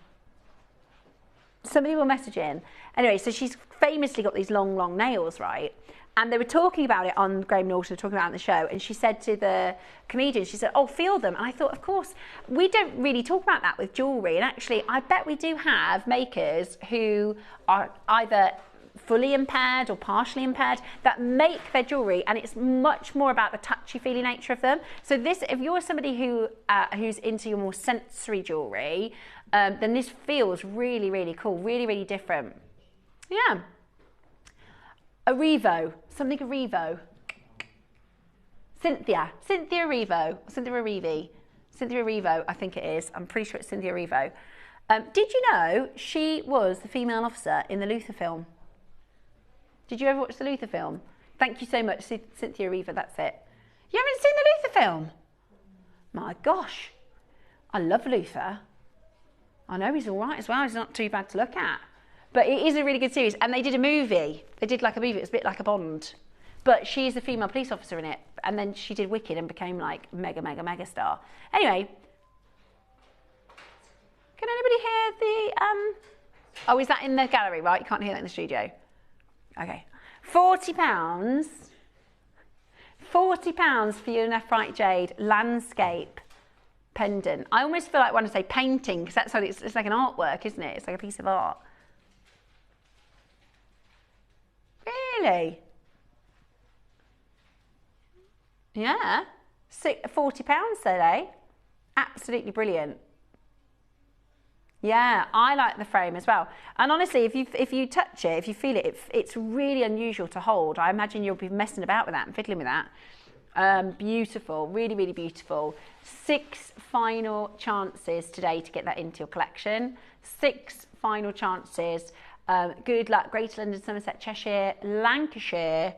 Somebody will message in. Anyway, so she's famously got these long, long nails, right? And they were talking about it on Graham Norton, talking about it on the show, and she said to the comedian, she said, oh, feel them. And I thought, of course, we don't really talk about that with jewellery. And actually, I bet we do have makers who are either fully impaired or partially impaired that make their jewellery, and it's much more about the touchy-feely nature of them. So this, if you're somebody who's into your more sensory jewellery, then this feels really, really cool, really, really different. Yeah. Arevo, something Arevo. Cynthia Arevo, Cynthia Arevo, I think it is. I'm pretty sure it's Cynthia Arevo. Did you know she was the female officer in the Luther film? Did you ever watch the Luther film? Thank you so much, Cynthia Arevo, that's it. You haven't seen the Luther film? My gosh, I love Luther. I know he's all right as well, he's not too bad to look at. But it is a really good series, and they did a movie. They did like a movie, it was a bit like a Bond. But she's the female police officer in it, and then she did Wicked and became like mega star. Anyway, can anybody hear the, oh, is that in the gallery, right? You can't hear that in the studio. Okay, £40. £40 for your nephrite jade landscape pendant. I almost feel like when I say painting, because that's how it's like an artwork, isn't it? It's like a piece of art. Really? Yeah. £40 today. Absolutely brilliant. Yeah, I like the frame as well. And honestly, if you touch it, if you feel it, it's really unusual to hold. I imagine you'll be messing about with that and fiddling with that. Beautiful, really, really beautiful. 6 final chances today to get that into your collection. 6 final chances. Good luck, Greater London, Somerset, Cheshire, Lancashire.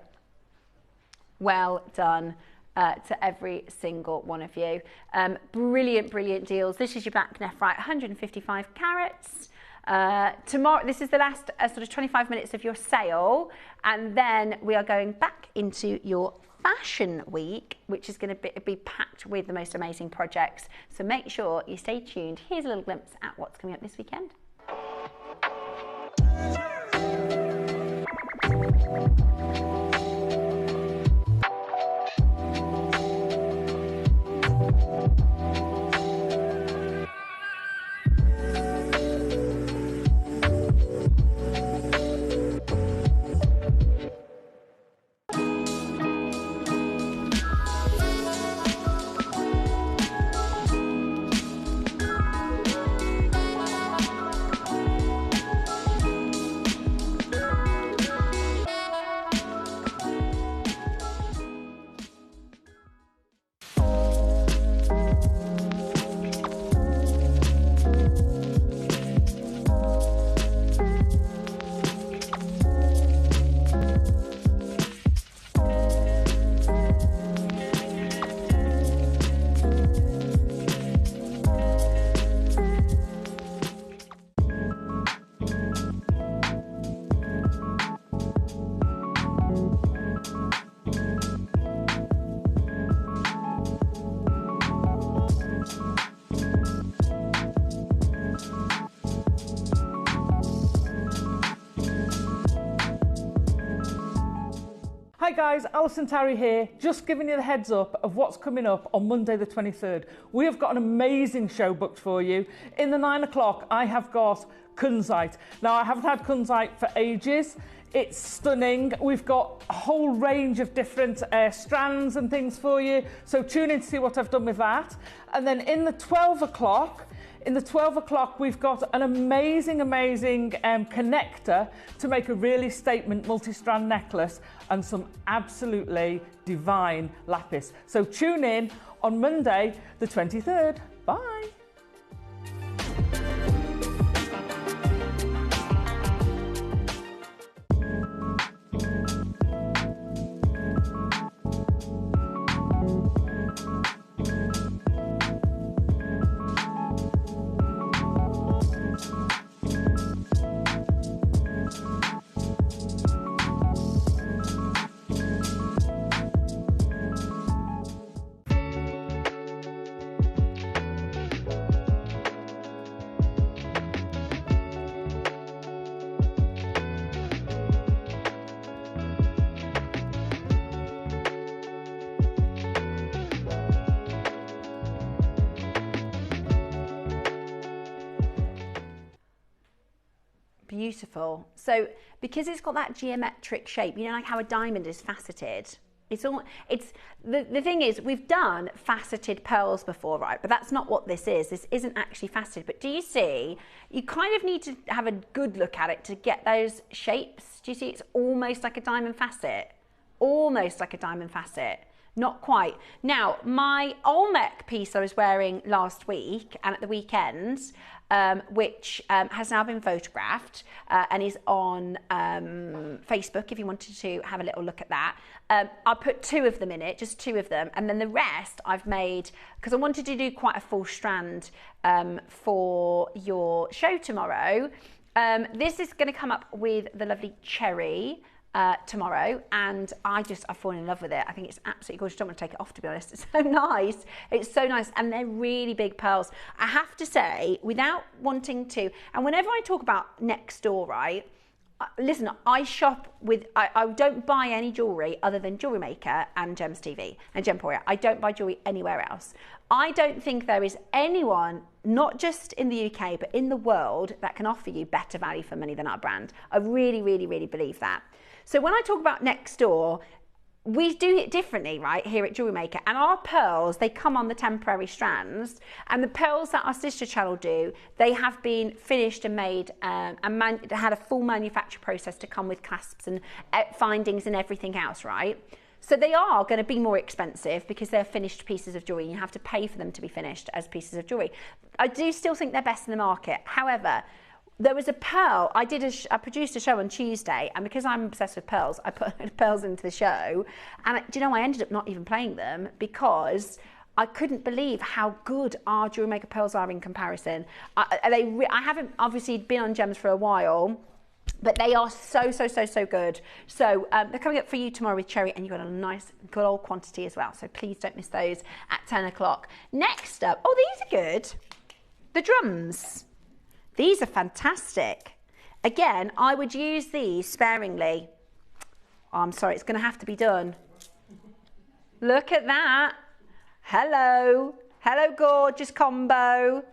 Well done to every single one of you. Brilliant, brilliant deals. This is your black nephrite, 155 carats. Tomorrow, this is the last sort of 25 minutes of your sale, and then we are going back into your fashion week, which is going to be packed with the most amazing projects. So make sure you stay tuned. Here's a little glimpse at what's coming up this weekend. Hi guys, Alison Tarry here, just giving you the heads up of what's coming up on Monday the 23rd. We have got an amazing show booked for you. In the 9 o'clock, I have got Kunzite. Now, I haven't had Kunzite for ages. It's stunning. We've got a whole range of different strands and things for you. So tune in to see what I've done with that. And then in the 12 o'clock, In the 12 o'clock, we've got an amazing connector to make a really statement multi-strand necklace and some absolutely divine lapis. So tune in on Monday, the 23rd. Bye. Beautiful. So because it's got that geometric shape, you know, like how a diamond is faceted, the thing is, we've done faceted pearls before, right? But that's not what this is. This isn't actually faceted. But do you see, you kind of need to have a good look at it to get those shapes. Do you see, it's almost like a diamond facet, almost like a diamond facet. Not quite. Now, my Olmec piece I was wearing last week and at the weekend, which has now been photographed and is on Facebook if you wanted to have a little look at that. I put 2 of them in it, just 2 of them, and then the rest I've made, because I wanted to do quite a full strand for your show tomorrow. This is going to come up with the lovely cherry tomorrow, and I've fallen in love with it. I think it's absolutely gorgeous. I don't want to take it off, to be honest. It's so nice. It's so nice, and they're really big pearls. I have to say, without wanting to, and whenever I talk about next door, right, listen, I shop with, I don't buy any jewellery other than JewelleryMaker and Gems TV and Gemporia. I don't buy jewellery anywhere else. I don't think there is anyone, not just in the UK, but in the world, that can offer you better value for money than our brand. I really, really, really believe that. So when I talk about next door, we do it differently, right, here at JewelleryMaker. And our pearls, they come on the temporary strands. And the pearls that our sister channel do, they have been finished and made and had a full manufacture process to come with clasps and findings and everything else, right? So they are going to be more expensive because they're finished pieces of jewellery. You have to pay for them to be finished as pieces of jewellery. I do still think they're best in the market. However, there was a pearl, I produced a show on Tuesday, and because I'm obsessed with pearls, I put pearls into the show, and do you know, I ended up not even playing them because I couldn't believe how good our JewelleryMaker pearls are in comparison. I haven't obviously been on Gems for a while, but they are so good. So they're coming up for you tomorrow with cherry, and you've got a nice good old quantity as well, so please don't miss those at 10 o'clock. Next up, oh, these are good, the drums. These are fantastic. Again, I would use these sparingly. Oh, I'm sorry, it's going to have to be done. Look at that. Hello. Hello, gorgeous combo.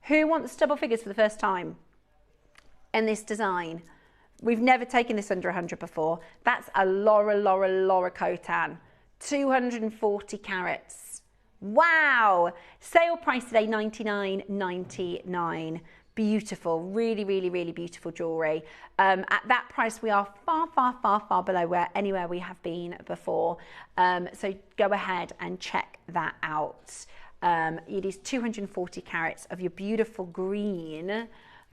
Who wants double figures for the first time in this design? We've never taken this under 100 before. That's a Laura Cotan. 240 carats. Wow. Sale price today, $99.99. Beautiful, really, really, really beautiful jewellery. At that price, we are far below anywhere we have been before. So go ahead and check that out. It is 240 carats of your beautiful green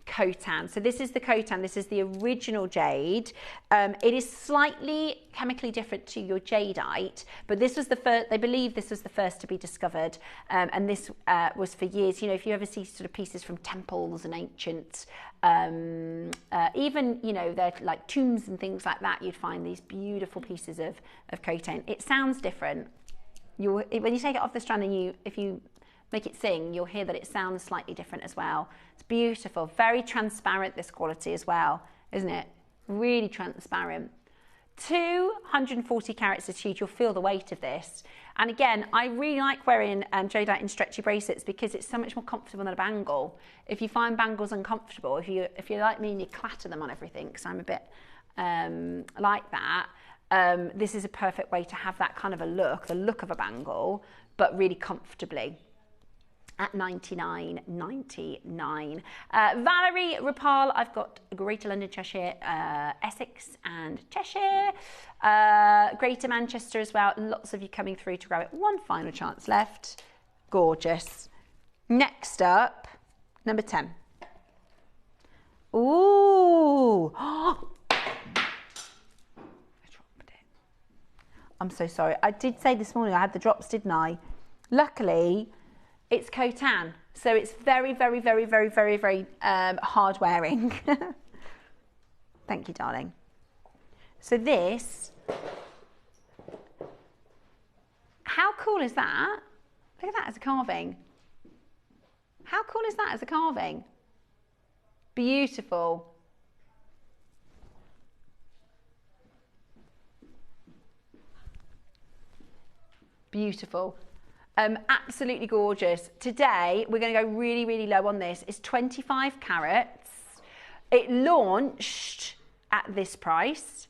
Khotan. So this is the Khotan, this is the original jade. It is slightly chemically different to your jadeite, but this was the first, they believe this was the first to be discovered, and this was for years. You know, if you ever see sort of pieces from temples and ancient, even, you know, they're like tombs and things like that, you'd find these beautiful pieces of Khotan. It sounds different. When you take it off the strand and if you make it sing, you'll hear that it sounds slightly different as well. It's beautiful, very transparent, this quality as well, isn't it? Really transparent. 240 carats achieved, you'll feel the weight of this. And again, I really like wearing Jadeite in stretchy bracelets because it's so much more comfortable than a bangle. If you find bangles uncomfortable, if you're like me and you clatter them on everything, because I'm a bit like that, this is a perfect way to have that kind of a look, the look of a bangle, but really comfortably. at $99.99. Valerie Rapal, I've got Greater London, Cheshire, Essex and Cheshire. Greater Manchester as well. Lots of you coming through to grab it. One final chance left. Gorgeous. Next up, number 10. Ooh. I dropped it. I'm so sorry. I did say this morning I had the drops, didn't I? Luckily, it's Khotan, so it's very, very, very, very, very, very hard wearing. Thank you, darling. So this, how cool is that? Look at that as a carving. How cool is that as a carving? Beautiful. Beautiful. Absolutely gorgeous. Today, we're going to go really, really low on this. It's 25 carats. It launched at this price.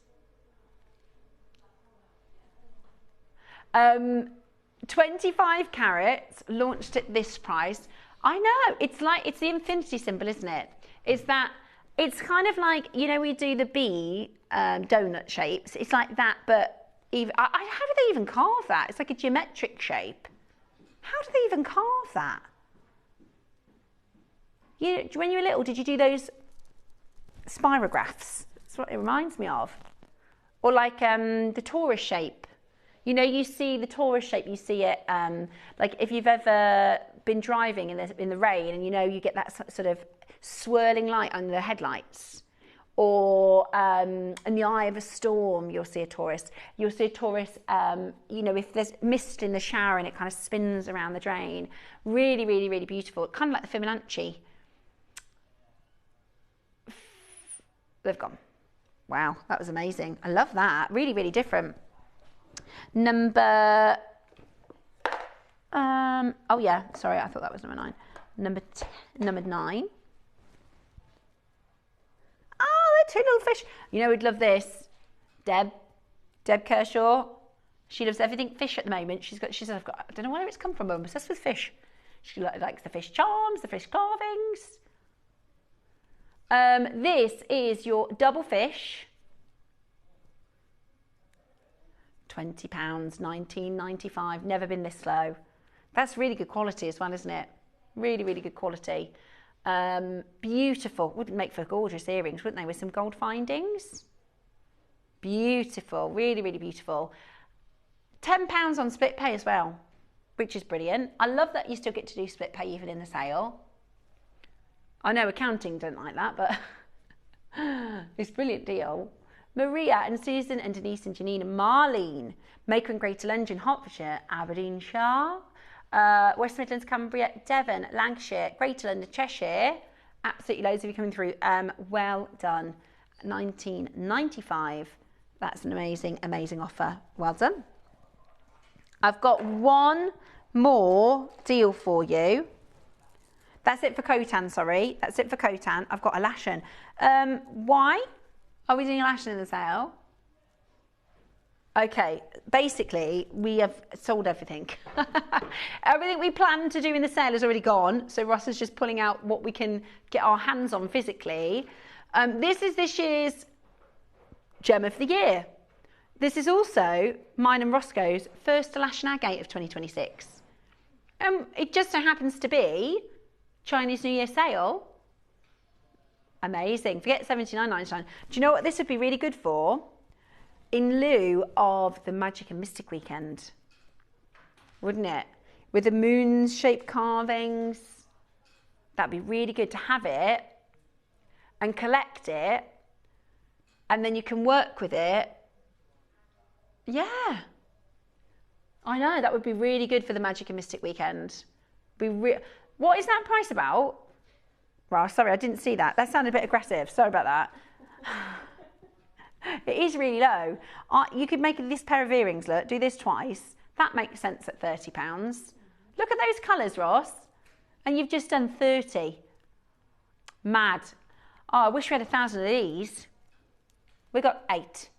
25 carats launched at this price. I know, it's the infinity symbol, isn't it? It's that, it's kind of like, you know, we do the bee donut shapes. It's like that, but even, how do they even carve that? It's like a geometric shape. How do they even carve that? When you were little, did you do those spirographs? That's what it reminds me of. Or like the torus shape. You know, you see the torus shape, you see it, like if you've ever been driving in the rain and you know, you get that sort of swirling light on the headlights. Or in the eye of a storm, you'll see a torus. You'll see a torus, you know, if there's mist in the shower and it kind of spins around the drain. Really, really, really beautiful. Kind of like the Fibonacci. They've gone. Wow, that was amazing. I love that. Really, really different. Number, oh yeah, sorry, I thought that was number 9. Number 9. Two little fish. You know, we'd love this. Deb Kershaw. She loves everything fish at the moment. She says, I don't know where it's come from, but I'm obsessed with fish. She likes the fish charms, the fish carvings. This is your double fish. £20, $19.95. Never been this low. That's really good quality as well, isn't it? Really, really good quality. Beautiful. Wouldn't make for gorgeous earrings, wouldn't they, with some gold findings? Beautiful. Really, really beautiful. £10 on split pay as well, which is brilliant. I love that you still get to do split pay even in the sale. I know accounting don't like that, but it's a brilliant deal. Maria and Susan and Denise and Janine and Marlene, Maker and Greater London, Hertfordshire, Aberdeenshire, West Midlands, Cumbria, Devon, Lancashire, Greater London, Cheshire. Absolutely loads of you coming through. Well done. $19.95. That's an amazing, amazing offer. Well done. I've got one more deal for you. That's it for Khotan, sorry. That's it for Khotan. I've got a Lashan. Why are we doing a Lashan in the sale? Okay, basically, we have sold everything. Everything we planned to do in the sale is already gone. So Ross is just pulling out what we can get our hands on physically. This is this year's Gem of the Year. This is also mine and Roscoe's first Lashan Agate of 2026. It just so happens to be Chinese New Year sale. Amazing. Forget $79.99. Do you know what this would be really good for? In lieu of the Magic and Mystic weekend, wouldn't it? With the moon-shaped carvings, that'd be really good to have it and collect it, and then you can work with it. Yeah, I know, that would be really good for the Magic and Mystic weekend. What is that price about? Well, sorry, I didn't see that. That sounded a bit aggressive. Sorry about that. It is really low. You could make this pair of earrings, look, do this twice. That makes sense at £30. Look at those colours, Ross. And you've just done 30. Mad. Oh, I wish we had 1,000 of these. We got 8.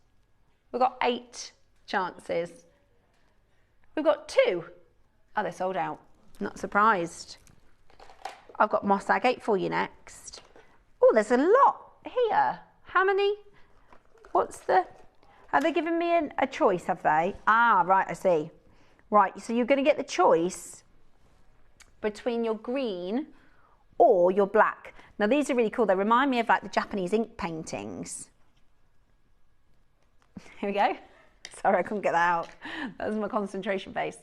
We've got 8 chances. We've got 2. Oh, they're sold out. Not surprised. I've got moss agate for you next. Oh, there's a lot here. How many? What's the... Have they given me a choice, have they? Ah, right, I see. Right, so you're going to get the choice between your green or your black. Now, these are really cool. They remind me of like the Japanese ink paintings. Here we go. Sorry, I couldn't get that out. That was my concentration face.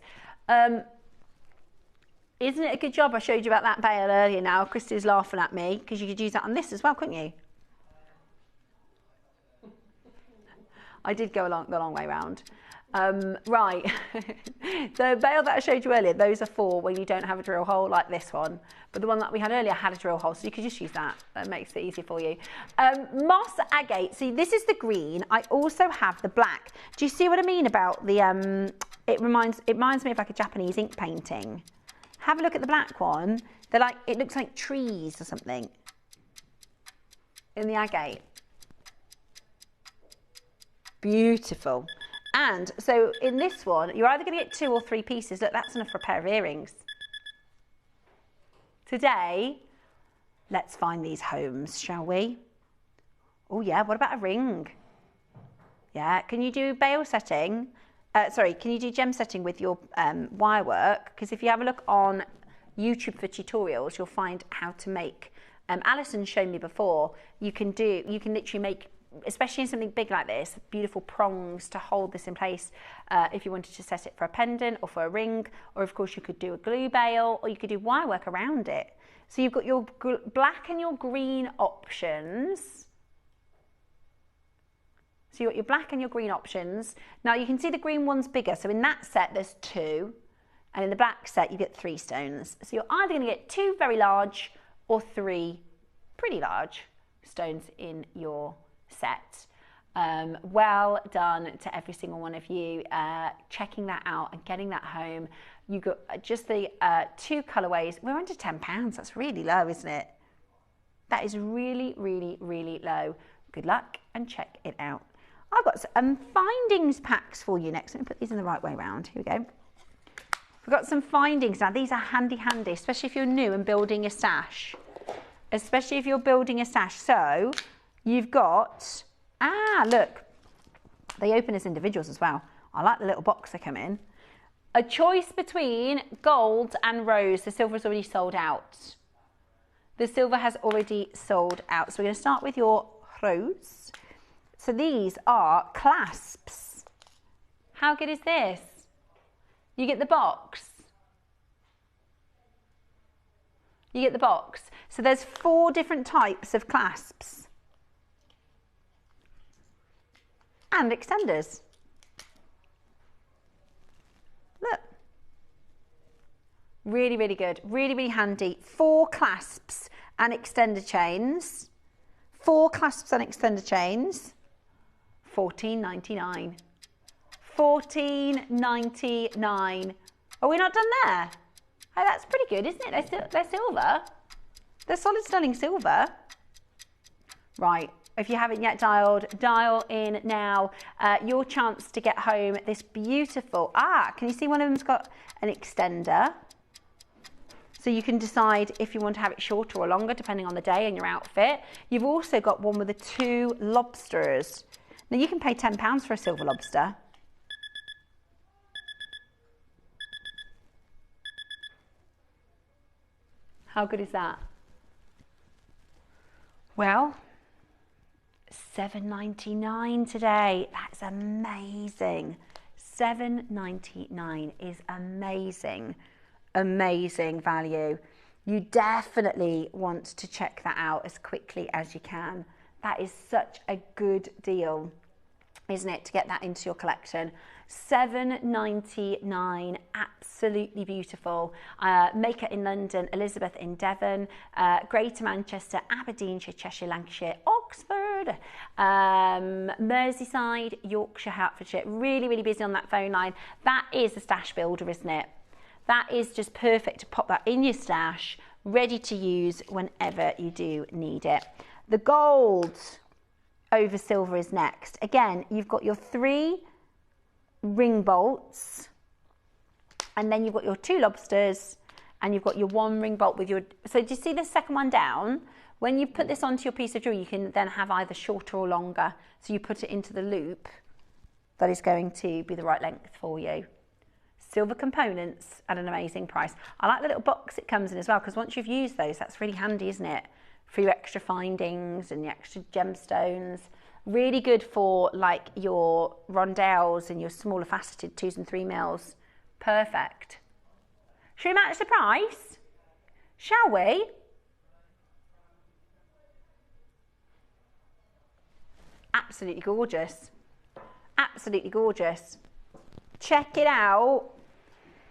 Isn't it a good job I showed you about that bail earlier now? Christy's laughing at me because you could use that on this as well, couldn't you? I did go the long way round. Right, the bail that I showed you earlier, those are for when you don't have a drill hole like this one. But the one that we had earlier had a drill hole, so you could just use that. That makes it easier for you. Moss agate, see this is the green. I also have the black. Do you see what I mean about the, it reminds me of like a Japanese ink painting. Have a look at the black one. They're like, it looks like trees or something in the agate. Beautiful. And so in this one, you're either going to get 2 or 3 pieces. Look, that's enough for a pair of earrings. Today, let's find these homes, shall we? Oh yeah, what about a ring? Yeah, can you do bail setting? Can you do gem setting with your wire work? Because if you have a look on YouTube for tutorials, you'll find how to make, Alison's shown me before, you can literally make, especially in something big like this, beautiful prongs to hold this in place if you wanted to set it for a pendant or for a ring, or of course you could do a glue bail, or you could do wire work around it. So you've got your black and your green options. So you've got your black and your green options. Now you can see the green one's bigger, so in that set there's 2, and in the black set you get 3 stones. So you're either going to get 2 very large or 3 pretty large stones in your set. Well done to every single one of you checking that out and getting that home. You got just the 2 colorways. We're under £10. That's really low, isn't it? That is really, really, really low. Good luck and check it out. I've got some findings packs for you next. Let me put these in the right way around. Here we go. We've got some findings. Now these are handy, especially if you're new and building a stash. Especially if you're building a stash. So you've got, look, they open as individuals as well. I like the little box they come in. A choice between gold and rose. The silver is already sold out. The silver has already sold out. So we're going to start with your rose. So these are clasps. How good is this? You get the box. You get the box. So there's 4 different types of clasps. And extenders. Look. Really, really good. Really, really handy. 4 clasps and extender chains. 4 clasps and extender chains. £14.99. £14.99. Are we not done there? Oh, that's pretty good, isn't it? They're silver. They're solid stunning silver. Right. If you haven't yet dialed, dial in now. Your chance to get home this beautiful... can you see one of them's got an extender? So you can decide if you want to have it shorter or longer, depending on the day and your outfit. You've also got one with the 2 lobsters. Now you can pay £10 for a silver lobster. How good is that? Well, £7.99 today. That's amazing. £7.99 is amazing. Amazing value. You definitely want to check that out as quickly as you can. That is such a good deal, isn't it, to get that into your collection. £7.99, absolutely beautiful. Maker in London, Elizabeth in Devon, Greater Manchester, Aberdeenshire, Cheshire, Lancashire, Oxford, Merseyside, Yorkshire, Hertfordshire. Really, really busy on that phone line. That is a stash builder, isn't it? That is just perfect to pop that in your stash, ready to use whenever you do need it. The gold over silver is next. Again, you've got your 3 ring bolts, and then you've got your 2 lobsters, and you've got your one ring bolt with your, so do you see the second one down? When you put this onto your piece of jewelry, you can then have either shorter or longer. So you put it into the loop that is going to be the right length for you. Silver components at an amazing price. I like the little box it comes in as well, because once you've used those, that's really handy, isn't it? For your extra findings and your extra gemstones. Really good for like your rondelles and your smaller faceted 2s and 3 mils. Perfect. Should we match the price? Shall we? Absolutely gorgeous. Absolutely gorgeous. Check it out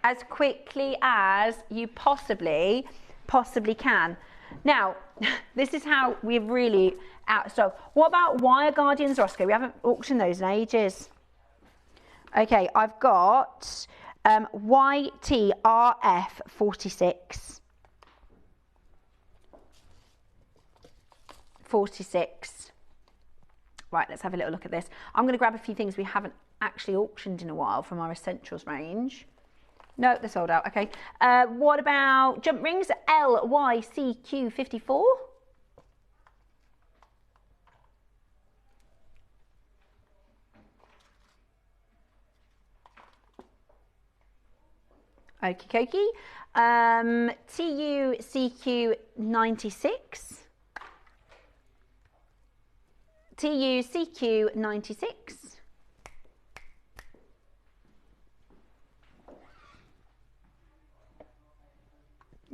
as quickly as you possibly can. Now, this is how we're really out of stock. What about wire guardians, Roscoe? We haven't auctioned those in ages. Okay, I've got YTRF 46. 46. Right, let's have a little look at this. I'm going to grab a few things we haven't actually auctioned in a while from our essentials range. No, they're sold out. Okay. What about jump rings? LYCQ54. Okie dokie. TUCQ96. TUCQ96.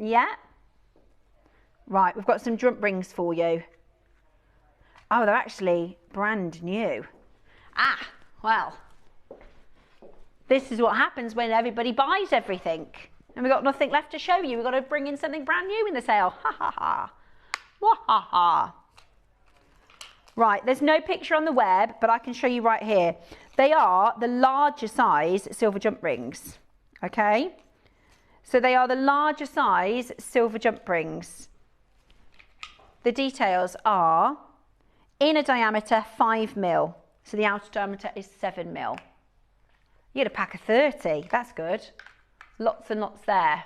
Yeah. Right, we've got some jump rings for you. Oh, they're actually brand new. Ah, well. This is what happens when everybody buys everything. And we've got nothing left to show you. We've got to bring in something brand new in the sale. Ha ha ha. Wah ha ha. Right, there's no picture on the web, but I can show you right here. They are the larger size silver jump rings. Okay? So they are the larger size silver jump rings. The details are inner diameter 5 mil. So the outer diameter is 7 mil. You get a pack of 30, that's good. Lots and lots there.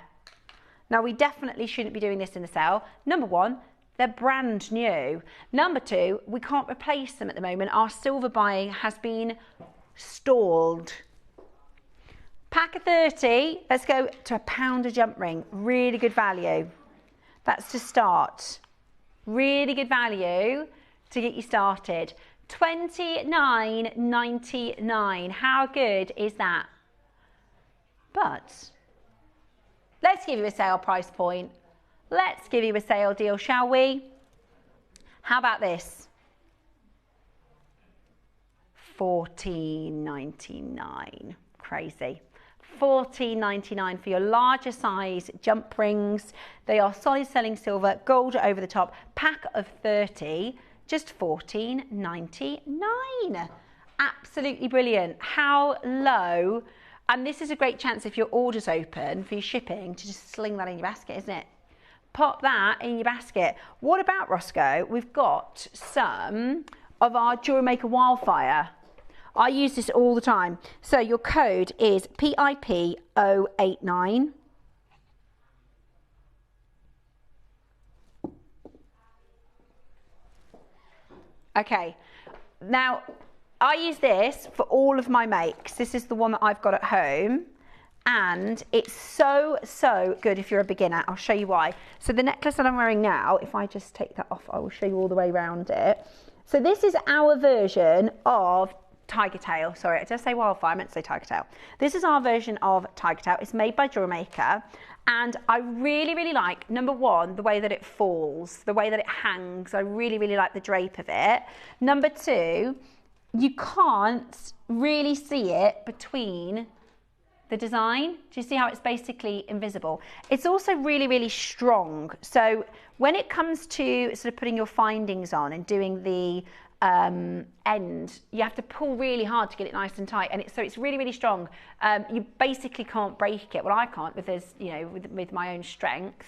Now we definitely shouldn't be doing this in the sale. Number one, they're brand new. Number two, we can't replace them at the moment. Our silver buying has been stalled. Pack of 30, let's go to £1 a jump ring. Really good value. That's to start. Really good value to get you started. $29.99. How good is that? But let's give you a sale price point. Let's give you a sale deal, shall we? How about this? $14.99. Crazy. $14.99 for your larger size jump rings. They are solid selling silver, gold over the top. Pack of 30, just $14.99. Absolutely brilliant. How low? And this is a great chance if your order's open for your shipping to just sling that in your basket, isn't it? Pop that in your basket. What about, Roscoe? We've got some of our JewelleryMaker Wildfire. I use this all the time. So your code is PIP089. Okay, now I use this for all of my makes. This is the one that I've got at home. And it's so, so good if you're a beginner. I'll show you why. So the necklace that I'm wearing now, if I just take that off, I will show you all the way around it. So this is our version of Tiger Tail. Sorry, I just say Wildfire, I meant to say Tiger Tail. This is our version of Tiger Tail. It's made by JewelleryMaker. And I really, really like, number one, the way that it falls, the way that it hangs. I really, really like the drape of it. Number two, you can't really see it between the design. Do you see how it's basically invisible? It's also really, really strong. So when it comes to sort of putting your findings on and doing the end, you have to pull really hard to get it nice and tight, and it's really, really strong. You basically can't break it. Well, I can't with this, you know, with my own strength.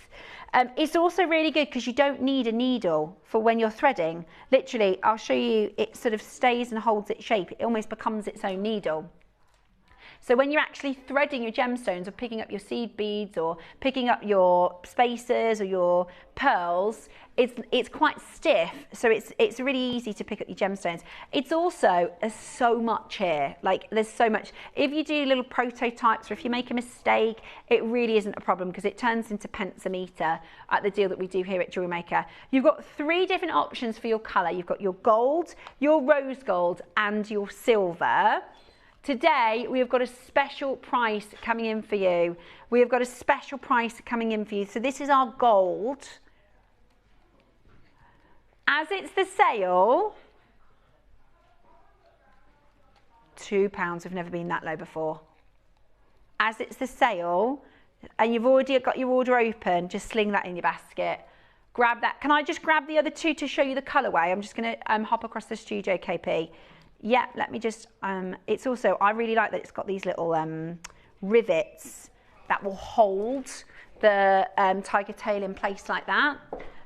It's also really good because you don't need a needle for when you're threading. Literally, I'll show you, it sort of stays and holds its shape. It almost becomes its own needle. So when you're actually threading your gemstones or picking up your seed beads or picking up your spacers or your pearls, it's quite stiff, so it's really easy to pick up your gemstones. It's also, there's so much here, like there's so much. If you do little prototypes or if you make a mistake, it really isn't a problem because it turns into pence a metre at the deal that we do here at Jewellery Maker. You've got 3 different options for your colour. You've got your gold, your rose gold and your silver. Today, we have got a special price coming in for you. We have got a special price coming in for you. So this is our gold. As it's the sale, £2. We've never been that low before. As it's the sale, and you've already got your order open, just sling that in your basket. Grab that. Can I just grab the other 2 to show you the colourway? I'm just going to hop across the studio, KP. Yeah, let me just, it's also, I really like that it's got these little rivets that will hold the tiger tail in place like that.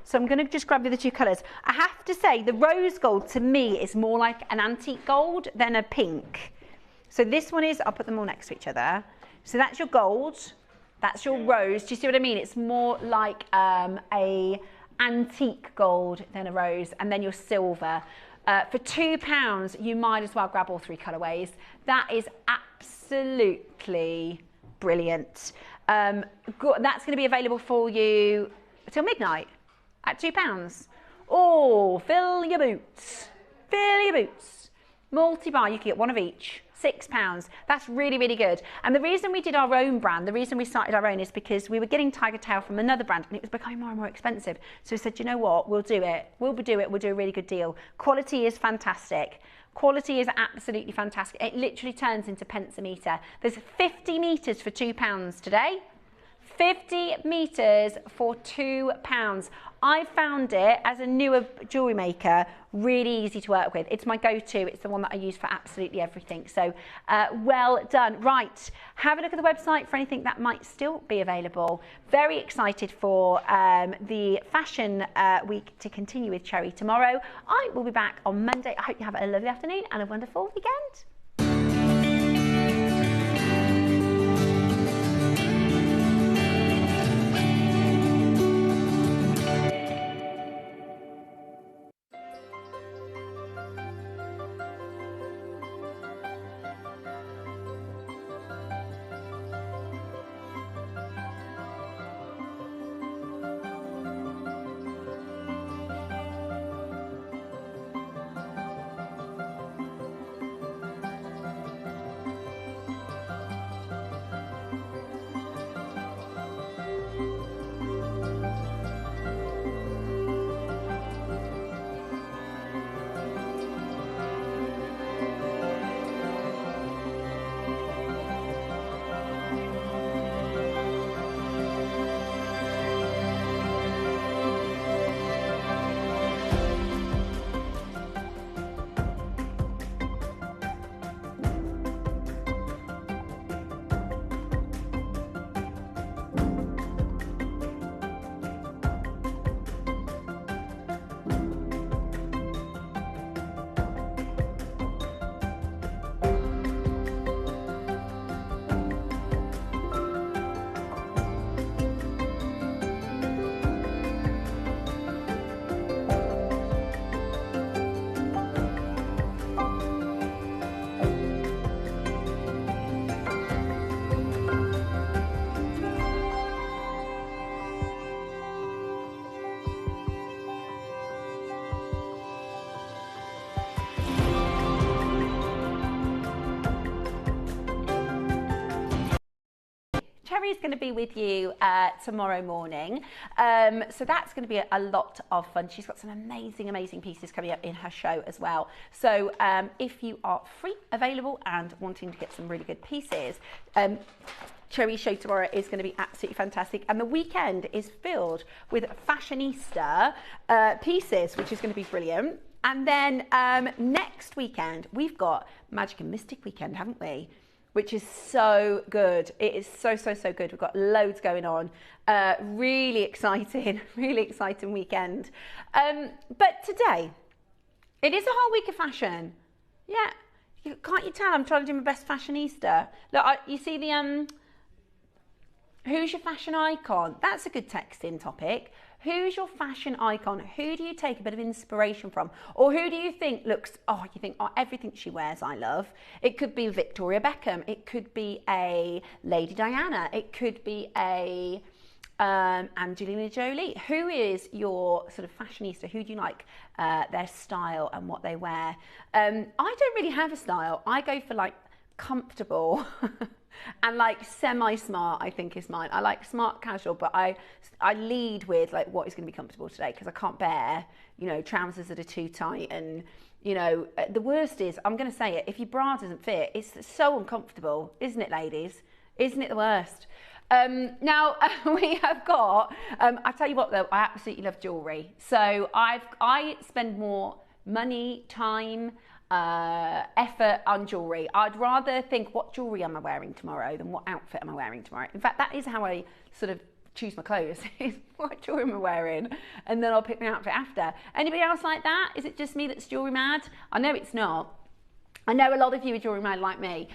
So I'm going to just grab the other 2 colours. I have to say, the rose gold to me is more like an antique gold than a pink. So this one is, I'll put them all next to each other. So that's your gold, that's your rose. Do you see what I mean? It's more like a antique gold than a rose, and then your silver. For £2, you might as well grab all 3 colourways. That is absolutely brilliant. That's going to be available for you till midnight at £2. Oh, fill your boots. Fill your boots. Multi-buy, you can get 1 of each. £6. That's really, really good. And the reason we did our own brand, the reason we started our own is because we were getting tiger tail from another brand and it was becoming more and more expensive. So we said, you know what, we'll do it. We'll do it. We'll do a really good deal. Quality is fantastic. Quality is absolutely fantastic. It literally turns into pence a metre. There's 50 metres for £2 today. 50 metres for £2. I found it, as a newer jewellery maker, really easy to work with. It's my go-to. It's the one that I use for absolutely everything. So well done. Right, have a look at the website for anything that might still be available. Very excited for the fashion week to continue with Cherry tomorrow. I will be back on Monday. I hope you have a lovely afternoon and a wonderful weekend. Cherry's going to be with you tomorrow morning. So that's going to be a lot of fun. She's got some amazing pieces coming up in her show as well. So if you are free, available and wanting to get some really good pieces, Cherry's show tomorrow is going to be absolutely fantastic. And the weekend is filled with fashionista pieces, which is going to be brilliant. And then next weekend, we've got Magic and Mystic weekend, haven't we? Which is so good. It is so good. We've got loads going on. Really exciting weekend. But today, it is a whole week of fashion. Yeah, Can't you tell I'm trying to do my best fashionista? Look, you see the, who's your fashion icon? That's a good texting topic. Who's your fashion icon? Who do you take a bit of inspiration from? Or who do you think looks, everything she wears I love. It could be Victoria Beckham. It could be a Lady Diana. It could be a Angelina Jolie. Who is your sort of fashionista? Who do you like their style and what they wear? I don't really have a style. I go for like comfortable and like semi-smart, I think is mine. I like smart casual, but I lead with like what is going to be comfortable today, because I can't bear, trousers that are too tight. And, the worst is, I'm going to say it, if your bra doesn't fit, it's so uncomfortable, isn't it, ladies? Isn't it the worst? Now we have got, I tell you what though, I absolutely love jewellery. So I spend more money, time, effort on jewellery. I'd rather think, what jewellery am I wearing tomorrow, than what outfit am I wearing tomorrow. In fact, that is how I sort of choose my clothes, is what jewellery am I wearing, and then I'll pick my outfit after. Anybody else like that? Is it just me that's jewellery mad? I know it's not. I know a lot of you are jewellery mad like me.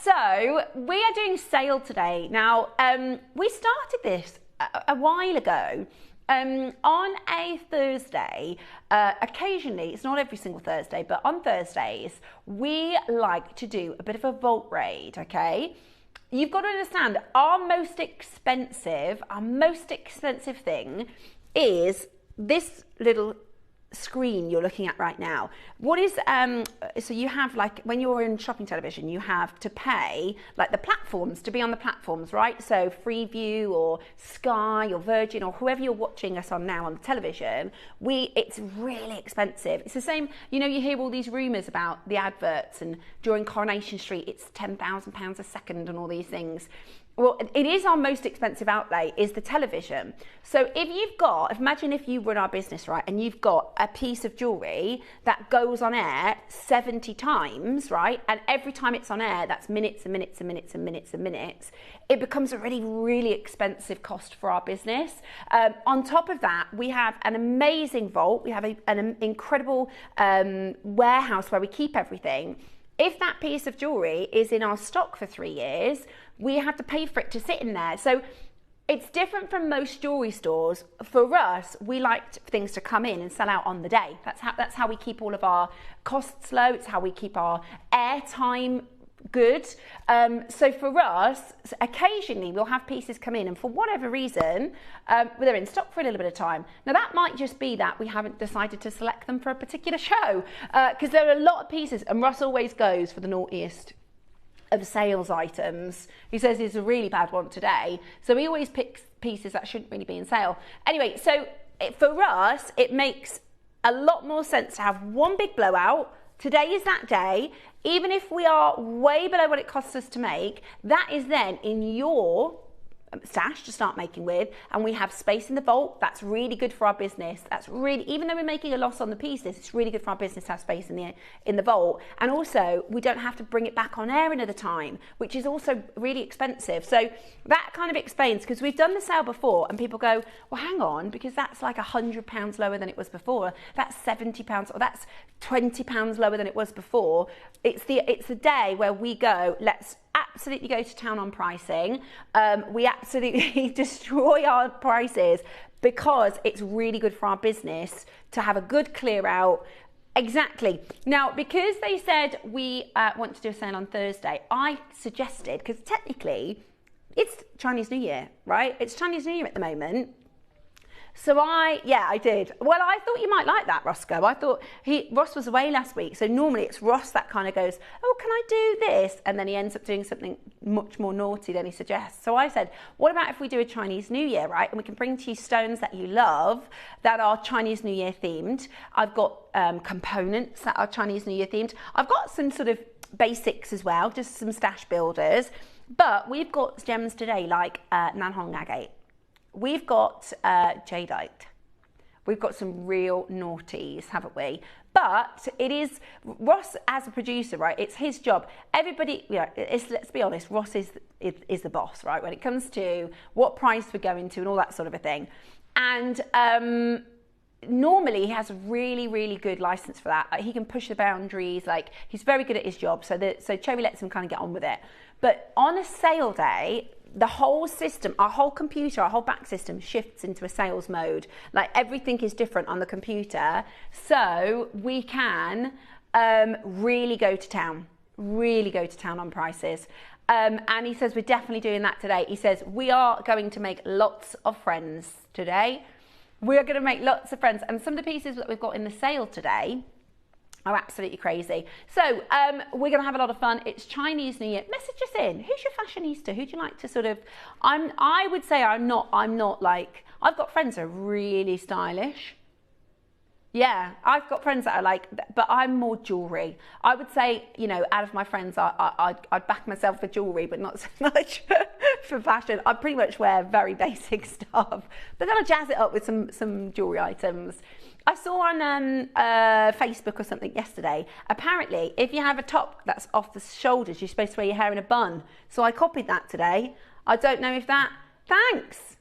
So we are doing sale today. Now, we started this a while ago. On a Thursday, occasionally, it's not every single Thursday, but on Thursdays, we like to do a bit of a vault raid, okay? You've got to understand, our most expensive thing is this little screen you're looking at right now. What is so you have, like, when you're in shopping television, you have to pay like the platforms to be on the platforms, right? So Freeview or Sky or Virgin or whoever you're watching us on now on the television, it's really expensive. It's the same, you hear all these rumours about the adverts, and during Coronation Street it's £10,000 a second and all these things. Well, it is our most expensive outlay, is the television. So imagine if you run our business, right, and you've got a piece of jewellery that goes on air 70 times, right, and every time it's on air, that's minutes and minutes and minutes and minutes and minutes, it becomes a really, really expensive cost for our business. On top of that, we have an amazing vault. We have an incredible warehouse where we keep everything. If that piece of jewellery is in our stock for 3 years, we have to pay for it to sit in there. So it's different from most jewellery stores. For us, we like things to come in and sell out on the day. That's how we keep all of our costs low. It's how we keep our airtime good. So for us, occasionally we'll have pieces come in, and for whatever reason, they're in stock for a little bit of time. Now that might just be that we haven't decided to select them for a particular show, because there are a lot of pieces, and Ross always goes for the naughtiest of sales items. He says it's a really bad one today, so he always picks pieces that shouldn't really be in sale. Anyway, so for us, it makes a lot more sense to have one big blowout. Today is that day. Even if we are way below what it costs us to make, that is then in your stash to start making with, and we have space in the vault. That's really good for our business. That's really, even though we're making a loss on the pieces, it's really good for our business to have space in the vault. And also, we don't have to bring it back on air another time, which is also really expensive. So that kind of explains, because we've done the sale before and people go, well, hang on, because that's like £100 lower than it was before. That's £70, or that's £20 lower than it was before. It's the day where we go, let's absolutely go to town on pricing. We absolutely destroy our prices, because it's really good for our business to have a good clear out. Exactly. Now, because they said we want to do a sale on Thursday, I suggested, because technically it's Chinese New Year, right? It's Chinese New Year at the moment. So I did. Well, I thought you might like that, Roscoe. I thought Ross was away last week, so normally it's Ross that kind of goes, oh, can I do this? And then he ends up doing something much more naughty than he suggests. So I said, what about if we do a Chinese New Year, right? And we can bring to you stones that you love that are Chinese New Year themed. I've got components that are Chinese New Year themed. I've got some sort of basics as well, just some stash builders. But we've got gems today like Nanhong Agate. We've got Jadeite. We've got some real naughties, haven't we? But it is, Ross as a producer, right, it's his job. Everybody, let's be honest, Ross is the boss, right, when it comes to what price we're going to and all that sort of a thing. And normally he has a really, really good license for that. Like, he can push the boundaries. Like, he's very good at his job. So Cherry lets him kind of get on with it. But on a sale day, the whole system, our whole computer, our whole back system shifts into a sales mode. Like, everything is different on the computer. So we can really go to town on prices. And he says we're definitely doing that today. He says we are going to make lots of friends today. We're going to make lots of friends. And some of the pieces that we've got in the sale today are absolutely crazy. So we're going to have a lot of fun. It's Chinese New Year. Message us in. Who's your fashionista? Who do you like to sort of... I would say I'm not like... I've got friends that are really stylish. Yeah, I've got friends that are like, but I'm more jewellery. I would say, you know, out of my friends, I'd back myself for jewellery, but not so much for fashion. I pretty much wear very basic stuff, but then I jazz it up with some jewellery items. I saw on Facebook or something yesterday, apparently, if you have a top that's off the shoulders, you're supposed to wear your hair in a bun. So I copied that today. I don't know if that... Thanks.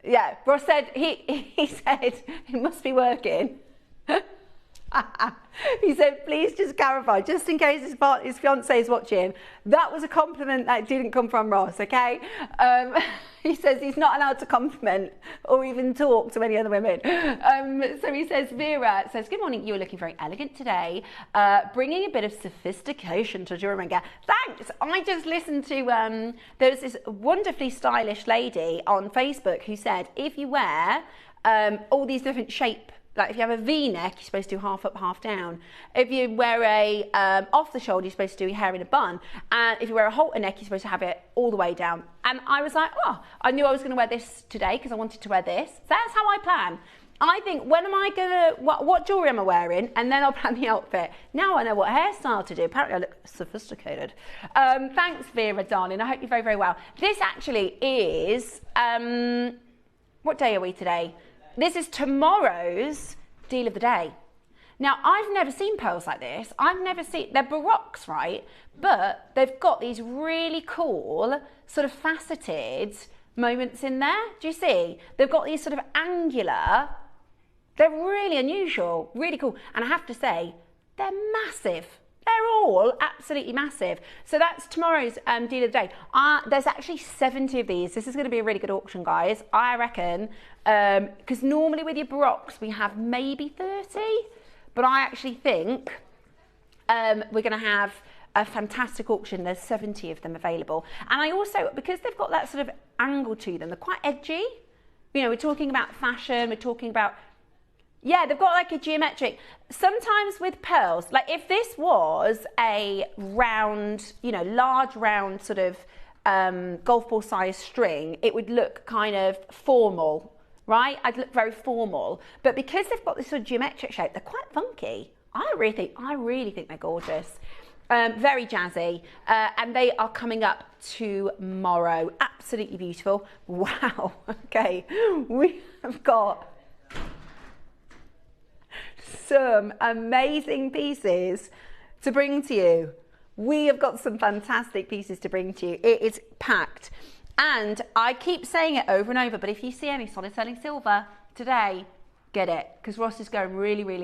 Yeah, Ross said, he said, it must be working. He said, please just clarify, just in case his fiancé is watching, that was a compliment that didn't come from Ross, okay? He says he's not allowed to compliment or even talk to any other women. So he says, Vera says, good morning, you are looking very elegant today, bringing a bit of sophistication to JewelleryMaker. Thanks. I just listened to, there was this wonderfully stylish lady on Facebook who said, if you wear all these different shape, like if you have a V-neck, you're supposed to do half up, half down. If you wear a off the shoulder, you're supposed to do your hair in a bun. And if you wear a halter neck, you're supposed to have it all the way down. And I was like, oh, I knew I was going to wear this today because I wanted to wear this. So that's how I plan. I think, when am I going to, what jewellery am I wearing? And then I'll plan the outfit. Now I know what hairstyle to do. Apparently I look sophisticated. Thanks, Vera, darling. I hope you're very, very well. This actually is, what day are we today? This is tomorrow's deal of the day. Now, I've never seen pearls like this. I've never seen, they're baroques, right? But they've got these really cool sort of faceted moments in there. Do you see? They've got these sort of angular, they're really unusual, really cool. And I have to say, they're massive. They're all absolutely massive. So that's tomorrow's deal of the day. There's actually 70 of these. This is going to be a really good auction, guys. I reckon, because normally with your baroques, we have maybe 30. But I actually think we're going to have a fantastic auction. There's 70 of them available. And I also, because they've got that sort of angle to them, they're quite edgy. You know, we're talking about fashion, we're talking about... Yeah, they've got like a geometric, sometimes with pearls, like if this was a round, you know, large round sort of golf ball size string, it would look kind of formal, right? I'd look very formal. But because they've got this sort of geometric shape, they're quite funky. I really think they're gorgeous. Very jazzy. And they are coming up tomorrow. Absolutely beautiful. Wow. Okay. We have got some amazing pieces to bring to you. We have got some fantastic pieces to bring to you. It is packed. And I keep saying it over and over, but if you see any solid selling silver today, get it. Because Ross is going really, really